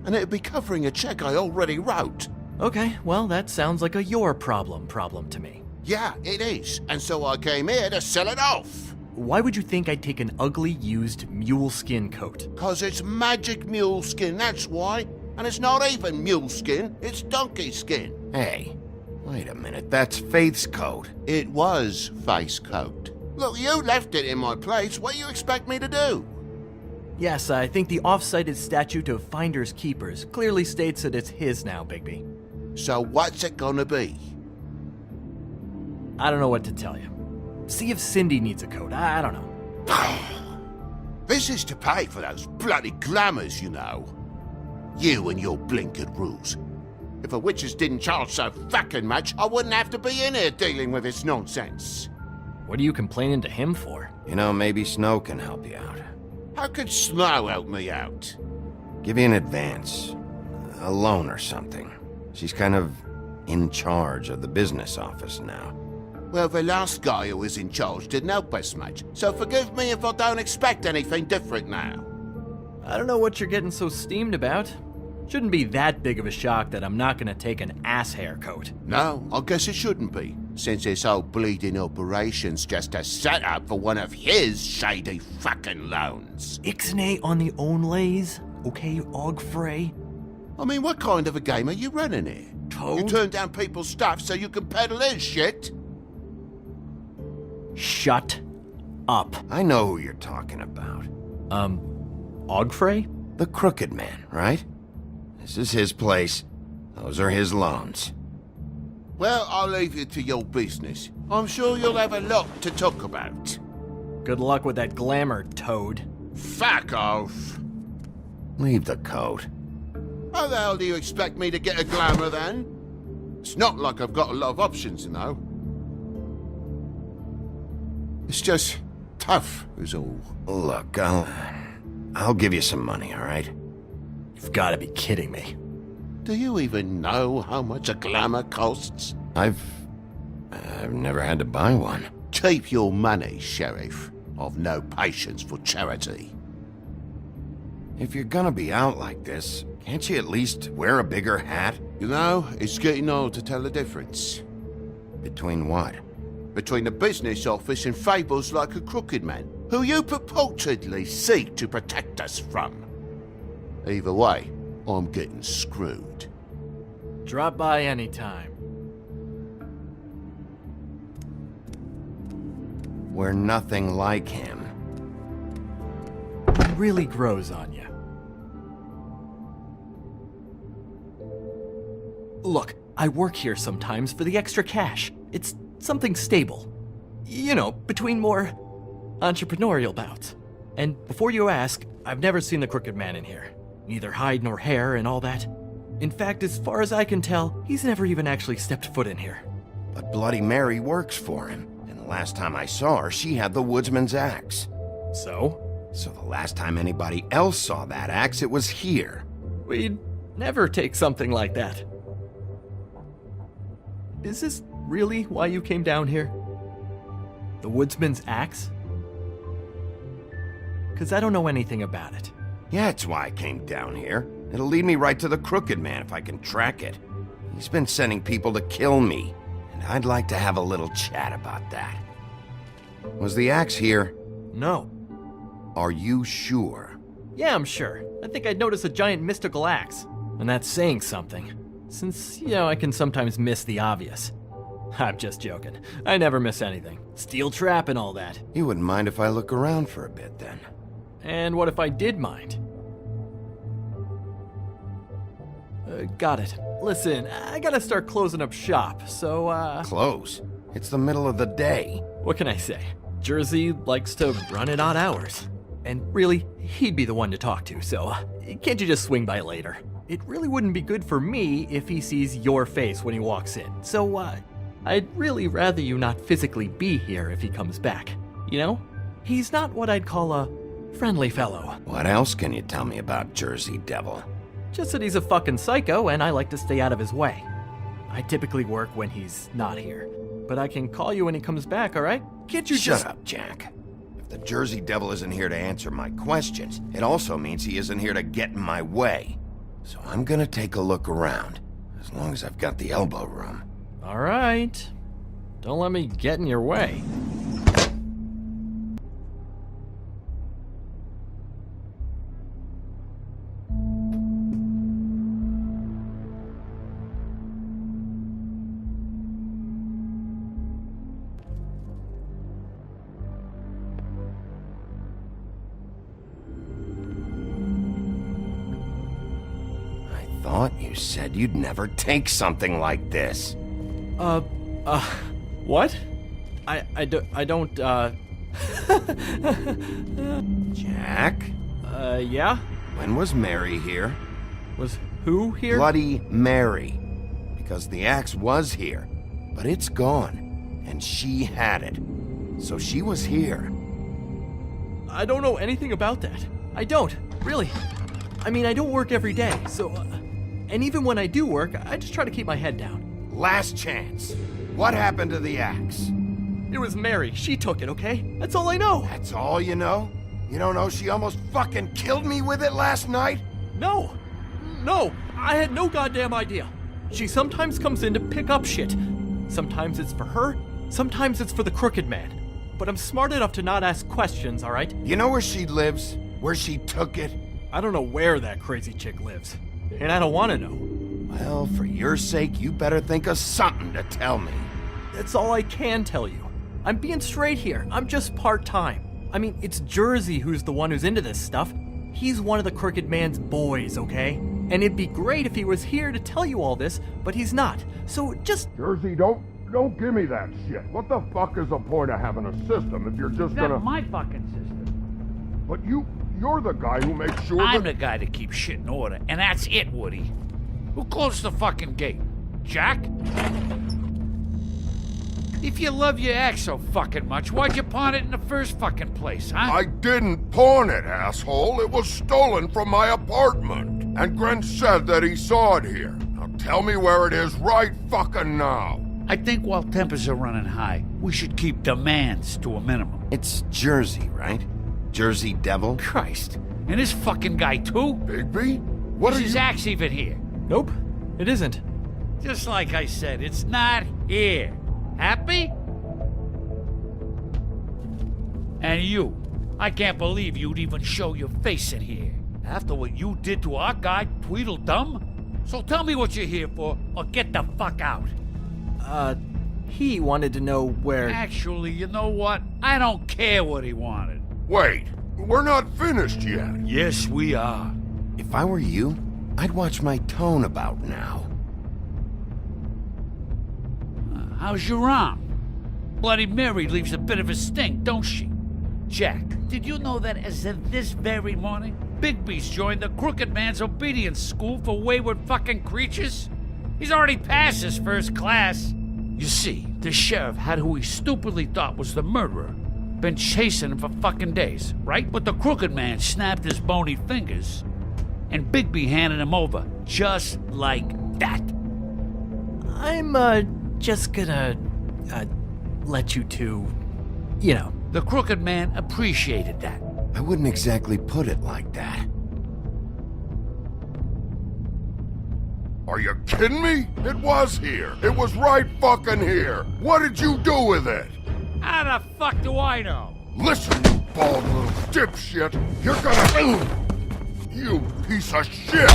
And it'd be covering a check I already wrote. Okay, well, that sounds like a your problem to me. Yeah, it is. And so I came here to sell it off. Why would you think I'd take an ugly, used mule skin coat? 'Cause it's magic mule skin, that's why. And it's not even mule skin, it's donkey skin. Hey, wait a minute, that's Faith's coat. It was Faith's coat. Look, you left it in my place, what do you expect me to do? Yes, I think the off-cited statute of Finders Keepers clearly states that it's his now, Bigby. So what's it gonna be? I don't know what to tell you. See if Cindy needs a coat. I don't know. This is to pay for those bloody glamours, you know. You and your blinkered rules. If the witches didn't charge so fucking much, I wouldn't have to be in here dealing with this nonsense. What are you complaining to him for? You know, maybe Snow can help you out. How could Snow help me out? Give you an advance. A loan or something. She's kind of in charge of the business office now. Well, the last guy who was in charge didn't help us much, so forgive me if I don't expect anything different now. I don't know what you're getting so steamed about. Shouldn't be that big of a shock that I'm not gonna take an ass haircoat. No, I guess it shouldn't be, since this whole bleeding operation's just a setup for one of his shady fucking loans. Ixnay on the onlays, okay, Ogfrey? I mean, what kind of a game are you running here? Toad? You turn down people's stuff so you can peddle his shit? Shut up. I know who you're talking about. Ogfrey? The Crooked Man, right? This is his place. Those are his loans. Well, I'll leave you to your business. I'm sure you'll have a lot to talk about. Good luck with that glamour, Toad. Fuck off. Leave the coat. How the hell do you expect me to get a glamour then? It's not like I've got a lot of options, you know. It's just tough, is all. Look, I'll give you some money, all right? You've got to be kidding me. Do you even know how much a glamour costs? I've never had to buy one. Keep your money, Sheriff. I've no patience for charity. If you're gonna be out like this, can't you at least wear a bigger hat? You know, it's getting old to tell the difference. Between what? Between the business office and fables like a Crooked Man, who you purportedly seek to protect us from. Either way, I'm getting screwed. Drop by anytime. We're nothing like him. really grows on you. Look, I work here sometimes for the extra cash. It's something stable. You know, between more entrepreneurial bouts. And before you ask, I've never seen the Crooked Man in here. Neither hide nor hair and all that. In fact, as far as I can tell, he's never even actually stepped foot in here. But Bloody Mary works for him. And the last time I saw her, she had the woodsman's axe. So? So the last time anybody else saw that axe, it was here. We'd never take something like that. Is this really why you came down here? The woodsman's axe? 'Cause I don't know anything about it. Yeah, it's why I came down here. It'll lead me right to the Crooked Man if I can track it. He's been sending people to kill me, and I'd like to have a little chat about that. Was the axe here? No. Are you sure? Yeah, I'm sure. I think I'd noticed a giant mystical axe. And that's saying something. Since, you know, I can sometimes miss the obvious. I'm just joking. I never miss anything. Steel trap and all that. You wouldn't mind if I look around for a bit, then? And what if I did mind? Got it. Listen, I gotta start closing up shop, so, Close? It's the middle of the day. What can I say? Jersey likes to run at odd hours. And really, he'd be the one to talk to, so can't you just swing by later? It really wouldn't be good for me if he sees your face when he walks in, so, I'd really rather you not physically be here if he comes back. You know? He's not what I'd call a friendly fellow. What else can you tell me about Jersey Devil? Just that he's a fucking psycho and I like to stay out of his way. I typically work when he's not here, but I can call you when he comes back, alright? Can't you Shut up, Jack. If the Jersey Devil isn't here to answer my questions, it also means he isn't here to get in my way. So I'm gonna take a look around, as long as I've got the elbow room. Alright. Don't let me get in your way. Thought you said you'd never take something like this. What? I don't, Jack? Yeah? When was Mary here? Was who here? Bloody Mary. Because the axe was here, but it's gone, and she had it. So she was here. I don't know anything about that. I don't, really. I mean, I don't work every day, so... and even when I do work, I just try to keep my head down. Last chance. What happened to the axe? It was Mary. She took it, okay? That's all I know. That's all you know? You don't know she almost fucking killed me with it last night? No. No. I had no goddamn idea. She sometimes comes in to pick up shit. Sometimes it's for her. Sometimes it's for the Crooked Man. But I'm smart enough to not ask questions, alright? You know where she lives? Where she took it? I don't know where that crazy chick lives. And I don't want to know. Well, for your sake, you better think of something to tell me. That's all I can tell you. I'm being straight here. I'm just part-time. I mean, it's Jersey who's the one who's into this stuff. He's one of the Crooked Man's boys, okay? And it'd be great if he was here to tell you all this, but he's not. So just... Jersey, don't give me that shit. What the fuck is the point of having a system if you're just gonna... That's my fucking system. But you're the guy who makes sure I'm the guy that keeps shit in order, and that's it, Woody. Who closed the fucking gate? Jack? If you love your ex so fucking much, why'd you pawn it in the first fucking place, huh? I didn't pawn it, asshole. It was stolen from my apartment. And Gren said that he saw it here. Now tell me where it is right fucking now. I think while tempers are running high, we should keep demands to a minimum. It's Jersey, right? Jersey Devil? Christ. And this fucking guy, too? Bigby? What is are his you... axe even here? Nope, it isn't. Just like I said, it's not here. Happy? And you. I can't believe you'd even show your face in here. After what you did to our guy, Tweedledum? So tell me what you're here for, or get the fuck out. He wanted to know where... Actually, you know what? I don't care what he wanted. Wait, We're not finished yet. Yes, we are. If I were you, I'd watch my tone about now. How's your arm? Bloody Mary leaves a bit of a stink, don't she? Jack, did you know that as of this very morning, Bigby's joined the Crooked Man's obedience school for wayward fucking creatures? He's already passed his first class. You see, the sheriff had who he stupidly thought was the murderer. Been chasing him for fucking days, right? But the Crooked Man snapped his bony fingers, and Bigby handed him over, just like that. I'm, just gonna, let you two, you know. The Crooked Man appreciated that. I wouldn't exactly put it like that. Are you kidding me? It was here. It was right fucking here. What did you do with it? How the fuck do I know? Listen, you bald little dipshit. You're gonna... You piece of shit!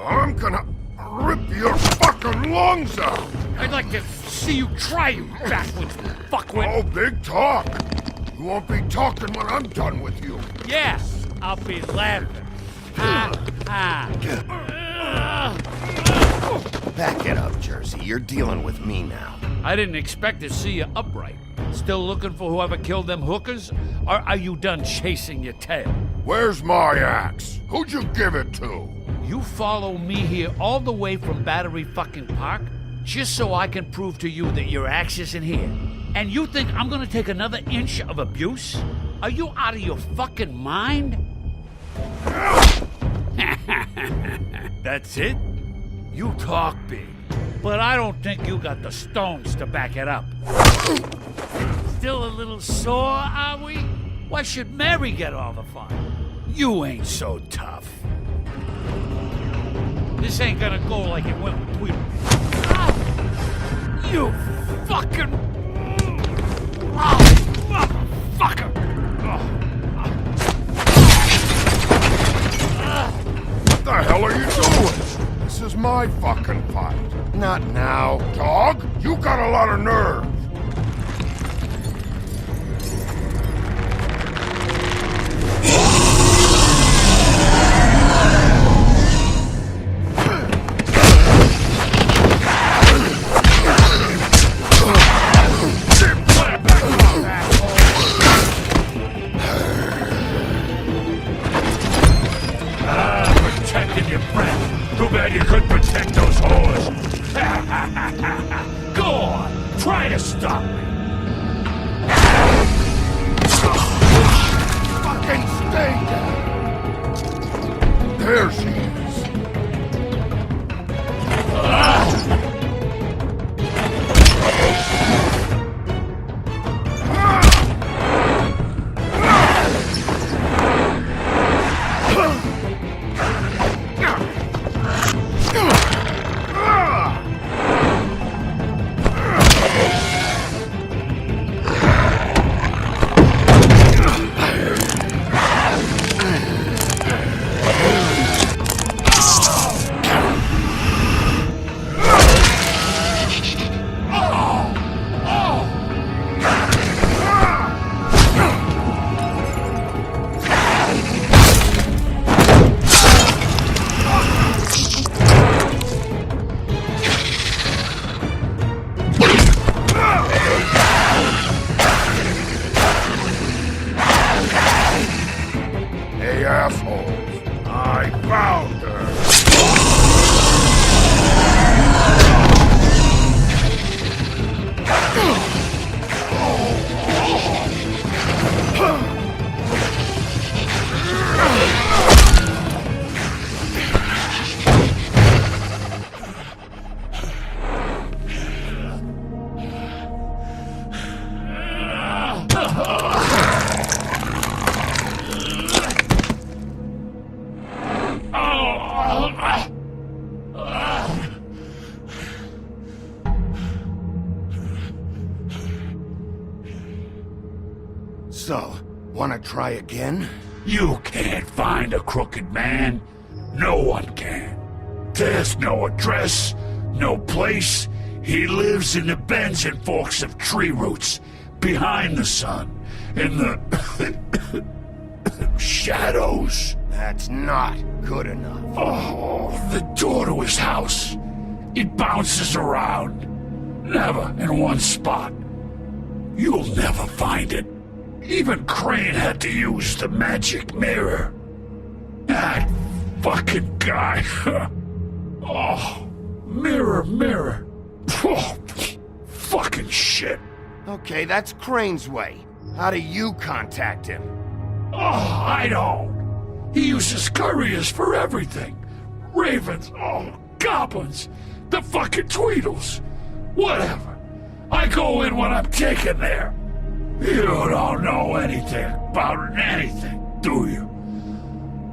I'm gonna rip your fucking lungs out! I'd like to see you try, you backwoods fuckwit! Oh, big talk! You won't be talking when I'm done with you. Yes, I'll be laughing. Back it up, Jersey. You're dealing with me now. I didn't expect to see you upright. Still looking for whoever killed them hookers? Or are you done chasing your tail? Where's my axe? Who'd you give it to? You follow me here all the way from Battery fucking Park just so I can prove to you that your axe isn't here? And you think I'm gonna take another inch of abuse? Are you out of your fucking mind? That's it? You talk big, but I don't think you got the stones to back it up. Still a little sore, are we? Why should Mary get all the fun? You ain't so tough. This ain't gonna go like it went with Tweedledee. You fucking... motherfucker! What the hell are you doing? This is my fucking fight. Not now. Dog, you got a lot of nerve. Protecting your friend. Too bad you couldn't protect those whores. Go on, try to stop me. Fucking stay down. There she is. So, wanna try again? You can't find a Crooked Man. No one can. There's no address, no place. He lives in the bends and forks of tree roots, behind the sun, in the shadows. That's not good enough. Oh, the door to his house. It bounces around. Never in one spot. You'll never find it. Even Crane had to use the magic mirror. That fucking guy. Oh, mirror. Oh, fucking shit. Okay, that's Crane's way. How do you contact him? Oh, I don't. He uses couriers for everything. Ravens, goblins, the fucking Tweedles. Whatever. I go in when I'm taken there. You don't know anything about anything, do you?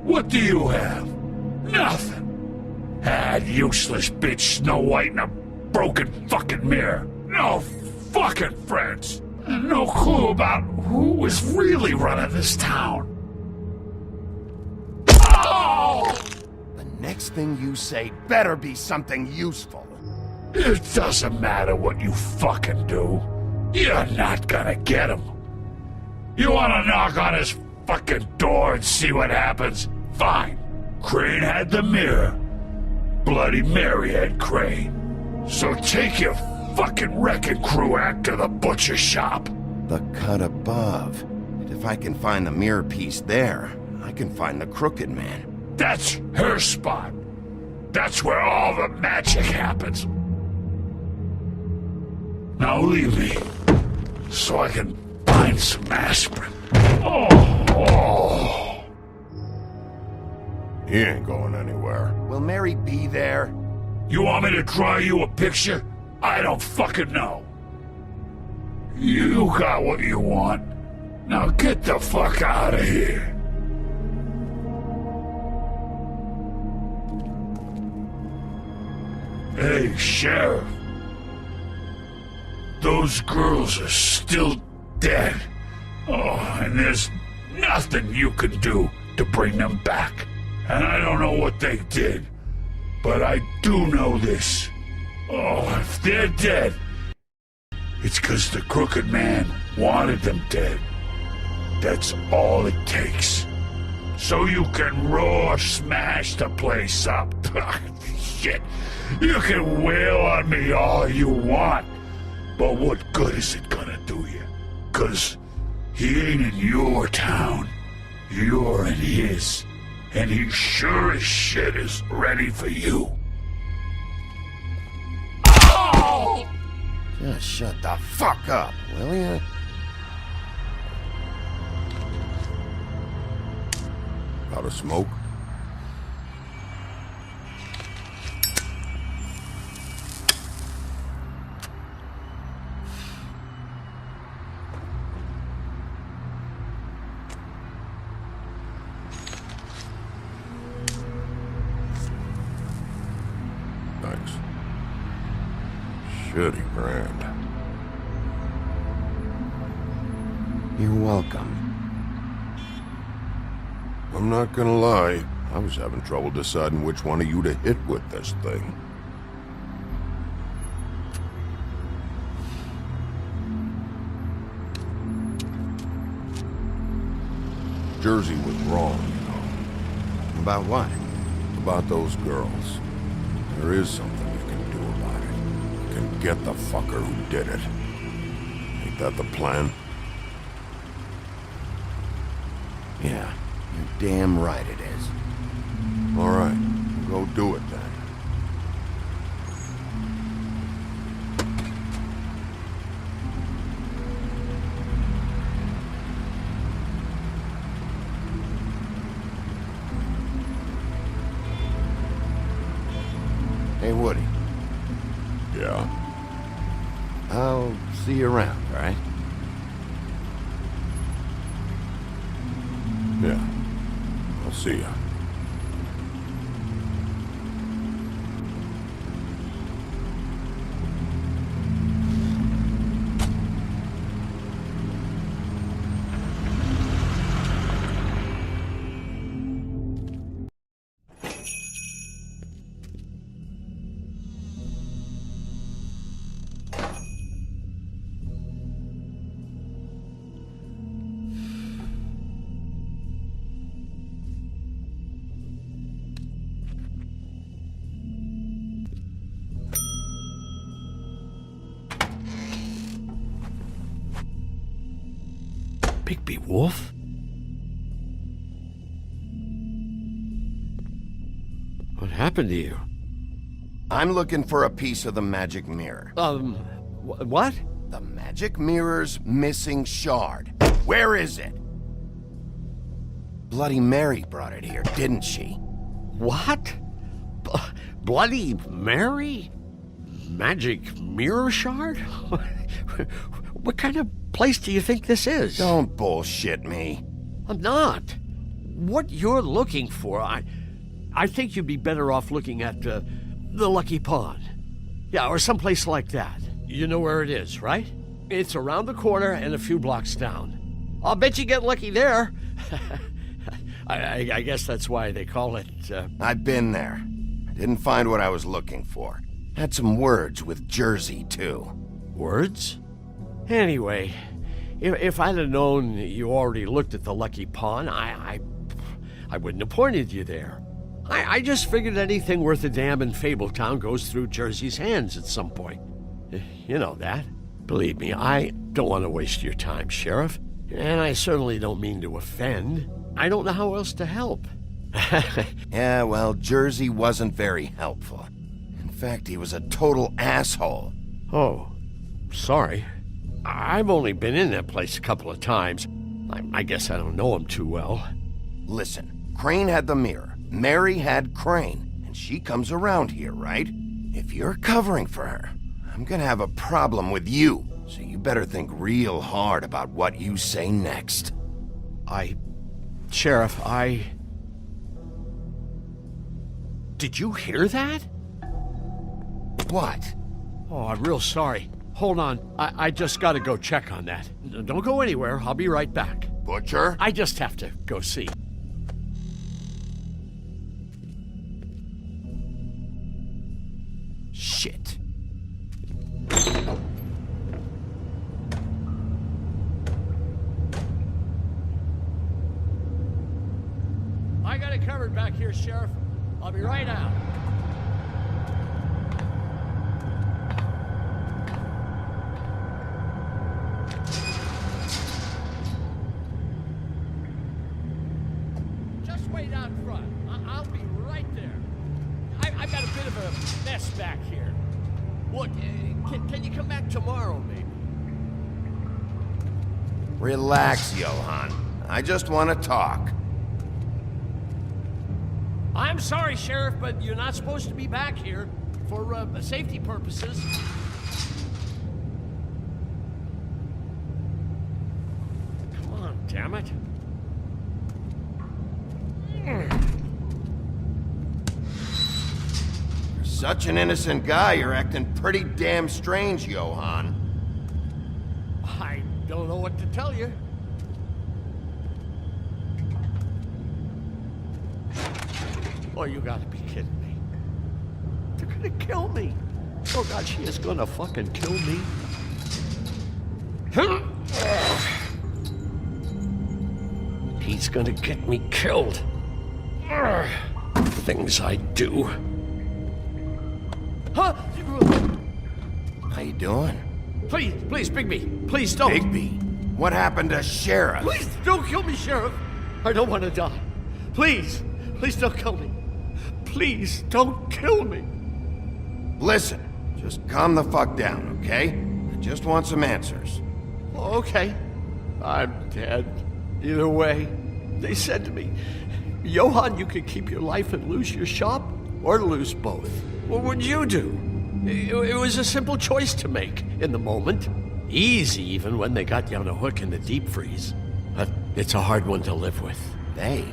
What do you have? Nothing. Had useless bitch Snow White and a broken fucking mirror. No fucking friends. And no clue about who was really running this town. Oh! The next thing you say better be something useful. It doesn't matter what you fucking do. You're not gonna get him. You wanna knock on his fucking door and see what happens? Fine. Crane had the mirror. Bloody Mary had Crane. So take your fucking wrecking crew act to the butcher shop. The cut above. If I can find the mirror piece there, I can find the Crooked Man. That's her spot. That's where all the magic happens. Now leave me, so I can find some aspirin. Oh. He ain't going anywhere. Will Mary be there? You want me to draw you a picture? I don't fucking know. You got what you want. Now get the fuck out of here. Hey, Sheriff. Those girls are still dead. Oh, and there's nothing you can do to bring them back. And I don't know what they did, but I do know this. Oh, if they're dead, it's 'cause the Crooked Man wanted them dead. That's all it takes. So you can roar smash the place up. Shit, you can wail on me all you want. But what good is it gonna do you? 'Cause he ain't in your town. You're in his. And he sure as shit is ready for you. Oh! Just shut the fuck up, will ya? Got a smoke? Thanks. Shitty grand. You're welcome. I'm not gonna lie, I was having trouble deciding which one of you to hit with this thing. Jersey was wrong, you know. About what? About those girls. There is something you can do about it. You can get the fucker who did it. Ain't that the plan? Yeah, you're damn right it is. All right, go do it then. Hey, Woody. Yeah? I'll see you around, all right? Yeah. I'll see ya. Bigby Wolf? What happened to you? I'm looking for a piece of the magic mirror. What? The magic mirror's missing shard. Where is it? Bloody Mary brought it here, didn't she? What? Bloody Mary? Magic mirror shard? What kind of place do you think this is? Don't bullshit me. I'm not. What you're looking for, I think you'd be better off looking at the Lucky Pond. Yeah, or someplace like that. You know where it is, right? It's around the corner and a few blocks down. I'll bet you get lucky there. I guess that's why they call it, I've been there. Didn't find what I was looking for. Had some words with Jersey, too. Words? Anyway, if I'd have known you already looked at the Lucky Pond, I wouldn't have pointed you there. I just figured anything worth a damn in Fabletown goes through Jersey's hands at some point. You know that. Believe me, I don't want to waste your time, Sheriff. And I certainly don't mean to offend. I don't know how else to help. Yeah, well, Jersey wasn't very helpful. In fact, he was a total asshole. Oh, sorry. I've only been in that place a couple of times. I guess I don't know him too well. Listen, Crane had the mirror. Mary had Crane. And she comes around here, right? If you're covering for her, I'm gonna have a problem with you. So you better think real hard about what you say next. Sheriff, Did you hear that? What? Oh, I'm real sorry. Hold on. I just gotta go check on that. Don't go anywhere. I'll be right back. Butcher? I just have to go see. Shit. I got it covered back here, Sheriff. I'll be right out. Just wait out front. I'll be right there. I've got a bit of a mess back here. Look, can you come back tomorrow, maybe? Relax, Johan. I just want to talk. I'm sorry, Sheriff, but you're not supposed to be back here for safety purposes. Come on, damn it. You're such an innocent guy, you're acting pretty damn strange, Johan. I don't know what to tell you. Oh, you gotta be kidding me. They're gonna kill me. Oh God, she is gonna fucking kill me. He's gonna get me killed. Things I do. Huh? How you doing? Please, Bigby. Please don't. Bigby? What happened to Sheriff? Please don't kill me, Sheriff. I don't want to die. Please don't kill me. Please don't kill me. Listen, just calm the fuck down, okay? I just want some answers. Okay. I'm dead. Either way, they said to me, Johan, you could keep your life and lose your shop, or lose both. What would you do? It was a simple choice to make in the moment. Easy, even when they got you on a hook in the deep freeze. But it's a hard one to live with. They?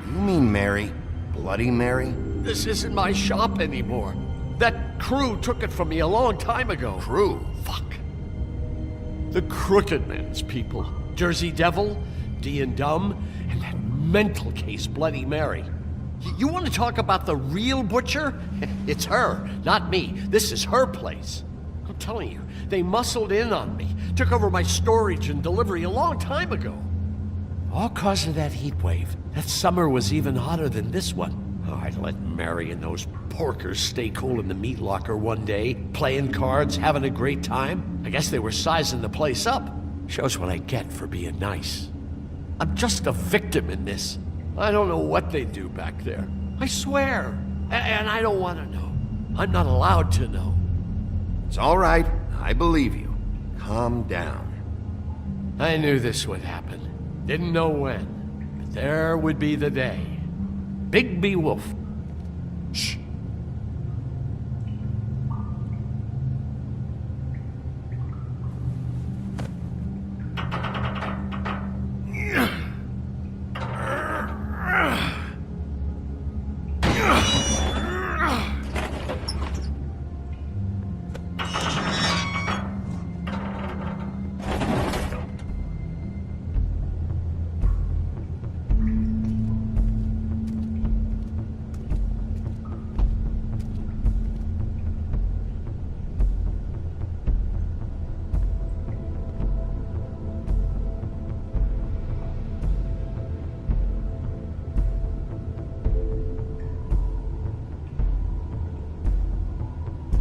You mean Mary? Bloody Mary? This isn't my shop anymore. That crew took it from me a long time ago. Crew? Fuck. The Crooked Man's people. Jersey Devil, D and Dumb, and that mental case, Bloody Mary. You want to talk about the real butcher? It's her, not me. This is her place. I'm telling you, they muscled in on me, took over my storage and delivery a long time ago. All cause of that heat wave. That summer was even hotter than this one. Oh, I'd let Mary and those porkers stay cool in the meat locker one day, playing cards, having a great time. I guess they were sizing the place up. Shows what I get for being nice. I'm just a victim in this. I don't know what they do back there. I swear. And I don't want to know. I'm not allowed to know. It's all right. I believe you. Calm down. I knew this would happen. Didn't know when. But there would be the day. Bigby Wolf. Shh.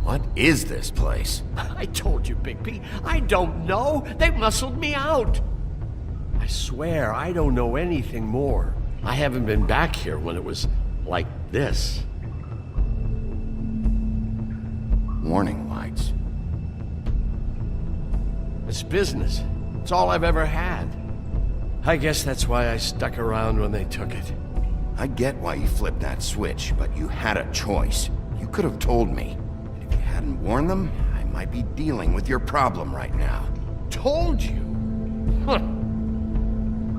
What is this place? I told you, Bigby. I don't know. They muscled me out. I swear I don't know anything more. I haven't been back here when it was like this. Warning lights. It's business. It's all I've ever had. I guess that's why I stuck around when they took it. I get why you flipped that switch, but you had a choice. You could have told me. And if you hadn't warned them, I might be dealing with your problem right now. Told you? Huh.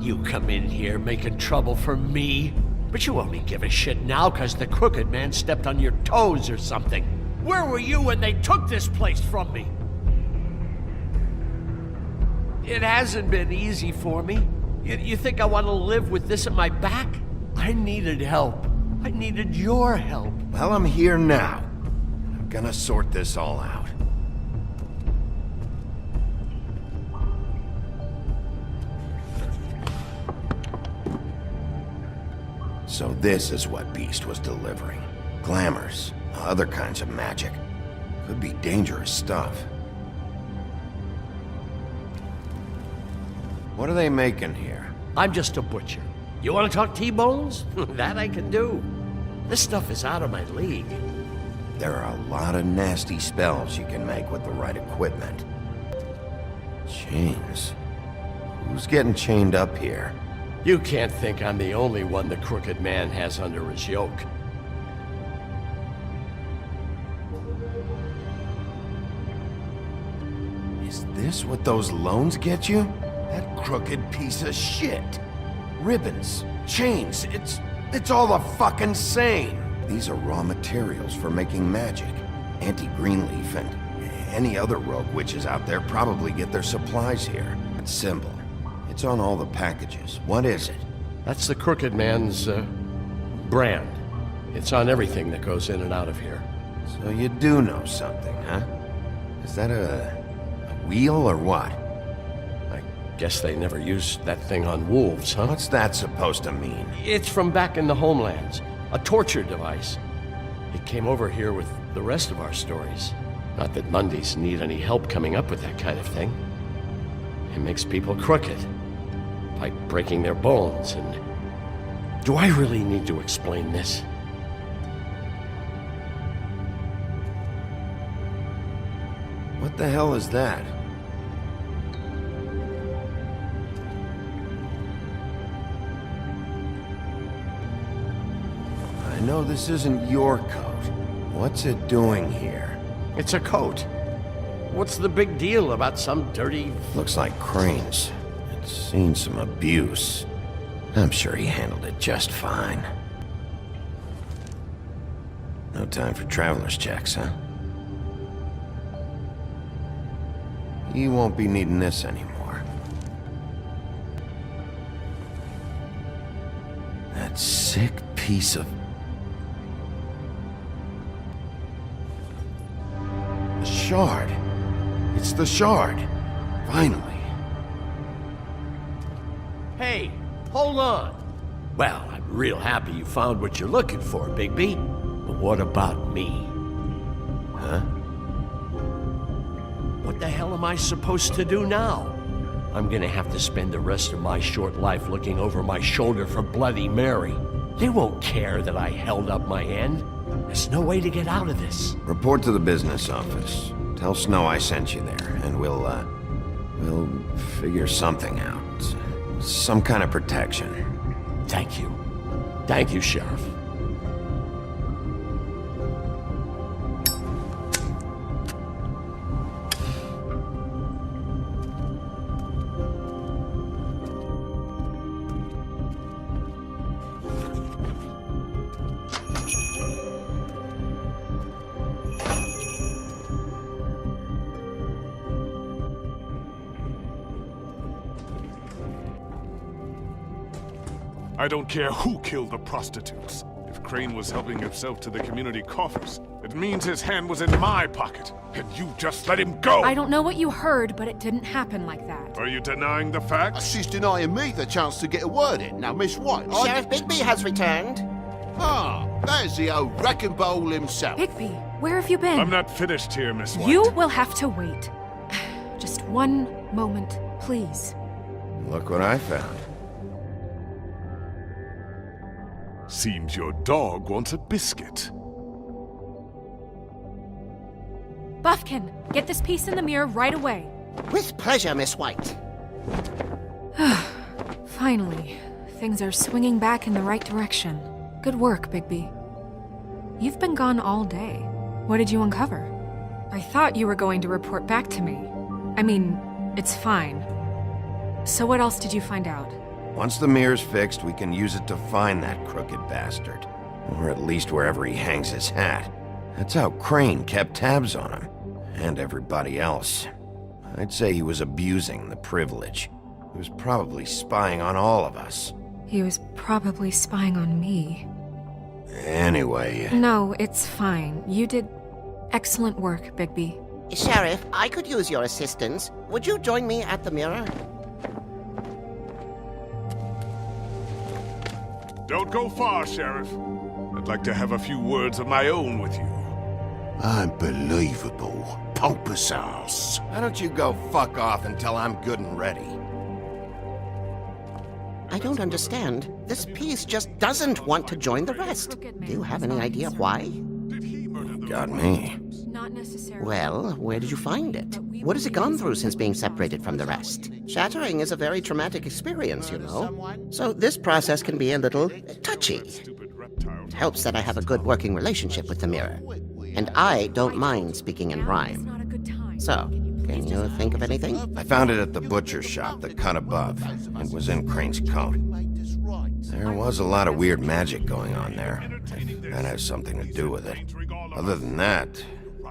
You come in here making trouble for me, but you only give a shit now because the Crooked Man stepped on your toes or something. Where were you when they took this place from me? It hasn't been easy for me. You think I want to live with this at my back? I needed help. I needed your help. Well, I'm here now. I'm gonna sort this all out. So this is what Beast was delivering. Glamours, other kinds of magic. Could be dangerous stuff. What are they making here? I'm just a butcher. You want to talk T-bones? That I can do. This stuff is out of my league. There are a lot of nasty spells you can make with the right equipment. Chains. Who's getting chained up here? You can't think I'm the only one the Crooked Man has under his yoke. Is this what those loans get you? That crooked piece of shit. Ribbons, chains, it's all the fucking same. These are raw materials for making magic. Auntie Greenleaf and any other rogue witches out there probably get their supplies here. That symbol. It's on all the packages. What is it? That's the Crooked Man's, brand. It's on everything that goes in and out of here. So you do know something, huh? Is that a wheel or what? Guess they never used that thing on wolves, huh? What's that supposed to mean? It's from back in the homelands. A torture device. It came over here with the rest of our stories. Not that Mundies need any help coming up with that kind of thing. It makes people crooked. By breaking their bones and... Do I really need to explain this? What the hell is that? I know this isn't your coat. What's it doing here? It's a coat. What's the big deal about some dirty... Looks like Crane's. It's seen some abuse. I'm sure he handled it just fine. No time for traveler's checks, huh? You won't be needing this anymore. That sick piece of... The shard. It's the shard. Finally. Hey, hold on. Well, I'm real happy you found what you're looking for, Bigby. But what about me? Huh? What the hell am I supposed to do now? I'm gonna have to spend the rest of my short life looking over my shoulder for Bloody Mary. They won't care that I held up my end. There's no way to get out of this. Report to the business office. Tell Snow I sent you there, and we'll figure something out. Some kind of protection. Thank you. Thank you, Sheriff. I don't care who killed the prostitutes. If Crane was helping himself to the community coffers, it means his hand was in my pocket, and you just let him go! I don't know what you heard, but it didn't happen like that. Are you denying the facts? She's denying me the chance to get a word in. Now, Miss White, Sheriff Bigby has returned. Ah, there's the old wrecking bowl himself. Bigby, where have you been? I'm not finished here, Miss White. You will have to wait. Just one moment, please. Look what I found. Seems your dog wants a biscuit. Buffkin, get this piece in the mirror right away. With pleasure, Miss White. Finally, things are swinging back in the right direction. Good work, Bigby. You've been gone all day. What did you uncover? I thought you were going to report back to me. I mean, it's fine. So what else did you find out? Once the mirror's fixed, we can use it to find that crooked bastard. Or at least wherever he hangs his hat. That's how Crane kept tabs on him. And everybody else. I'd say he was abusing the privilege. He was probably spying on all of us. He was probably spying on me. Anyway... No, it's fine. You did excellent work, Bigby. Sheriff, I could use your assistance. Would you join me at the mirror? Don't go far, Sheriff. I'd like to have a few words of my own with you. Unbelievable. Pompous ass. Why don't you go fuck off until I'm good and ready? I don't understand. This piece just doesn't want to join the rest. Do you have any idea why? Got me. Not necessarily. Well, where did you find it? What has it gone through since being separated from the rest? Shattering is a very traumatic experience, you know. So this process can be a little touchy. It helps that I have a good working relationship with the mirror. And I don't mind speaking in rhyme. So, can you think of anything? I found it at the butcher shop, the cut above. It was in Crane's coat. There was a lot of weird magic going on there. If that has something to do with it. Other than that,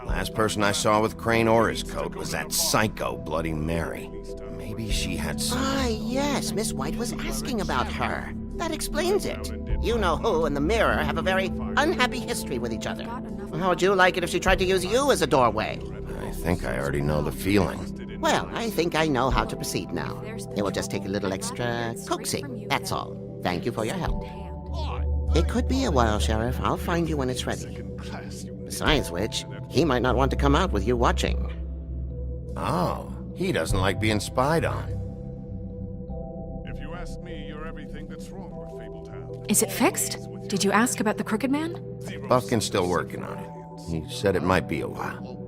last person I saw with Crane or his coat was that psycho Bloody Mary. Maybe she had some... Ah, yes, Miss White was asking about her. That explains it. You know who and the mirror have a very unhappy history with each other. How would you like it if she tried to use you as a doorway? I think I already know the feeling. Well, I think I know how to proceed now. It will just take a little extra coaxing, that's all. Thank you for your help. It could be a while, Sheriff. I'll find you when it's ready. Besides which, he might not want to come out with you watching. Oh, he doesn't like being spied on. If you ask me, you're everything that's wrong with Fabletown. Is it fixed? Did you ask about the Crooked Man? Buffkin's still working on it. He said it might be a while.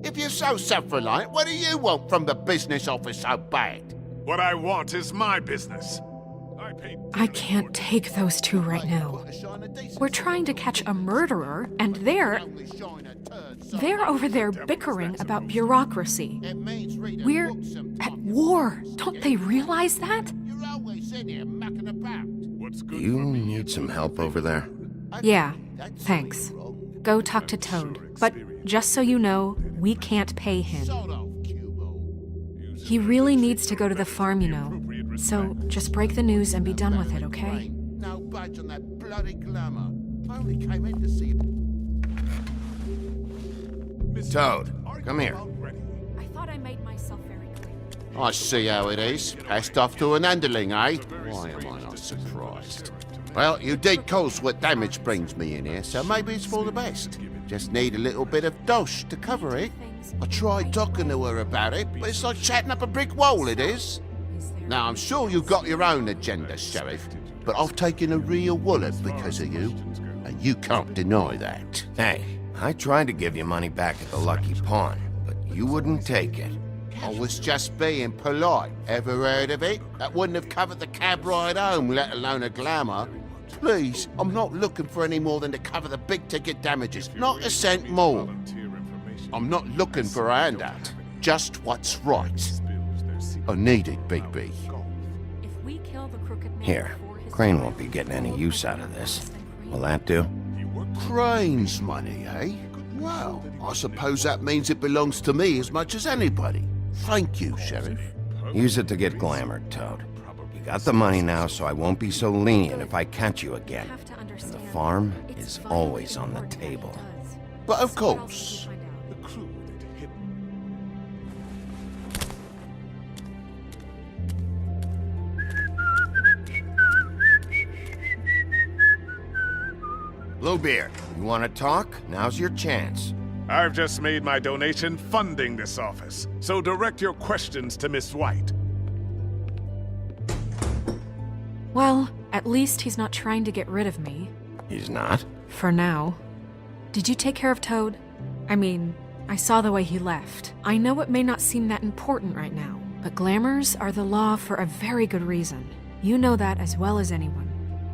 If you're so self-reliant, what do you want from the business office so bad? What I want is my business. I can't take those two right now. We're trying to catch a murderer, and they're over there bickering about bureaucracy. We're at war. Don't they realize that? Do you need some help over there? Yeah, thanks. Go talk to Toad. But just so you know, we can't pay him. He really needs to go to the farm, you know. So just break the news and be done with it, okay? No budge on that bloody glamour. I only came in to see... Toad, come here. I thought I made myself very clear. I see how it is. Passed off to an underling, eh? Why am I not surprised? Well, you did cause what damage brings me in here, so maybe it's for the best. Just need a little bit of dosh to cover it. I tried talking to her about it, but it's like chatting up a brick wall, it is. Now, I'm sure you've got your own agenda, Sheriff, but I've taken a real wallet because of you, and you can't deny that. Hey, I tried to give you money back at the Lucky Pawn, but you wouldn't take it. I was just being polite. Ever heard of it? That wouldn't have covered the cab ride home, let alone a glamour. Please, I'm not looking for any more than to cover the big-ticket damages, not a cent more. I'm not looking for a handout, just what's right. I need it, Bigby. If we kill the crooked man Here, before his Crane won't be getting any use out of this. Will that do? Crane's money, eh? Well, I suppose that means it belongs to me as much as anybody. Thank you, Sheriff. Use it to get glamored, Toad. You got the money now, so I won't be so lenient if I catch you again. And the farm is always on the table. But of course. Bluebeard, you want to talk? Now's your chance. I've just made my donation funding this office, so direct your questions to Miss White. Well, at least he's not trying to get rid of me. He's not? For now. Did you take care of Toad? I mean, I saw the way he left. I know it may not seem that important right now, but glamours are the law for a very good reason. You know that as well as anyone.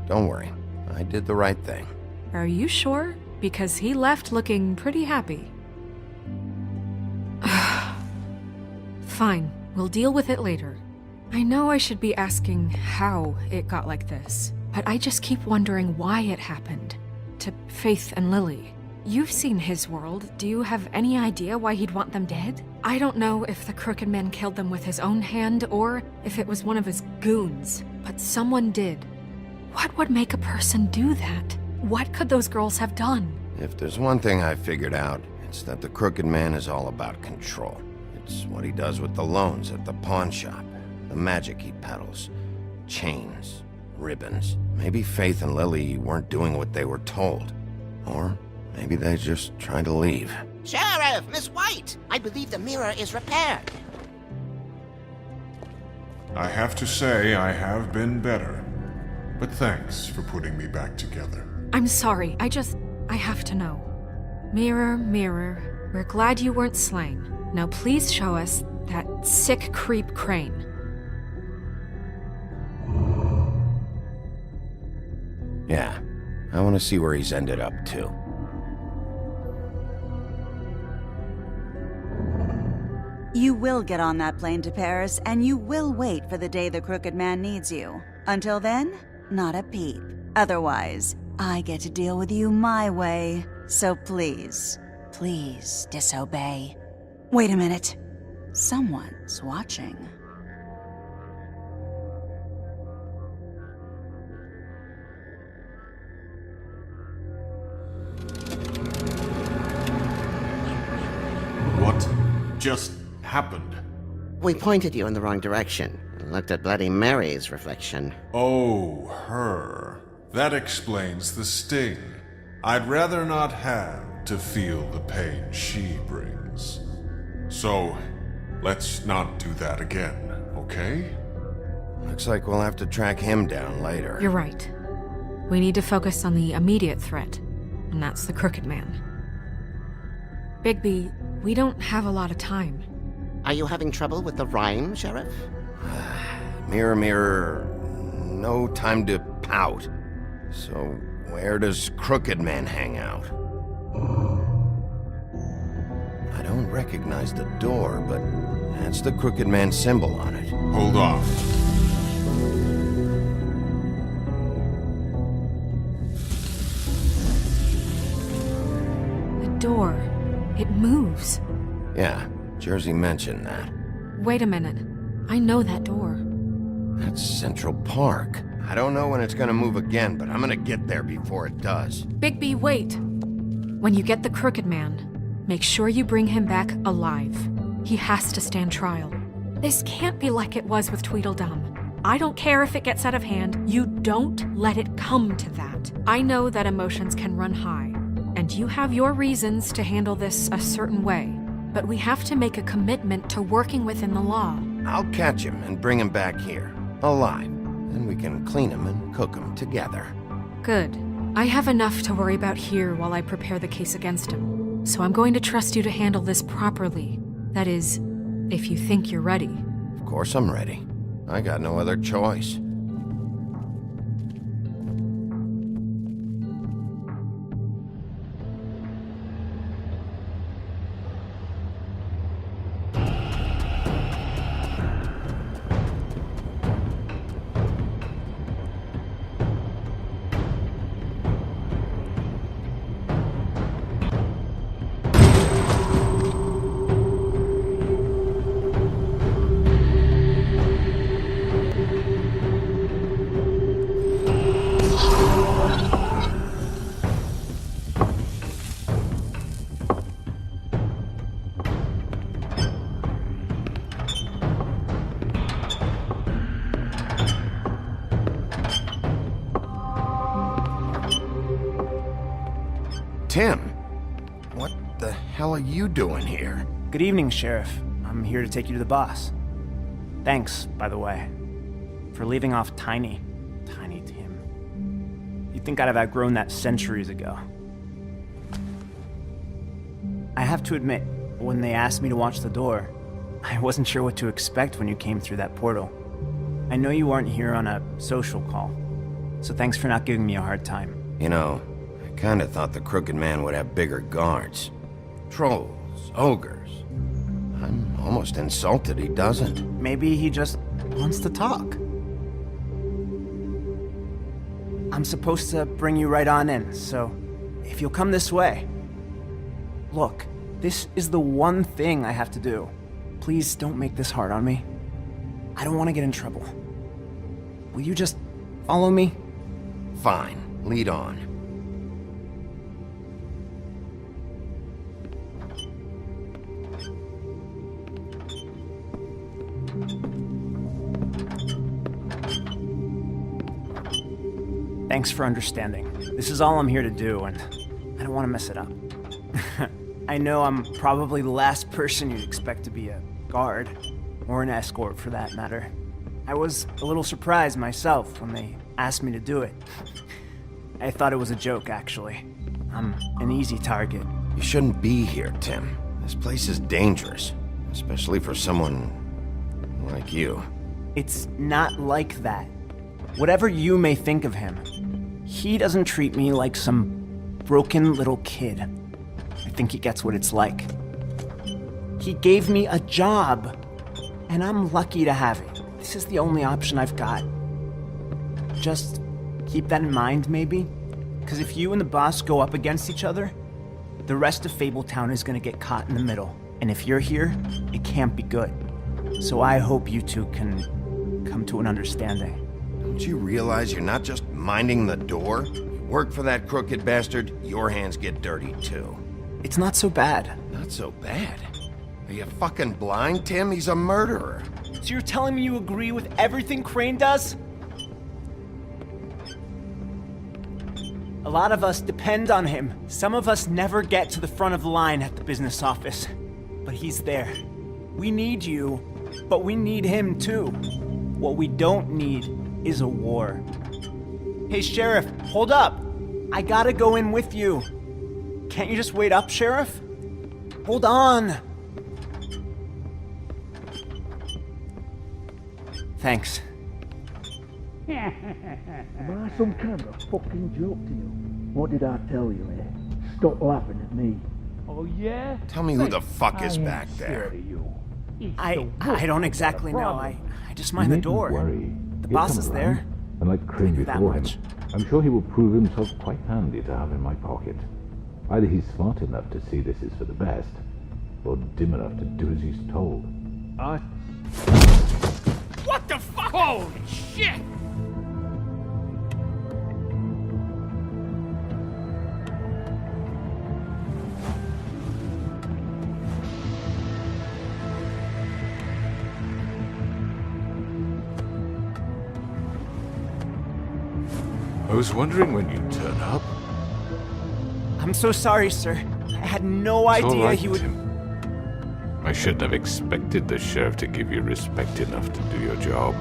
Don't worry. I did the right thing. Are you sure? Because he left looking pretty happy. Fine, we'll deal with it later. I know I should be asking how it got like this, but I just keep wondering why it happened. To Faith and Lily. You've seen his world. Do you have any idea why he'd want them dead? I don't know if the Crooked Man killed them with his own hand or if it was one of his goons, but someone did. What would make a person do that? What could those girls have done? If there's one thing I figured out, it's that the Crooked Man is all about control. It's what he does with the loans at the pawn shop, the magic he peddles, chains, ribbons. Maybe Faith and Lily weren't doing what they were told. Or maybe they just tried to leave. Sheriff, Miss White! I believe the mirror is repaired. I have to say I have been better, but thanks for putting me back together. I'm sorry, I have to know. Mirror, mirror, we're glad you weren't slain. Now please show us that sick creep Crane. Yeah, I want to see where he's ended up, too. You will get on that plane to Paris, and you will wait for the day the Crooked Man needs you. Until then, not a peep. Otherwise, I get to deal with you my way. So please, please disobey. Wait a minute. Someone's watching. What just happened? We pointed you in the wrong direction and looked at Bloody Mary's reflection. Oh, her. That explains the sting. I'd rather not have to feel the pain she brings. So, let's not do that again, okay? Looks like we'll have to track him down later. You're right. We need to focus on the immediate threat, and that's the Crooked Man. Bigby, we don't have a lot of time. Are you having trouble with the rhyme, Sheriff? Mirror, mirror, no time to pout. So, where does Crooked Man hang out? I don't recognize the door, but that's the Crooked Man symbol on it. Hold off. The door. It moves. Yeah, Jersey mentioned that. Wait a minute. I know that door. That's Central Park. I don't know when it's gonna move again, but I'm gonna get there before it does. Bigby, wait! When you get the Crooked Man, make sure you bring him back alive. He has to stand trial. This can't be like it was with Tweedledum. I don't care if it gets out of hand. You don't let it come to that. I know that emotions can run high, and you have your reasons to handle this a certain way. but we have to make a commitment to working within the law. I'll catch him and bring him back here, alive. Then we can clean him and cook him together. Good. I have enough to worry about here while I prepare the case against him. So I'm going to trust you to handle this properly. That is, if you think you're ready. Of course I'm ready. I got no other choice. Tim, what the hell are you doing here? Good evening, Sheriff. I'm here to take you to the boss. Thanks, by the way, for leaving off Tiny. Tiny Tim. You'd think I'd have outgrown that centuries ago. I have to admit, when they asked me to watch the door, I wasn't sure what to expect when you came through that portal. I know you aren't here on a social call, so thanks for not giving me a hard time. You know, I kinda thought the Crooked Man would have bigger guards. Trolls, ogres. I'm almost insulted he doesn't. Maybe he just wants to talk. I'm supposed to bring you right on in, so if you'll come this way. Look, this is the one thing I have to do. Please don't make this hard on me. I don't want to get in trouble. Will you just follow me? Fine, lead on. Thanks for understanding. This is all I'm here to do, and I don't want to mess it up. I know I'm probably the last person you'd expect to be a guard, or an escort for that matter. I was a little surprised myself when they asked me to do it. I thought it was a joke, actually. I'm an easy target. You shouldn't be here, Tim. This place is dangerous, especially for someone like you. It's not like that. Whatever you may think of him, he doesn't treat me like some broken little kid. I think he gets what it's like. He gave me a job, and I'm lucky to have it. This is the only option I've got. Just keep that in mind, maybe? Because if you and the boss go up against each other, the rest of Fabletown is gonna get caught in the middle. And if you're here, it can't be good. So I hope you two can come to an understanding. Don't you realize you're not just minding the door? You work for that crooked bastard, your hands get dirty too. It's not so bad. Not so bad? Are you fucking blind, Tim? He's a murderer. So you're telling me you agree with everything Crane does? A lot of us depend on him. Some of us never get to the front of the line at the business office. But he's there. We need you, but we need him too. What we don't need is a war. Hey, Sheriff, hold up. I gotta go in with you. Can't you just wait up, Sheriff? Hold on. Thanks. Am I some kind of fucking joke to you? What did I tell you, eh? Stop laughing at me. Oh, yeah? Tell me who the fuck is back there. I don't exactly know. I just mind the door. Worry. The He'll boss come is around. there. And like Crane Maybe that before him, much. I'm sure he will prove himself quite handy to have in my pocket. Either he's smart enough to see this is for the best, or dim enough to do as he's told. What the fuck? Holy shit! I was wondering when you'd turn up. I'm so sorry, sir. I had no It's all idea right, he would. Tim. I shouldn't have expected the sheriff to give you respect enough to do your job.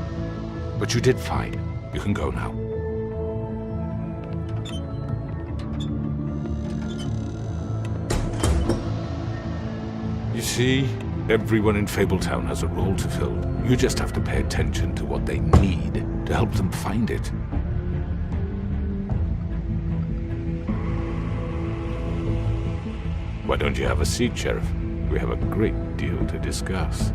But you did fine. You can go now. You see, everyone in Fabletown has a role to fill. You just have to pay attention to what they need to help them find it. Why don't you have a seat, Sheriff? We have a great deal to discuss.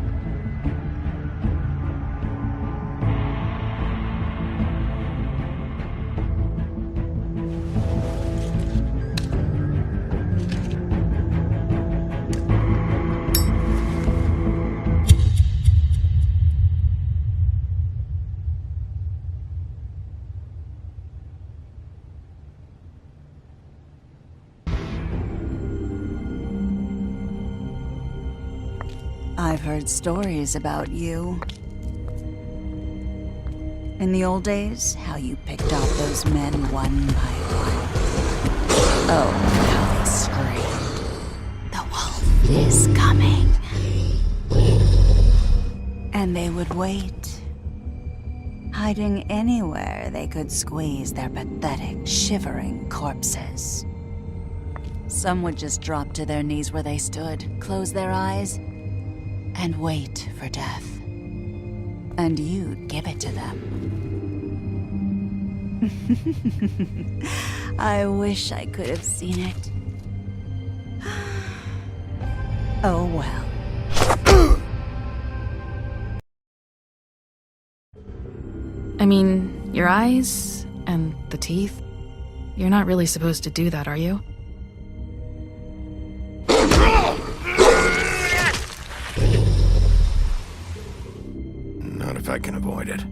I've heard stories about you. In the old days, how you picked off those men one by one. Oh, how they screamed. The wolf is coming. And they would wait, hiding anywhere they could squeeze their pathetic, shivering corpses. Some would just drop to their knees where they stood, close their eyes, and wait for death. And you'd give it to them. I wish I could have seen it. Oh well. I mean, your eyes and the teeth. You're not really supposed to do that, are you? Not if I can avoid it.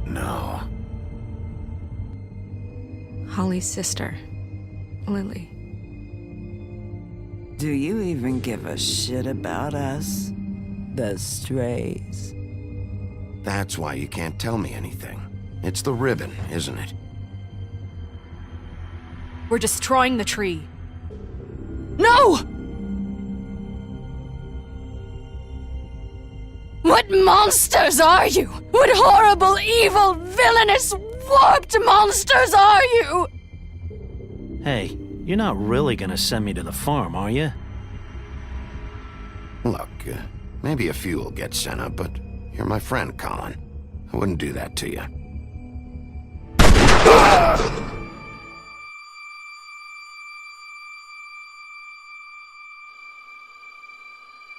No. Holly's sister, Lily. Do you even give a shit about us? The strays? That's why you can't tell me anything. It's the ribbon, isn't it? We're destroying the tree. No! What monsters are you? What horrible, evil, villainous, warped monsters are you? Hey, you're not really gonna send me to the farm, are you? Look, maybe a few will get sent up, but you're my friend, Colin. I wouldn't do that to you.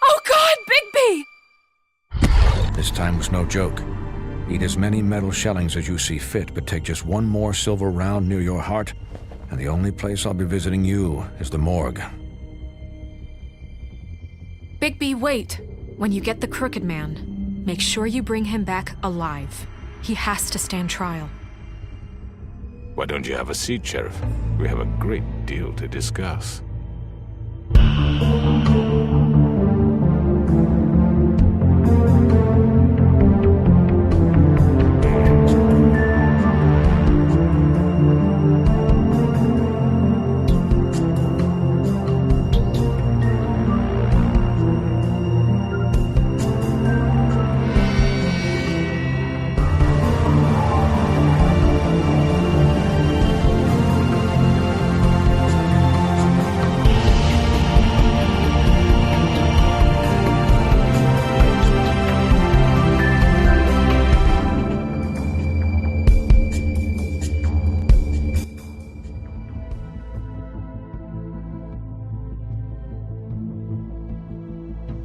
Oh God, Bigby! This time was no joke. Eat as many metal shellings as you see fit, but take just one more silver round near your heart, and the only place I'll be visiting you is the morgue. Bigby, wait. When you get the Crooked Man, make sure you bring him back alive. He has to stand trial. Why don't you have a seat, Sheriff? We have a great deal to discuss.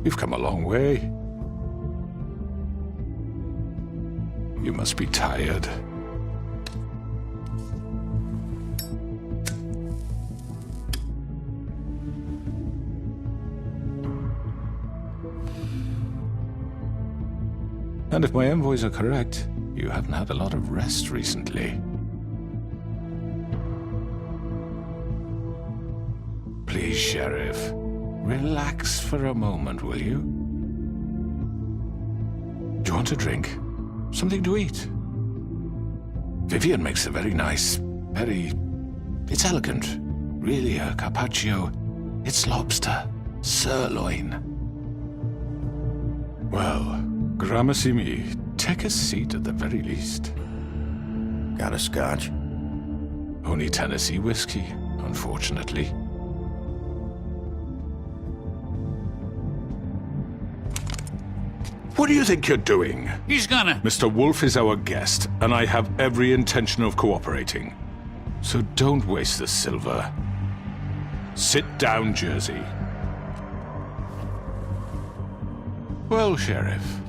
You've come a long way. You must be tired. And if my envoys are correct, you haven't had a lot of rest recently. Please, Sheriff, relax for a moment, will you? you want a drink? Something to eat? Vivian makes a very nice, it's elegant. Really a carpaccio. It's lobster. Sirloin. Well, gramercy me. Take a seat at the very least. Got a scotch? Only Tennessee whiskey, unfortunately. What do you think you're doing? He's gonna... Mr. Wolf is our guest, and I have every intention of cooperating. So don't waste the silver. Sit down, Jersey. Well, Sheriff,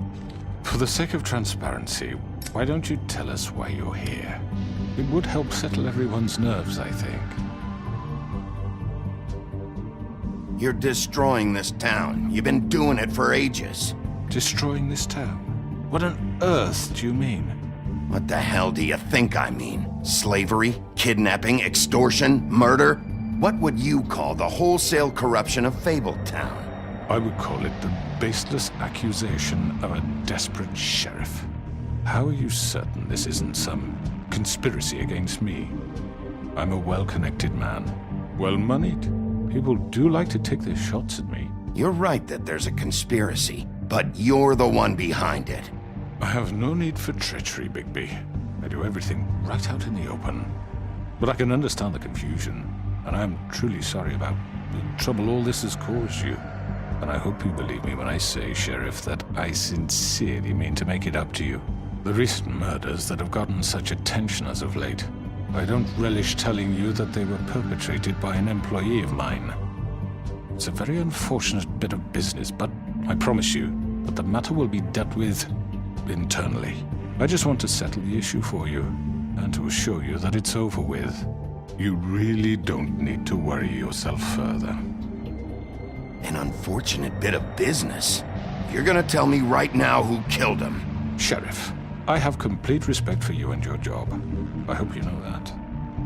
for the sake of transparency, why don't you tell us why you're here? It would help settle everyone's nerves, I think. You're destroying this town. You've been doing it for ages. Destroying this town? What on earth do you mean? What the hell do you think I mean? Slavery? Kidnapping? Extortion? Murder? What would you call the wholesale corruption of Fabletown? I would call it the baseless accusation of a desperate sheriff. How are you certain this isn't some conspiracy against me? I'm a well-connected man, well-moneyed. People do like to take their shots at me. You're right that there's a conspiracy, but you're the one behind it. I have no need for treachery, Bigby. I do everything right out in the open. But I can understand the confusion, and I'm truly sorry about the trouble all this has caused you. And I hope you believe me when I say, Sheriff, that I sincerely mean to make it up to you. The recent murders that have gotten such attention as of late, I don't relish telling you that they were perpetrated by an employee of mine. It's a very unfortunate bit of business, but I promise you that the matter will be dealt with internally. I just want to settle the issue for you, and to assure you that it's over with. You really don't need to worry yourself further. An unfortunate bit of business? You're gonna tell me right now who killed him? Sheriff, I have complete respect for you and your job. I hope you know that.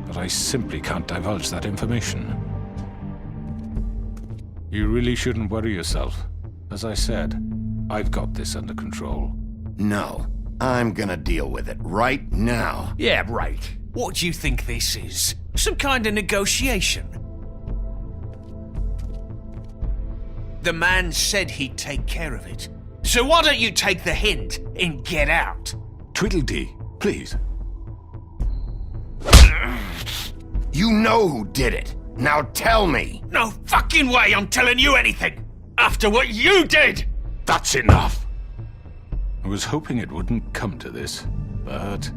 But I simply can't divulge that information. You really shouldn't worry yourself. As I said, I've got this under control. No, I'm gonna deal with it right now. Yeah, right. What do you think this is? Some kind of negotiation? The man said he'd take care of it. So why don't you take the hint and get out? Tweedledee, please. You know who did it. Now tell me. No fucking way I'm telling you anything! After what you did! That's enough! I was hoping it wouldn't come to this, but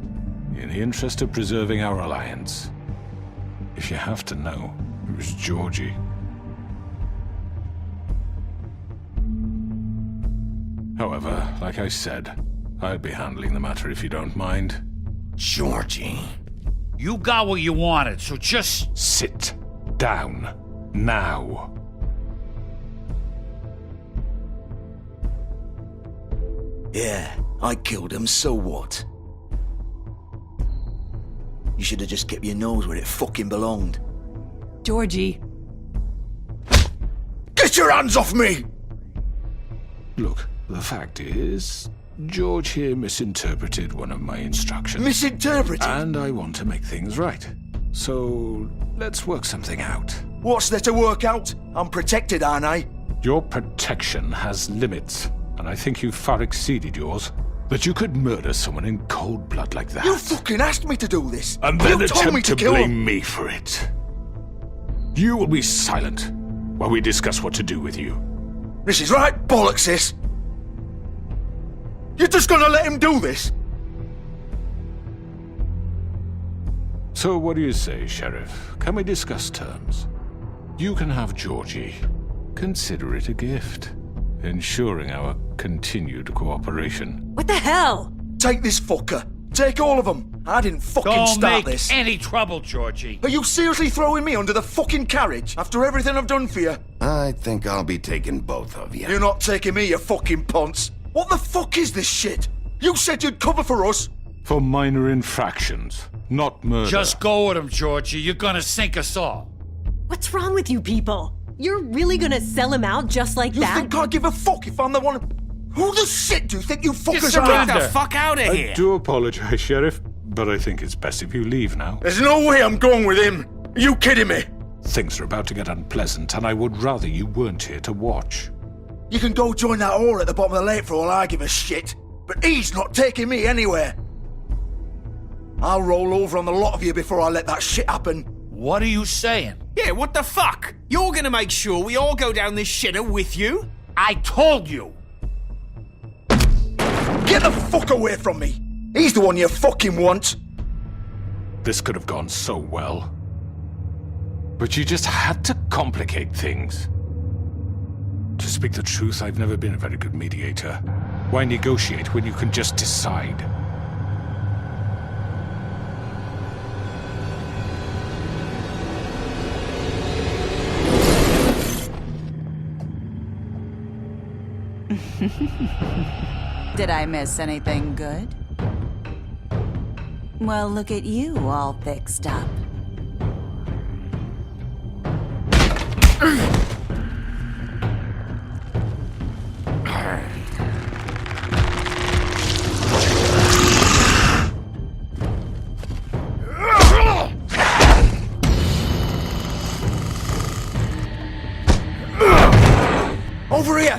in the interest of preserving our alliance, if you have to know, it was Georgie. However, like I said, I'll be handling the matter if you don't mind. Georgie. You got what you wanted, so just... Sit down. Now. Yeah, I killed him, so what? You should have just kept your nose where it fucking belonged. Georgie. Get your hands off me! Look, the fact is, George here misinterpreted one of my instructions. Misinterpreted? And I want to make things right. So, let's work something out. What's there to work out? I'm protected, aren't I? Your protection has limits, and I think you've far exceeded yours. That you could murder someone in cold blood like that. You fucking asked me to do this! And then you told me attempt to kill blame him. me for it. You will be silent while we discuss what to do with you. This is right bollocks, this! You're just gonna let him do this? So what do you say, Sheriff? Can we discuss terms? You can have Georgie. Consider it a gift, ensuring our continued cooperation. What the hell? Take this fucker. Take all of them. I didn't fucking Don't start make this. any trouble, Georgie. Are you seriously throwing me under the fucking carriage after everything I've done for you? I think I'll be taking both of you. You're not taking me, you fucking ponce. What the fuck is this shit? You said you'd cover for us. For minor infractions, not murder. Just go with him, Georgie. You're gonna sink us all. What's wrong with you people? You're really gonna sell him out just like You that? think I give a fuck if I'm the one... Who the shit do you think you fuckers Get are? the fuck out of I here! do apologize, Sheriff, but I think it's best if you leave now. There's no way I'm going with him. Are you kidding me? Things are about to get unpleasant, and I would rather you weren't here to watch. You can go join that whore at the bottom of the lake for all I give a shit. But he's not taking me anywhere. I'll roll over on the lot of you before I let that shit happen. What are you saying? Yeah, what the fuck? You're gonna make sure we all go down this shitter with you? I told you. Get the fuck away from me. He's the one you fucking want. This could have gone so well. But you just had to complicate things. To speak the truth, I've never been a very good mediator. Why negotiate when you can just decide? Did I miss anything good? Well, look at you all fixed up. Over here!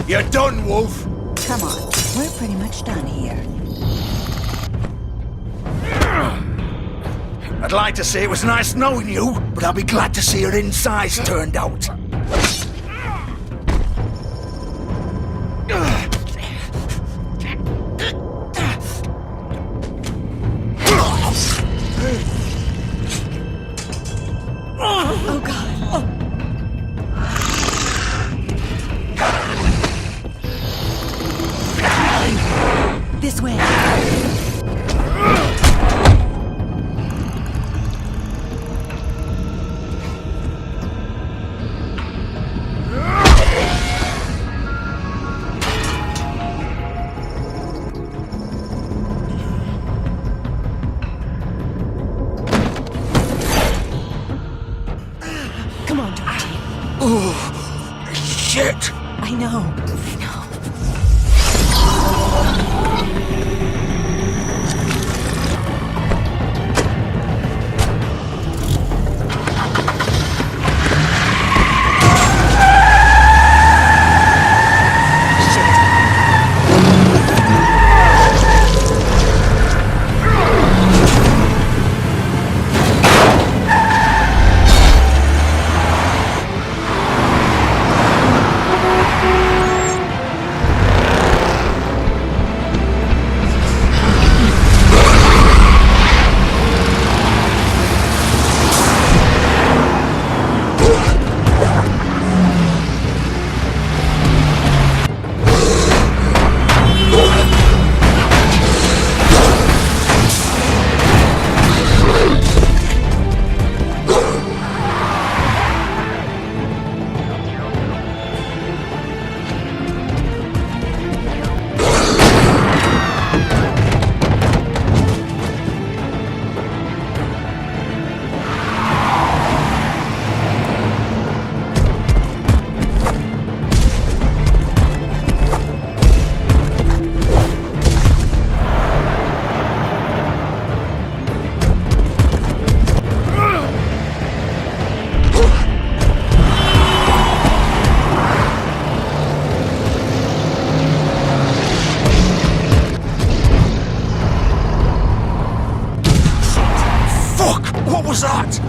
You're done, Wolf! Come on, we're pretty much done here. I'd like to say it was nice knowing you, but I'll be glad to see your insides turned out. Oh, God. This way. Come on, Georgie. Oh, shit! I know. What was that?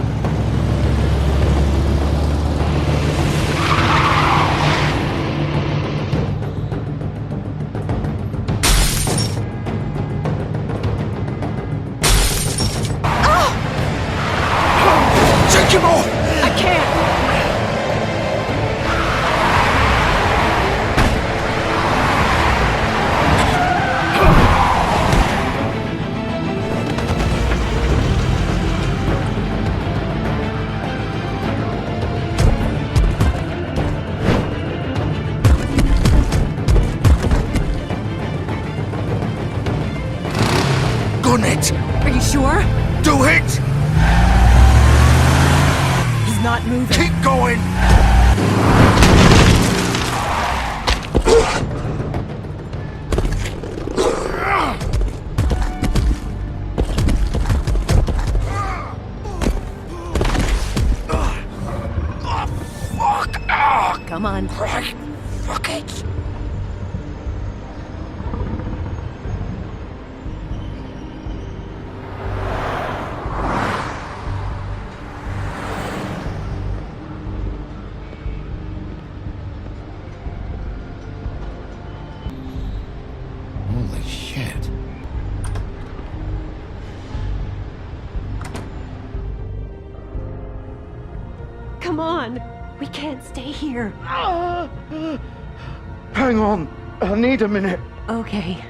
Take him off! I can't! Gun it! Are you sure? Do it! He's not moving. Keep going! Come on. Right. Fuck it. Holy shit. Come on. We can't stay here. Hang on. I need a minute. Okay.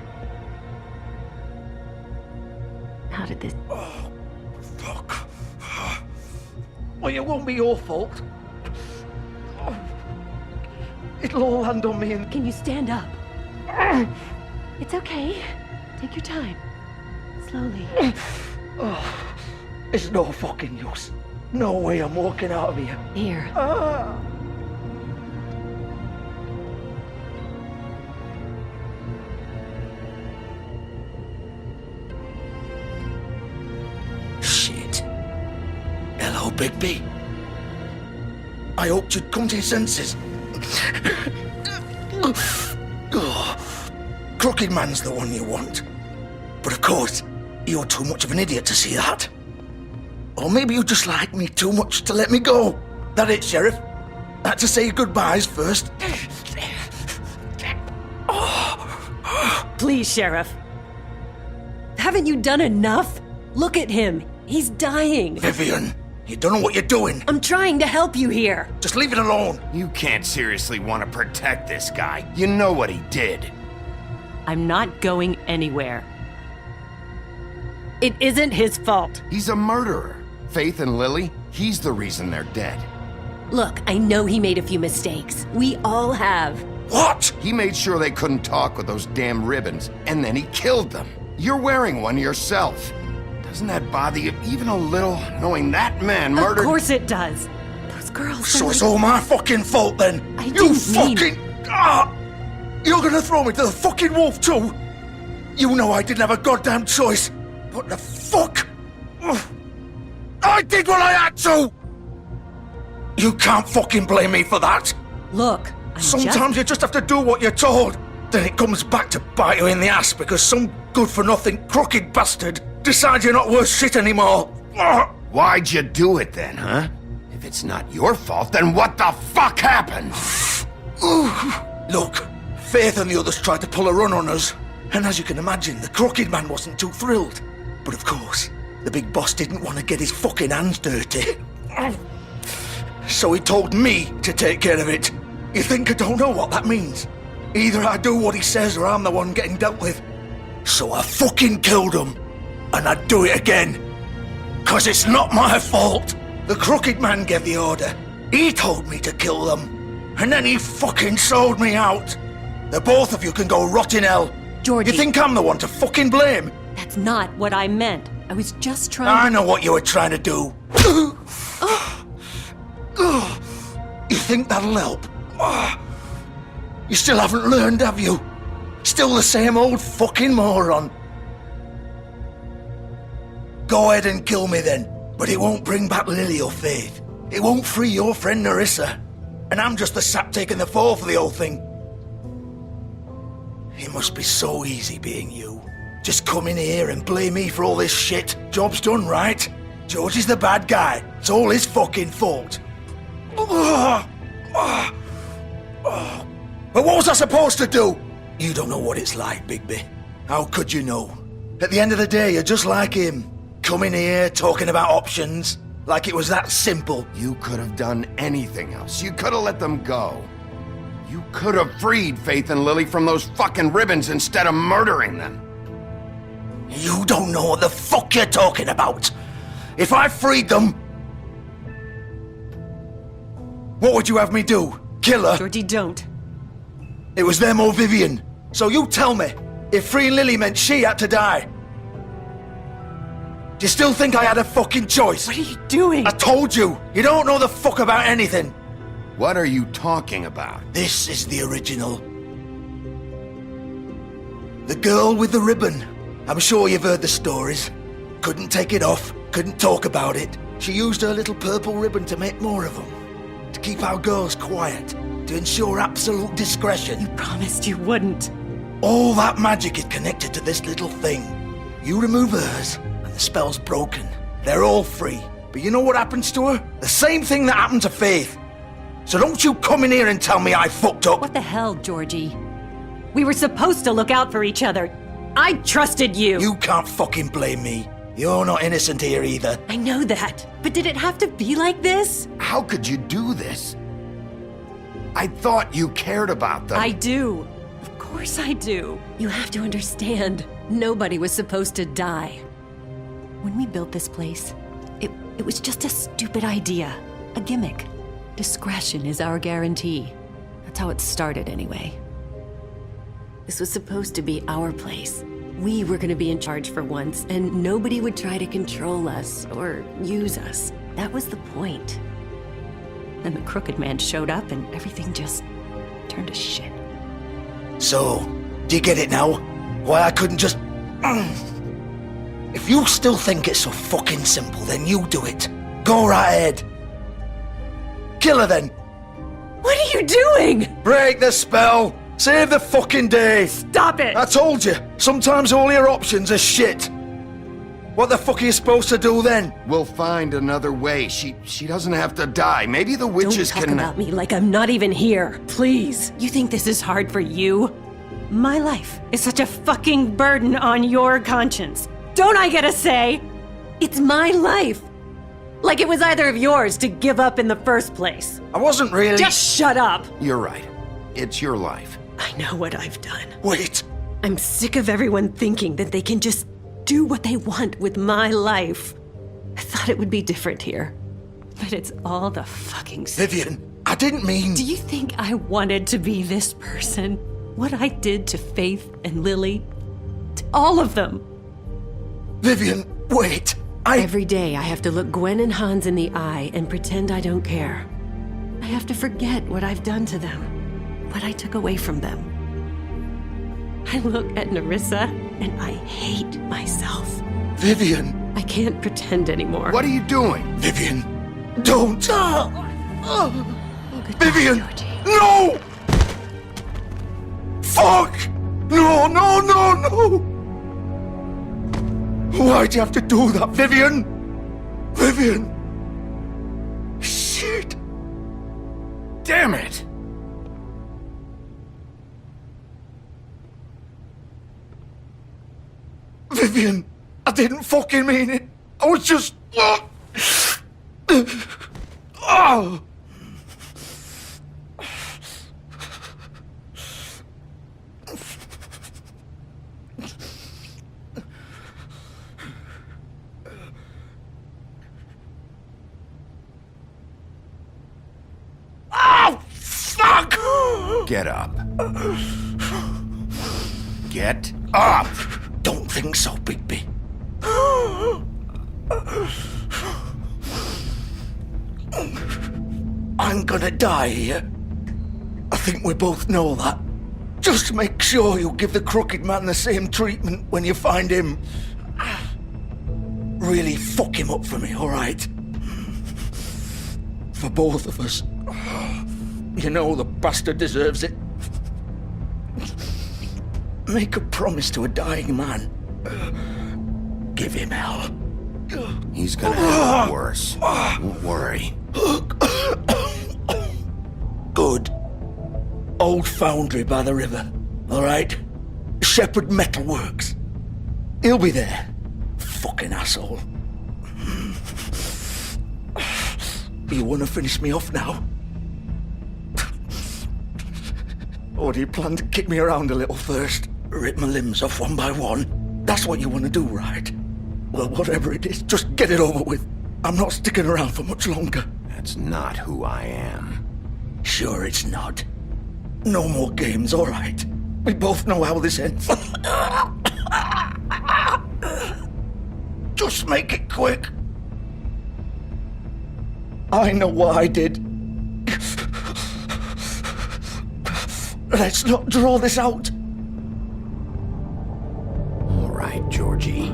How did this... Fuck. Well, it won't be your fault. It'll all land on me and... Can you stand up? It's okay. Take your time. Slowly. It's no fucking use. No way I'm walking out of here. Here. Shit. Hello, Bigby. I hoped you'd come to your senses. Crooked Man's the one you want. But of course, you're too much of an idiot to see that. Or maybe you just like me too much to let me go. That it, Sheriff? I had to say your goodbyes first. Please, Sheriff. Haven't you done enough? Look at him. He's dying. Vivian, you don't know what you're doing. I'm trying to help you here. Just leave it alone. You can't seriously want to protect this guy. You know what he did. I'm not going anywhere. It isn't his fault. He's a murderer. Faith and Lily, he's the reason they're dead. Look, I know he made a few mistakes. We all have. What? He made sure they couldn't talk with those damn ribbons, and then he killed them. You're wearing one yourself. Doesn't that bother you even a little, knowing that man murdered... Of course it does. Those girls... So it's all my fucking fault then? I didn't mean... You're gonna throw me to the fucking wolf too? You know I didn't have a goddamn choice. What the fuck? I did what I had to! You can't fucking blame me for that. Look, Sometimes you just have to do what you're told. Then it comes back to bite you in the ass because some good-for-nothing crooked bastard decides you're not worth shit anymore. Why'd you do it then, huh? If it's not your fault, then what the fuck happened? Look, Faith and the others tried to pull a run on us. And as you can imagine, the Crooked Man wasn't too thrilled. But of course, the big boss didn't want to get his fucking hands dirty. So he told me to take care of it. You think I don't know what that means? Either I do what he says or I'm the one getting dealt with. So I fucking killed him. And I'd do it again. 'Cause it's not my fault. The Crooked Man gave the order. He told me to kill them. And then he fucking sold me out. The both of you can go rot in hell. Georgie. You think I'm the one to fucking blame? That's not what I meant. I was just trying I know what you were trying to do. You think that'll help? You still haven't learned, have you? Still the same old fucking moron. Go ahead and kill me then, but it won't bring back Lily or Faith. It won't free your friend Nerissa. And I'm just the sap taking the fall for the whole thing. It must be so easy being you. Just come in here and blame me for all this shit. Job's done, right? George is the bad guy. It's all his fucking fault. But what was I supposed to do? You don't know what it's like, Bigby. How could you know? At the end of the day, you're just like him. Coming here, talking about options. Like it was that simple. You could have done anything else. You could have let them go. You could have freed Faith and Lily from those fucking ribbons instead of murdering them. You don't know what the fuck you're talking about. If I freed them... What would you have me do? Kill her? Georgie, don't. It was them or Vivian. So you tell me, if freeing Lily meant she had to die. Do you still think I had a fucking choice? What are you doing? I told you! You don't know the fuck about anything! What are you talking about? This is the original. The girl with the ribbon. I'm sure you've heard the stories. Couldn't take it off, couldn't talk about it. She used her little purple ribbon to make more of them. To keep our girls quiet. To ensure absolute discretion. You promised you wouldn't. All that magic is connected to this little thing. You remove hers, and the spell's broken. They're all free. But you know what happens to her? The same thing that happened to Faith. So don't you come in here and tell me I fucked up. What the hell, Georgie? We were supposed to look out for each other. I trusted you. You can't fucking blame me. You're not innocent here either. I know that. But did it have to be like this? How could you do this? I thought you cared about them. I do. Of course I do. You have to understand. Nobody was supposed to die. When we built this place, it was just a stupid idea. A gimmick. Discretion is our guarantee. That's how it started anyway. This was supposed to be our place. We were going to be in charge for once, and nobody would try to control us or use us. That was the point. Then the Crooked Man showed up, and everything just turned to shit. So, do you get it now? Why I couldn't just... If you still think it's so fucking simple, then you do it. Go right ahead. Kill her then. What are you doing? Break the spell. Save the fucking day. Stop it. I told you. Sometimes all your options are shit. What the fuck are you supposed to do then? We'll find another way. She doesn't have to die. Maybe the witches Don't talk can... about me like I'm not even here. Please. You think this is hard for you? My life is such a fucking burden on your conscience. Don't I get a say? It's my life. Like it was either of yours to give up in the first place. I wasn't really... Just shut up. You're right. It's your life. I know what I've done. Wait. I'm sick of everyone thinking that they can just do what they want with my life. I thought it would be different here. But it's all the fucking same. Vivian, I didn't mean... Do you think I wanted to be this person? What I did to Faith and Lily? To all of them? Vivian, wait. Every day I have to look Gwen and Hans in the eye and pretend I don't care. I have to forget what I've done to them. What I took away from them. I look at Nerissa and I hate myself. Vivian! I can't pretend anymore. What are you doing? Vivian, don't! Vivian! Georgie. No! Fuck! No, no, no, no! Why'd you have to do that, Vivian? Vivian! Shit! Damn it! Vivian, I didn't fucking mean it. I was just... Oh! Oh, fuck! Get up. Get up! Don't think so, Bigby. I'm gonna die here. I think we both know that. Just make sure you give the Crooked Man the same treatment when you find him. Really fuck him up for me, alright? For both of us. You know the bastard deserves it. Make a promise to a dying man. Give him hell. He's gonna have it worse. Don't worry. Good. Old foundry by the river, alright? Shepherd Metalworks. He'll be there. Fucking asshole. You wanna finish me off now? Or do you plan to kick me around a little first? Rip my limbs off one by one? That's what you want to do, right? Well, whatever it is, just get it over with. I'm not sticking around for much longer. That's not who I am. Sure it's not. No more games, all right? We both know how this ends. Just make it quick. I know what I did. Let's not draw this out. All right, Georgie.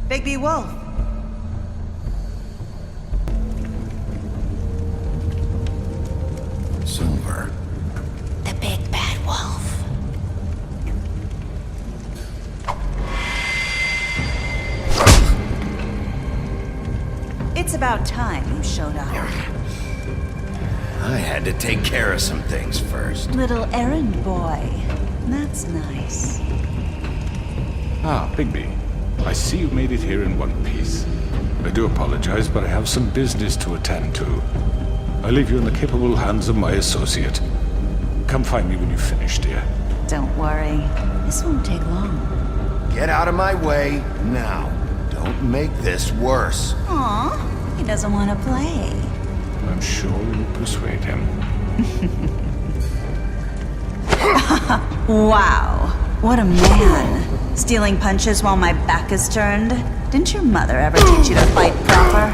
Bigby Wolf. Silver. The big bad wolf. It's about time you showed up. I had to take care of some things first. Little errand boy. That's nice. Ah, Bigby. I see you made it here in one piece. I do apologize, but I have some business to attend to. I leave you in the capable hands of my associate. Come find me when you've finished, dear. Don't worry. This won't take long. Get out of my way now. Don't make this worse. Aw, he doesn't want to play. I'm sure you'll persuade him. Wow, what a man. Stealing punches while my back is turned? Didn't your mother ever teach you to fight proper?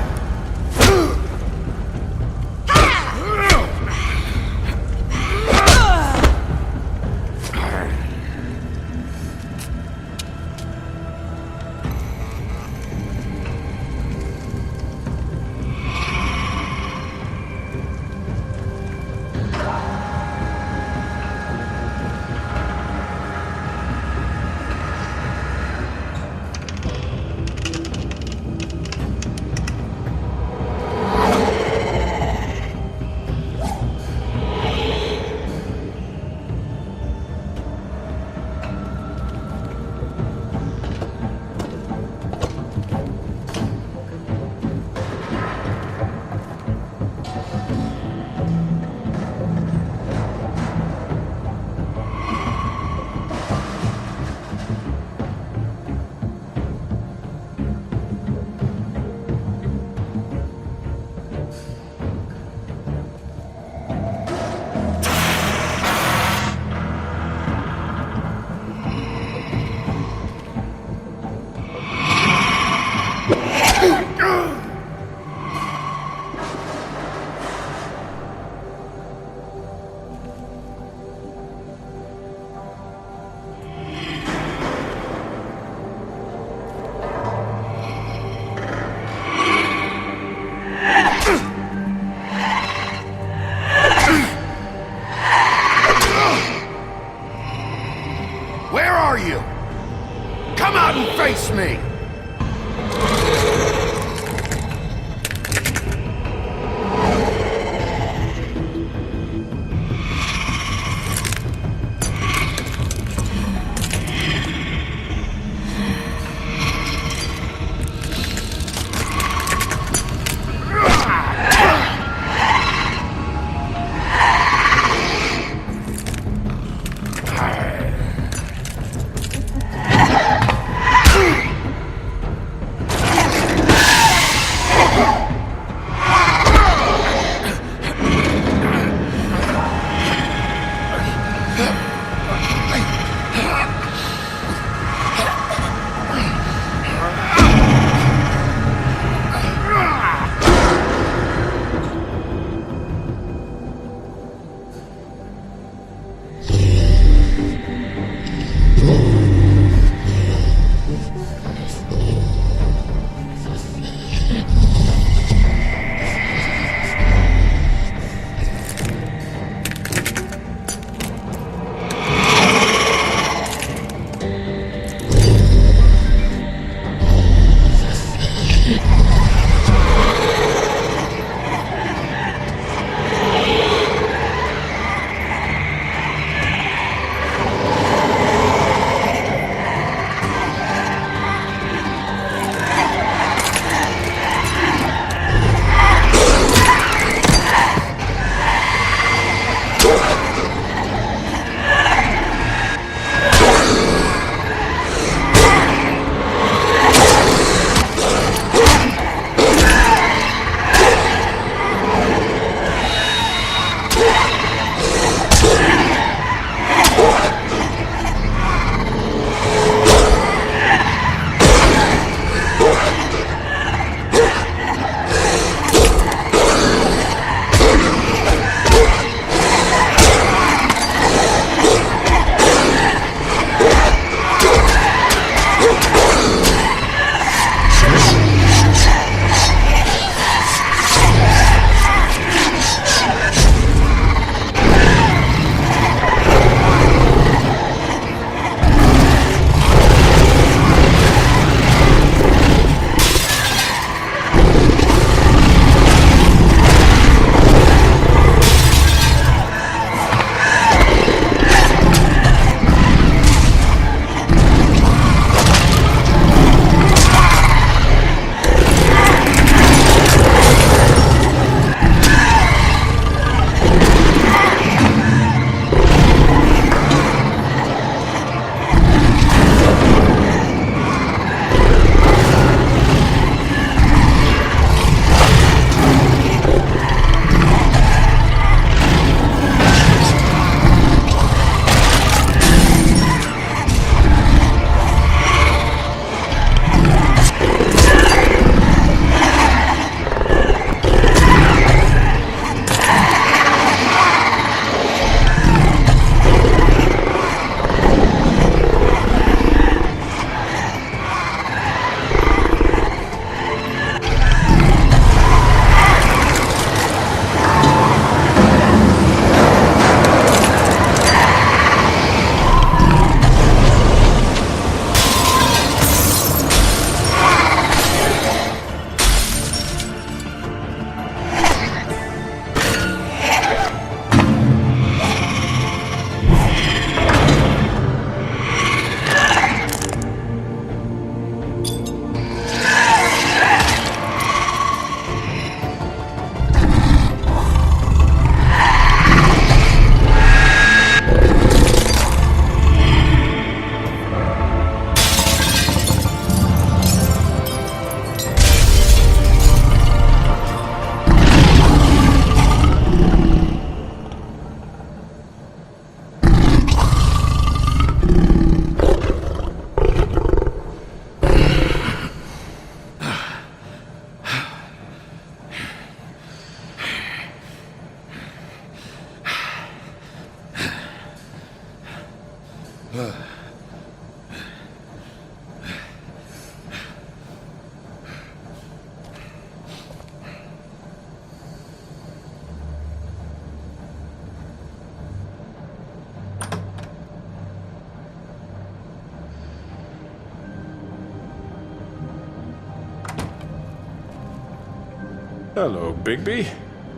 Hello, Bigby.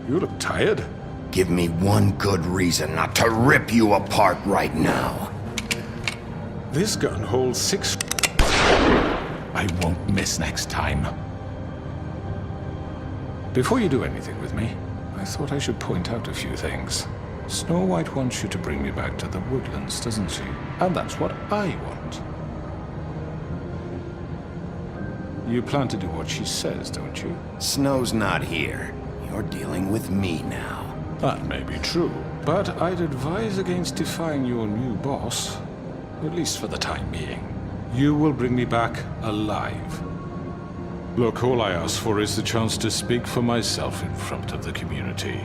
You look tired. Give me one good reason not to rip you apart right now. This gun holds 6... I won't miss next time. Before you do anything with me, I thought I should point out a few things. Snow White wants you to bring me back to the woodlands, doesn't she? And that's what I want. You plan to do what she says, don't you? Snow's not here. You're dealing with me now. That may be true, but I'd advise against defying your new boss, at least for the time being. You will bring me back alive. Look, all I ask for is the chance to speak for myself in front of the community.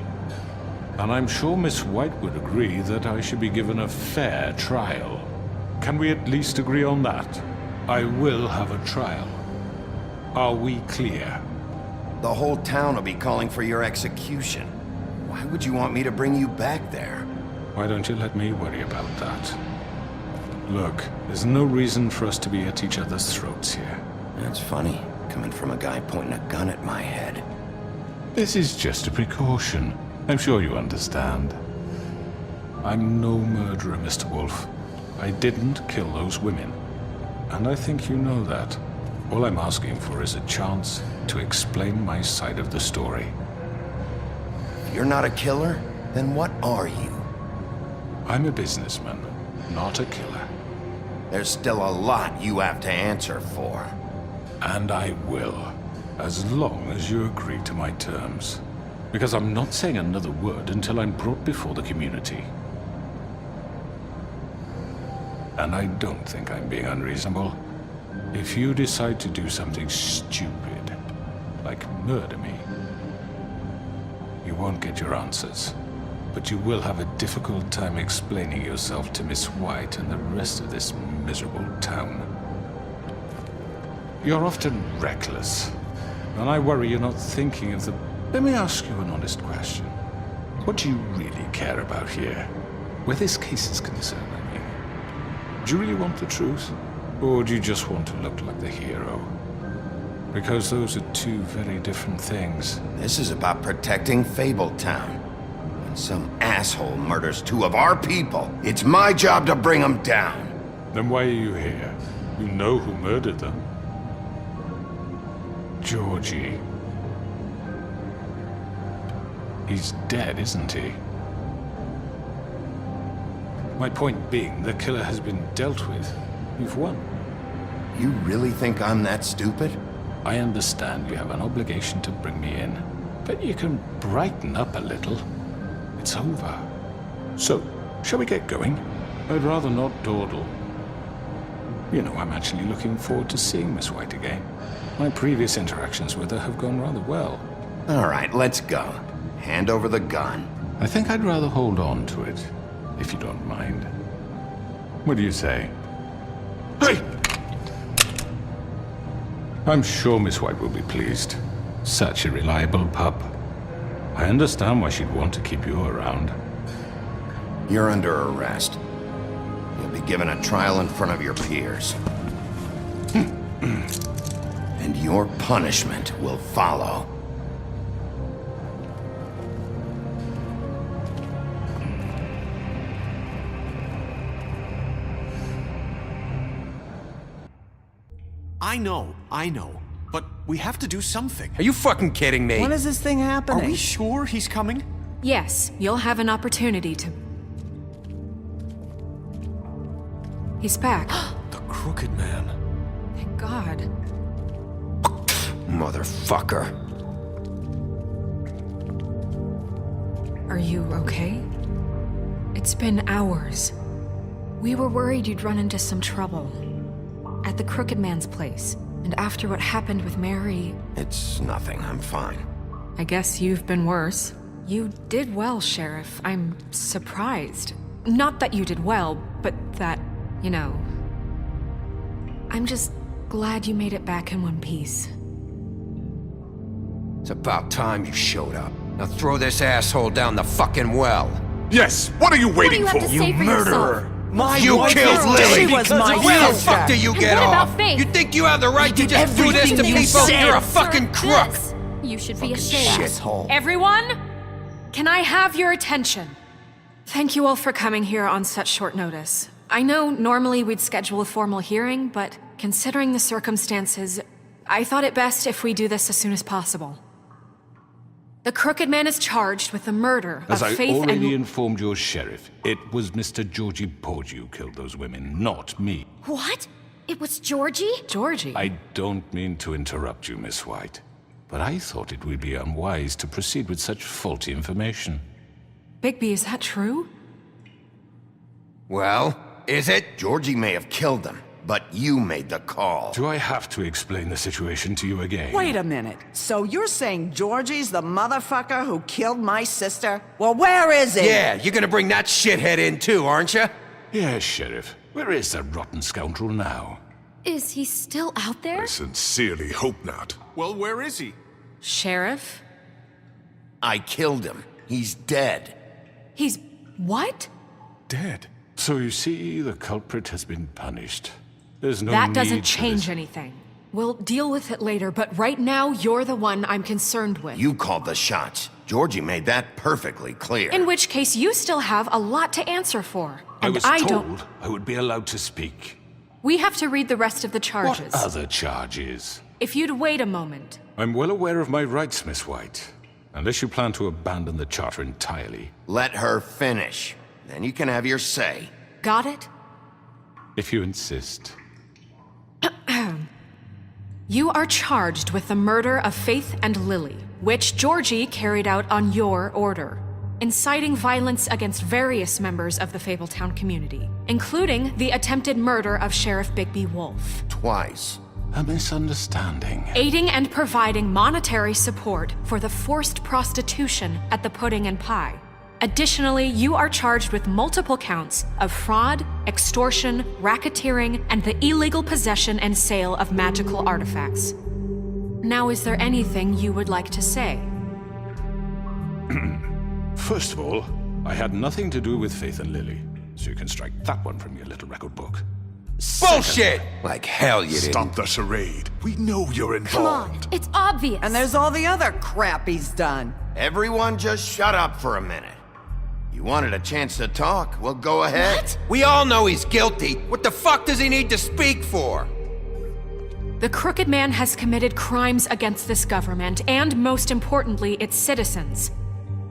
And I'm sure Miss White would agree that I should be given a fair trial. Can we at least agree on that? I will have a trial. Are we clear? The whole town will be calling for your execution. Why would you want me to bring you back there? Why don't you let me worry about that? Look, there's no reason for us to be at each other's throats here. That's funny, coming from a guy pointing a gun at my head. This is just a precaution. I'm sure you understand. I'm no murderer, Mr. Wolf. I didn't kill those women. And I think you know that. All I'm asking for is a chance to explain my side of the story. If you're not a killer, then what are you? I'm a businessman, not a killer. There's still a lot you have to answer for. And I will, as long as you agree to my terms. Because I'm not saying another word until I'm brought before the community. And I don't think I'm being unreasonable. If you decide to do something stupid, like murder me, you won't get your answers. But you will have a difficult time explaining yourself to Miss White and the rest of this miserable town. You're often reckless, and I worry you're not thinking of the... Let me ask you an honest question. What do you really care about here? Where this case is concerned, I mean. Do you really want the truth? Or do you just want to look like the hero? Because those are two very different things. This is about protecting Fabletown. When some asshole murders two of our people, it's my job to bring them down. Then why are you here? You know who murdered them. Georgie. He's dead, isn't he? My point being, the killer has been dealt with. You've won. You really think I'm that stupid? I understand you have an obligation to bring me in, but you can brighten up a little. It's over. So, shall we get going? I'd rather not dawdle. You know, I'm actually looking forward to seeing Miss White again. My previous interactions with her have gone rather well. All right, let's go. Hand over the gun. I think I'd rather hold on to it, if you don't mind. What do you say? Hey! I'm sure Miss White will be pleased. Such a reliable pup. I understand why she'd want to keep you around. You're under arrest. You'll be given a trial in front of your peers. And your punishment will follow. I know. But we have to do something. Are you fucking kidding me? When is this thing happening? Are we sure he's coming? Yes, you'll have an opportunity to... He's back. The Crooked Man. Thank God. Motherfucker. Are you okay? It's been hours. We were worried you'd run into some trouble. At the Crooked Man's place. And after what happened with Mary... It's nothing, I'm fine. I guess you've been worse. You did well, Sheriff. I'm surprised. Not that you did well, but that You know, I'm just glad you made it back in one piece. It's about time you showed up. Now throw this asshole down the fucking well. Yes, what are you waiting for? You murderer! You killed Lily! She was my Where the sister. fuck do you And get what off? about Faith? You think you have the right to just do this to everything you people? said. You're a fucking crook! This. You should be ashamed. Shithole. Everyone, can I have your attention? Thank you all for coming here on such short notice. I know normally we'd schedule a formal hearing, but considering the circumstances, I thought it best if we do this as soon as possible. The Crooked Man is charged with the murder As of I Faith already and... informed your sheriff, it was Mr. Georgie Porgy who killed those women, not me. What? It was Georgie? Georgie? I don't mean to interrupt you, Miss White, but I thought it would be unwise to proceed with such faulty information. Bigby, is that true? Well, is it? Georgie may have killed them, but you made the call. Do I have to explain the situation to you again? Wait a minute. So you're saying Georgie's the motherfucker who killed my sister? Well, where is he? Yeah, you're gonna bring that shithead in too, aren't you? Yes, Sheriff. Where is that rotten scoundrel now? Is he still out there? I sincerely hope not. Well, where is he? Sheriff? I killed him. He's dead. He's... what? Dead. So you see, the culprit has been punished. There's no That need doesn't for change this. anything. We'll deal with it later, but right now, you're the one I'm concerned with. You called the shots. Georgie made that perfectly clear. In which case, you still have a lot to answer for. I And was I told don't... I would be allowed to speak. We have to read the rest of the charges. What other charges? If you'd wait a moment. I'm well aware of my rights, Miss White. Unless you plan to abandon the charter entirely. Let her finish. Then you can have your say. Got it? If you insist. You are charged with the murder of Faith and Lily, which Georgie carried out on your order, inciting violence against various members of the Fabletown community, including the attempted murder of Sheriff Bigby Wolf. Twice. A misunderstanding. Aiding and providing monetary support for the forced prostitution at the Pudding and Pie. Additionally, you are charged with multiple counts of fraud, extortion, racketeering, and the illegal possession and sale of magical artifacts. Now, is there anything you would like to say? First of all, I had nothing to do with Faith and Lily, so you can strike that one from your little record book. Bullshit! Like hell you didn't. Stop the charade. We know you're involved. Come on, it's obvious. And there's all the other crap he's done. Everyone just shut up for a minute. You wanted a chance to talk? Well, go ahead. What? We all know he's guilty. What the fuck does he need to speak for? The Crooked Man has committed crimes against this government and, most importantly, its citizens.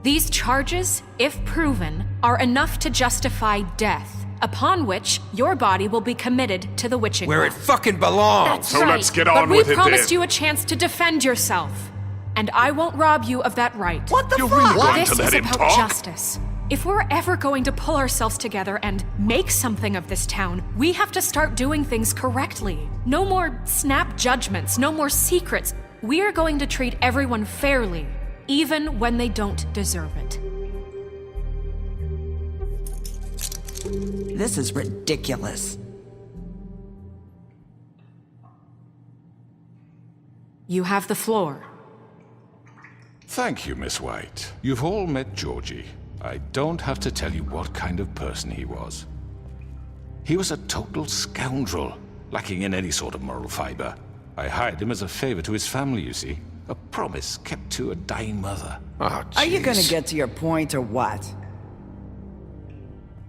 These charges, if proven, are enough to justify death, upon which your body will be committed to the witching Where well. it fucking belongs. So Right, let's get but on we with it promised then. you a chance to defend yourself, and I won't rob you of that right. What the You're fuck? really going This to let is him about talk? justice. If we're ever going to pull ourselves together and make something of this town, we have to start doing things correctly. No more snap judgments, no more secrets. We are going to treat everyone fairly, even when they don't deserve it. This is ridiculous. You have the floor. Thank you, Miss White. You've all met Georgie. I don't have to tell you what kind of person he was. He was a total scoundrel, lacking in any sort of moral fiber. I hired him as a favor to his family, you see. A promise kept to a dying mother. Oh, Are you jeez. gonna get to your point or what?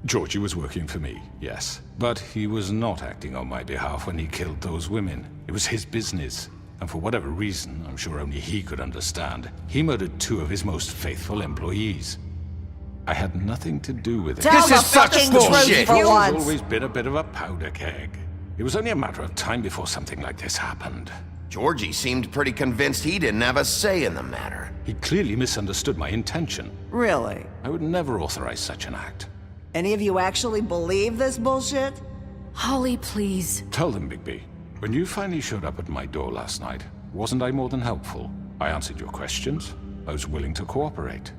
Georgie was working for me, yes. But he was not acting on my behalf when he killed those women. It was his business. And for whatever reason, I'm sure only he could understand, he murdered 2 of his most faithful employees. I had nothing to do with it. Tell This the is such fucking bullshit. truth for He's once. always been a bit of a powder keg. It was only a matter of time before something like this happened. Georgie seemed pretty convinced he didn't have a say in the matter. He clearly misunderstood my intention. Really? I would never authorize such an act. Any of you actually believe this bullshit? Holly, please. Tell them, Bigby. When you finally showed up at my door last night, wasn't I more than helpful? I answered your questions. I was willing to cooperate.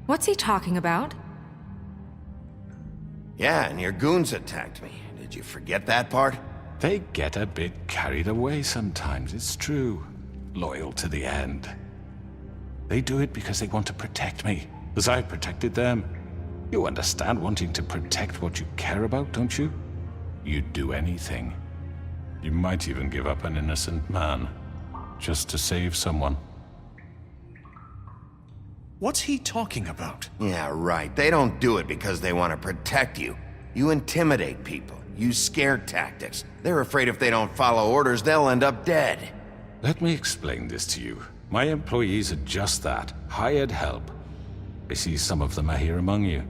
What's he talking about? Yeah, and your goons attacked me. Did you forget that part? They get a bit carried away sometimes, it's true. Loyal to the end. They do it because they want to protect me, as I've protected them. You understand wanting to protect what you care about, don't you? You'd do anything. You might even give up an innocent man, just to save someone. What's he talking about? Yeah, right. They don't do it because they want to protect you. You intimidate people, use scare tactics. They're afraid if they don't follow orders, they'll end up dead. Let me explain this to you. My employees are just that, hired help. I see some of them are here among you.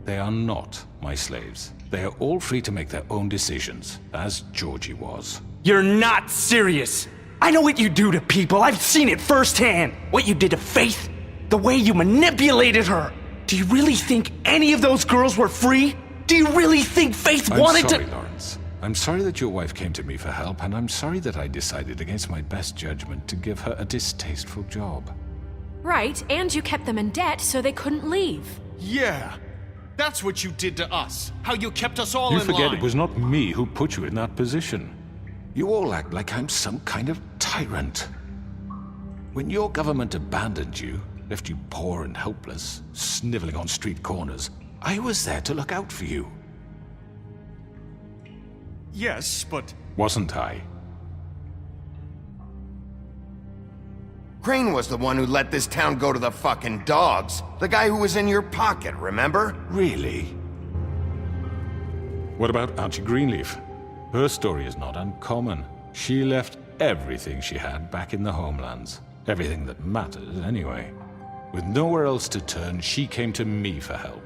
They are not my slaves. They are all free to make their own decisions, as Georgie was. You're not serious! I know what you do to people, I've seen it firsthand! What you did to Faith, the way you manipulated her! Do you really think any of those girls were free? Do you really think Faith wanted to— I'm sorry, Lawrence. I'm sorry that your wife came to me for help, and I'm sorry that I decided against my best judgment to give her a distasteful job. Right, and you kept them in debt so they couldn't leave. Yeah, that's what you did to us. How you kept us all in line. You forget it was not me who put you in that position. You all act like I'm some kind of tyrant. When your government abandoned you, left you poor and helpless, sniveling on street corners, I was there to look out for you. Yes, but... Wasn't I? Crane was the one who let this town go to the fucking dogs. The guy who was in your pocket, remember? Really? What about Auntie Greenleaf? Her story is not uncommon. She left everything she had back in the homelands. Everything that mattered, anyway. With nowhere else to turn, she came to me for help.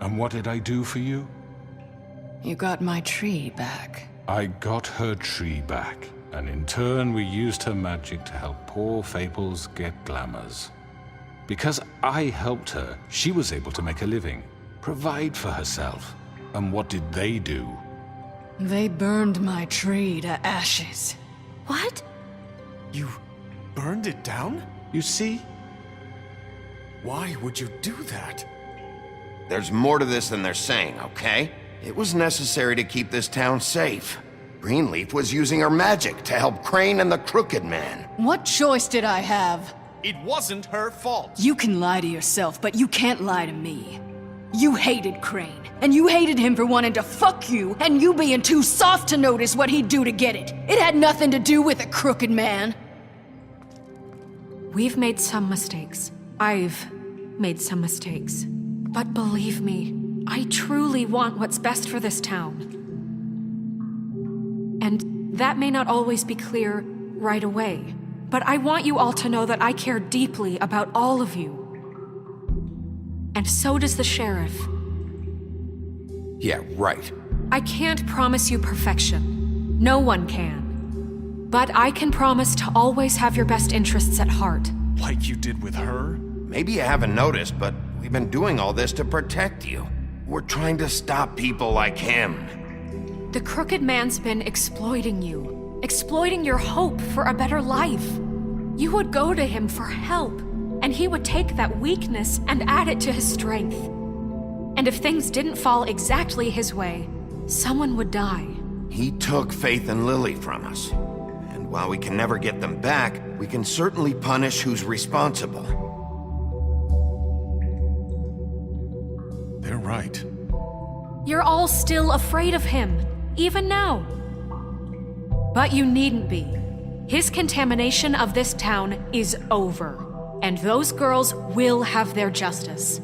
And what did I do for you? You got my tree back. I got her tree back, and in turn we used her magic to help poor Fables get glamours. Because I helped her, she was able to make a living, provide for herself. And what did they do? They burned my tree to ashes. What? You burned it down? You see? Why would you do that? There's more to this than they're saying, okay? It was necessary to keep this town safe. Greenleaf was using her magic to help Crane and the Crooked Man. What choice did I have? It wasn't her fault. You can lie to yourself, but you can't lie to me. You hated Crane, and you hated him for wanting to fuck you, and you being too soft to notice what he'd do to get it. It had nothing to do with a Crooked Man. We've made some mistakes. I've made some mistakes. But believe me, I truly want what's best for this town. And that may not always be clear right away, but I want you all to know that I care deeply about all of you. And so does the sheriff. Yeah, right. I can't promise you perfection. No one can. But I can promise to always have your best interests at heart. Like you did with her? Maybe you haven't noticed, but we've been doing all this to protect you. We're trying to stop people like him. The Crooked Man's been exploiting you. Exploiting your hope for a better life. You would go to him for help, and he would take that weakness and add it to his strength. And if things didn't fall exactly his way, someone would die. He took Faith and Lily from us. And while we can never get them back, we can certainly punish who's responsible. They're right. You're all still afraid of him, even now. But you needn't be. His contamination of this town is over, and those girls will have their justice.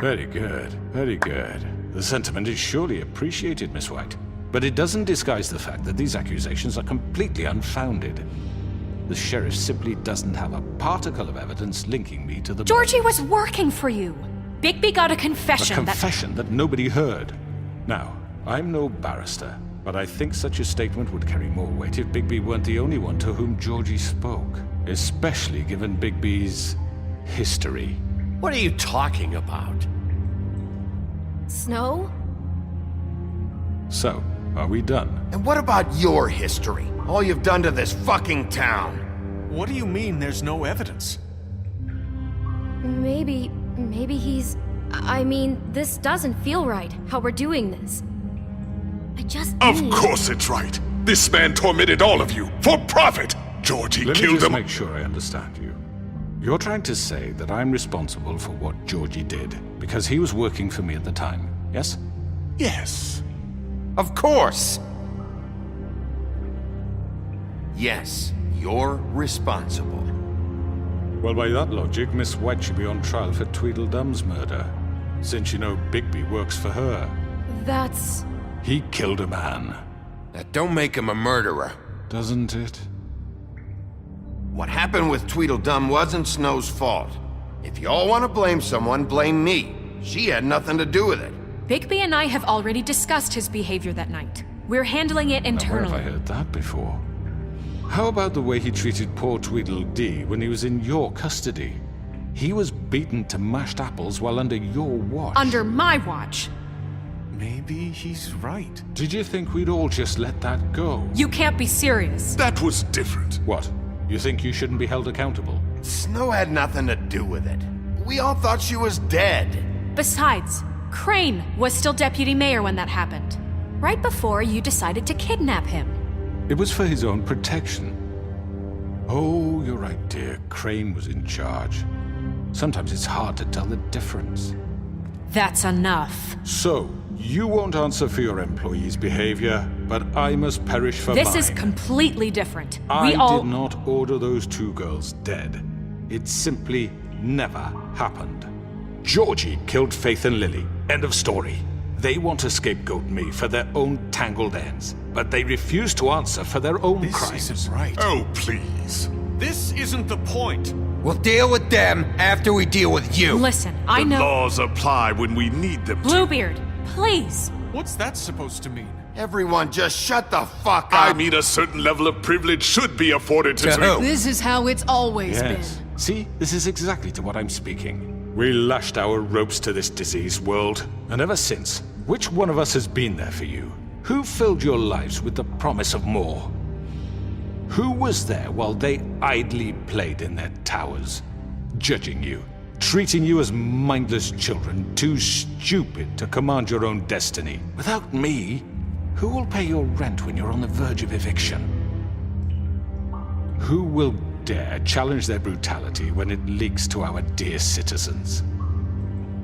Very good, very good. The sentiment is surely appreciated, Miss White. But it doesn't disguise the fact that these accusations are completely unfounded. The sheriff simply doesn't have a particle of evidence linking me to the... Georgie was working for you! Bigby got a confession A confession that nobody heard. Now, I'm no barrister, but I think such a statement would carry more weight if Bigby weren't the only one to whom Georgie spoke. Especially given Bigby's history. What are you talking about? Snow? So, are we done? And what about your history? All you've done to this fucking town? What do you mean there's no evidence? Maybe he's... I mean, this doesn't feel right, how we're doing this. I just Of need... course it's right. This man tormented all of you for profit. Georgie Let me killed just him. make sure I understand you. You're trying to say that I'm responsible for what Georgie did because he was working for me at the time, yes? Yes. Of course! Yes, you're responsible. Well, by that logic, Miss White should be on trial for Tweedledum's murder, since you know Bigby works for her. That's... He killed a man. That don't make him a murderer. Doesn't it? What happened with Tweedledum wasn't Snow's fault. If y'all want to blame someone, blame me. She had nothing to do with it. Bigby and I have already discussed his behavior that night. We're handling it Now, where internally. have I heard that before? How about the way he treated poor Tweedledee when he was in your custody? He was beaten to mashed apples while under your watch. Under my watch. Maybe he's right. Did you think we'd all just let that go? You can't be serious. That was different. What? You think you shouldn't be held accountable? Snow had nothing to do with it. We all thought she was dead. Besides, Crane was still deputy mayor when that happened. Right before you decided to kidnap him. It was for his own protection. Oh, you're right, dear. Crane was in charge. Sometimes it's hard to tell the difference. That's enough. So, you won't answer for your employees' behavior, but I must perish for mine. This is completely different. I We all... did not order those two girls dead. It simply never happened. Georgie killed Faith and Lily. End of story. They want to scapegoat me for their own tangled ends, but they refuse to answer for their own crimes. This isn't right. Oh, please. This isn't the point. We'll deal with them after we deal with you. Listen, I The know... laws apply when we need them to. Bluebeard, please. What's that supposed to mean? Everyone just shut the fuck up. I mean, a certain level of privilege should be afforded to... This is how it's always Yes. been. See, this is exactly to what I'm speaking. We lashed our ropes to this diseased world, and ever since, which one of us has been there for you? Who filled your lives with the promise of more? Who was there while they idly played in their towers, judging you, treating you as mindless children, too stupid to command your own destiny? Without me, who will pay your rent when you're on the verge of eviction? Who will dare challenge their brutality when it leaks to our dear citizens?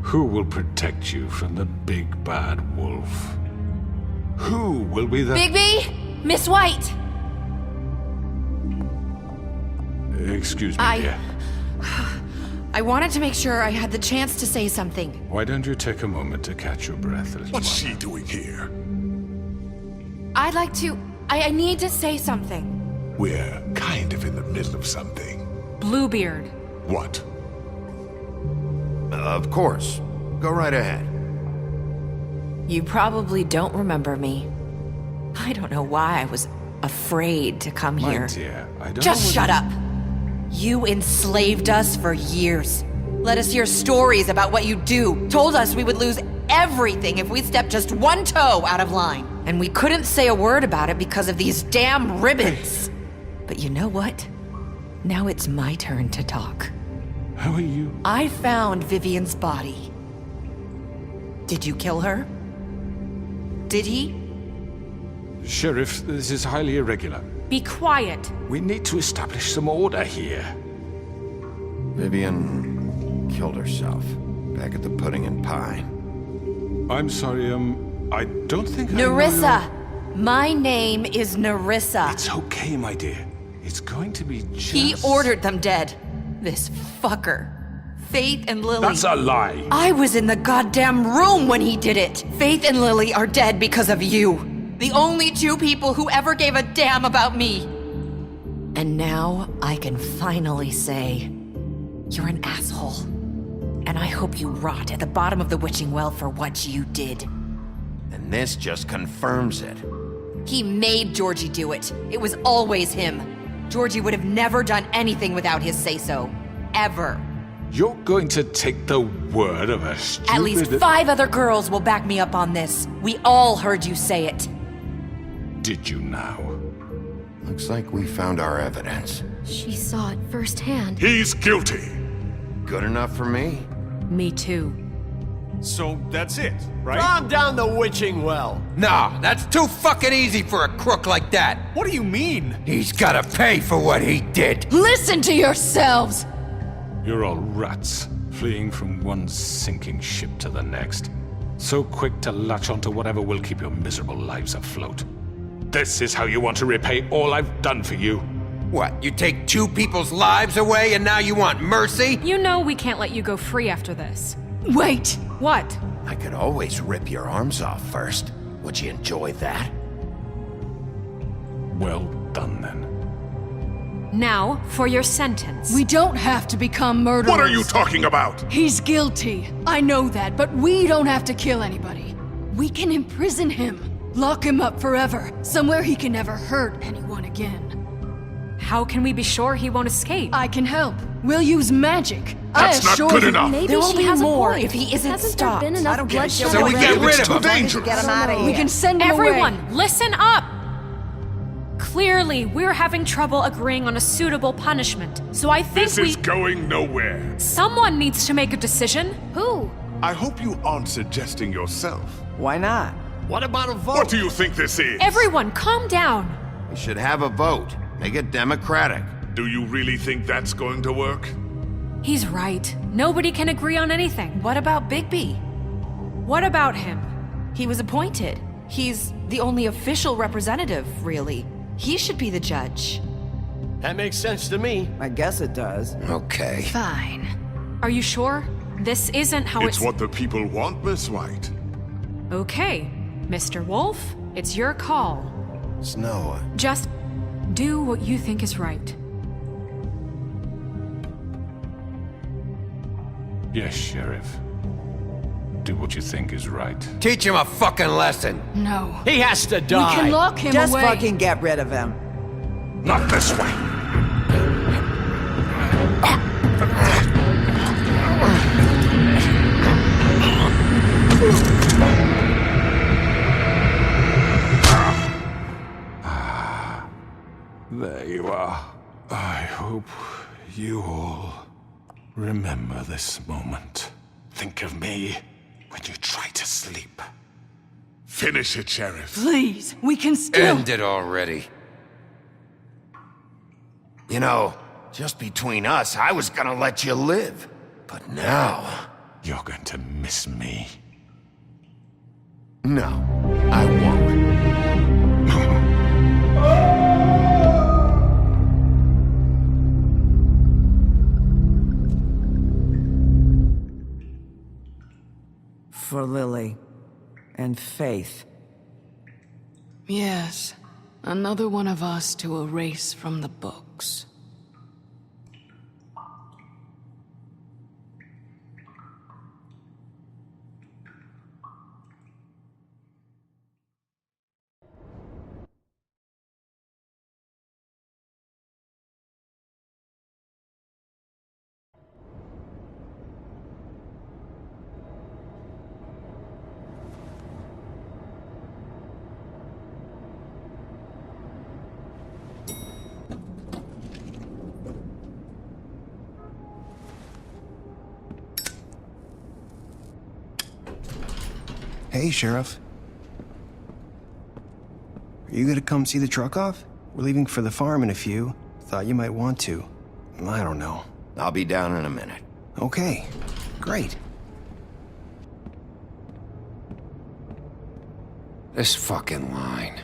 Who will protect you from the big bad wolf? Who will be the... Bigby! Miss White! Excuse me, dear. I wanted to make sure I had the chance to say something. Why don't you take a moment to catch your breath a little What's while? she doing here? I'd like to... I need to say something. We're kind of in the middle of something. Bluebeard. What? Of course. Go right ahead. You probably don't remember me. I don't know why I was afraid to come My here. dear, I don't Just know shut what up! You enslaved us for years. Let us hear stories about what you do. Told us we would lose everything if we stepped just one toe out of line. And we couldn't say a word about it because of these damn ribbons. But you know what? Now it's my turn to talk. How are you? I found Vivian's body. Did you kill her? Did he? Sheriff, this is highly irregular. Be quiet. We need to establish some order here. Vivian killed herself back at the Pudding and Pie. I'm sorry, I don't think I know Nerissa! your- My name is Nerissa. It's okay, my dear. It's going to be just... He ordered them dead. This fucker. Faith and Lily. That's a lie. I was in the goddamn room when he did it. Faith and Lily are dead because of you. The only two people who ever gave a damn about me. And now I can finally say, you're an asshole. And I hope you rot at the bottom of the witching well for what you did. And this just confirms it. He made Georgie do it. It was always him. Georgie would have never done anything without his say-so. Ever. You're going to take the word of a stupid... At least 5 other girls will back me up on this. We all heard you say it. Did you now? Looks like we found our evidence. She saw it firsthand. He's guilty. Good enough for me? Me too. So that's it, right? Calm down the witching well. Nah, that's too fucking easy for a crook like that. What do you mean? He's gotta pay for what he did. Listen to yourselves! You're all rats, fleeing from one sinking ship to the next. So quick to latch onto whatever will keep your miserable lives afloat. This is how you want to repay all I've done for you? What, you take 2 people's lives away and now you want mercy? You know we can't let you go free after this. Wait! What? I could always rip your arms off first. Would you enjoy that? Well done, then. Now, for your sentence. We don't have to become murderers. What are you talking about? He's guilty. I know that, but we don't have to kill anybody. We can imprison him. Lock him up forever. Somewhere he can never hurt anyone again. How can we be sure he won't escape? I can help. We'll use magic. That's not good enough. Maybe There will she be has more a point. if he isn't Hasn't stopped. there been enough bloodshed So we already? get rid It's of too him. dangerous. Get him out of here. We can send him Everyone, away. listen up! Clearly, we're having trouble agreeing on a suitable punishment, so I think This is going nowhere. Someone needs to make a decision. Who? I hope you aren't suggesting yourself. Why not? What about a vote? What do you think this is? Everyone, calm down. We should have a vote. Make it democratic. Do you really think that's going to work? He's right. Nobody can agree on anything. What about Bigby? What about him? He was appointed. He's the only official representative, really. He should be the judge. That makes sense to me. I guess it does. Okay. Fine. Are you sure? This isn't how It's what the people want, Miss White. Okay, Mr. Wolf, it's your call. Snow, Just do what you think is right. Yes, Sheriff. Do what you think is right. Teach him a fucking lesson. No. He has to die. We can lock him Just away. fucking get rid of him. Not this way. There you are. I hope you all remember this moment. Think of me when you try to sleep. Finish it, Sheriff. Please, we can still. End it already. you know, just between us, I was gonna let you live. But now... You're going to miss me. No, I won't. For Lily and Faith. Yes, another one of us to erase from the books. Hey, Sheriff. Are you gonna come see the truck off? We're leaving for the farm in a few. Thought you might want to. I don't know. I'll be down in a minute. Okay, great. This fucking line.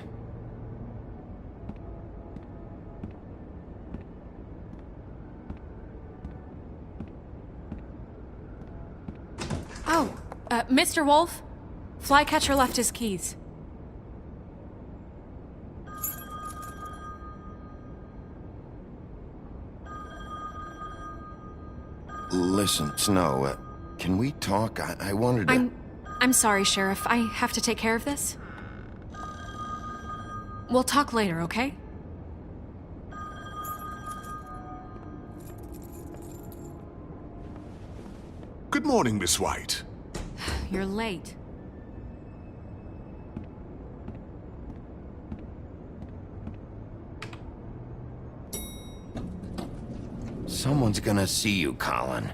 Oh, Mr. Wolf? Flycatcher left his keys. Listen, Snow, can we talk? I wanted to... I'm sorry, Sheriff. I have to take care of this. We'll talk later, okay? Good morning, Miss White. You're late. Someone's gonna see you, Colin.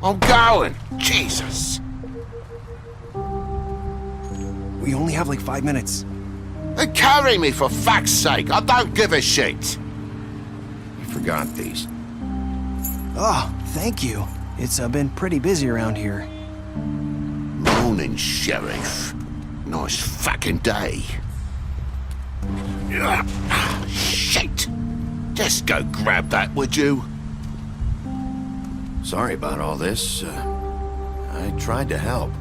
I'm going! Jesus! We only have like 5 minutes. Then carry me for fuck's sake! I don't give a shit! You forgot these. Oh, thank you. It's been pretty busy around here. Morning, Sheriff. Nice fucking day. Shit! Just go grab that, would you? Sorry about all this. I tried to help.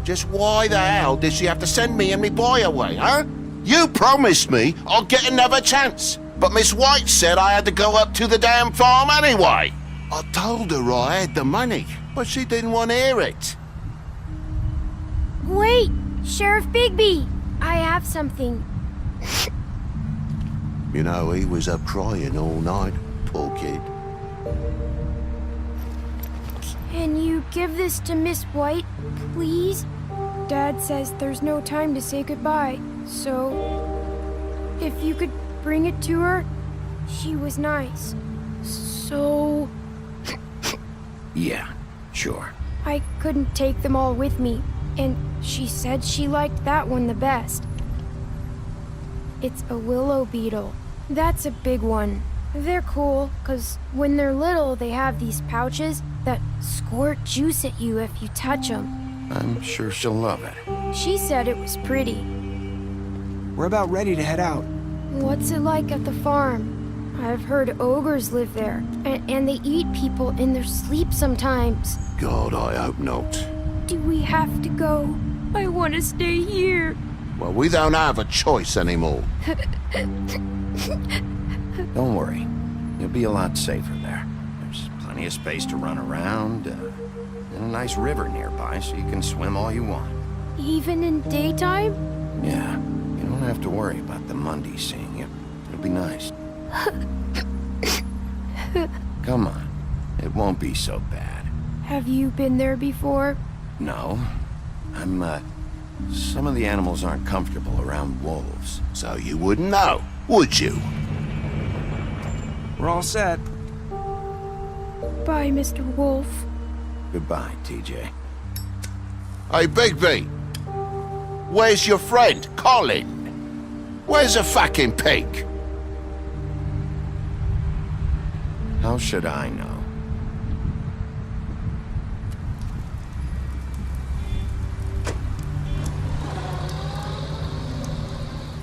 Just why the hell did she have to send me and me boy away, huh? You promised me I'll get another chance, but Miss White said I had to go up to the damn farm anyway. I told her I had the money, but she didn't want to hear it. Wait! Sheriff Bigby! I have something. You know, he was up crying all night, poor kid. Can you give this to Miss White, please? Dad says there's no time to say goodbye, so if you could bring it to her, she was nice. So Yeah, sure. I couldn't take them all with me, and she said she liked that one the best. It's a willow beetle. That's a big one. They're cool, 'cause when they're little, they have these pouches that squirt juice at you if you touch them. I'm sure she'll love it. She said it was pretty. We're about ready to head out. What's it like at the farm? I've heard ogres live there, and they eat people in their sleep sometimes. God, I hope not. Do we have to go? I want to stay here. Well, we don't have a choice anymore. Don't worry. You'll be a lot safer there. There's plenty of space to run around, and a nice river nearby so you can swim all you want. Even in daytime? Yeah, you don't have to worry about the Mundy seeing you. It'll be nice. Come on. It won't be so bad. Have you been there before? No. Some of the animals aren't comfortable around wolves. So you wouldn't know, would you? We're all set. Bye, Mr. Wolf. Goodbye, TJ. Hey, Bigby. Where's your friend, Colin? Where's the fucking pig? How should I know?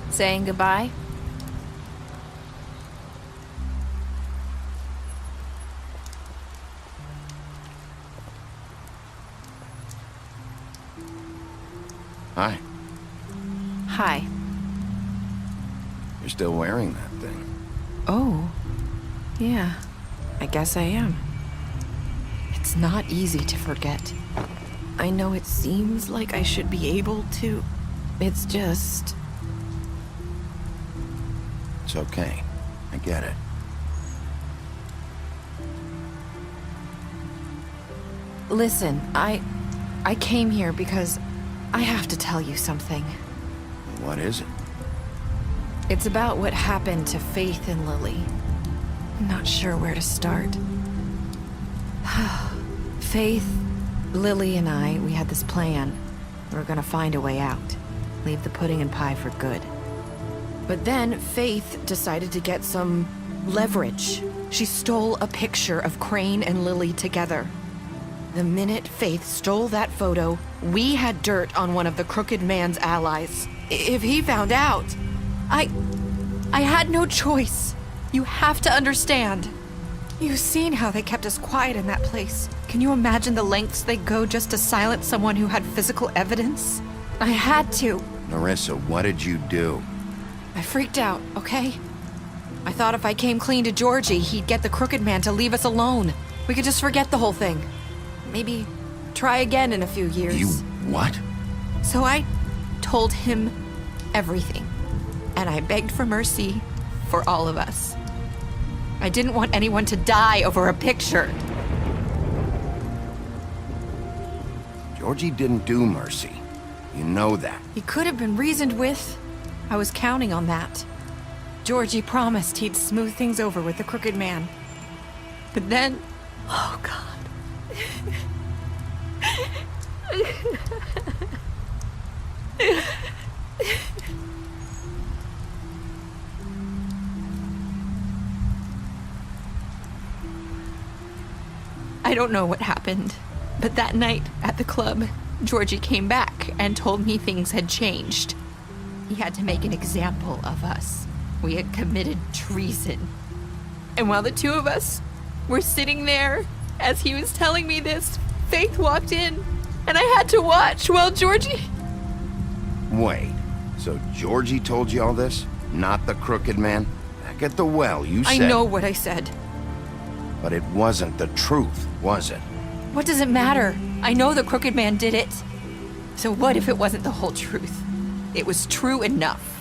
Saying goodbye? Hi. Hi. You're still wearing that thing. Oh. Yeah. I guess I am. It's not easy to forget. I know it seems like I should be able to. It's just... It's okay. I get it. Listen, I came here because I have to tell you something. What is it? It's about what happened to Faith and Lily. I'm not sure where to start. Faith, Lily, and I, we had this plan. We were gonna find a way out. Leave the pudding and pie for good. But then Faith decided to get some leverage. She stole a picture of Crane and Lily together. The minute Faith stole that photo, we had dirt on one of the Crooked Man's allies. If he found out, I had no choice. You have to understand. You've seen how they kept us quiet in that place. Can you imagine the lengths they go just to silence someone who had physical evidence? I had to. Nerissa, what did you do? I freaked out, okay? I thought if I came clean to Georgie, he'd get the Crooked Man to leave us alone. We could just forget the whole thing. Maybe try again in a few years. You what? So I told him everything. And I begged for mercy for all of us. I didn't want anyone to die over a picture. Georgie didn't do mercy. You know that. He could have been reasoned with. I was counting on that. Georgie promised he'd smooth things over with the Crooked Man. But then... Oh, God. I don't know what happened, but that night at the club, Georgie came back and told me things had changed. He had to make an example of us. We had committed treason. And while the two of us were sitting there, as he was telling me this, Faith walked in, and I had to watch while Georgie... Wait, so Georgie told you all this? Not the Crooked Man? Back at the well, you said... I know what I said. But it wasn't the truth, was it? What does it matter? I know the Crooked Man did it. So what if it wasn't the whole truth? It was true enough.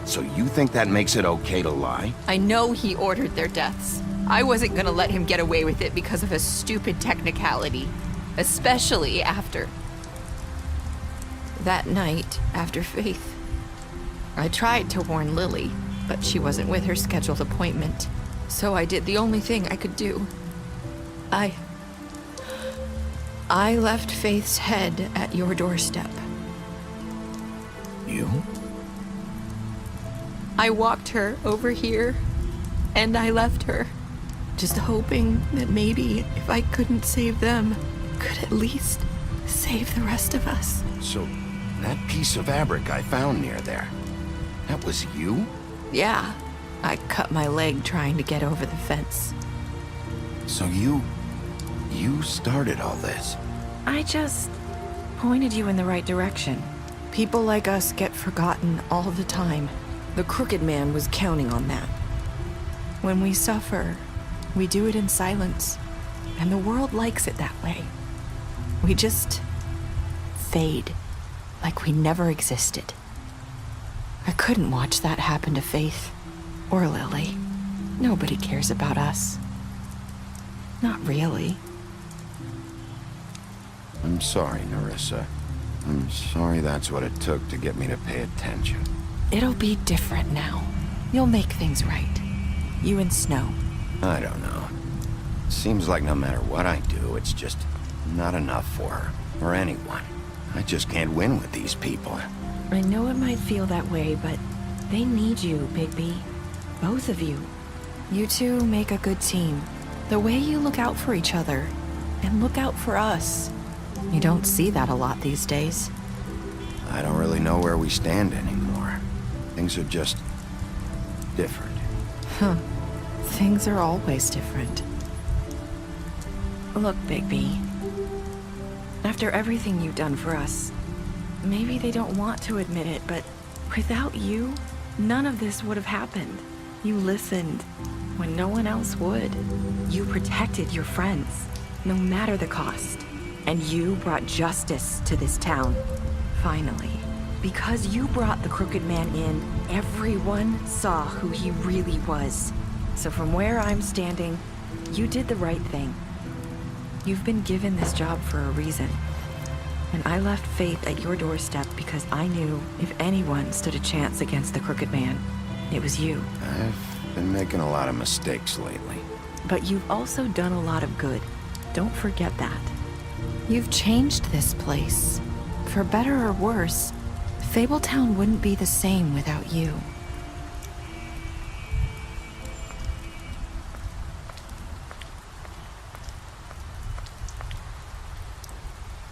So you think that makes it okay to lie? I know he ordered their deaths. I wasn't gonna let him get away with it because of a stupid technicality. Especially after... that night, after Faith. I tried to warn Lily, but she wasn't with her scheduled appointment. So I did the only thing I could do. I left Faith's head at your doorstep. You? I walked her over here, and I left her. Just hoping that maybe if I couldn't save them, could at least save the rest of us. So, that piece of fabric I found near there, that was you? Yeah, I cut my leg trying to get over the fence. So you started all this? I just pointed you in the right direction. People like us get forgotten all the time. The Crooked Man was counting on that. When we suffer, we do it in silence, and the world likes it that way. We just fade, like we never existed. I couldn't watch that happen to Faith, or Lily. Nobody cares about us. Not really. I'm sorry, Nerissa. I'm sorry that's what it took to get me to pay attention. It'll be different now. You'll make things right. You and Snow. I don't know. Seems like no matter what I do, it's just not enough for her, or anyone. I just can't win with these people. I know it might feel that way, but they need you, Bigby. Both of you. You two make a good team. The way you look out for each other, and look out for us. You don't see that a lot these days. I don't really know where we stand anymore. Things are just different. Huh. Things are always different. Look, Bigby. After everything you've done for us, maybe they don't want to admit it, but without you, none of this would have happened. You listened when no one else would. You protected your friends, no matter the cost. And you brought justice to this town. Finally. Because you brought the Crooked Man in, everyone saw who he really was. So from where I'm standing, you did the right thing. You've been given this job for a reason. And I left Faith at your doorstep because I knew if anyone stood a chance against the Crooked Man, it was you. I've been making a lot of mistakes lately. But you've also done a lot of good. Don't forget that. You've changed this place. For better or worse, Fabletown wouldn't be the same without you.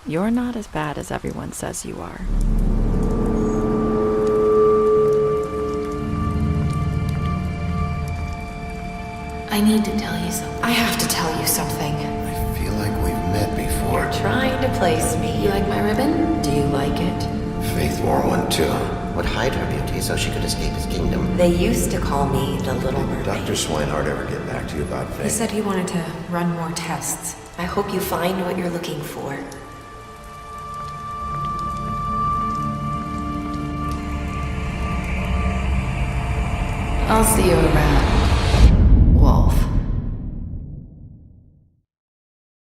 You're not as bad as everyone says you are. I need to tell you something. I have to tell you something. I feel like we've met before. Trying to place me. You like my ribbon? Do you like it? Faith wore one too. would hide her beauty so she could escape his kingdom. They used to call me the Little Mermaid. Dr. Swinehart ever get back to you about Faith? He said he wanted to run more tests. I hope you find what you're looking for. I'll see you around.